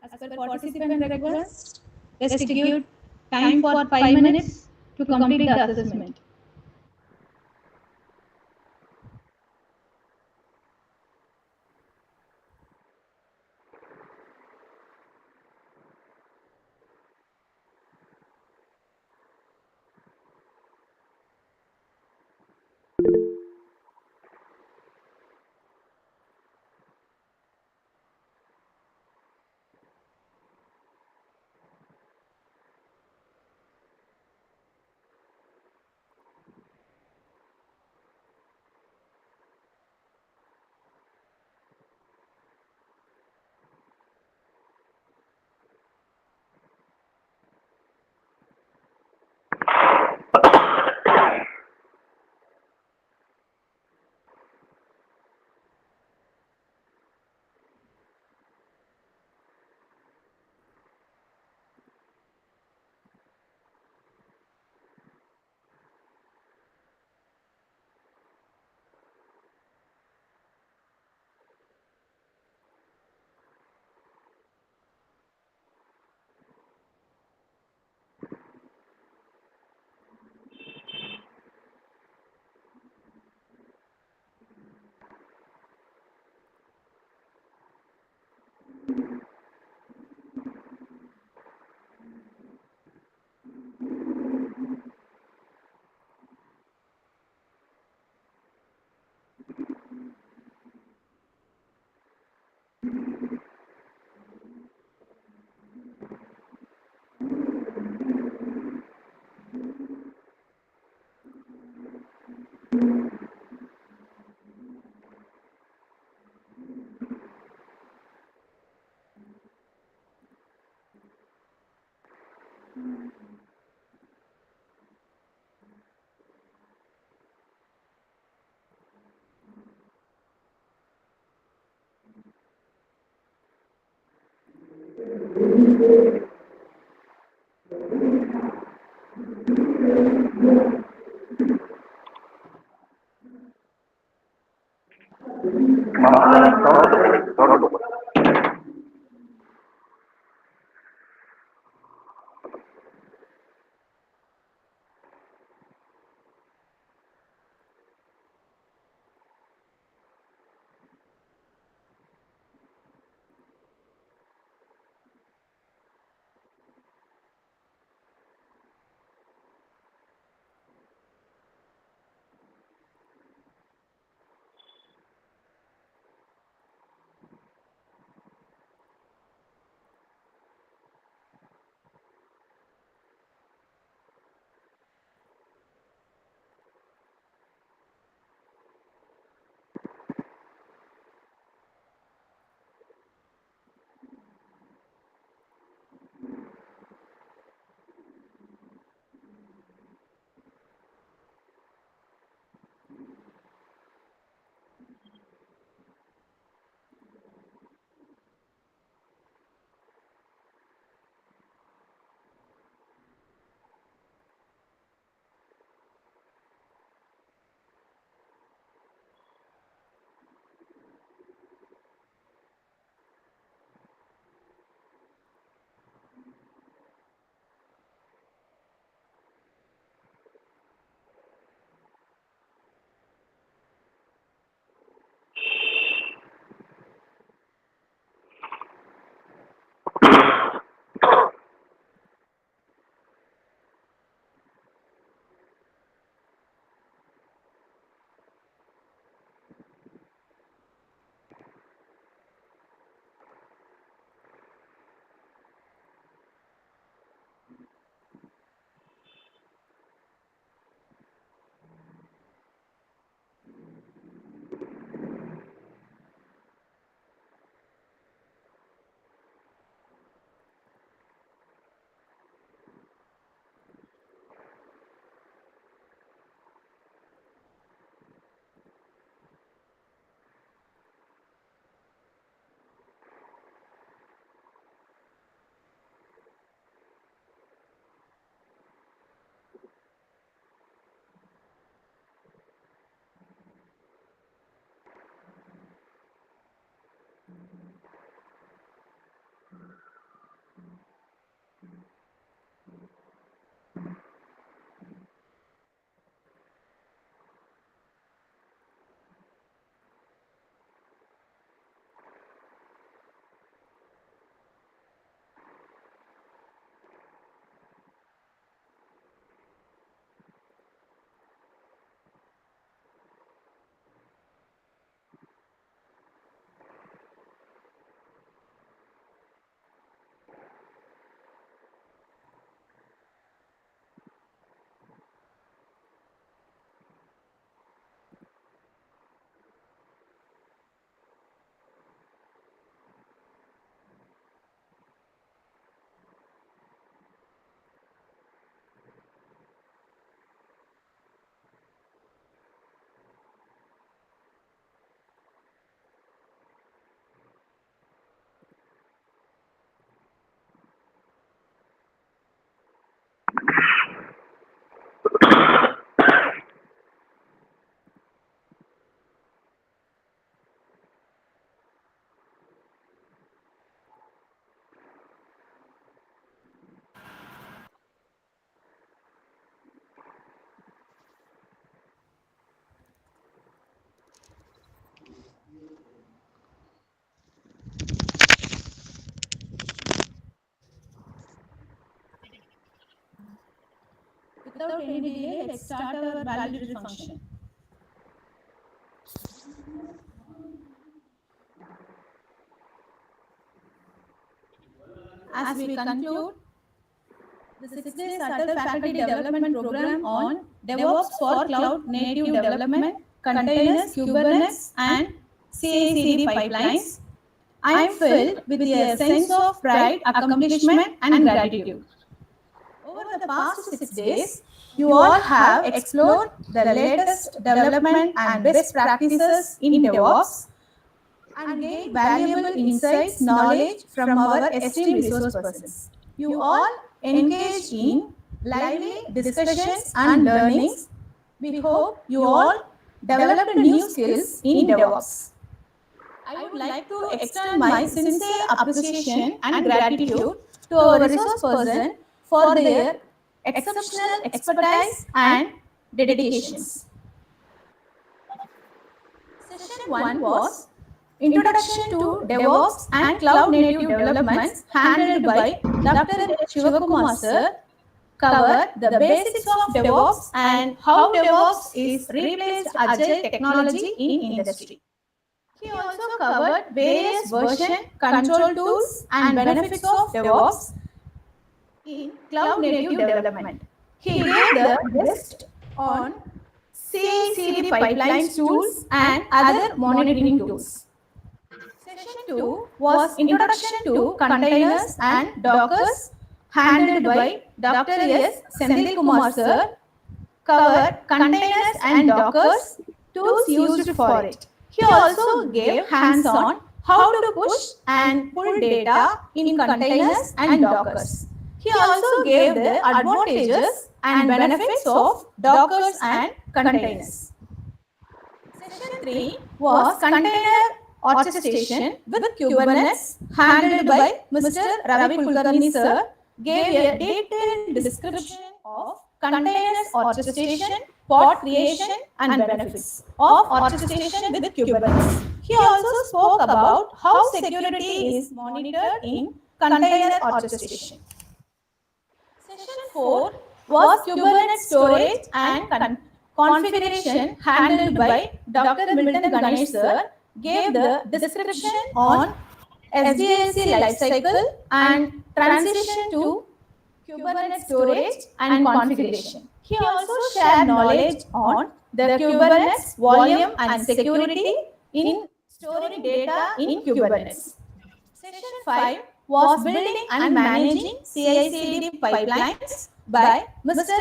As per participant request, restricted time for 5 minutes to complete the assessment. Without any delay, let's start our validation function. As we conclude the 6-day Subtle Faculty Development Program on DevOps for Cloud Native Development, Containers, Kubernetes, and CI/CD pipelines, I am filled with a sense of pride, accomplishment, and gratitude. Over the past 6 days, you all have explored the latest development and best practices in DevOps and gained valuable insights, knowledge from our esteemed resource persons. You all engaged in lively discussions and learnings. We hope you all developed new skills in DevOps. I would like to extend my sincere appreciation and gratitude to our resource person for their exceptional expertise and dedications. Session 1 was Introduction to DevOps and Cloud Native Developments handled by Dr. Shivakumar sir, covered the basics of DevOps and how DevOps is replaced agile technology in industry. He also covered various version control tools and benefits of DevOps in cloud native development. He gave the best on CI/CD pipelines tools and other monitoring tools. Session 2 was Introduction to Containers and Dockers handled by Dr. S. Senthil Kumar sir, covered containers and Dockers, tools used for it. He also gave hands-on how to push and pull data in containers and Dockers. He also gave the advantages and benefits of Dockers and containers. Session 3 was Container Orchestration with Kubernetes handled by Mr. Ravi Kulkarni sir, gave a detailed description of containers orchestration, pod creation and benefits of orchestration with Kubernetes. He also spoke about how security is monitored in container orchestration. Session 4 was Kubernetes storage and configuration handled by Dr. Milton Ganesh sir, gave the description on SDLC lifecycle and transition to Kubernetes storage and configuration. He also shared knowledge on the Kubernetes volume and security in storing data in Kubernetes. Session 5 was Building and Managing CI/CD Pipelines by Mr.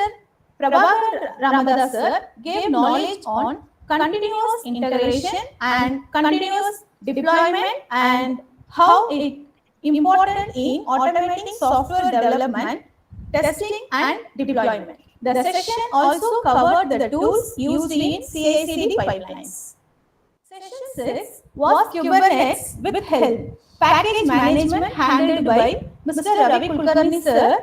Prabhakar Ramadas sir, gave knowledge on continuous integration and continuous deployment and how it is important in automating software development, testing and deployment. The session also covered the tools used in CI/CD pipelines. Session 6 was Kubernetes with Helm, package management handled by Mr. Ravi Kulkarni sir,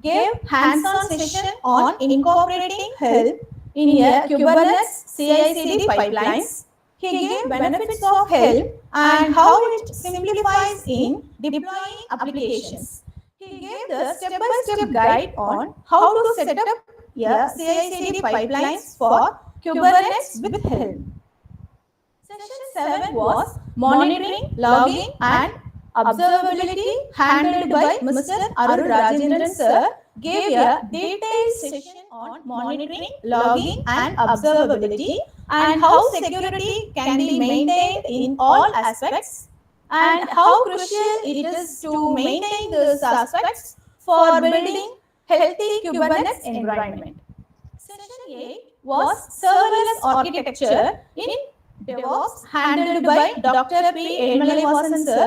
gave hands-on session on incorporating Helm in a Kubernetes CI/CD pipelines. He gave benefits of Helm and how it simplifies in deploying applications. He gave the step-by-step guide on how to set up a CI/CD pipelines for Kubernetes with Helm. Session 7 was Monitoring, Logging and Observability handled by Mr. Arun Rajendran sir, gave a detailed session on monitoring, logging and observability and how security can be maintained in all aspects and how crucial it is to maintain these aspects for building healthy Kubernetes environment. Session 8 was Serverless Architecture in DevOps handled by Dr. P. Edmalaivasan sir,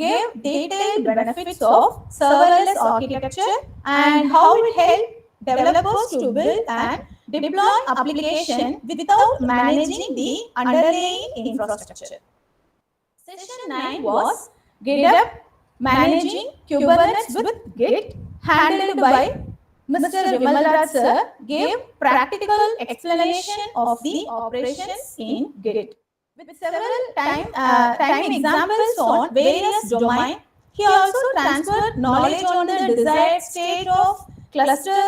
gave detailed benefits of serverless architecture and how it helped developers to build and deploy application without managing the underlying infrastructure. Session 9 was GitHub Managing Kubernetes with Git handled by Mr. Vimalraj sir, gave practical explanation of the operations in Git. With several time examples on various domains, he also transferred knowledge on the desired state of cluster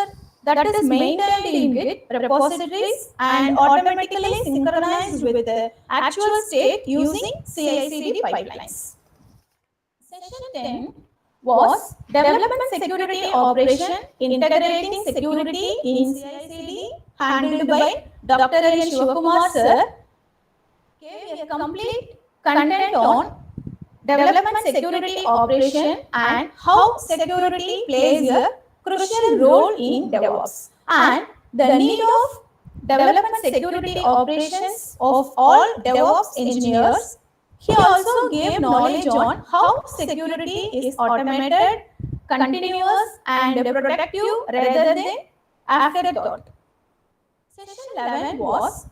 that is maintained in Git repositories and automatically synchronized with the actual state using CI/CD pipelines. Session 10 was Development Security Operation Integrating Security in CI/CD handled by Dr. N. Shivakumar sir, gave a complete content on development security operation and how security plays a crucial role in DevOps and the need of development security operations of all DevOps engineers. He also gave knowledge on how security is automated, continuous, and protective rather than afterthought. Session 11 was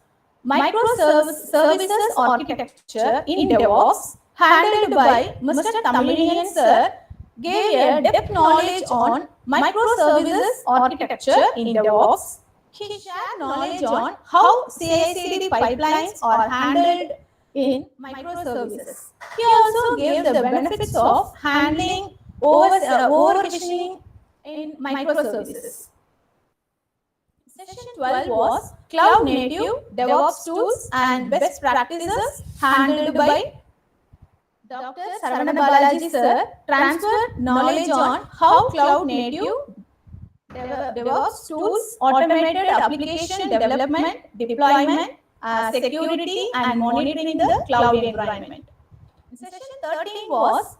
Microservices Architecture in DevOps, handled by Mr. Tamilinian Sir, gave a depth knowledge on microservices architecture in DevOps. He shared knowledge on how CI/CD pipelines are handled in microservices. He also gave the benefits of handling over-provisioning in microservices. Session 12 was Cloud Native DevOps Tools and Best Practices, handled by Dr. Saravana Balaji Sir, transferred knowledge on how Cloud Native DevOps tools, automated application development, deployment, security, and monitoring the cloud environment. Session 13 was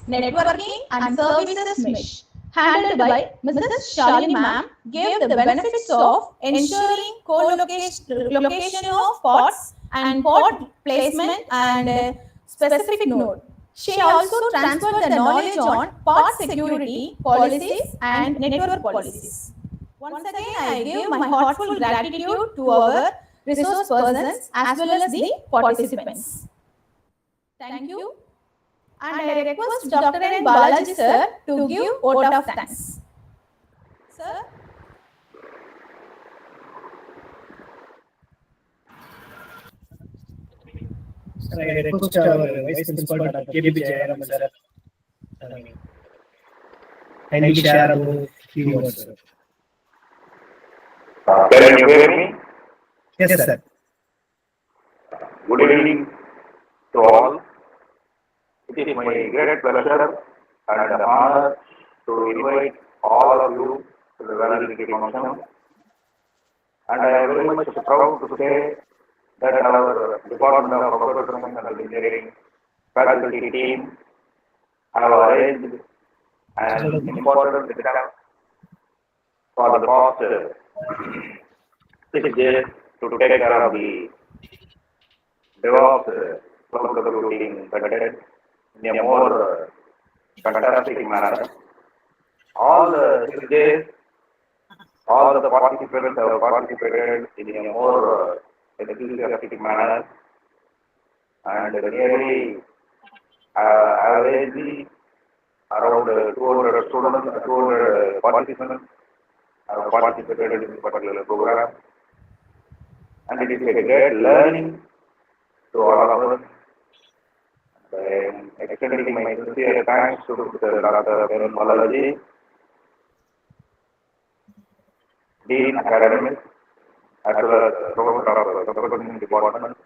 Networking and Services Mesh, handled by Mrs. Shalini Ma'am, gave the benefits of ensuring co-location of pods and pod placement and specific node. She also transferred the knowledge on pod security policies and network policies. Once again, I give my heartfelt gratitude to our resource persons as well as the participants. Thank you. And I request Dr. N. Balaji Sir to give vote of thanks. Sir. I request our Vice Principal Dr. K.B. Jayaraman Sir. Kindly share a few words, sir. Can you hear me? Yes, sir. Good evening to all. It is my great pleasure and honor to invite all of you to the validity function. And I am very much proud to say that our Department of Computer Science and Engineering faculty team have arranged an important exam for the past 6 days to take care of the DevOps cloud computing content in a more fantastic manner. All the 6 days, all the participants have participated in a more enthusiastic manner, and nearly averagely around 200 students, 200 participants have participated in this particular program, and it is a great learning to all of us. I am extending my sincere thanks to Dr. Balaji, Dean Academics, as well as Professor of Computer Science Department,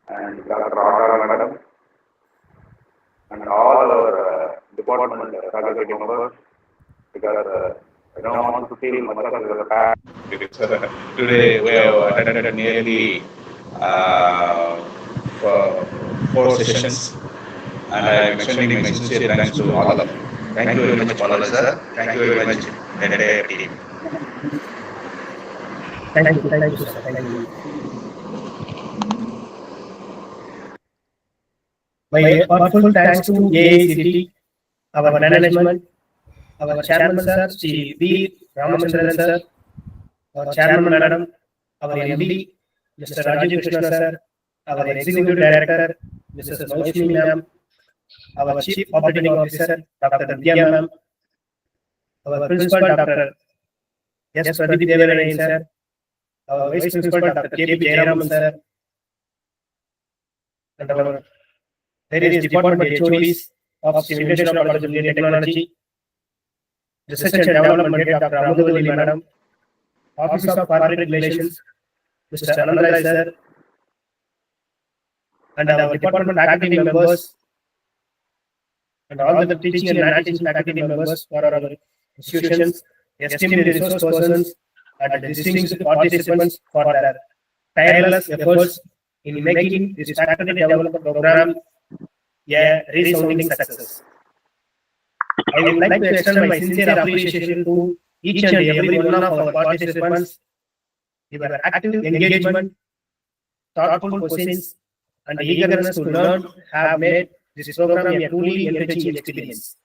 and Dr. Radha Madam, and all our department faculty members, because I don't want to feel much of the fact. Today we have attended nearly 4 sessions, and I am extending my sincere thanks to all of you. Thank you very much, Balaji sir. Thank you very much, the entire team. Thank you, sir. Thank you. My heartfelt thanks to AICTE, our management, our chairman sir, Sri V. Ramachandran sir, our chairman madam, our MD, Mr. Rajiv Krishna sir, our executive director, Mrs. Maushmi ma'am, our chief operating officer, Dr. Vidya ma'am, our principal, Dr. S. Pradeep Devarayan sir, our vice principal, Dr. K.B. Jayaraman sir, and our various department HODs of Simulation of College of Engineering Technology, Research and Development Head, Dr. Amudavali madam, Office of Corporate Relations, Mr. Anandrai sir, and our department faculty members, and all the teaching and non-teaching faculty members for our institutions, esteemed resource persons, and distinguished participants for their tireless efforts in making this faculty development program a resounding success. I would like to extend my sincere appreciation to each and every one of our participants. Your active engagement, thoughtful questions, and eagerness to learn have made this program a truly enriching experience.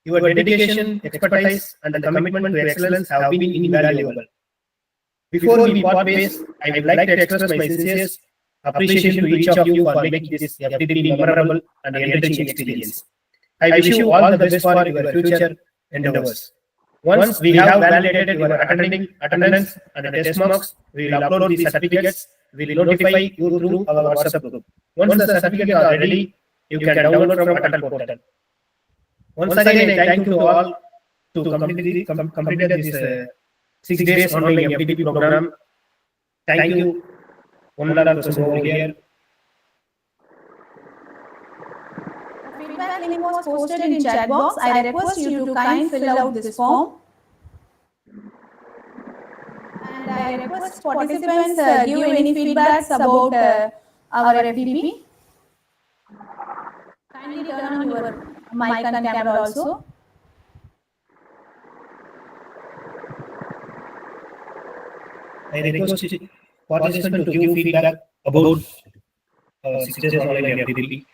Your dedication, expertise, and the commitment to excellence have been invaluable. Before we part ways, I would like to express my sincere appreciation to each of you for making this a really memorable and enriching experience. I wish you all the best for your future endeavors. Once we have validated your attendance and test marks, we will upload the certificates. We will notify you through our WhatsApp group. Once the certificates are ready, you can download from Atal portal. Once again, I thank you to all to completed this 6 days online FDP program. Thank you. One more person over here. Feedback link was posted in chat box. I request you to kindly fill out this form. And I request participants give any feedbacks about our FDP. Kindly turn on your mic and camera also. I request participants to give feedback about 6 days online FDP.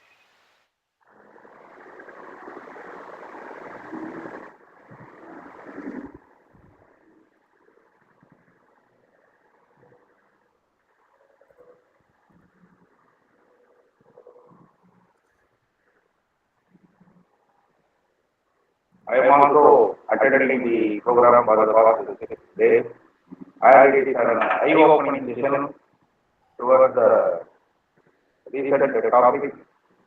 I am also attending the program for the past 6 days. And it is an eye-opening session towards the recent topic,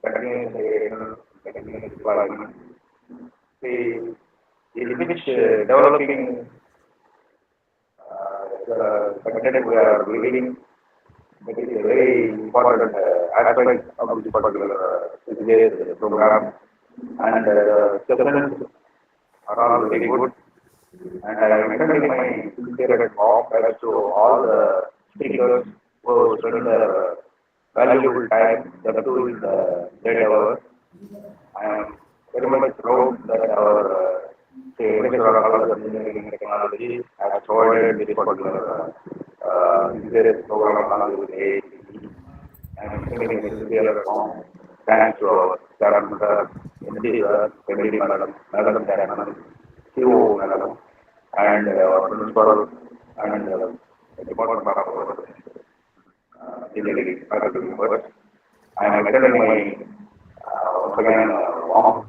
continuous deployment. In which developing the content we are reading, it is a very important aspect of this particular 6 days program. And sessions are all very good. And I am extending my sincere thanks to all the speakers who spent their valuable time up to the late hours. I am very much proud that our Venkateshwaraa College of Engineering and Technology has provided this particular program along with AIC. I am extending my sincere thanks to our chairman, MD sir, MD madam, chairman, CEO madam, and principal and department of engineering faculty members. I am extending my once again warm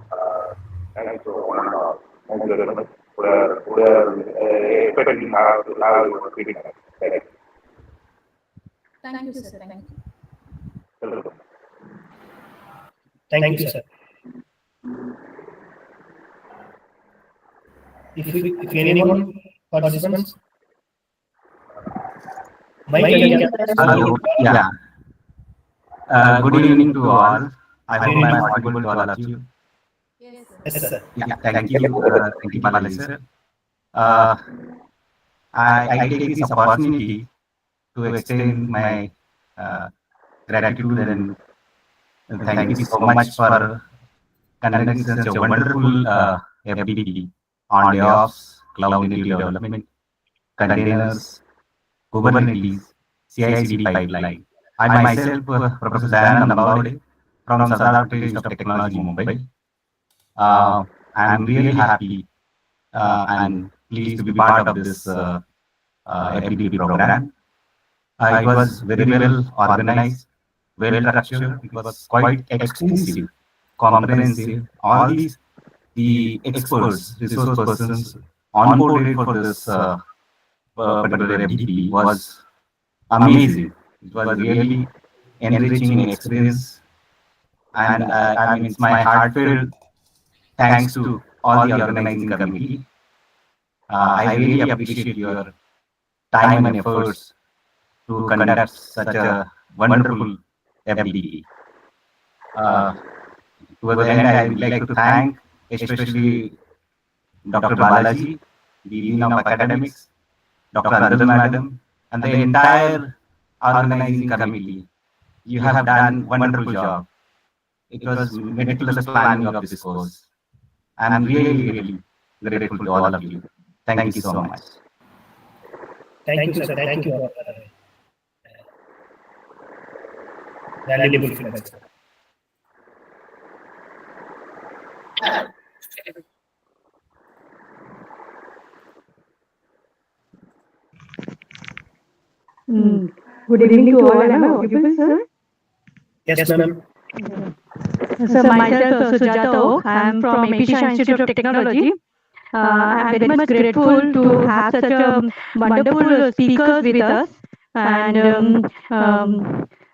thanks to one and all. Thank you very much. We are expecting to have your feedback. Thank you, sir. Thank you. Welcome. Thank you, sir. If anyone participants, Hello. Yeah. Good evening to all. I hope I am audible to all of you. Yes, sir. Yeah. Thank you. Thank you, Balaji, sir. I take this opportunity to extend my gratitude and thank you so much for conducting such a wonderful FDP on DevOps, cloud native development, containers, Kubernetes, CI/CD pipeline. I myself, Professor Dayanand Nambavade from Sardar Institute of Technology, Mumbai. I am really happy and pleased to be part of this FDP program. It was very well organized, well structured. It was quite extensive, comprehensive. All these the experts, resource persons onboarded for this particular FDP was amazing. It was really enriching experience, and I mean, it's my heartfelt thanks to all the organizing committee. I really appreciate your time and efforts to conduct such a wonderful FDP. Towards the end, I would like to thank especially Dr. Balaji, the Dean of Academics, Dr. Anand Madam, and the entire organizing committee. You have done a wonderful job. It was meticulous planning of this course. I'm really grateful to all of you. Thank you so much. Thank you, sir. Thank you for valuable feedback, sir. Good evening to all. Am I audible, sir? Yes, ma'am. So myself, Sujata Oak. I am from Apisha Institute of Technology. I am very much grateful to have such a wonderful speakers with us. And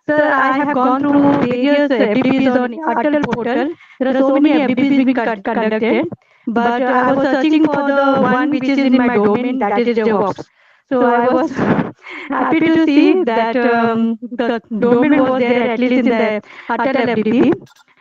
sir, I have gone through various FDPs on Atal portal. There are so many FDPs being conducted, but I was searching for the one which is in my domain, that is DevOps. So I was happy to see that the domain was there at least in the Atal FDP.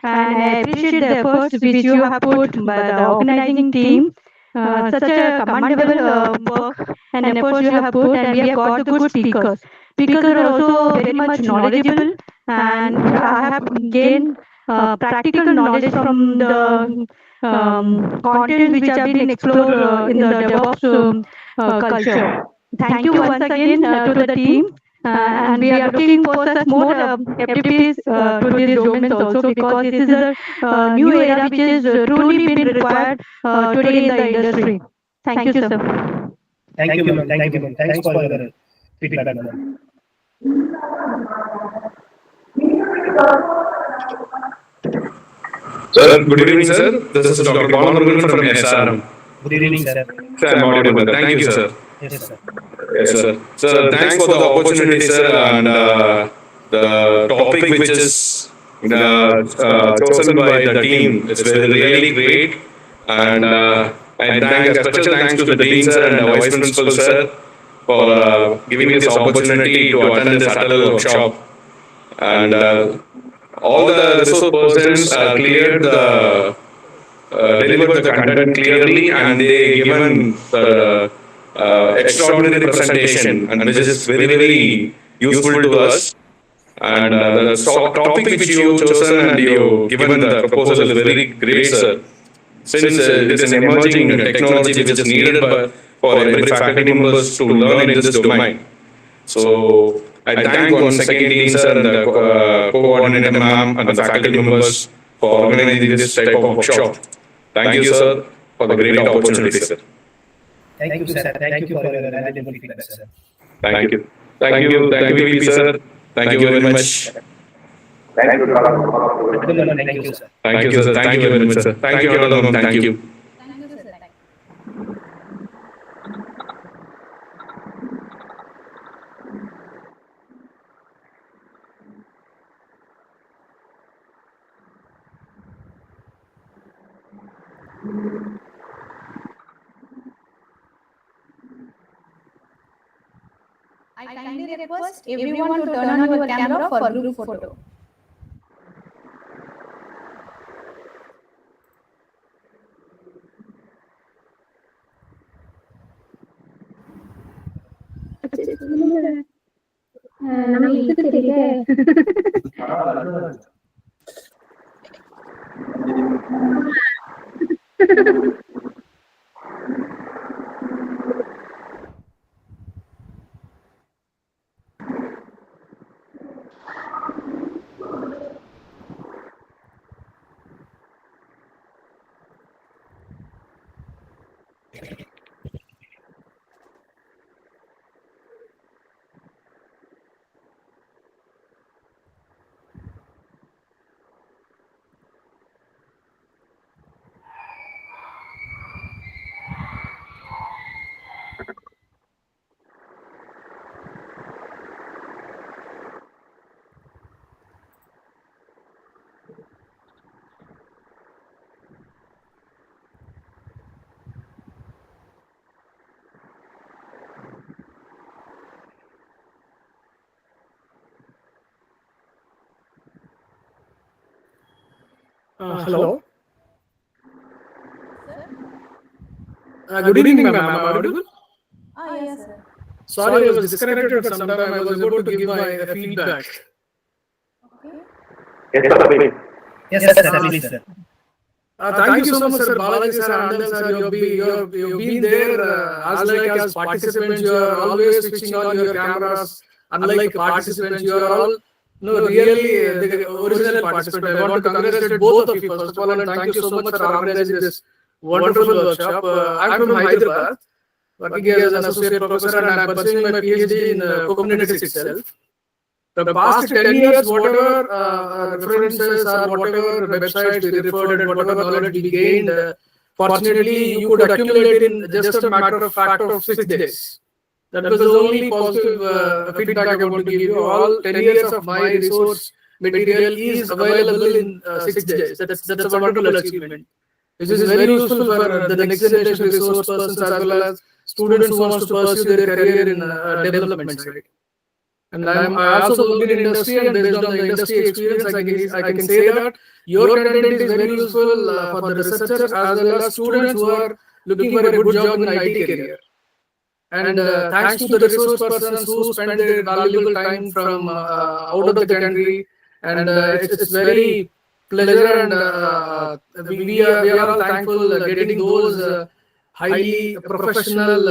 And I appreciate the efforts which you have put by the organizing team. Such a commendable work and efforts you have put, and we have got the good speakers. Speakers are also very much knowledgeable, and I have gained practical knowledge from the content which have been explored in the DevOps culture. Thank you once again to the team. And we are looking for such more FTPs to these domains also, because this is a new era which is truly been required today in the industry. Thank you, sir. Thank you, ma'am. Thank you, ma'am. Thanks for your feedback, ma'am. Sir, good evening, sir. This is Dr. Balamurugan from SRM. Good evening, sir. Sir, I'm audible. Thank you, sir. Yes, sir. Yes, sir. Sir, thanks for the opportunity, sir, and the topic which is chosen by the team is really great. And I thank a special thanks to the dean, sir, and the vice principal, sir, for giving me this opportunity to attend this Atal workshop. And all the resource persons cleared the delivered the content clearly, and they given the extraordinary presentation, and which is very useful to us. And the topic which you chosen and you given the proposal is very great, sir. Since it is an emerging technology which is needed for every faculty members to learn in this domain. So I thank once again Dean sir and the co-coordinator ma'am and the faculty members for organizing this type of workshop. Thank you, sir, for the great opportunity, sir. Thank you, sir. Thank you for your valuable feedback, sir. Thank you. Thank you, VP, sir. Thank you very much. Thank you, Thank you, sir. Thank you, sir. Thank you very much, sir. Thank you, Anandam. Thank you. I kindly request everyone to turn on your camera for group photo. Hello. Good evening, ma'am. Am I audible? Yes, sir. Sorry, I was disconnected for some time. I was about to give my feedback. Yes, sir, please. Yes, sir. Please, sir. Thank you so much, sir. Balaji sir, Andal sir, you've been there as participants. You are always switching on your cameras. Unlike participants, you are all really the original participant. I want to congratulate both of you first of all, and thank you so much for organizing this wonderful workshop. I'm from Hyderabad, working as an associate professor, and I'm pursuing my PhD in Kubernetes itself. The past 10 years, whatever references or whatever websites we referred and whatever knowledge we gained, fortunately, you could accumulate in just a matter of fact of 6 days. That was the only positive feedback I want to give you. All 10 years of my resource material is available in 6 days. That's a wonderful achievement. This is very useful for the next generation resource persons as well as students who wants to pursue their career in development side. And I also worked in industry, and based on the industry experience, I can say that your content is very useful for the researchers as well as students who are looking for a good job in IT career. And thanks to the resource persons who spend their valuable time from out of the country, and it's very pleasure, and we are all thankful getting those highly professional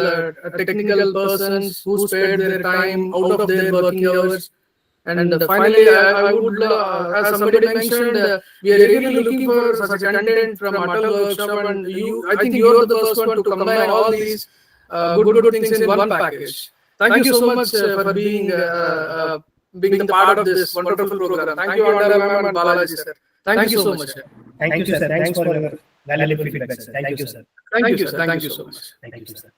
technical persons who spared their time out of their working hours. And finally, I would, as somebody mentioned, we are really looking for such a content from Atal Workshop, and I think you are the first one to combine all these good things in one package. Thank you so much for being the part of this wonderful program. Thank you, Andala ma'am and Balaji sir. Thank you so much. Thank you, sir. Thanks for your valuable feedback, sir. Thank you, sir. Thank you, sir. Thank you so much. Thank you, sir.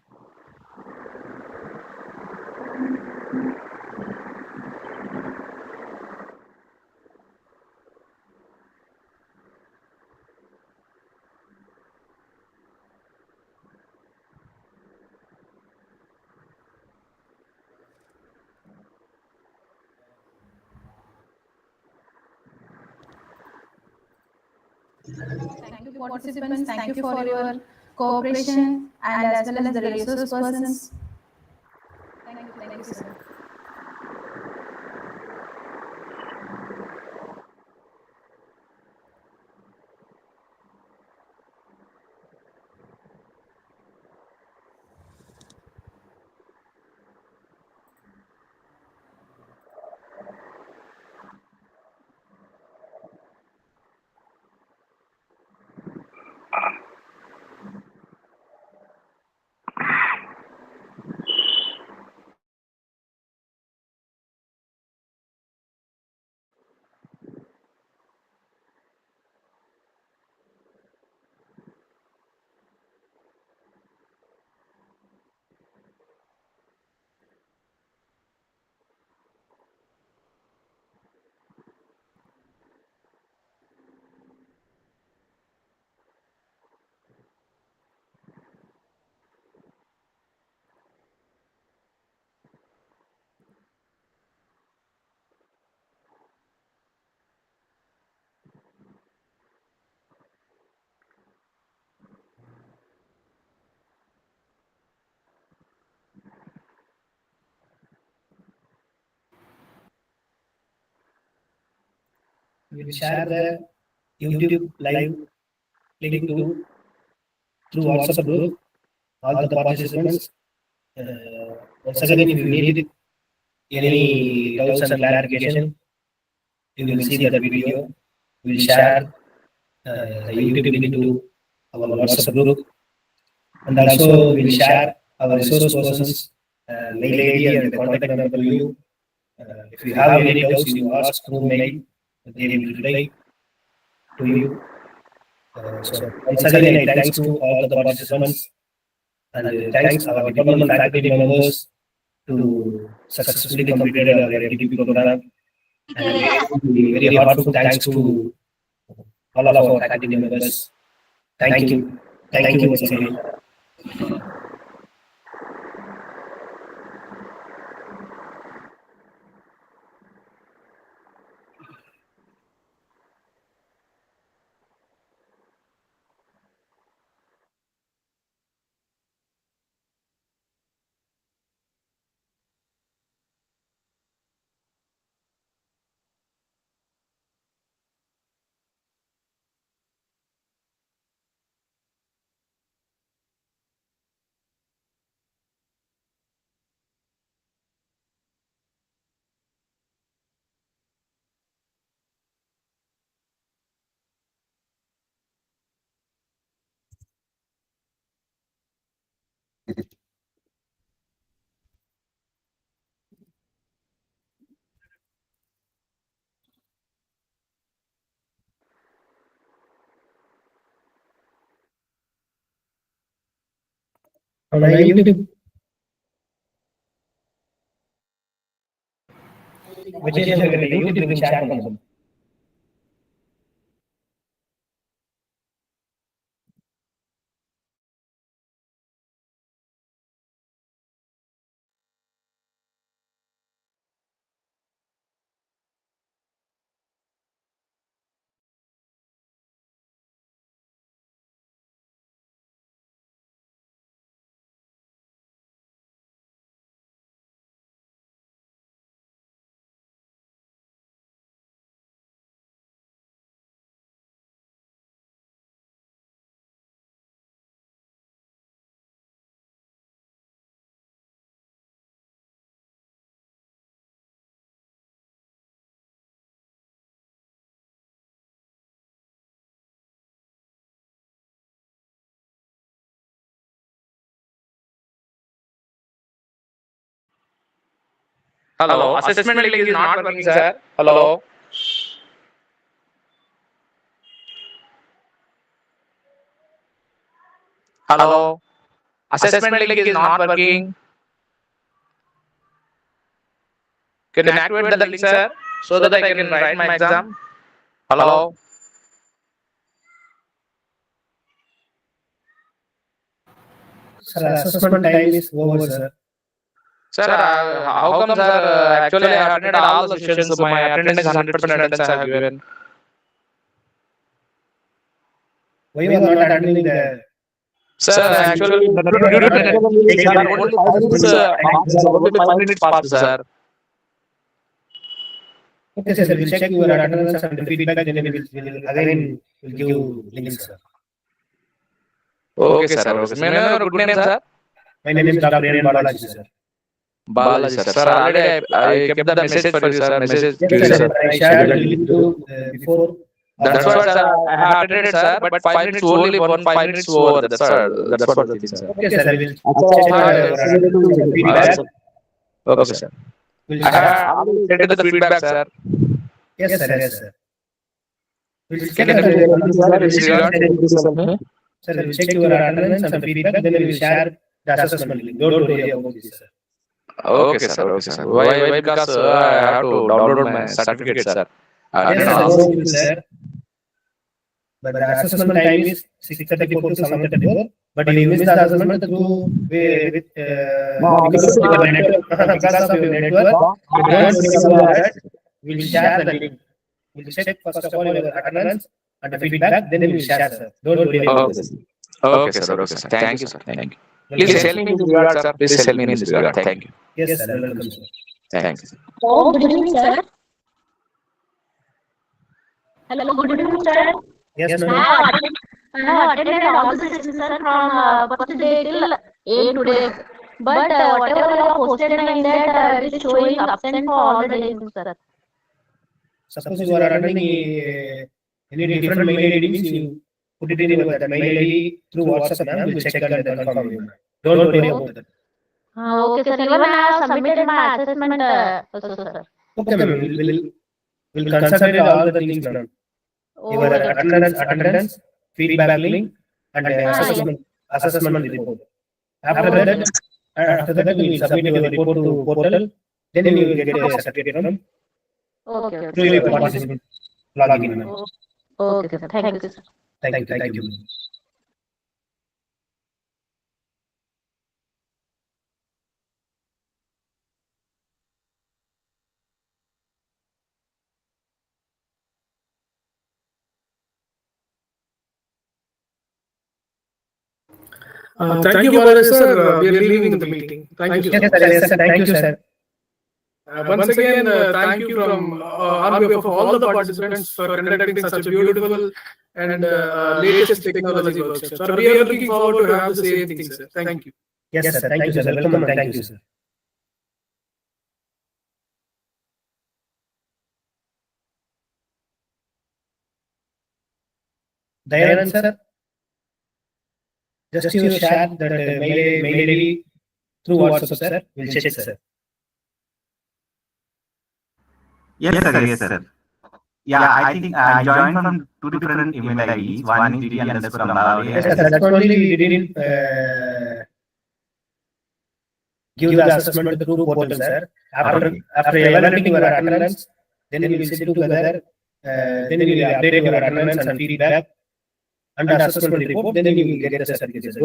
Thank you, participants. Thank you for your cooperation and as well as the resource persons. Thank you, sir. We will share the YouTube live link through WhatsApp group. All the participants. Once again, if you need any doubts and clarification, you will see the video. We will share the YouTube link to our WhatsApp group, and also we will share our resource persons mail ID and the contact number for you. If you have any doubts, you ask through mail. They will reply to you. So once again, I thanks to all the participants, and thanks our department faculty members to successfully completed our FDP program. And very heartfelt thanks to all of our faculty members. Thank you. Thank you once again. YouTube. Vegetation YouTube share பண்ணுங்க. Hello, assessment link is not working, sir. Hello. Hello. Assessment link is not working. Can you activate the link, sir, so that I can write my exam? Hello. Sir, assessment time is over, sir. Sir, how come, sir? Actually, I attended all the sessions. My attendance is 100% attendance I have given. Why you are not attending the? Sir, actually, only 5 minutes. Only 5 minutes passed, sir. Okay, sir. We'll check your attendance and the feedback. Then we'll again give links, sir. Okay, sir. Okay. May I know your good name, sir? My name is Dr. Balaji, sir. Balaji, sir. Sir, already I kept the message for you, sir. Message to you, Yes, sir. sir. I shared the link to before. That's what, sir. I have attended, sir. But 5 minutes only, 5 minutes over. That's what the thing, sir. Okay, sir. We'll check feedback. Okay, sir. I have already sent the feedback, sir. Yes, sir. Yes, sir. We'll Can you tell me, sir? Sir, we'll check your attendance and feedback. Then we will share the assessment link. Don't worry about this, sir. Okay, sir. Okay, sir. Why? Because I have to download my certificate, sir. Yes, sir. But the assessment time is 6:34 to 7:34. But you missed the assessment through with because of your network. Because of your network, don't worry about that. We'll share the link. We'll check first of all your attendance and the feedback. Then we'll share, sir. Don't worry about this. Okay, sir. Okay, sir. Thank you, sir. Thank you. Please help me in this regard, sir. Please help me in this regard. Thank you. Yes, sir. Welcome, sir. Thank you. Oh, good evening, sir. Hello, good evening, sir. Yes, I ma'am. have attended all the sessions, sir, from first day till end today. But whatever you have posted in that, it is showing absent for all the days, sir. Suppose you are attending any different mail ID, means you put it in the mail ID through WhatsApp, ma'am. We'll check and confirm you. Don't worry about that. Okay, sir. Even I have submitted my assessment also, sir. Okay, ma'am. We'll consider all the things, ma'am. Your attendance, feedback link, and assessment report. After that, we will submit your report to portal. Then you will get a certificate from Okay. through your participant login, ma'am. Okay, sir. Thank you, sir. Thank you. Thank you, Balaji, sir. We are leaving the meeting. Thank you, sir. Yes, sir. Thank you, sir. Once again, thank you from on behalf of all the participants for conducting such a beautiful and latest technology workshop. Sir, we are looking forward to have the same thing, sir. Thank you. Yes, sir. Thank you, sir. Welcome and thank you, sir. Dayanand, sir. Just you share that mail ID through WhatsApp, sir. We'll check, sir. Yes, sir. Yes, sir. Yeah, I think I joined from two different email IDs. One is DD_Amdavadi. Yes, sir. That's only we didn't give the assessment through portal, sir. After evaluating your attendance, then we will sit together. Then we will update your attendance and feedback and assessment report. Then you will get the certificate.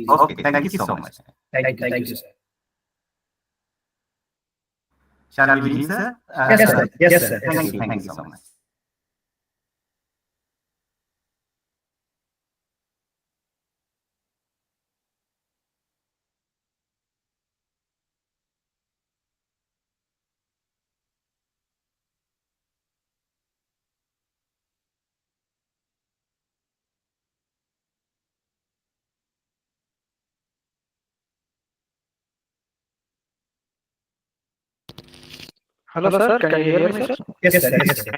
Okay, thank you so much. Thank you, sir. Shall we begin, sir? Yes, sir. Yes, sir. Thank you so much. Hello, sir. Can you hear me, sir? Yes, sir. Yes, sir.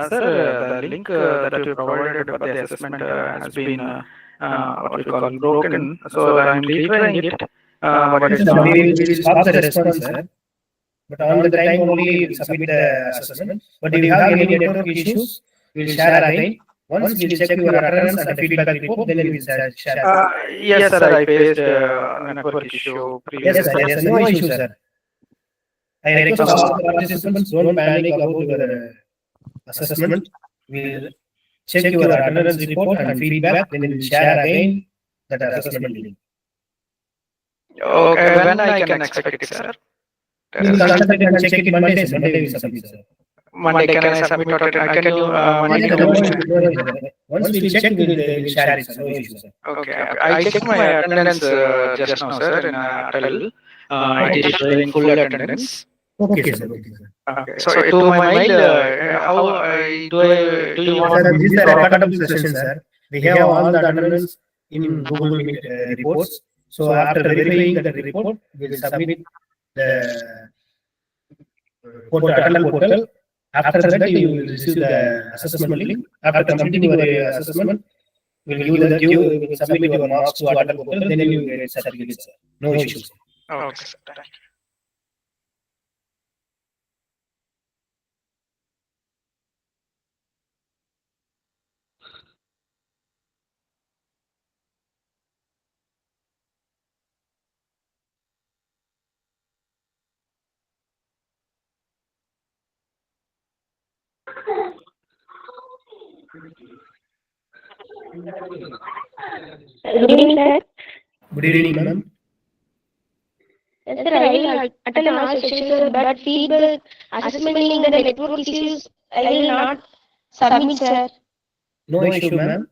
Sir, the link that you provided for the assessment has been what we call broken. So I'm retrying it. But it's not. We will stop the response, sir. But on the time only we submit the assessment. But if you have any network issues, we will share again. Once we check your attendance and the feedback report, then we will share. Yes, sir. I faced a network issue previously. Yes, sir. Yes, no issue, sir. I request all the participants don't panic about your assessment. We'll check your attendance report and feedback, then we'll share again that assessment link. Okay, when I can expect it, sir? We'll contact it and check it Monday. Monday will submit, sir. Monday, can I submit or can you Monday? Once we check, we'll share it, sir. No issue, sir. Okay, I checked my attendance just now, sir, in Atal. It is showing full attendance. Okay, sir. Okay. So to my mail, how do you want? Sir, this is the recordable session, sir. We have all the attendance in Google Meet reports. So after verifying that report, we'll submit the portal. After that, you will receive the assessment link. After completing your assessment, we'll submit your marks to portal. Then you will get certificate, sir. No issues. Okay, sir. Thank you. Good evening, sir. Good evening, madam. Yes, sir, I will attend all sessions, sir, but feedback, assessment link, the network issues, I will not submit, sir. No issue, ma'am.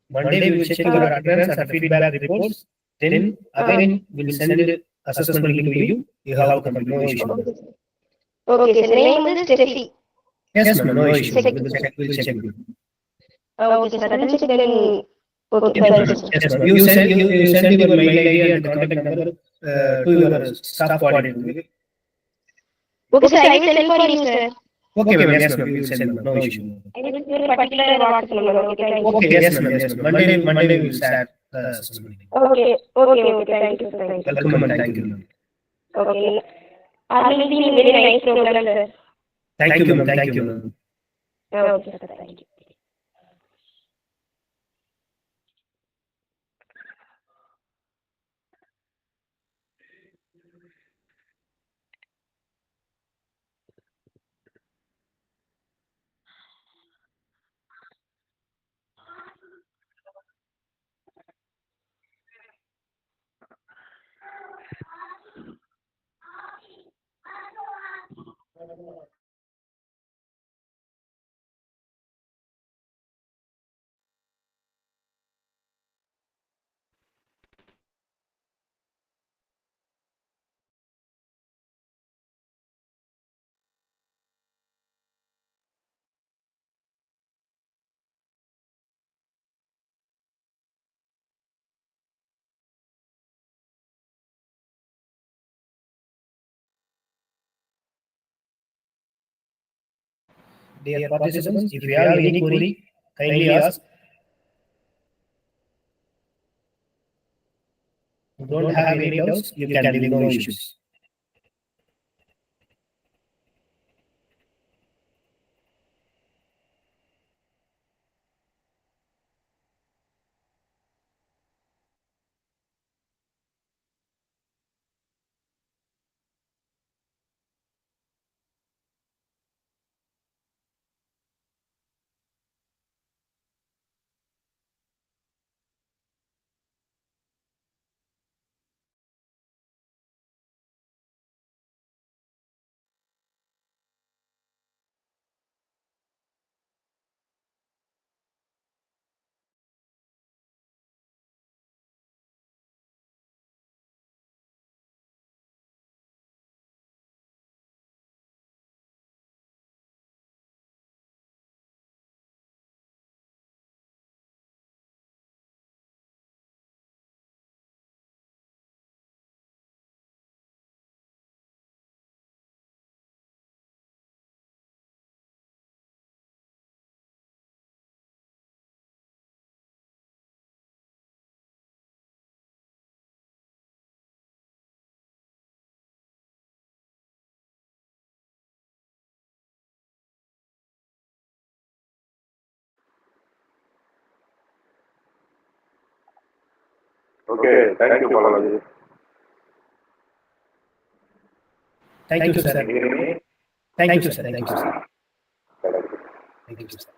Monday we will check your attendance and feedback reports. Then again we will send the assessment link to you. You have to complete. No issue. Okay, sir. Name is Steffi. Yes, ma'am. No issue. We'll check. Okay, sir. Then check then. Okay, Yes, thank ma'am. you, sir. Yes, ma'am. You send your mail ID and contact number to your staff coordinator. Okay, sir. I will send for you, sir. Okay, ma'am. Yes, ma'am. We will send, ma'am. No issue. I will give you a particular WhatsApp number. Okay, thank you. Okay, yes, ma'am. Yes, ma'am. Monday we will start the assessment. Okay, thank you, sir. Thank you. Welcome and thank you, ma'am. Okay. It will be a very nice program, sir. Thank you, ma'am. Thank you, ma'am. Okay, sir. Thank you. Dear participants, if you have any query, kindly ask. don't have any doubts, you can leave, no issues. Okay, thank you, Balaji. Thank you, sir. Can you hear me? Thank you, sir. Thank you, sir. Thank you, sir.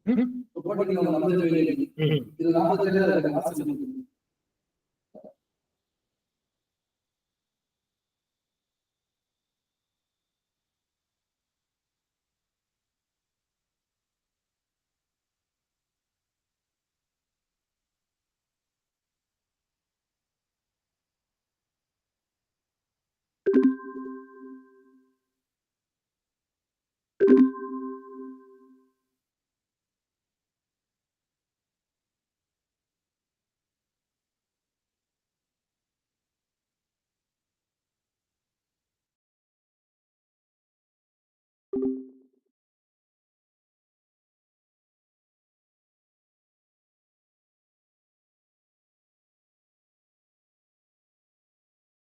ம். ம்.